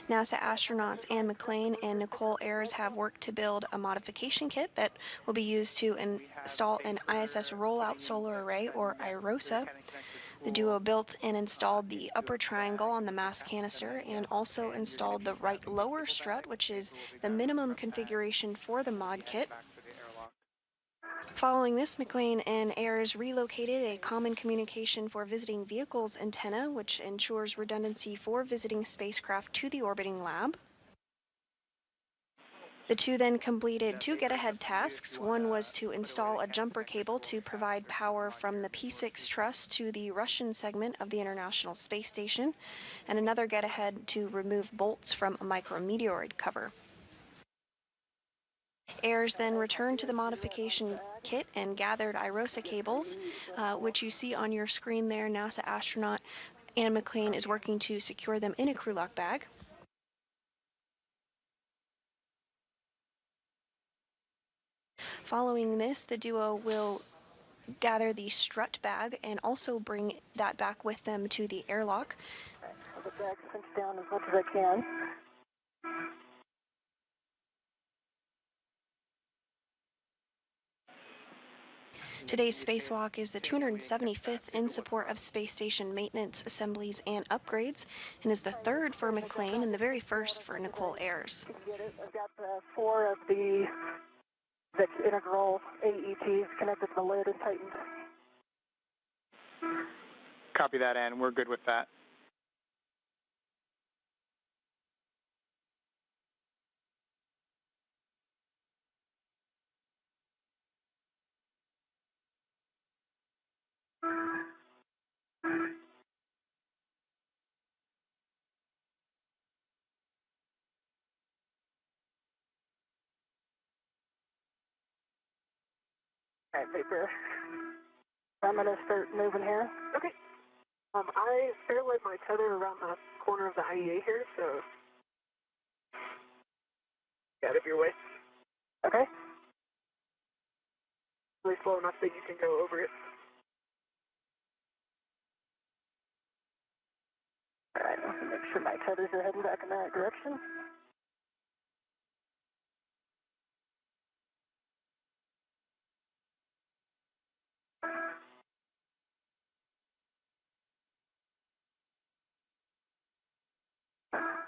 NASA astronauts Anne McLean and Nicole Ayers have worked to build a modification kit that will be used to install an ISS rollout solar array, or IROSA. The duo built and installed the upper triangle on the mast canister and also installed the right lower strut, which is the minimum configuration for the mod kit. Following this, McLean and Ayers relocated a common communication for visiting vehicles antenna, which ensures redundancy for visiting spacecraft to the orbiting lab. The two then completed 2 get-ahead tasks. One was to install a jumper cable to provide power from the P6 truss to the Russian segment of the International Space Station, and another get-ahead to remove bolts from a micrometeoroid cover. Ayers then returned to the modification kit and gathered IROSA cables, which you see on your screen there. NASA astronaut Anne McLean is working to secure them in a crew lock bag. Following this, the duo will gather the strut bag and also bring that back with them to the airlock. The bag cinched down as much as I can. Today's spacewalk is the 275th in support of space station maintenance, assemblies, and upgrades, and is the 3rd for McLean and the very 1st for Nicole Ayers. I've got 4 of the integral AETs connected to the lid and tightened. Copy that, Ann. We're good with that. All right, Vapor. I'm going to start moving here. Okay. I fairlight my tether around the corner of the IEA here, so get out of your way. Okay. Really slow enough that you can go over it. All right, let's make sure my tethers are heading back in that direction.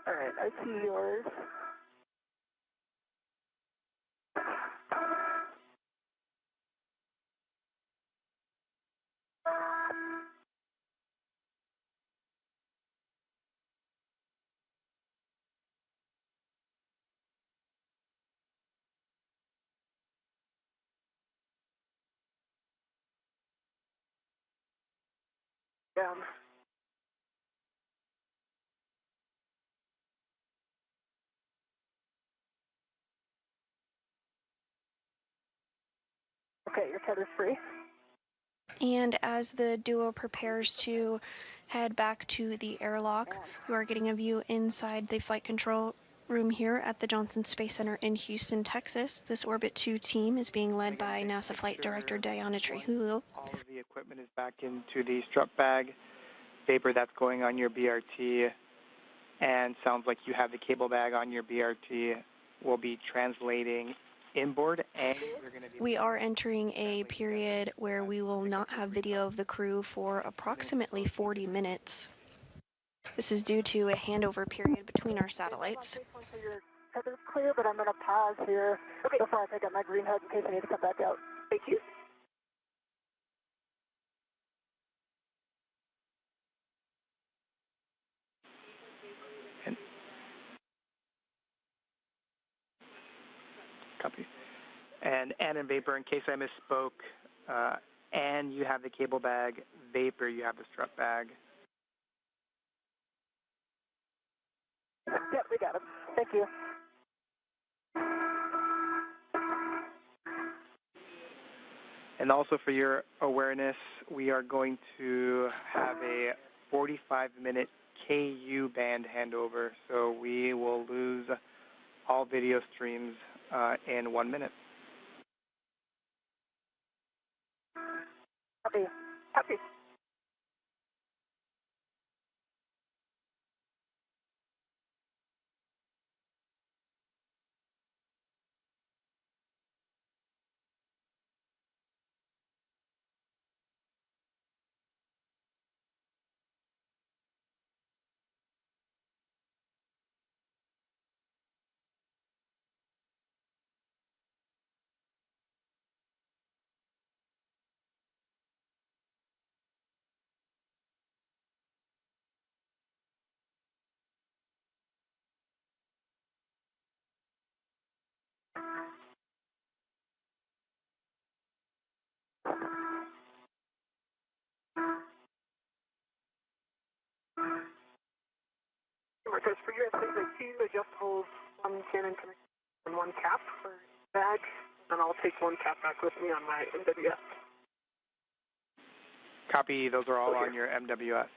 All right, I see yours. Down. Okay, your tether's free. And as the duo prepares to head back to the airlock, you are getting a view inside the flight control room here at the Johnson Space Center in Houston, Texas. This Orbit 2 team is being led by NASA Flight Director Diana Trujillo. All of the equipment is back into the strut bag. Vapor, that's going on your BRT, and sounds like you have the cable bag on your BRT. We'll be translating inboard, and we are entering a period where we will not have video of the crew for approximately 40 minutes. This is due to a handover period between our satellites. Your tether's clear, but I'm going to pause here before I pick up my green HUD in case I need to come back out. Thank you. Copy. And Vapor, in case I misspoke, and you have the cable bag. Vapor, you have the strut bag. Yep, we got him. Thank you. And also for your awareness, we are going to have a 45-minute KU band handover, so we will lose all video streams in 1 minute. Copy. Copy. Marcos, for you, I think the two adjustables, one cannon and one cap for bag, and I'll take one cap back with me on my MWS. Copy, those are all on your MWS.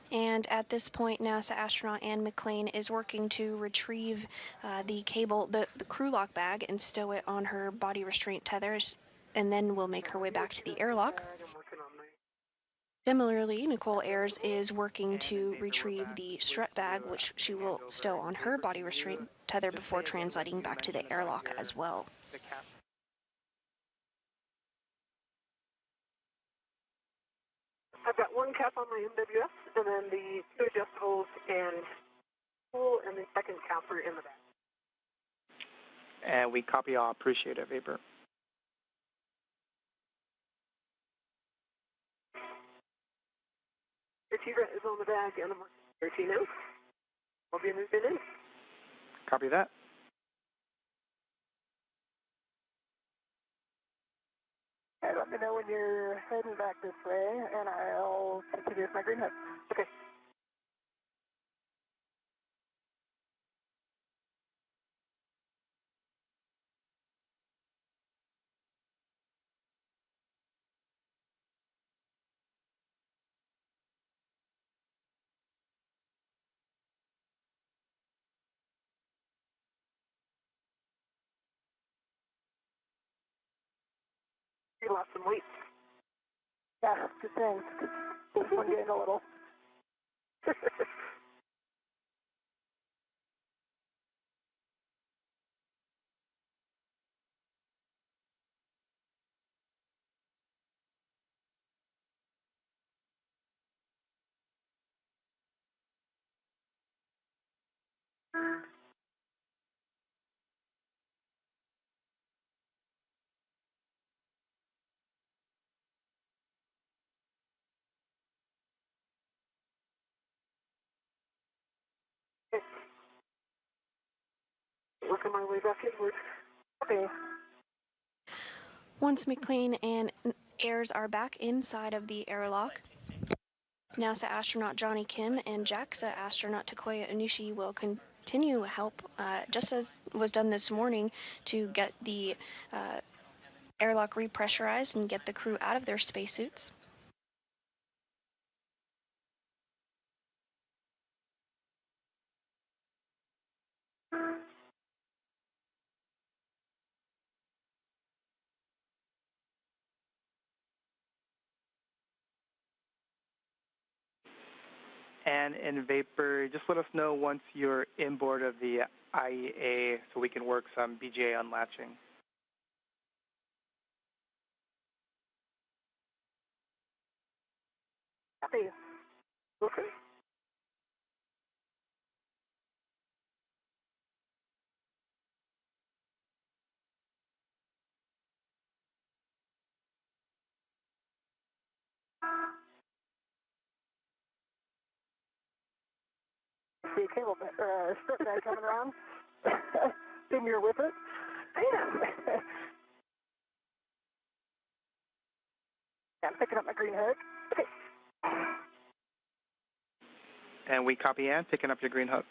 And at this point, NASA astronaut Ann McLean is working to retrieve the cable, the crew lock bag, and stow it on her body restraint tethers, and then will make her way back to the airlock. Similarly, Nicole Ayers is working to retrieve the strut bag, which she will stow on her body restraint tether before translating back to the airlock as well. I've got one cap on my MWS, and then the two adjustables and pool, and the second capper in the back. And we copy all. Appreciate it, Vapor. Your T-Ret is on the back, and I'm working 13 now. I'll be moving in. Copy that. Okay, let me know when you're heading back this way, and I'll continue with my green hook. Okay. You lost some weight. Yeah, just saying. This one getting a little. Working my way back inward. Okay. Once McLean and Ayers are back inside of the airlock, NASA astronaut Johnny Kim and JAXA astronaut Takoya Onishi will continue help, just as was done this morning, to get the airlock repressurized and get the crew out of their spacesuits. And in Vapor, just let us know once you're inboard of the IEA so we can work some BGA unlatching. Copy. Okay. See a cable strip guy coming around. Then you're with it. Damn. I'm picking up my green hook. Okay. And we copy Ann, picking up your green hook.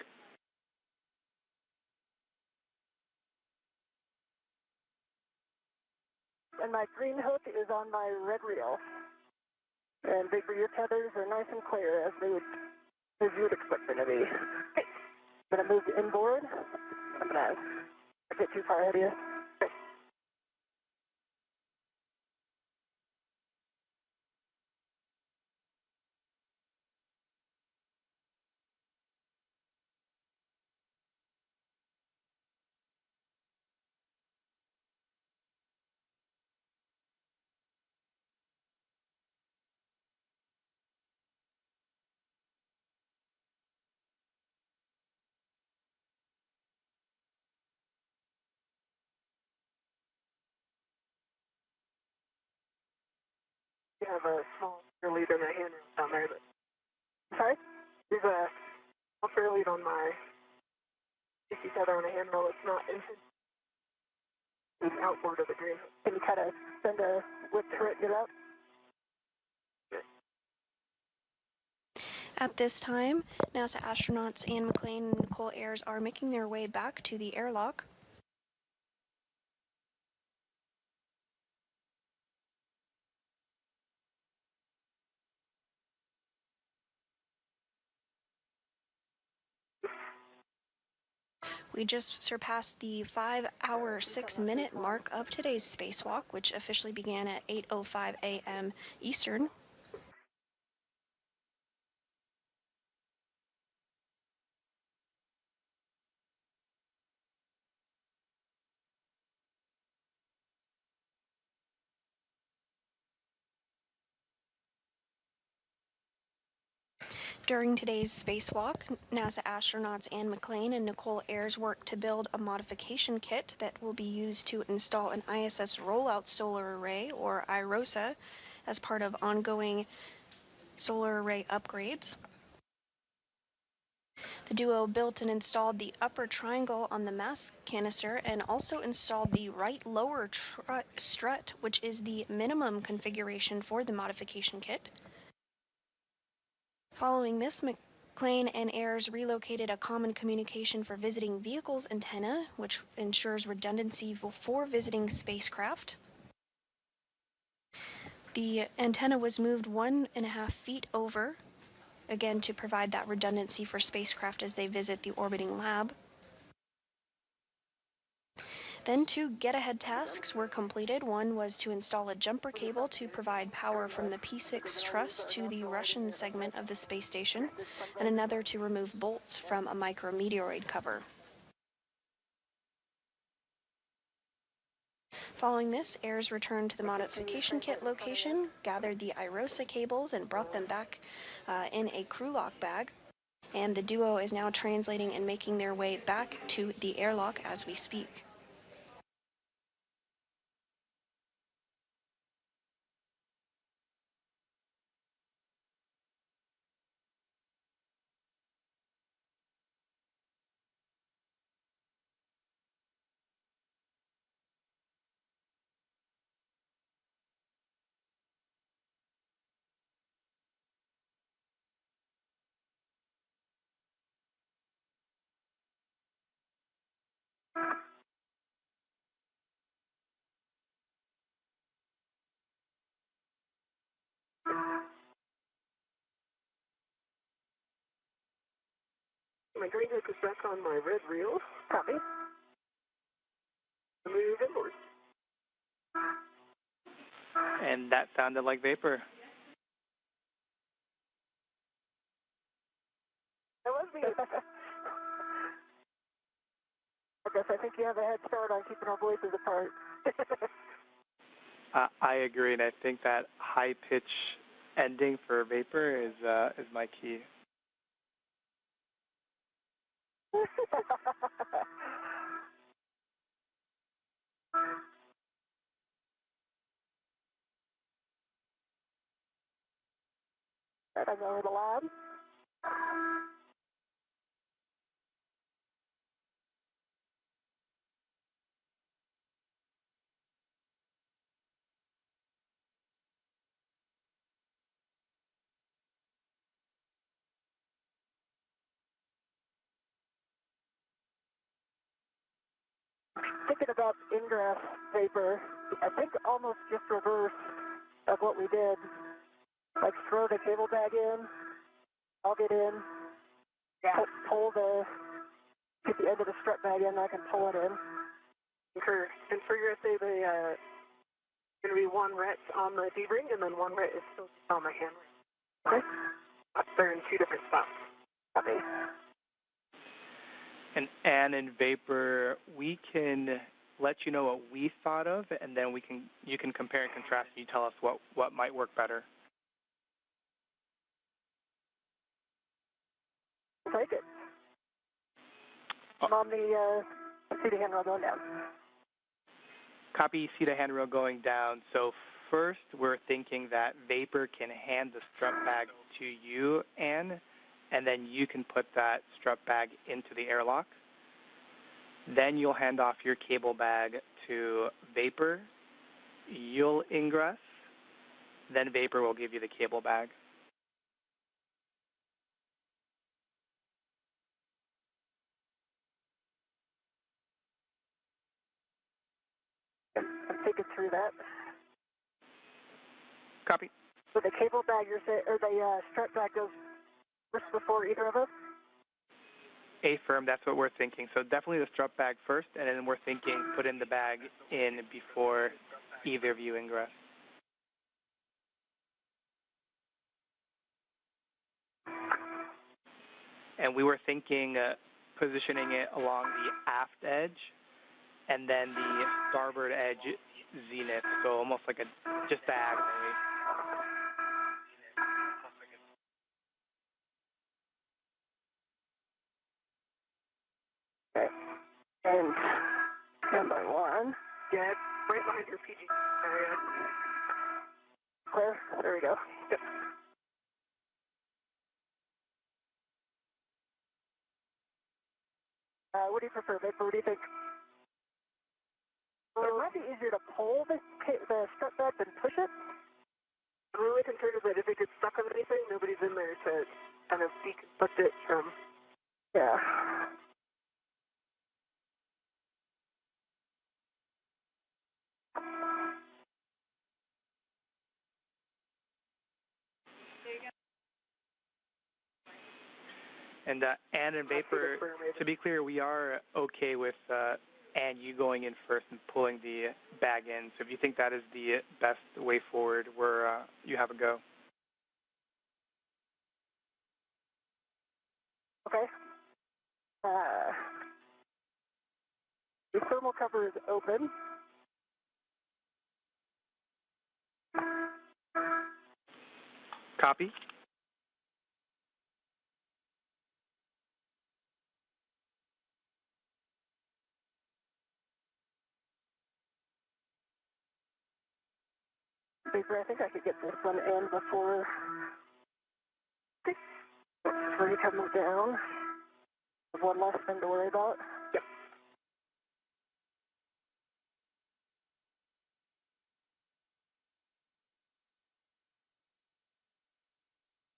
And my green hook is on my red reel. And Vapor, your tethers are nice and clear as you would expect them to be. I'm gonna move inboard. I'm gonna get too far ahead of you. You have a small lead on the handrail down there. But Sorry? there's a small fair lead on my DC tether on a handrail. It's not it's outboard of the green. Can you kind of send a whip to it, get up? At this time, NASA astronauts Ann McLean and Nicole Ayers are making their way back to the airlock. We just surpassed the 5-hour, 6-minute mark of today's spacewalk, which officially began at 8:05 a.m. Eastern. During today's spacewalk, NASA astronauts Anne McClain and Nicole Ayers worked to build a modification kit that will be used to install an ISS rollout solar array, or IROSA, as part of ongoing solar array upgrades. The duo built and installed the upper triangle on the mass canister and also installed the right lower strut, which is the minimum configuration for the modification kit. Following this, McClain and Ayers relocated a common communication for visiting vehicles antenna, which ensures redundancy for visiting spacecraft. The antenna was moved 1.5 feet over, again to provide that redundancy for spacecraft as they visit the orbiting lab. Then 2 get-ahead tasks were completed. One was to install a jumper cable to provide power from the P6 truss to the Russian segment of the space station, and another to remove bolts from a micrometeoroid cover. Following this, Ayers returned to the modification kit location, gathered the IROSA cables, and brought them back in a crew lock bag. And the duo is now translating and making their way back to the airlock as we speak. My green hook is back on my red reel. Copy. Move inboard. And that sounded like vapor. That was me. I guess I think you have a head start on keeping our voices apart. I agree, and I think that high pitch ending for vapor is my key. Right, I'm over the lab. Thinking about ingress vapor, I think almost just reverse of what we did. Like throw the cable bag in, I'll get in, pull get the end of the strut bag in, I can pull it in. Sure. And for your SA, going to be 1 ret on the D-ring, and then 1 ret is still on my hand. Okay. They're in 2 different spots. Copy. And in vapor, we can let you know what we thought of, and then you can compare and contrast, and you tell us what might work better. Take it. I'm on the COORD handrail going down. Copy COORD handrail going down. So first, we're thinking that vapor can hand the strut bag to you, Anne, and then you can put that strut bag into the airlock. Then you'll hand off your cable bag to vapor. You'll ingress. Then vapor will give you the cable bag. I'm thinking through that. Copy. So the cable bag, or the strut bag goes first before either of us? Affirm, that's what we're thinking. So definitely the strut bag first, and then we're thinking put in the bag in before either of you ingress. And we were thinking positioning it along the aft edge and then the starboard edge zenith, so almost like just diagonally. And stand by one. Yeah, right behind your PG area. Clear? There we go. Yep. What do you prefer, Vapor? What do you think? It might be easier to pull the strut bag than push it. I'm really concerned that if it gets stuck on anything, nobody's in there to kind of deconstruct it from. Yeah. And Ann and Vapor, to be clear, we are okay with Ann, you going in first and pulling the bag in. So if you think that is the best way forward, you have a go. Okay. The thermal cover is open. Copy. Vapor, I think I could get this one in before you come down. One less thing to worry about. Yep.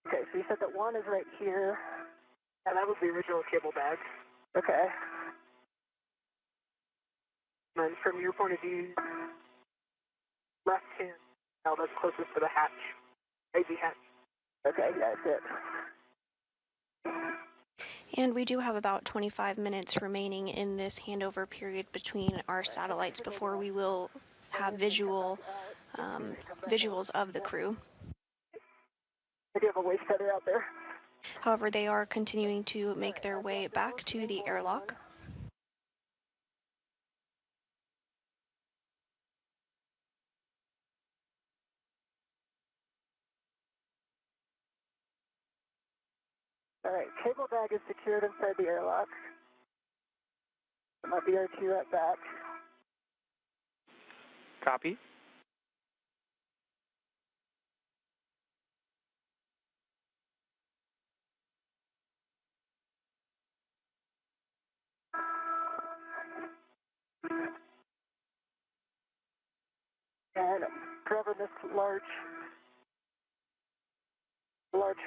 Okay, so you said that one is right here. And that was the original cable bag. Okay. And from your point of view, left hand, now that's closest to the hatch, AV hatch. Okay, that's it. And we do have about 25 minutes remaining in this handover period between our satellites before we will have visuals of the crew. I do have a waste feather out there. However, they are continuing to make their way back to the airlock. All right, cable bag is secured inside the airlock. My BR2 at back. Copy. And grabbing this large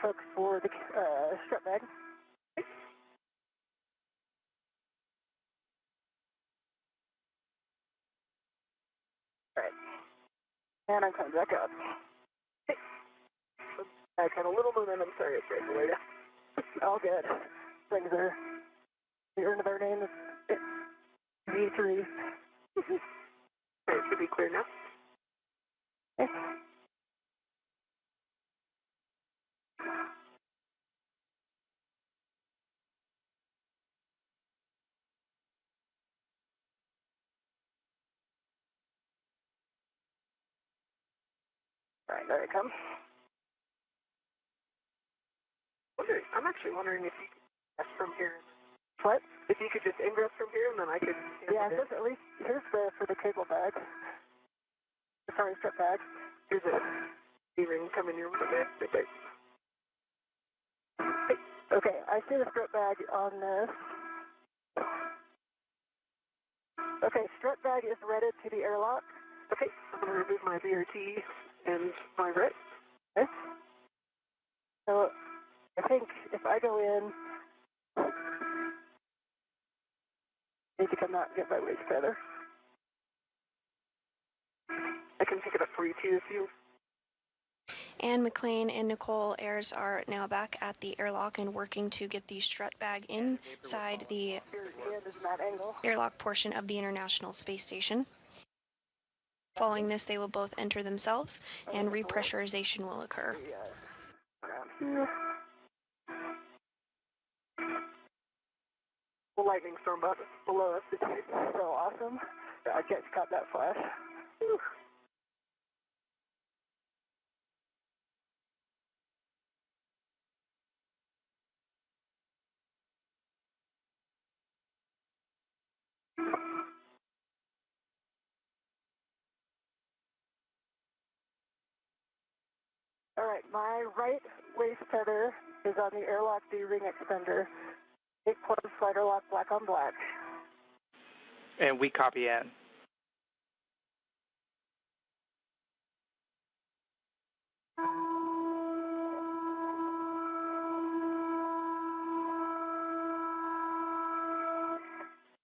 hook for the strap bag. All right. And I'm coming back up. I had a little momentum, sorry, it's right away. All good. Things are, the earned their name is V3. Okay, it should be clear now. Okay. All right, there it comes. I'm actually wondering if you could ingress from here. What? If you could just ingress from here, and then I could. Yeah, at least here's for the cable bag. Sorry, strap bag. Here's a D-ring coming your way. Okay, I see the strap bag on this. Okay, strap bag is redded to the airlock. Okay, I'm going to remove my BRT and my red. Okay. So I think if I go in, I need to come out and get my waste feather. I can pick it up for you too if you. Anne McLean and Nicole Ayers are now back at the airlock and working to get the strut bag inside the airlock portion of the International Space Station. Following this, they will both enter themselves and repressurization will occur. The lightning storm below us. It's so awesome. I just caught that flash. Whew. my right waist tether is on the airlock D-ring extender. Big closed slider lock, black on black. And we copy Ann.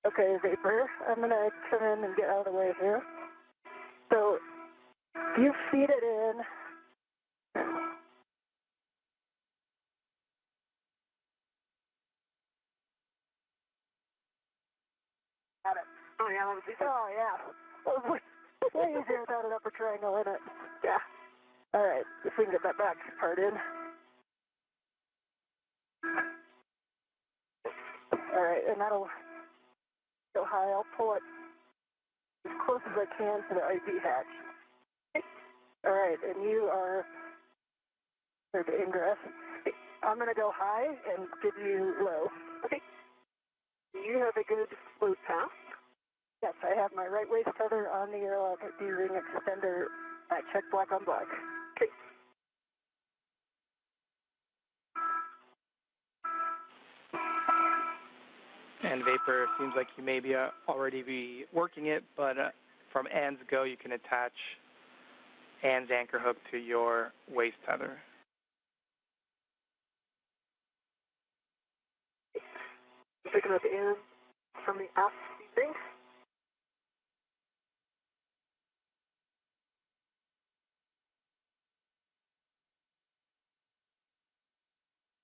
Okay, Vapor, I'm going to come in and get out of the way here. So, you feed it in. Got it. Oh, yeah, that was easy. Oh, yeah. That was way easier without an upper triangle in it. Yeah. All right, if we can get that back part in. All right, and that'll go high. I'll pull it as close as I can to the IV hatch. All right, and you are there to ingress. I'm going to go high and give you low. Okay. Do you have a good float path? Yes, I have my right waist tether on the airlock at D-ring extender. I check black on black. Okay. And Vapor, seems like you may be already be working it, but from Ann's go, you can attach Ann's anchor hook to your waist tether. Picking up in from the aft D-ring.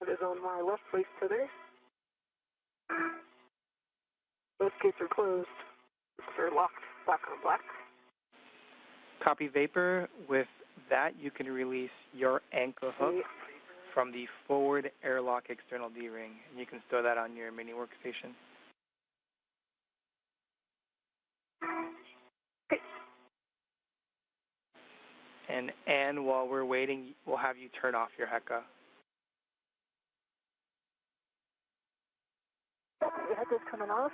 It is on my left waist tether. Both gates are closed. They're locked, black on black. Copy Vapor. With that, you can release your anchor hook from the forward airlock external D-ring, and you can store that on your mini workstation. And Ann, while we're waiting, we'll have you turn off your HECA. The HECA's coming off.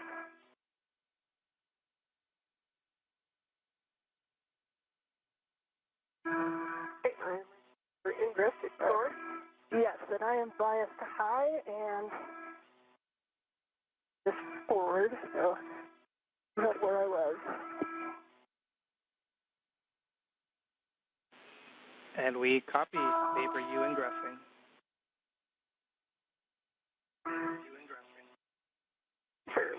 Okay, I'm ingress forward. Yes, and I am biased high and just forward, so not where I was. And we copy Vapor, you ingressing. Sure.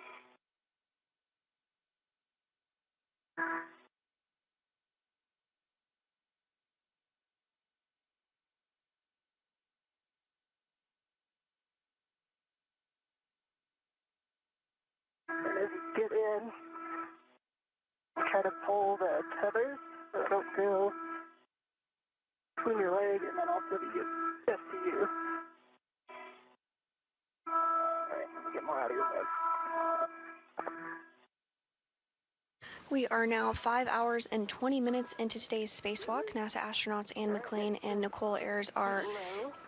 And as you get in, try to pull the tethers so they don't go between your leg and then also the SCU. Alright, let me get more out of your leg. We are now 5 hours and 20 minutes into today's spacewalk. NASA astronauts Anne McClain and Nicole Ayers are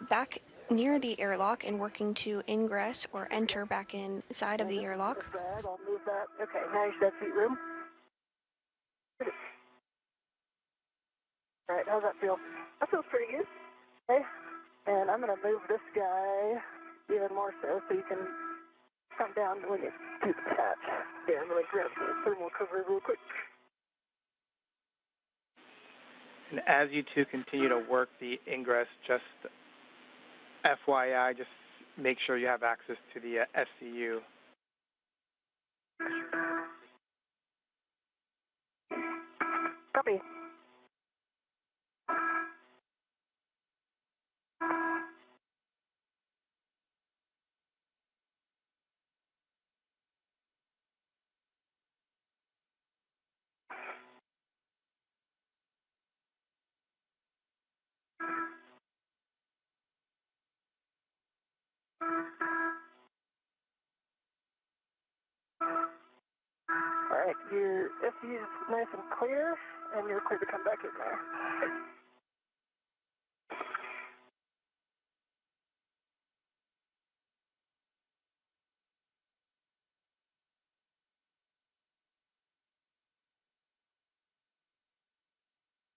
back near the airlock and working to ingress or enter back inside of the airlock. I'll move that. Okay, now you should have seat room. Alright, how's that feel? That feels pretty good. Okay, and I'm going to move this guy even more so you can come down when you do the hatch. Yeah, I'm going to grab the thermal cover real quick. And as you two continue to work the ingress, just FYI, just make sure you have access to the SCU. Copy. Alright, your SCU is nice and clear, and you're clear to come back in there.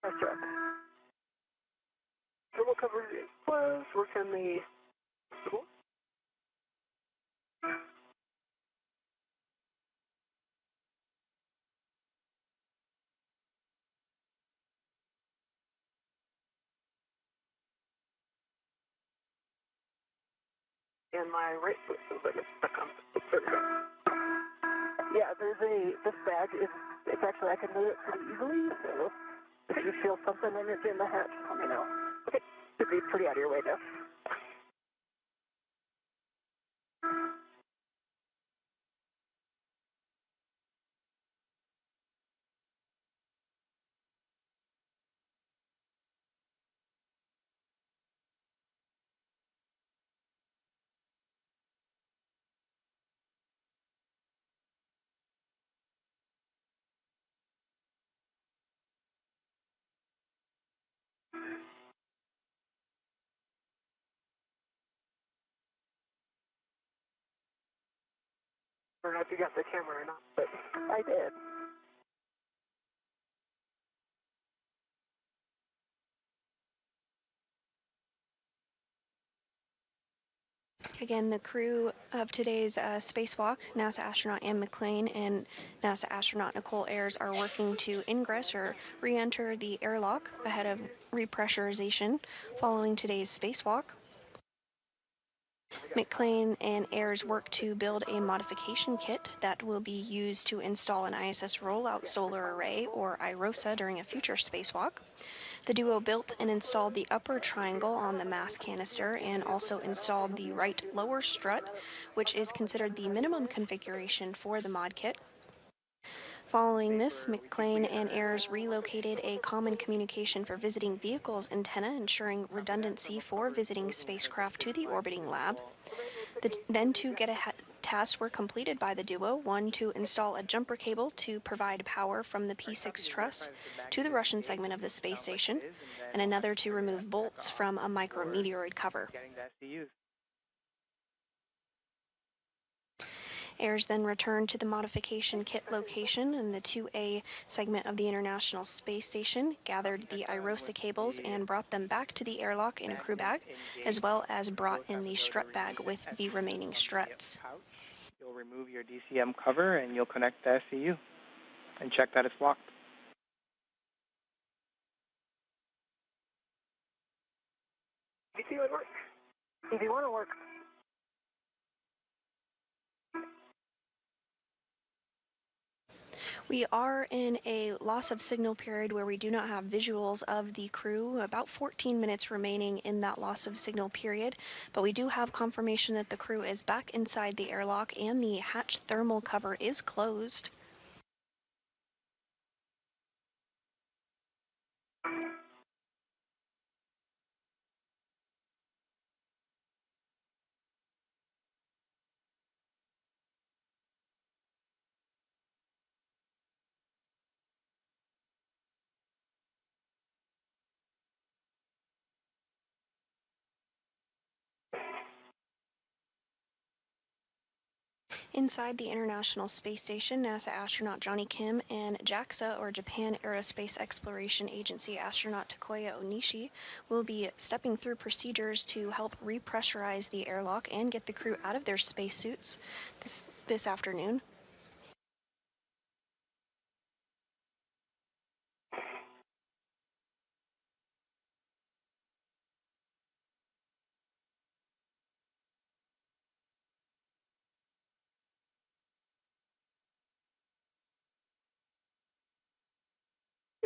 Nice job. Thermal cover closed. Work on the and my right foot feels like it's stuck on. There we go. Yeah, this bag it's actually, I can move it pretty easily, so if you feel something in the hatch, let me know. Okay, should be pretty out of your way now. I don't know if you got the camera or not, but I did. Again, the crew of today's spacewalk, NASA astronaut Anne McClain and NASA astronaut Nicole Ayers, are working to ingress or re-enter the airlock ahead of repressurization following today's spacewalk. McClain and Ayers work to build a modification kit that will be used to install an ISS rollout solar array, or IROSA, during a future spacewalk. The duo built and installed the upper triangle on the mass canister and also installed the right lower strut, which is considered the minimum configuration for the mod kit. Following this, McClain and Ayers relocated a common communication for visiting vehicles antenna, ensuring redundancy for visiting spacecraft to the orbiting lab. Then two get-ahead tasks were completed by the duo, one to install a jumper cable to provide power from the P6 truss to the Russian segment of the space station, and another to remove bolts from a micrometeoroid cover. Ayers then returned to the modification kit location in the 2A segment of the International Space Station, gathered the IROSA cables, and brought them back to the airlock in a crew bag, as well as brought in the strut bag with the remaining struts. You'll remove your DCM cover and you'll connect the SCU and check that it's locked. EV2 would work. EV1 will work. We are in a loss of signal period where we do not have visuals of the crew, about 14 minutes remaining in that loss of signal period, but we do have confirmation that the crew is back inside the airlock and the hatch thermal cover is closed. Inside the International Space Station, NASA astronaut Johnny Kim and JAXA, or Japan Aerospace Exploration Agency astronaut Takuya Onishi, will be stepping through procedures to help repressurize the airlock and get the crew out of their spacesuits this afternoon.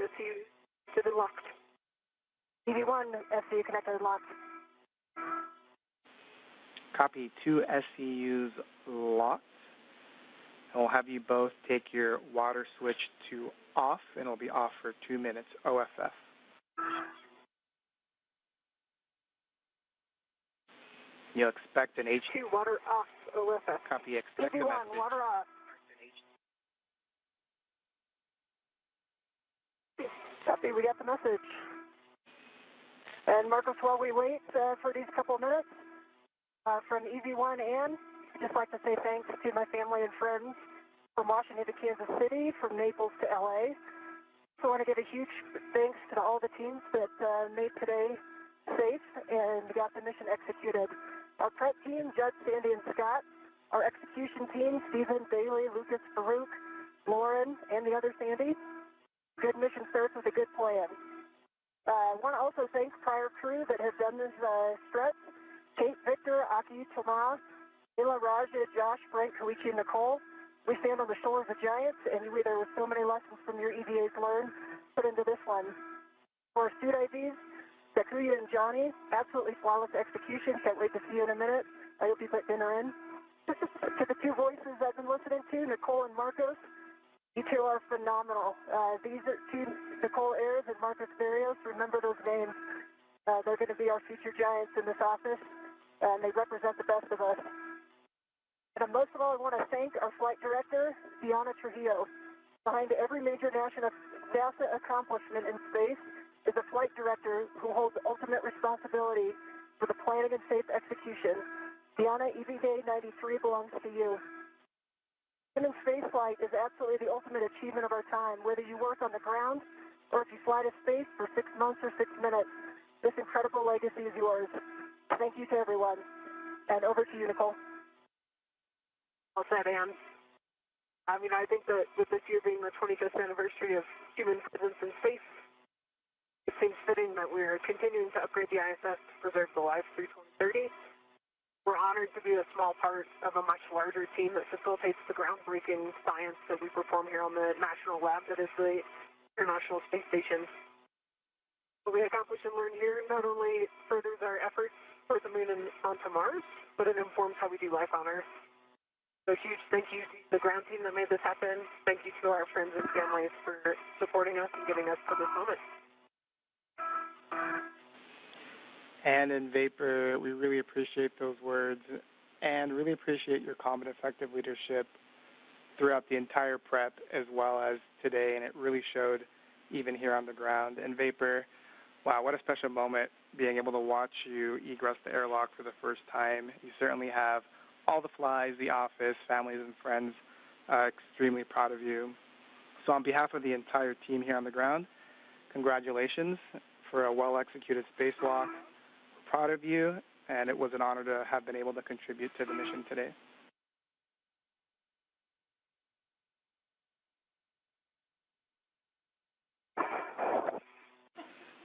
SCU to the locked. EV1 SCU connected locked. Copy, 2 SCUs locked. And we'll have you both take your water switch to off, and it'll be off for 2 minutes, OFF. You'll expect an H2 water off, OFF. Copy, expect EV1 a message. water off. Copy, we got the message. And Marcos, while we wait for these couple of minutes, from EV1 and I'd just like to say thanks to my family and friends from Washington to Kansas City, from Naples to LA. So I want to give a huge thanks to all the teams that made today safe and got the mission executed. Our prep team, Judd, Sandy, and Scott. Our execution team, Stephen, Bailey, Lucas, Farouk, Lauren, and the other Sandy. Good mission starts with a good plan. I want to also thank prior crew that have done this stretch. Kate, Victor, Aki, Tomas, Ila, Raja, Josh, Frank, Koichi, and Nicole. We stand on the shoulders of giants, and there were so many lessons from your EVAs learned put into this one. For our suit IVs, Takuya and Johnny, absolutely flawless execution. Can't wait to see you in a minute. I hope you put dinner in. To the two voices I've been listening to, Nicole and Marcos, you two are phenomenal. These are two, Nicole Ayers and Marcos Barrios. Remember those names. They're going to be our future giants in this office, and they represent the best of us. And most of all, I want to thank our flight director, Diana Trujillo. Behind every major NASA accomplishment in space is a flight director who holds ultimate responsibility for the planning and safe execution. Diana, EVA 93 belongs to you. Human spaceflight is absolutely the ultimate achievement of our time, whether you work on the ground or if you fly to space for 6 months or 6 minutes. This incredible legacy is yours. Thank you to everyone. And over to you, Nicole. Well said, Anne. I mean, I think that with this year being the 25th anniversary of human presence in space, it seems fitting that we're continuing to upgrade the ISS to preserve the lives through 2030. We're honored to be a small part of a much larger team that facilitates the groundbreaking science that we perform here on the national lab that is the International Space Station. What we accomplish and learn here not only furthers our efforts toward the moon and onto Mars, but it informs how we do life on Earth. So huge thank you to the ground team that made this happen. Thank you to our friends and families for supporting us and getting us to this moment. And in Vapor, we really appreciate those words and really appreciate your calm and effective leadership throughout the entire prep as well as today, and it really showed even here on the ground. And Vapor, wow, what a special moment being able to watch you egress the airlock for the first time. You certainly have all the flies, the office, families, and friends extremely proud of you. So on behalf of the entire team here on the ground, congratulations for a well-executed spacewalk. We're proud of you, and it was an honor to have been able to contribute to the mission today.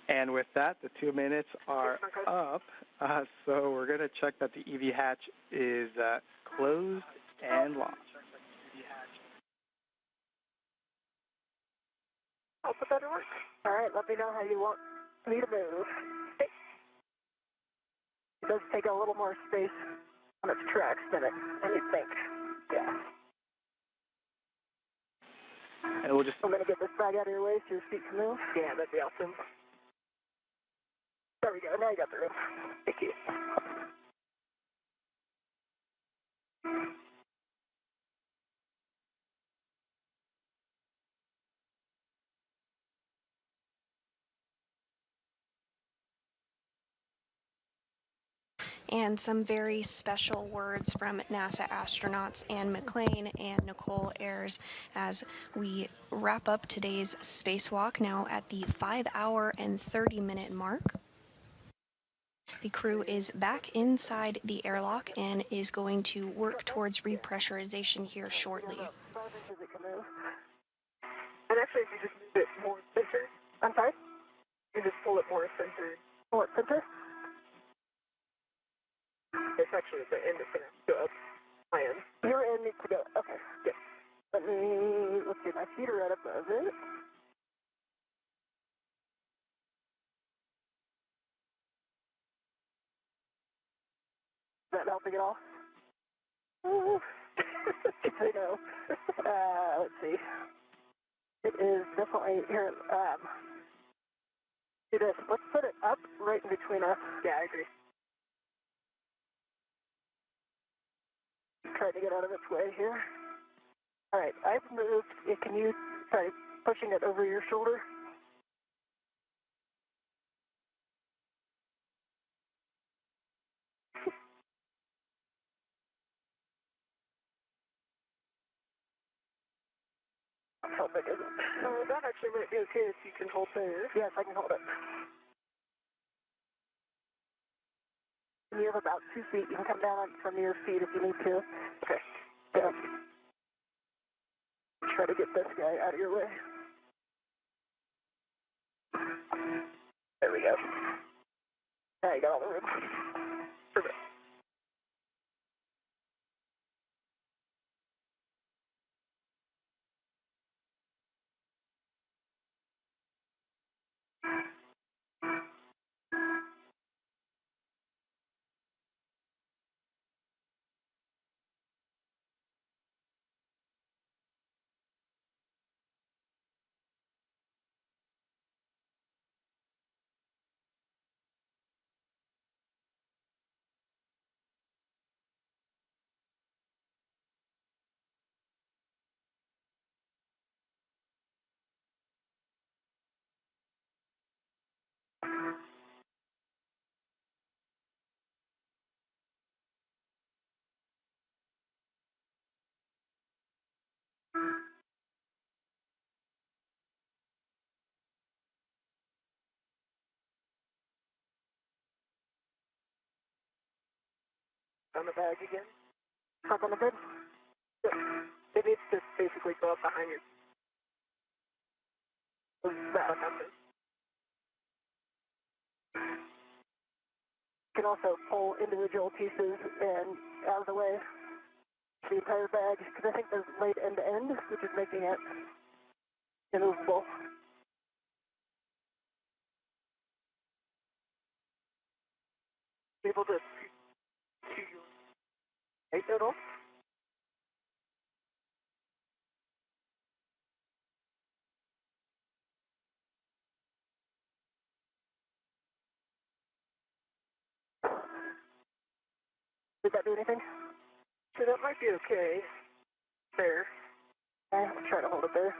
And with that, the 2 minutes are up, so we're going to check that the EV hatch is closed and launched. I'll put that to work. All right, let me know how you want me to move. It does take a little more space on its tracks than you think. Yeah. And we'll just... I'm going to get this bag out of your way so your feet can move. Yeah, that'd be awesome. There we go. Now you got the room. Thank you. And some very special words from NASA astronauts Anne McClain and Nicole Ayers as we wrap up today's spacewalk now at the 5-hour and 30-minute mark. The crew is back inside the airlock and is going to work towards repressurization here shortly. And actually, if you just move it more center, I'm sorry? You just pull it more center. Pull it center? It's actually at the end of it. Go up. My end. Your end needs to go. Okay, good. Let's see, my feet are right above it. Is that helping at all? I know. Let's see. It is definitely here. Do this. Let's put it up right in between us. Yeah, I agree. Trying to get out of its way here. All right, I've moved. Can you try pushing it over your shoulder? How big is it? That actually might be okay if you can hold there. Yes, I can hold it. You have about 2 feet. You can come down from your feet if you need to. Okay. Yeah. Try to get this guy out of your way. There we go. Now you got all the room. Perfect. On the bag again. Hop on the bed. Good. It needs to basically go up behind you. That would happen. You can also pull individual pieces and out of the way the entire bag, because I think they're laid end to end, which is making it immovable. Able to eight total. Did that do anything? So that might be okay. There. Okay, I'll try to hold it there.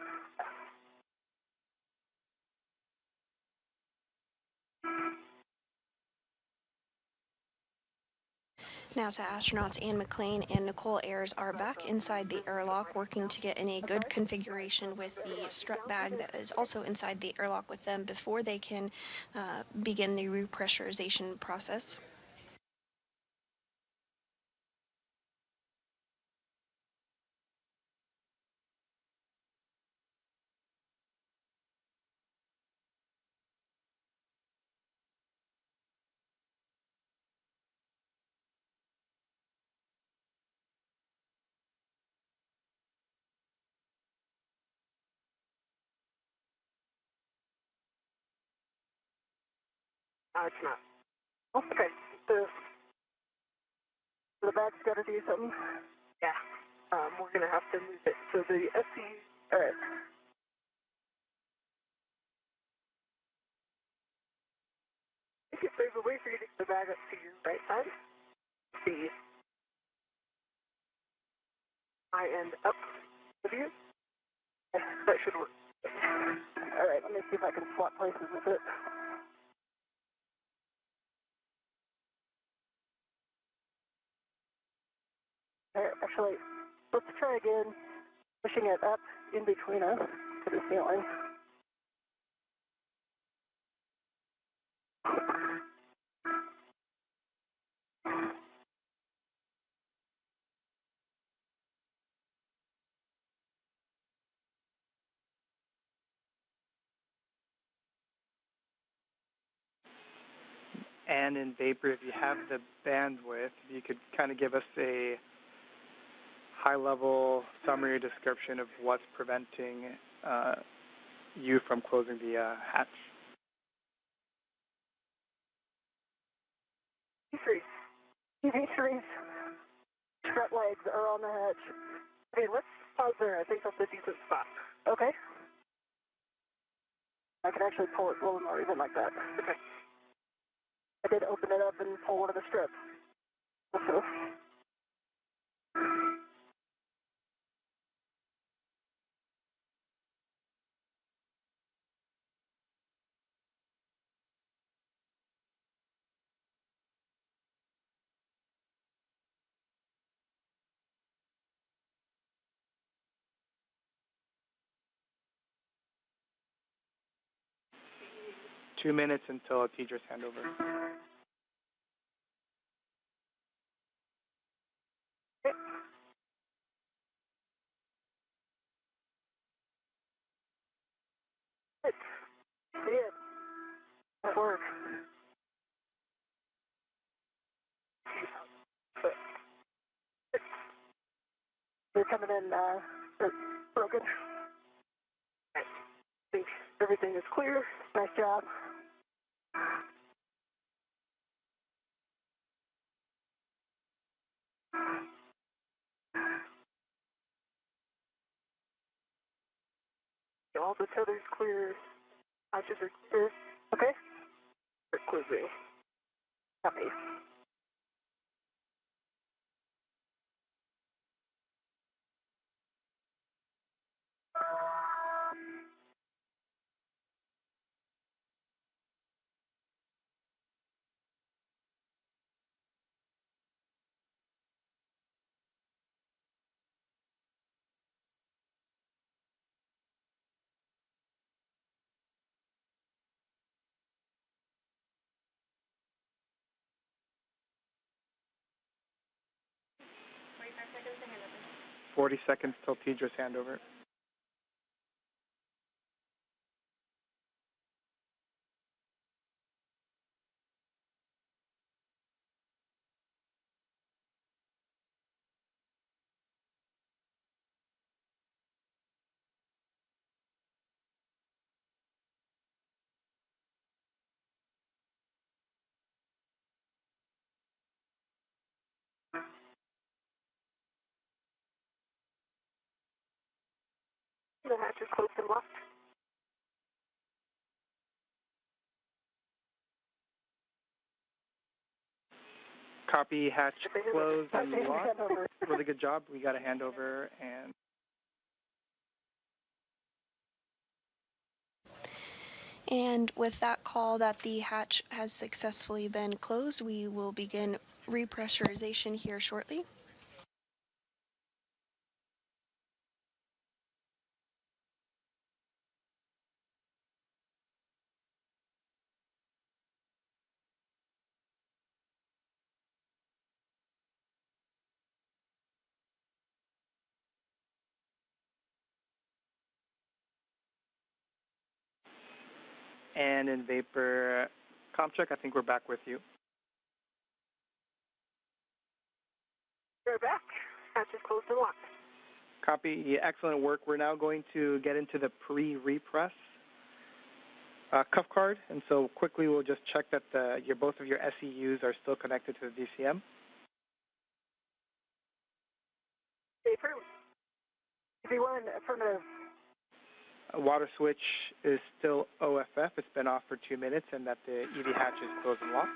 NASA astronauts Anne McLean and Nicole Ayers are back inside the airlock working to get in a good configuration with the strut bag that is also inside the airlock with them before they can begin the repressurization process. It's not. Okay. The bag's got to do something. Yeah. We're going to have to move it. So the SC, all right. If there's a way for you to get the bag up to your right side, the high end up with you, that should work. All right, let me see if I can swap places with it. All right, actually, let's try again, pushing it up in between us to the ceiling. And in Vapor, if you have the bandwidth, you could kind of give us a high-level summary description of what's preventing you from closing the hatch. TV3's strut legs are on the hatch. Okay, let's pause there. I think that's a decent spot. Okay. I can actually pull it a little more even like that. Okay. I did open it up and pull one of the strips. Also. 2 minutes until a teacher's handover. did. That worked. But they're coming in broken. I think everything is clear. Nice job. All the tethers clear. Hatches are clear. Okay? They're closing. Copy. Forty-five seconds to handover. 40 seconds till Tedra's handover. The hatch is closed and locked. Copy, hatch closed and locked. Really good job. We got a handover and And with that call that the hatch has successfully been closed, we will begin repressurization here shortly. in vapor comp check. I think we're back with you. We're back. Hatch is closed and locked. Copy. Excellent work. We're now going to get into the pre-repress cuff card, and so quickly we'll just check that both of your SEUs are still connected to the DCM. V1 affirmative. Water switch is still OFF. It's been off for 2 minutes, and that the EV hatch is closed and locked.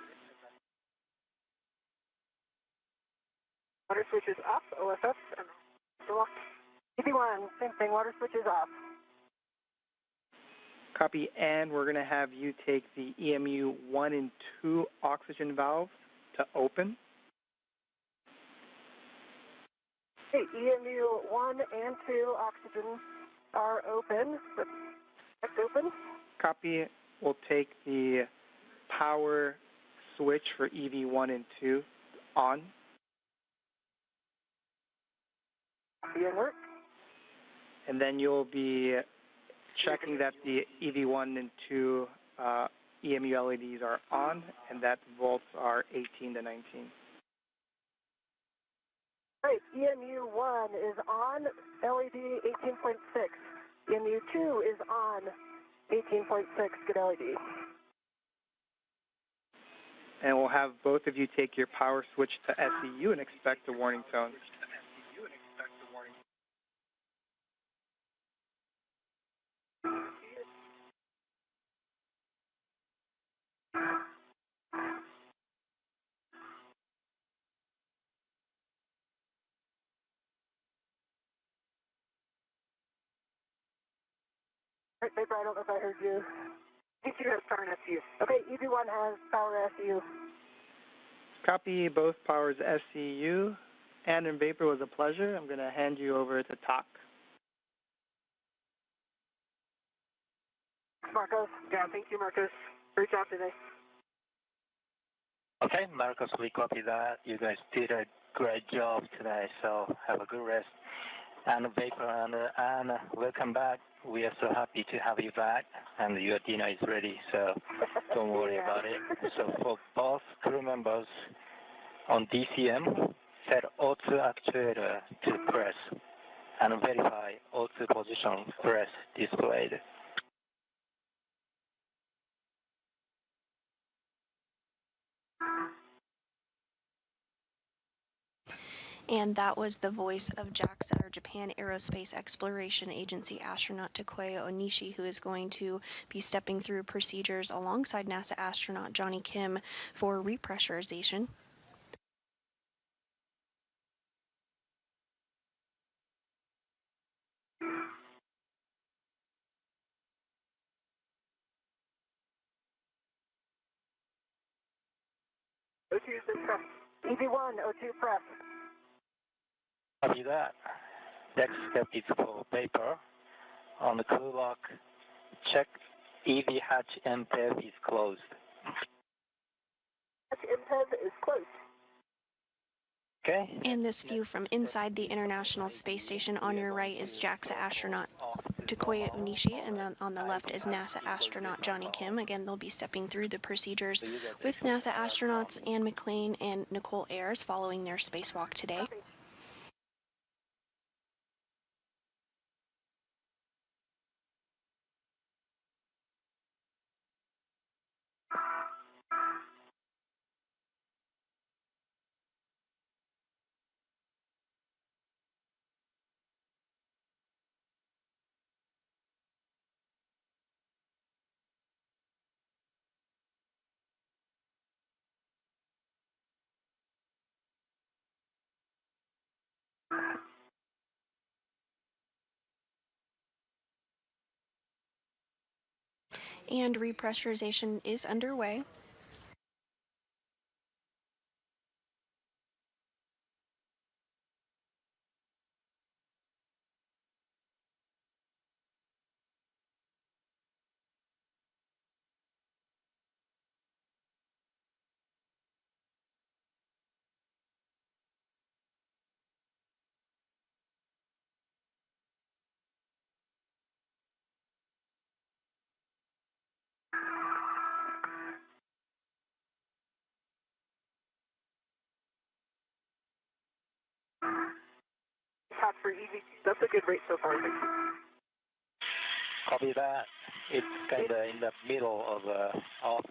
Water switch is off. OFF and locked. EV1, same thing. Water switch is off. Copy, and we're going to have you take the EMU 1 and 2 oxygen valves to open. Okay, EMU 1 and 2 oxygen are open. That's open. Copy. We'll take the power switch for EV 1 and 2 on. Copy and work. And then you'll be checking that the EV 1 and 2 EMU LEDs are on and that volts are 18 to 19. All right, EMU 1 is on, LED 18.6. EMU 2 is on, 18.6, good LED. And we'll have both of you take your power switch to SEU and expect a warning tone. All right, Vapor, I don't know if I heard you. EV2 has power and SU. Okay, EV1 has power SU. Copy. Both powers SEU. And in Vapor, was a pleasure. I'm going to hand you over to TOC. Marcos. Yeah, thank you, Marcos. Great job today. Okay, Marcos, we copy that. You guys did a great job today, so have a good rest. And Vapor and welcome back. We are so happy to have you back, and your dinner is ready, so don't worry about it. So for both crew members on DCM, set O2 actuator to press and verify O2 position press displayed. And that was the voice of JAXA, or Japan Aerospace Exploration Agency astronaut Takuya Onishi, who is going to be stepping through procedures alongside NASA astronaut Johnny Kim for repressurization. O2 is in press. EV1, O2 press. Copy that. Next step is for Vapor. On the crew lock, check EV hatch MPEV is closed. Hatch MPEV is closed. Okay. And this view from inside the International Space Station on your right is JAXA astronaut Takuya Onishi, and then on the left is NASA astronaut Johnny Kim. Again, they'll be stepping through the procedures with NASA astronauts Anne McLean and Nicole Ayers following their spacewalk today. And repressurization is underway. Top for EV2. That's a good rate so far. Copy that. It's kind of in the middle of off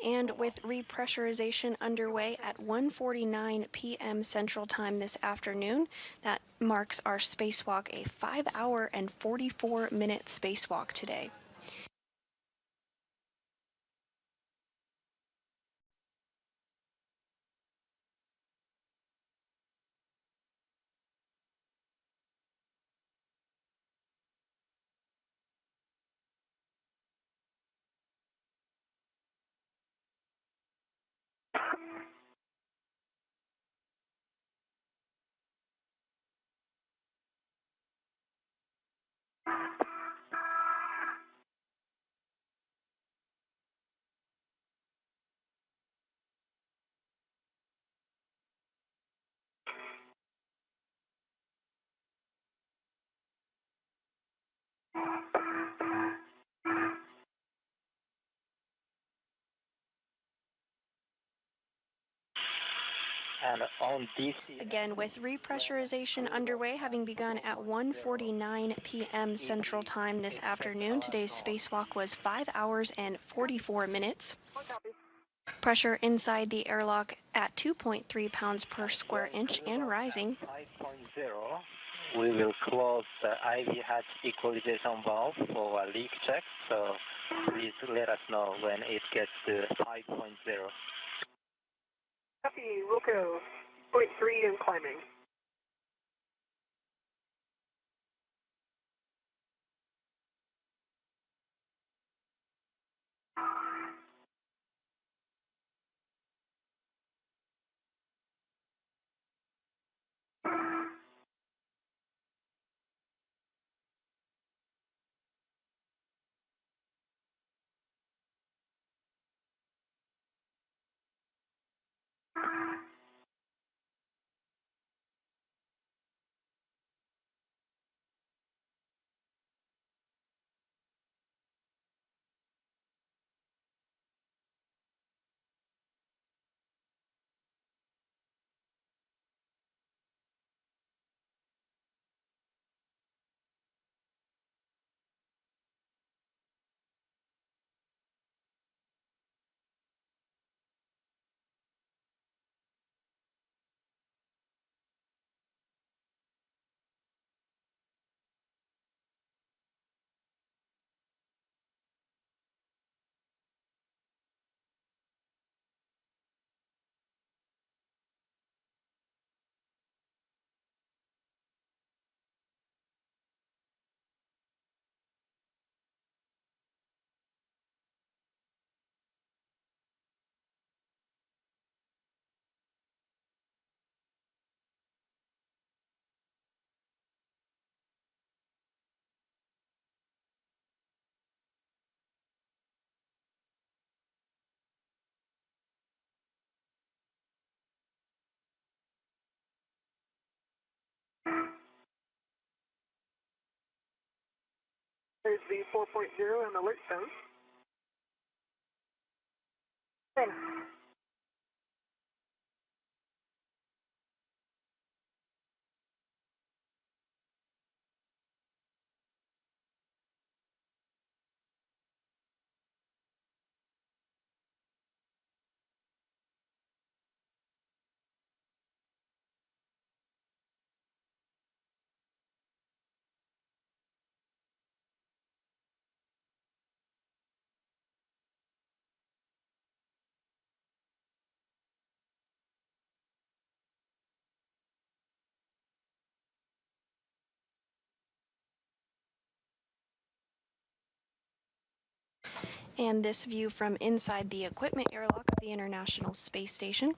And with repressurization underway at 1:49 p.m. Central Time this afternoon, that marks our spacewalk a 5-hour and 44-minute spacewalk today. and on DC. Again, with repressurization underway, having begun at 1:49 p.m. Central Time this afternoon, today's spacewalk was 5 hours and 44 minutes. Pressure inside the airlock at 2.3 pounds per square inch and rising. 5.0, we will close the IV hatch equalization valve for a leak check, so please let us know when it gets to 5.0. Copy, Wilco, 0.3 and climbing. There's the 4.0 and alert zone. Thanks. And this view from inside the equipment airlock of the International Space Station.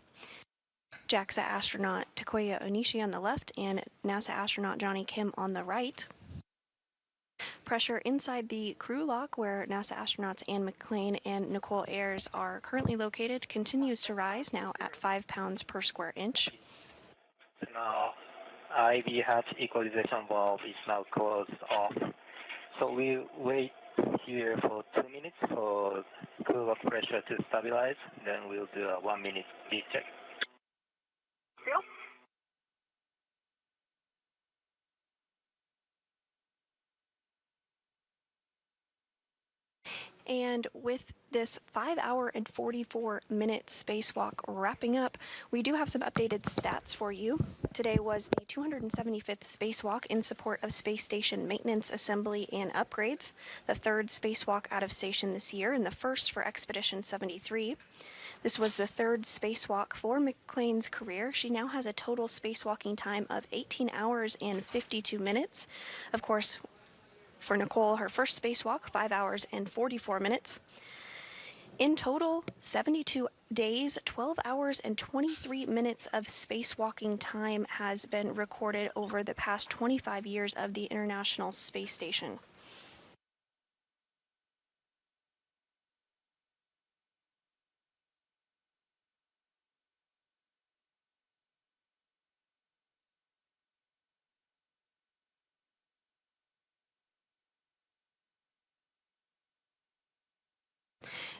JAXA astronaut Takuya Onishi on the left and NASA astronaut Johnny Kim on the right. Pressure inside the crew lock, where NASA astronauts Anne McClain and Nicole Ayers are currently located, continues to rise, now at 5 pounds per square inch. Now, IV hatch equalization valve is now closed off. So we wait here for 2 minutes for crew lock pressure to stabilize. Then we'll do a 1 minute speed check. Yep. And with this 5 hour and 44 minute spacewalk wrapping up, we do have some updated stats for you. Today was the 275th spacewalk in support of space station maintenance, assembly, and upgrades, the third spacewalk out of station this year and the first for Expedition 73. This was the third spacewalk for McClain's career. She now has a total spacewalking time of 18 hours and 52 minutes. Of course, for Nicole, her first spacewalk, 5 hours and 44 minutes. In total, 72 days, 12 hours and 23 minutes of spacewalking time has been recorded over the past 25 years of the International Space Station.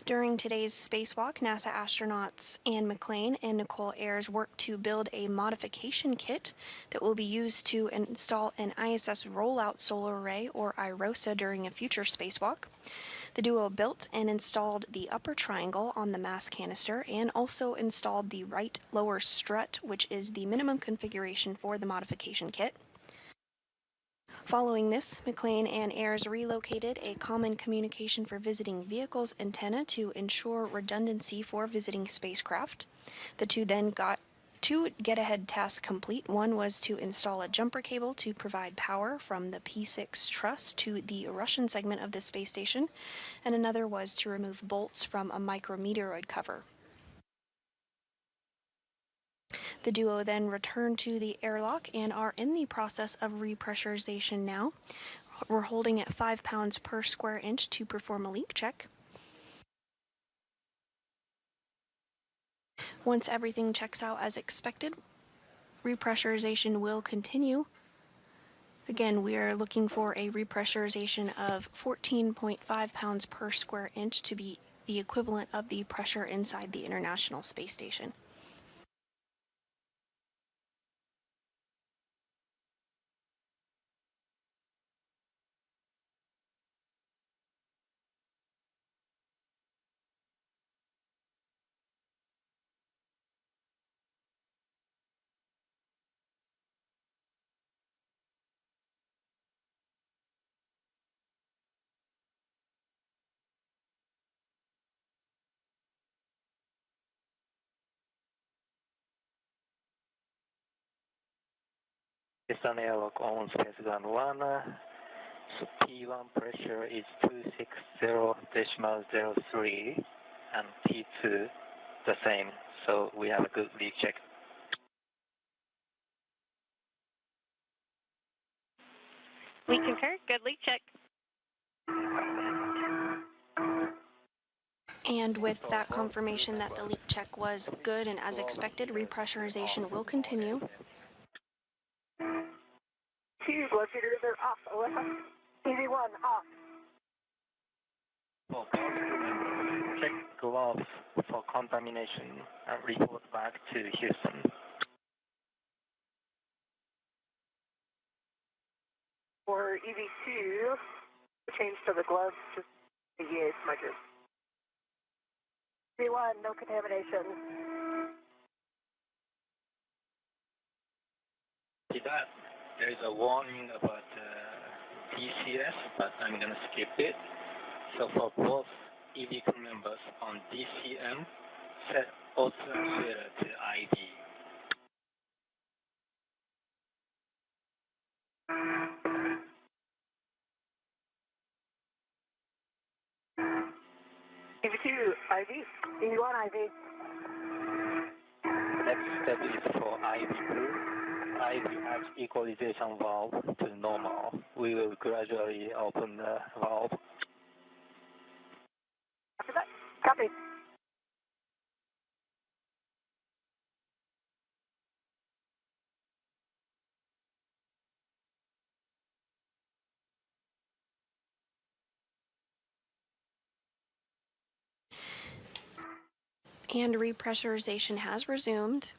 During today's spacewalk, NASA astronauts Anne McClain and Nicole Ayers worked to build a modification kit that will be used to install an ISS rollout solar array, or IROSA, during a future spacewalk. The duo built and installed the upper triangle on the mass canister and also installed the right lower strut, which is the minimum configuration for the modification kit. Following this, McClain and Ayers relocated a common communication for visiting vehicles antenna to ensure redundancy for visiting spacecraft. The two then got two get-ahead tasks complete. One was to install a jumper cable to provide power from the P6 truss to the Russian segment of the space station, and another was to remove bolts from a micrometeoroid cover. The duo then returned to the airlock and are in the process of repressurization now. We're holding at 5 pounds per square inch to perform a leak check. Once everything checks out as expected, repressurization will continue. Again, we are looking for a repressurization of 14.5 pounds per square inch to be the equivalent of the pressure inside the International Space Station. Piston airlock on spaceground 1. So P1 pressure is 260.03 and P2 the same. So we have a good leak check. We concur. Good leak check. And with that confirmation that the leak check was good and as expected, repressurization will continue. Two blood feeders are off, OSS. EV1 off. For both members, check gloves for contamination and report back to Houston. For EV2, change to the gloves, just EA smudges. V1, no contamination. See that? There is a warning about DCS, but I'm going to skip it. So for both EV crew members on DCM, set auto actuator to IV. EV2, IV. EV1, IV. Next step is for IV crew. IV adds equalization valve to normal. We will gradually open the valve. After that, copy. And repressurization has resumed.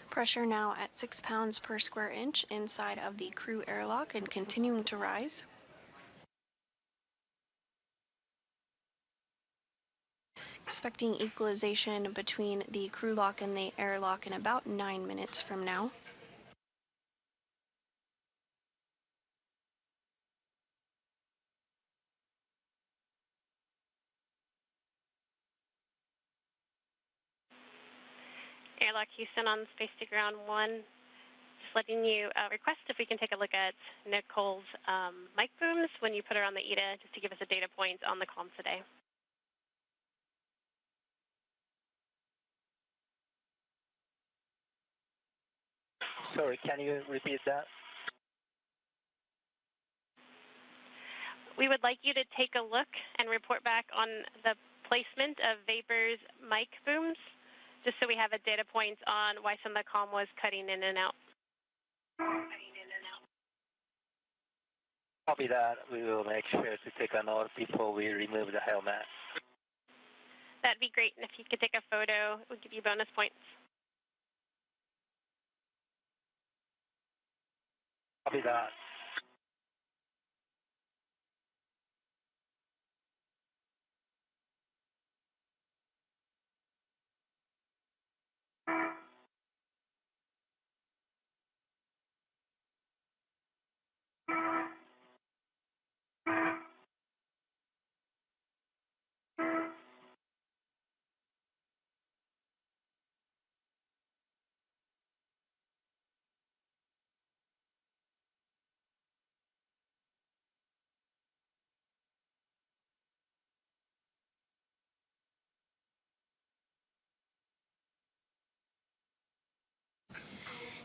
Pressure now at 6 pounds per square inch inside of the crew airlock and continuing to rise. Expecting equalization between the crew lock and the airlock in about 9 minutes from now. Airlock Houston on Space to Ground 1. Just letting you request if we can take a look at Nicole's mic booms when you put her on the ETA, just to give us a data point on the comms today. Sorry, can you repeat that? We would like you to take a look and report back on the placement of Vapor's mic booms, just so we have a data point on why some of the comm was cutting in and out. Copy that. We will make sure to take a note before we remove the helmet. That'd be great, and if you could take a photo, we'll give you bonus points. Copy that.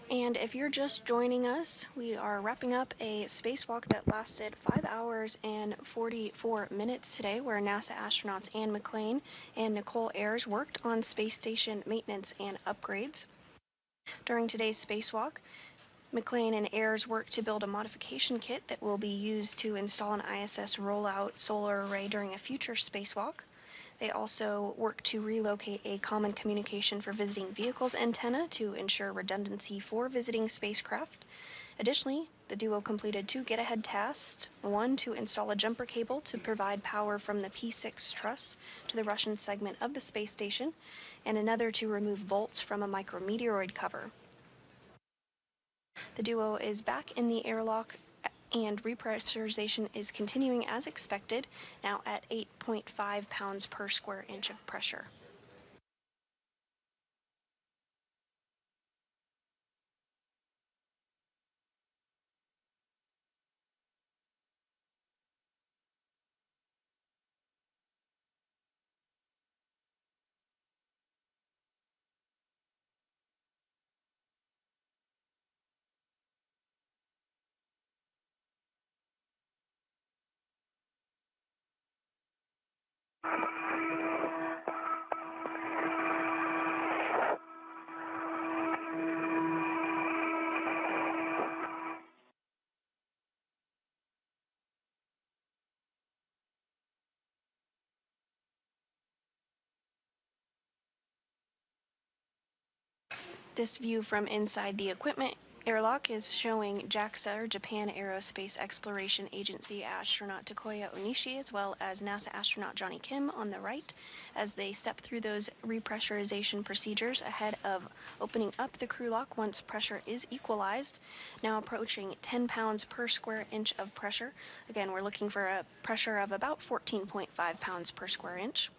And if you're just joining us, we are wrapping up a spacewalk that lasted 5 hours and 44 minutes today, where NASA astronauts Anne McClain and Nicole Ayers worked on space station maintenance and upgrades. During today's spacewalk, McClain and Ayers worked to build a modification kit that will be used to install an ISS rollout solar array during a future spacewalk. They also worked to relocate a common communication for visiting vehicles antenna to ensure redundancy for visiting spacecraft. Additionally, the duo completed 2 get-ahead tasks, one to install a jumper cable to provide power from the P6 truss to the Russian segment of the space station, and another to remove bolts from a micrometeoroid cover. The duo is back in the airlock And repressurization is continuing as expected, now at 8.5 pounds per square inch of pressure. This view from inside the equipment airlock is showing JAXA, or Japan Aerospace Exploration Agency astronaut Takuya Onishi, as well as NASA astronaut Johnny Kim on the right, as they step through those repressurization procedures ahead of opening up the crew lock once pressure is equalized. Now approaching 10 pounds per square inch of pressure. Again, we're looking for a pressure of about 14.5 pounds per square inch.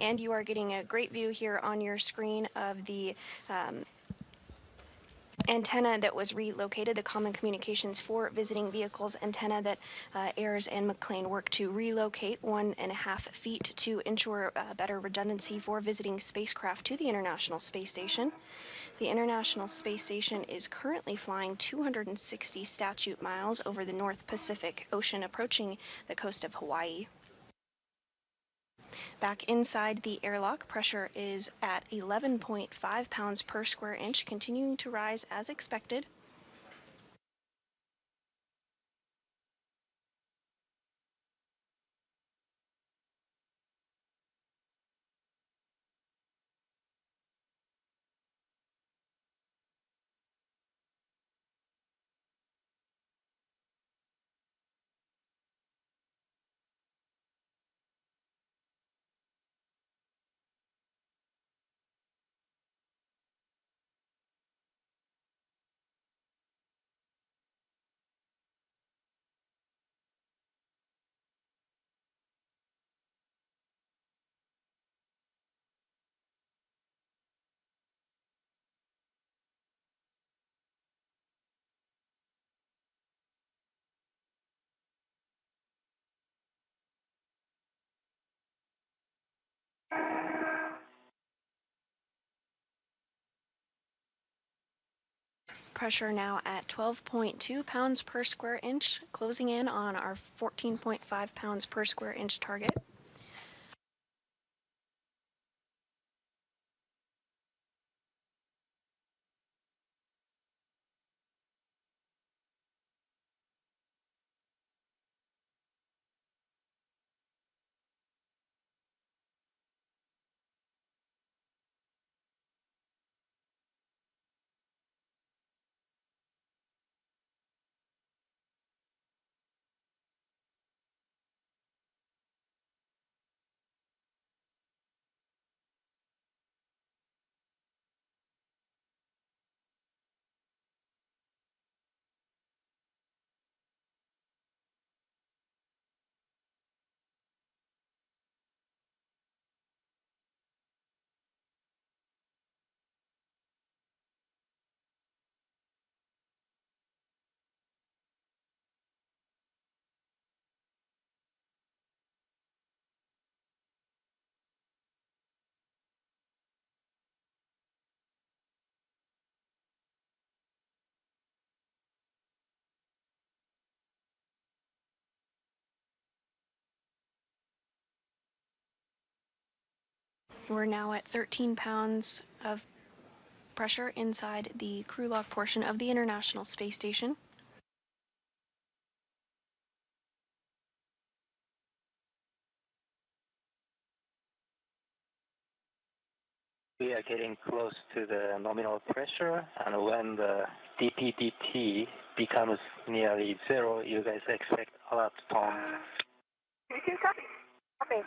And you are getting a great view here on your screen of the antenna that was relocated, the Common Communications for Visiting Vehicles antenna that Ayers and McLean worked to relocate 1.5 feet to ensure better redundancy for visiting spacecraft to the International Space Station. The International Space Station is currently flying 260 statute miles over the North Pacific Ocean, approaching the coast of Hawaii. Back inside the airlock, pressure is at 11.5 pounds per square inch, continuing to rise as expected. Pressure now at 12.2 pounds per square inch, closing in on our 14.5 pounds per square inch target. We're now at 13 pounds of pressure inside the crew lock portion of the International Space Station. We are getting close to the nominal pressure, and when the dPdt becomes nearly zero, you guys expect alert tone. You copy. Copy.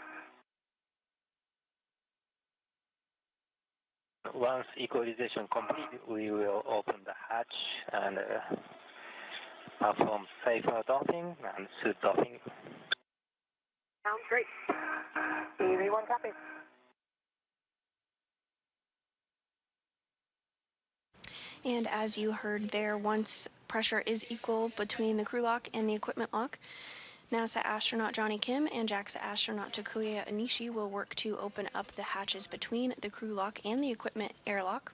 Once equalization complete, we will open the hatch and perform safer docking and suit docking. Sounds great. EV1 copy. And as you heard there, once pressure is equal between the crew lock and the equipment lock, NASA astronaut Johnny Kim and JAXA astronaut Takuya Anishi will work to open up the hatches between the crew lock and the equipment airlock,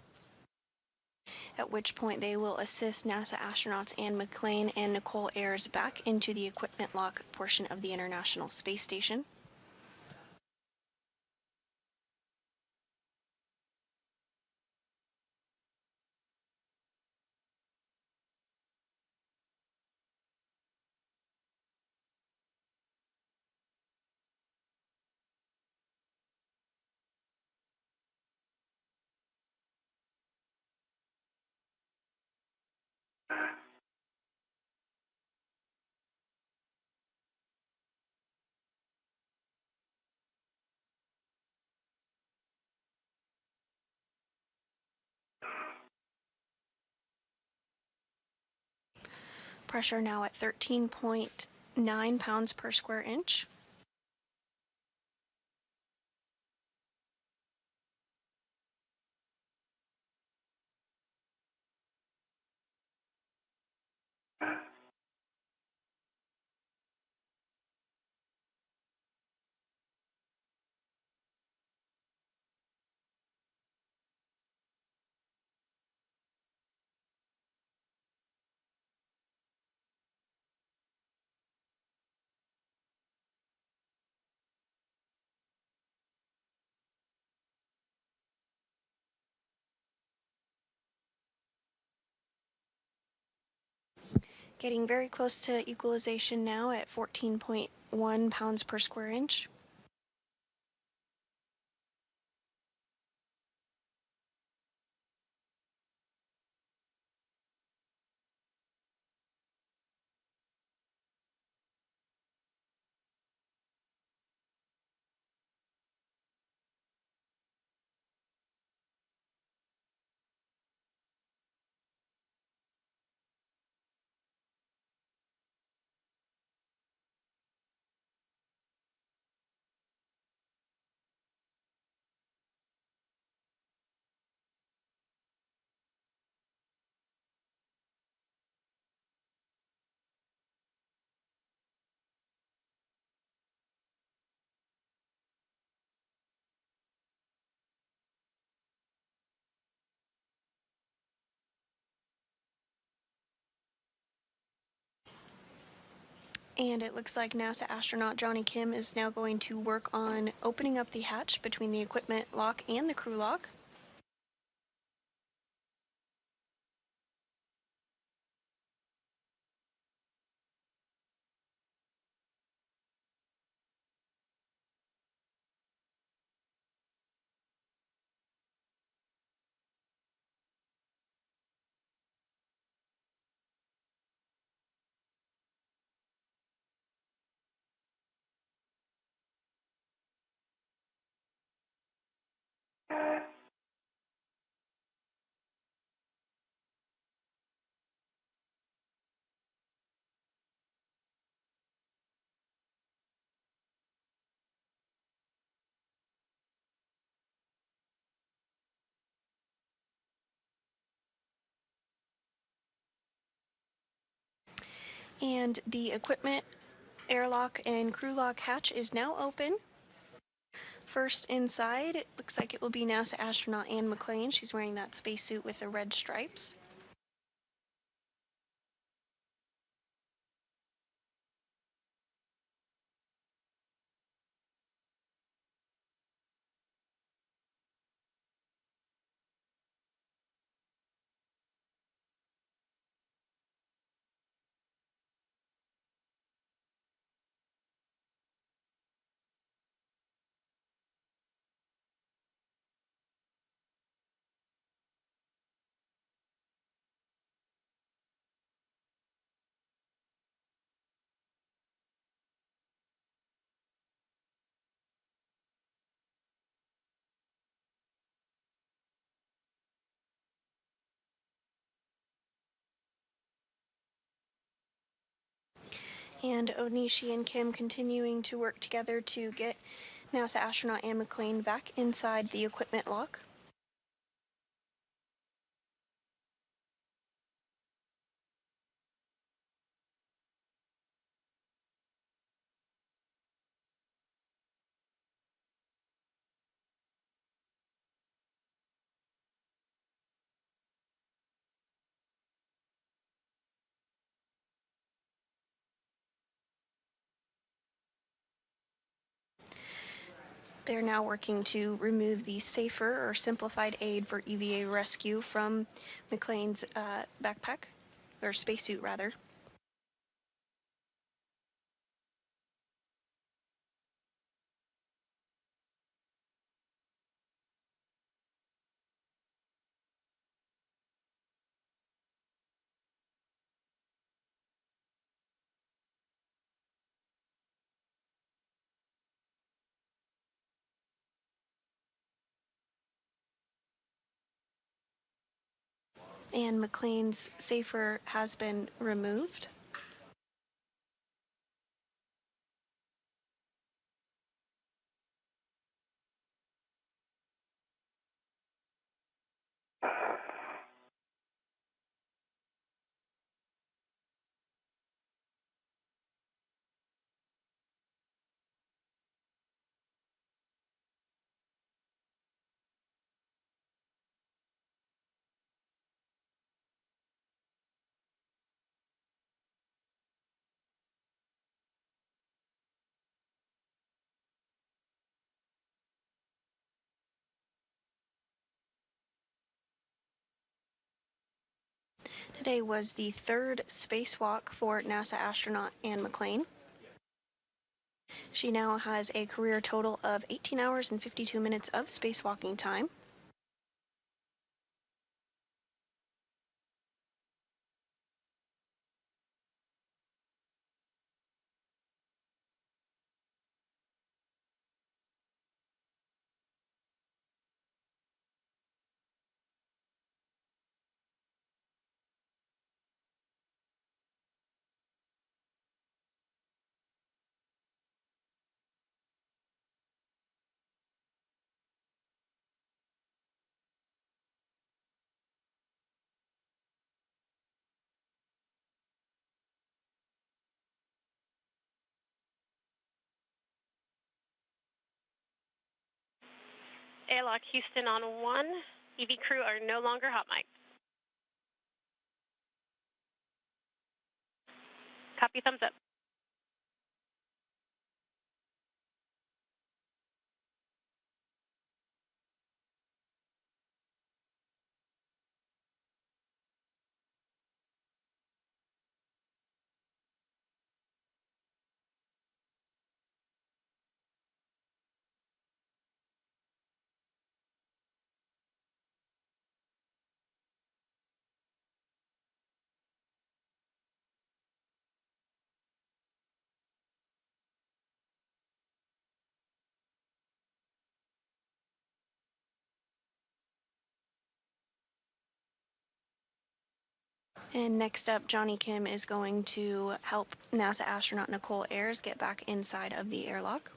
at which point they will assist NASA astronauts Anne McClain and Nicole Ayers back into the equipment lock portion of the International Space Station. Pressure now at 13.9 pounds per square inch. Getting very close to equalization now at 14.1 pounds per square inch. And it looks like NASA astronaut Johnny Kim is now going to work on opening up the hatch between the equipment lock and the crew lock. And the equipment airlock and crew lock hatch is now open. First inside, it looks like it will be NASA astronaut Anne McClain. She's wearing that spacesuit with the red stripes. And Onishi and Kim continuing to work together to get NASA astronaut Anne McClain back inside the equipment lock. They're now working to remove the safer or simplified aid for EVA rescue from McClain's backpack, or spacesuit rather. And McClain's safer has been removed. Today was the third spacewalk for NASA astronaut Anne McClain. She now has a career total of 18 hours and 52 minutes of spacewalking time. Airlock Houston on 1. EV crew are no longer hot mic. Copy, thumbs up. And next up, Johnny Kim is going to help NASA astronaut Nicole Ayers get back inside of the airlock.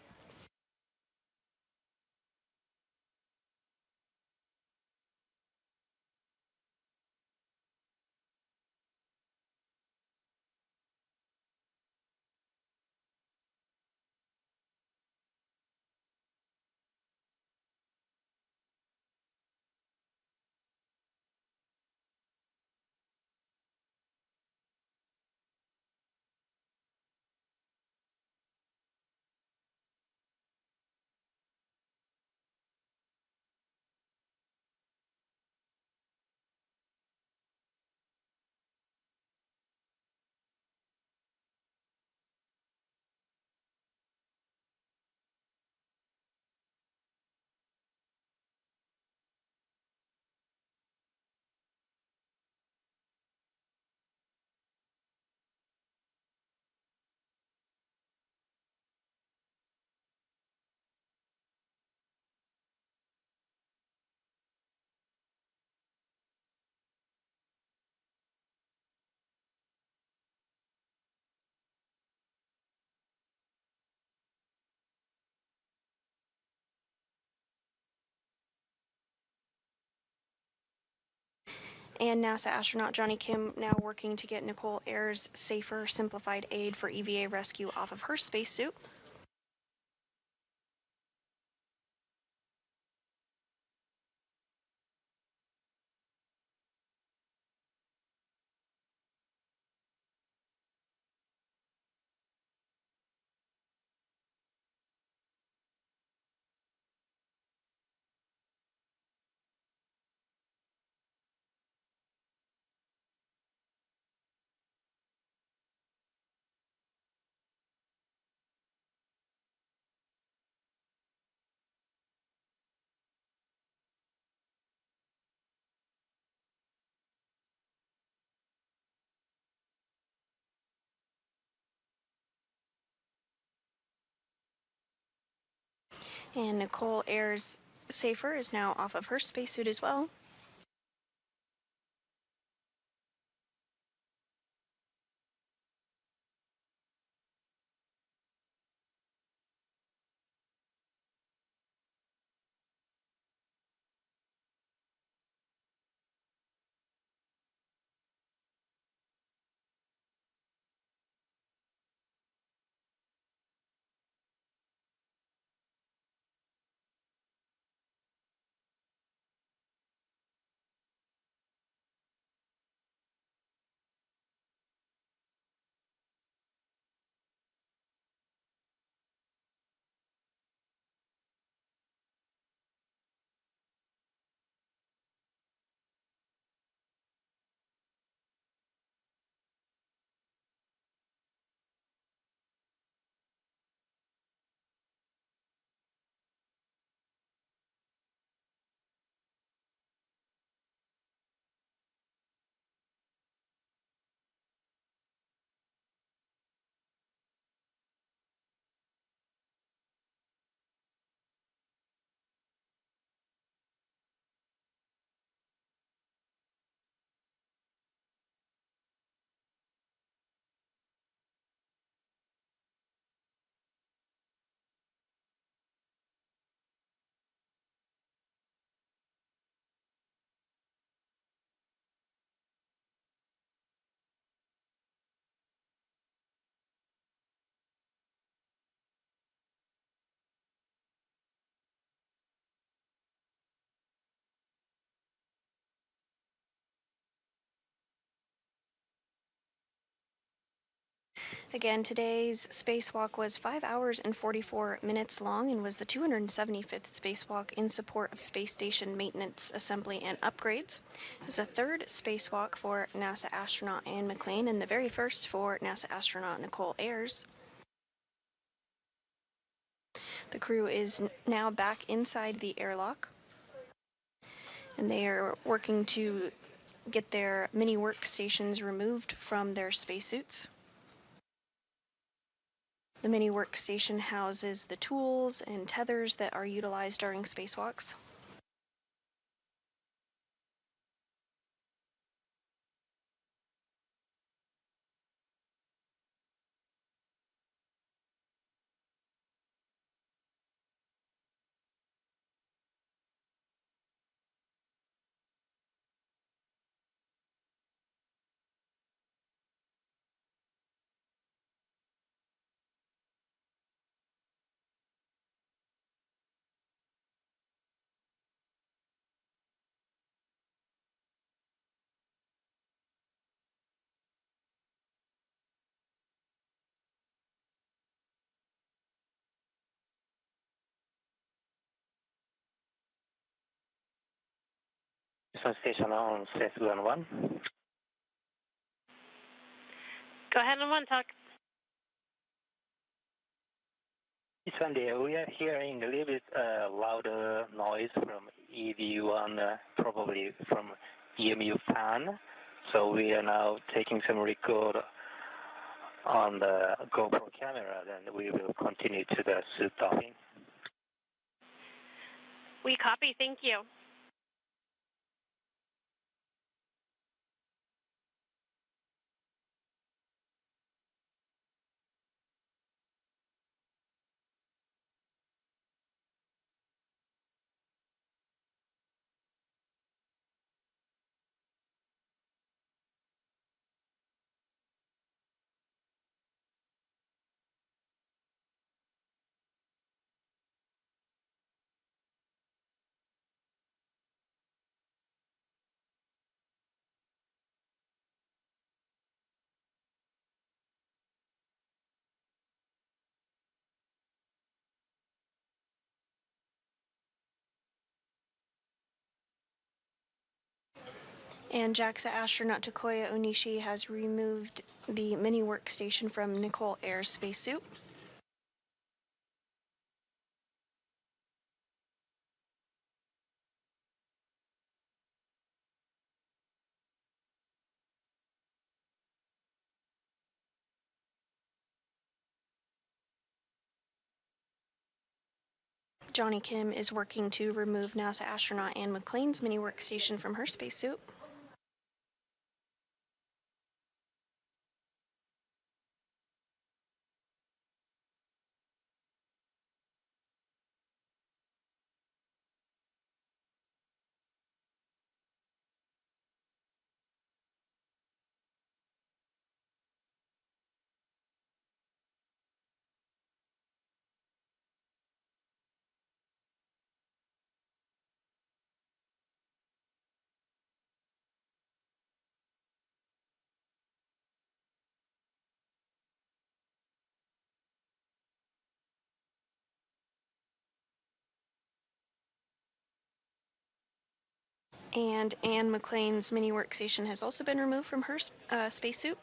and NASA astronaut Johnny Kim now working to get Nicole Ayers' safer, simplified aid for EVA rescue off of her spacesuit. And Nicole Ayers' safer is now off of her spacesuit as well. Again, today's spacewalk was 5 hours and 44 minutes long and was the 275th spacewalk in support of space station maintenance, assembly, and upgrades. It was the third spacewalk for NASA astronaut Anne McClain and the very first for NASA astronaut Nicole Ayers. The crew is now back inside the airlock, and they are working to get their mini workstations removed from their spacesuits. The mini workstation houses the tools and tethers that are utilized during spacewalks. Station on set 1. Go ahead and one talk. It's Sunday. We are hearing a little bit louder noise from EV1, probably from EMU fan. So we are now taking some record on the GoPro camera, then we will continue to the suit docking. We copy. Thank you. And JAXA astronaut Takoya Onishi has removed the mini workstation from Nicole Air's spacesuit. Johnny Kim is working to remove NASA astronaut Anne McClain's mini workstation from her spacesuit. And Anne McClain's mini workstation has also been removed from her spacesuit.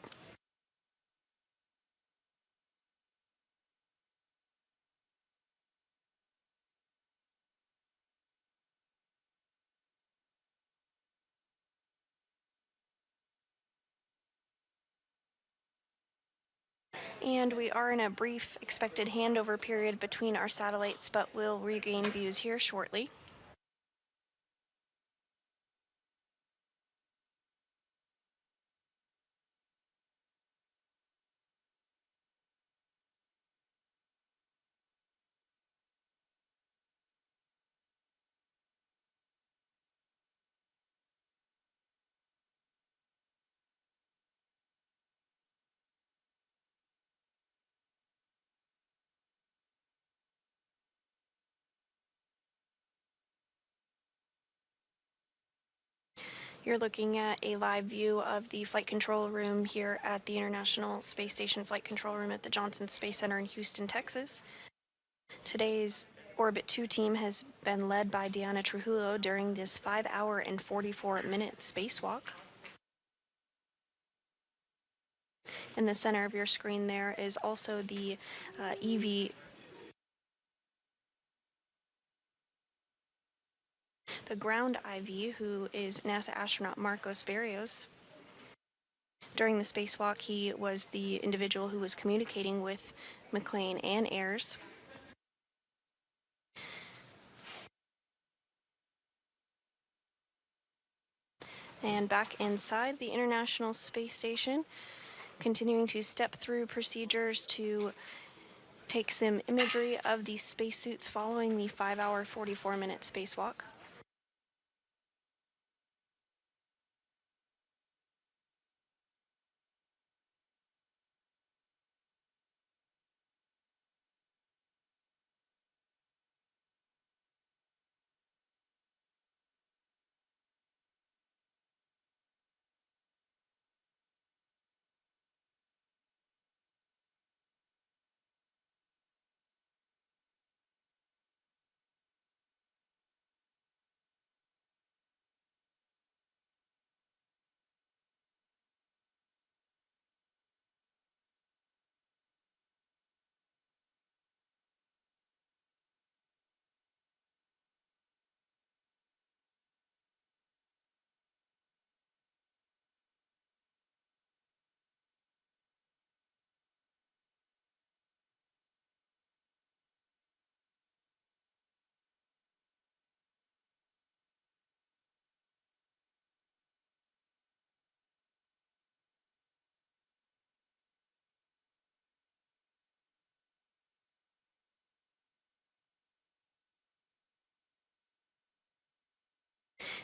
And we are in a brief expected handover period between our satellites, but we'll regain views here shortly. You're looking at a live view of the flight control room here at the International Space Station Flight Control Room at the Johnson Space Center in Houston, Texas. Today's Orbit 2 team has been led by Diana Trujillo during this 5-hour and 44-minute spacewalk. In the center of your screen there is also the the ground IV, who is NASA astronaut Marcos Barrios. During the spacewalk, he was the individual who was communicating with McClain and Ayres. And back inside the International Space Station, continuing to step through procedures to take some imagery of the spacesuits following the 5-hour, 44-minute spacewalk.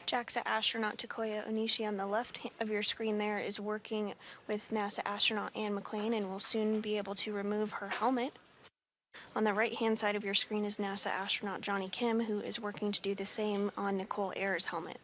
JAXA astronaut Takoya Onishi on the left of your screen there is working with NASA astronaut Anne McClain and will soon be able to remove her helmet. On the right-hand side of your screen is NASA astronaut Johnny Kim, who is working to do the same on Nicole Air's helmet.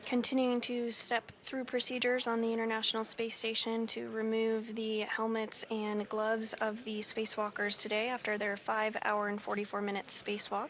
Continuing to step through procedures on the International Space Station to remove the helmets and gloves of the spacewalkers today after their 5-hour and 44-minute spacewalk.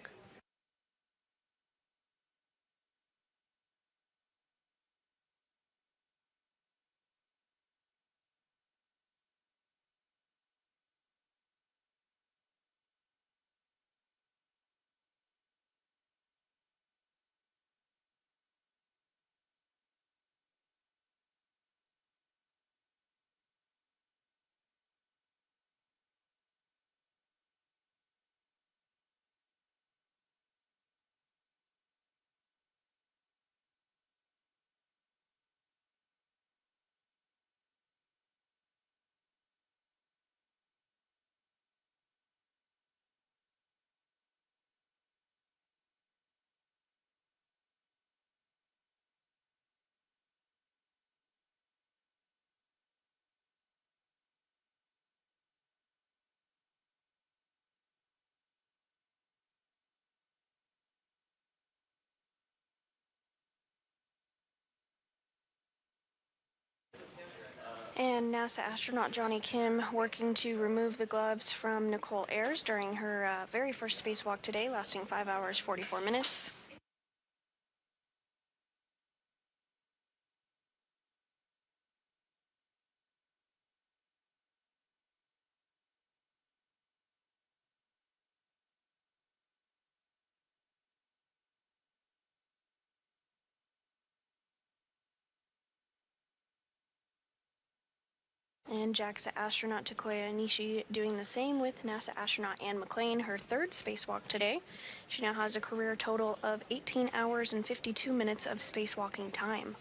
And NASA astronaut Johnny Kim working to remove the gloves from Nicole Ayers during her very first spacewalk today, lasting 5 hours, 44 minutes. And JAXA astronaut Takoya Nishi doing the same with NASA astronaut Anne McClain, her third spacewalk today. She now has a career total of 18 hours and 52 minutes of spacewalking time.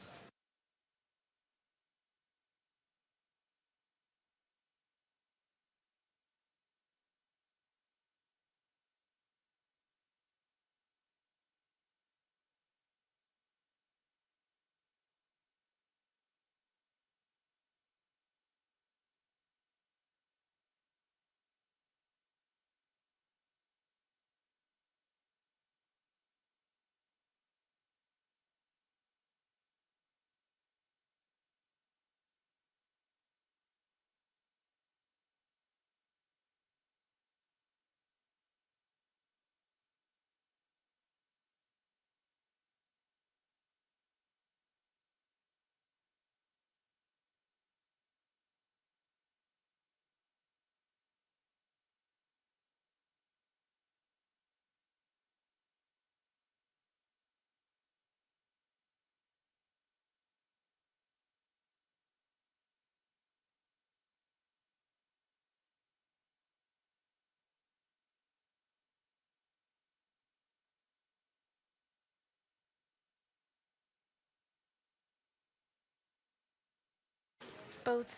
Both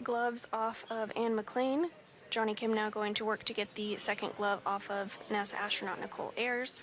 gloves off of Anne McClain. Johnny Kim now going to work to get the second glove off of NASA astronaut Nicole Ayers.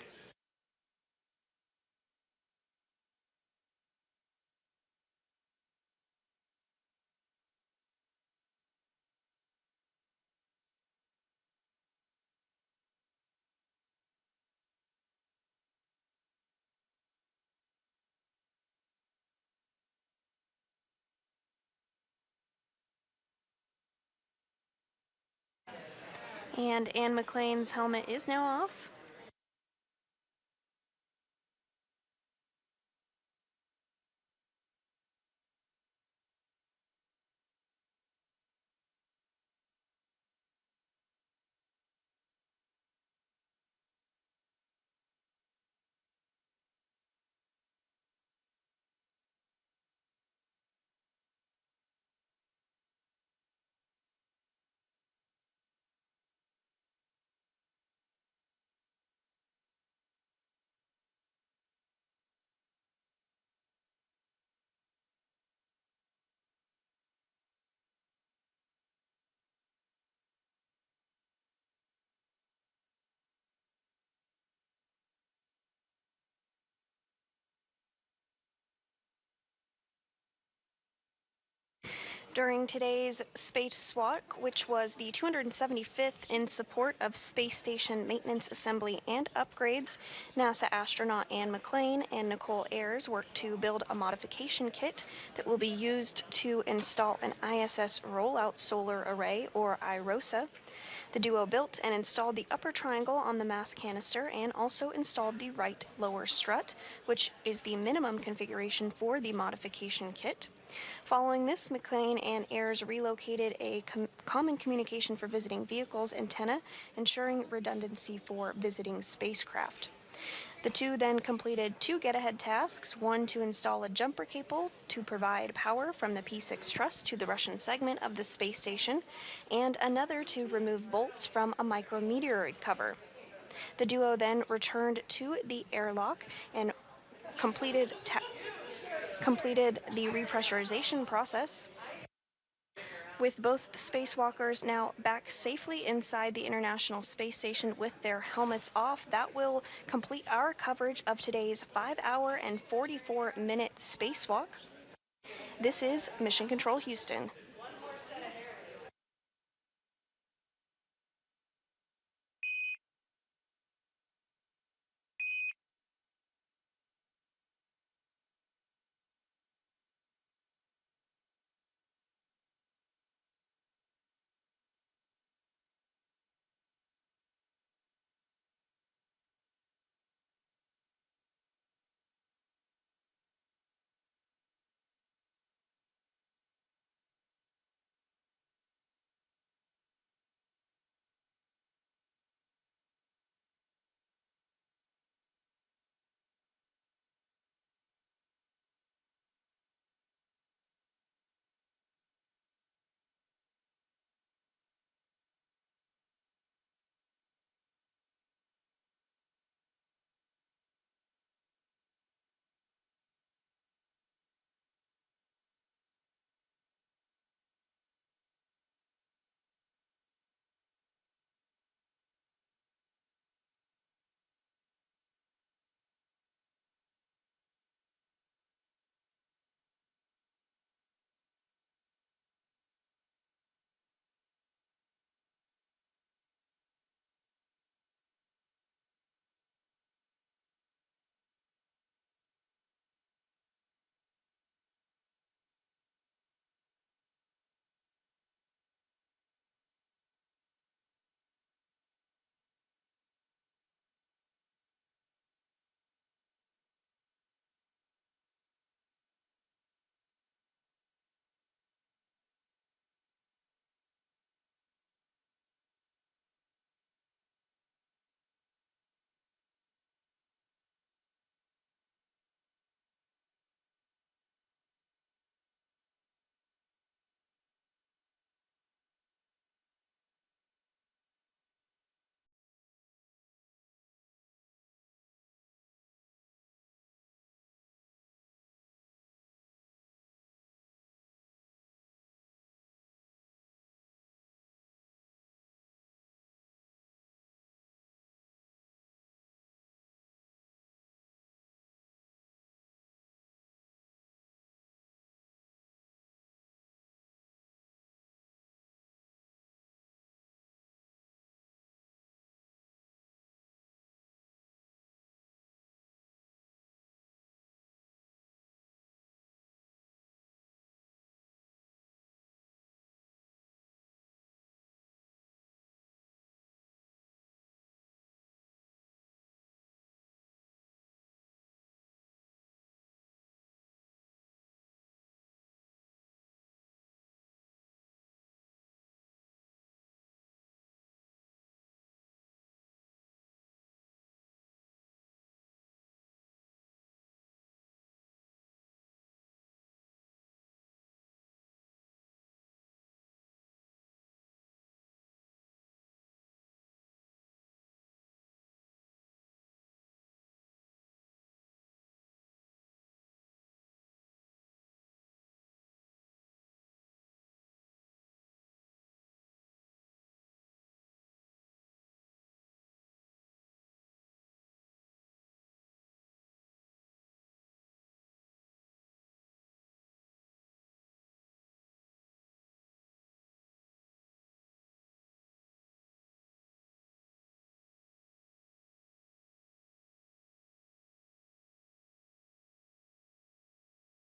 And Anne McClain's helmet is now off. During today's spacewalk, which was the 275th in support of space station maintenance, assembly, and upgrades, NASA astronaut Anne McClain and Nicole Ayers worked to build a modification kit that will be used to install an ISS rollout solar array, or IROSA. The duo built and installed the upper triangle on the mass canister and also installed the right lower strut, which is the minimum configuration for the modification kit. Following this, McClain and Ayers relocated a common communication for visiting vehicles antenna, ensuring redundancy for visiting spacecraft. The two then completed two get-ahead tasks, one to install a jumper cable to provide power from the P6 truss to the Russian segment of the space station, and another to remove bolts from a micrometeoroid cover. The duo then returned to the airlock and completed the repressurization process. With both spacewalkers now back safely inside the International Space Station with their helmets off, that will complete our coverage of today's 5-hour and 44-minute spacewalk. This is Mission Control Houston.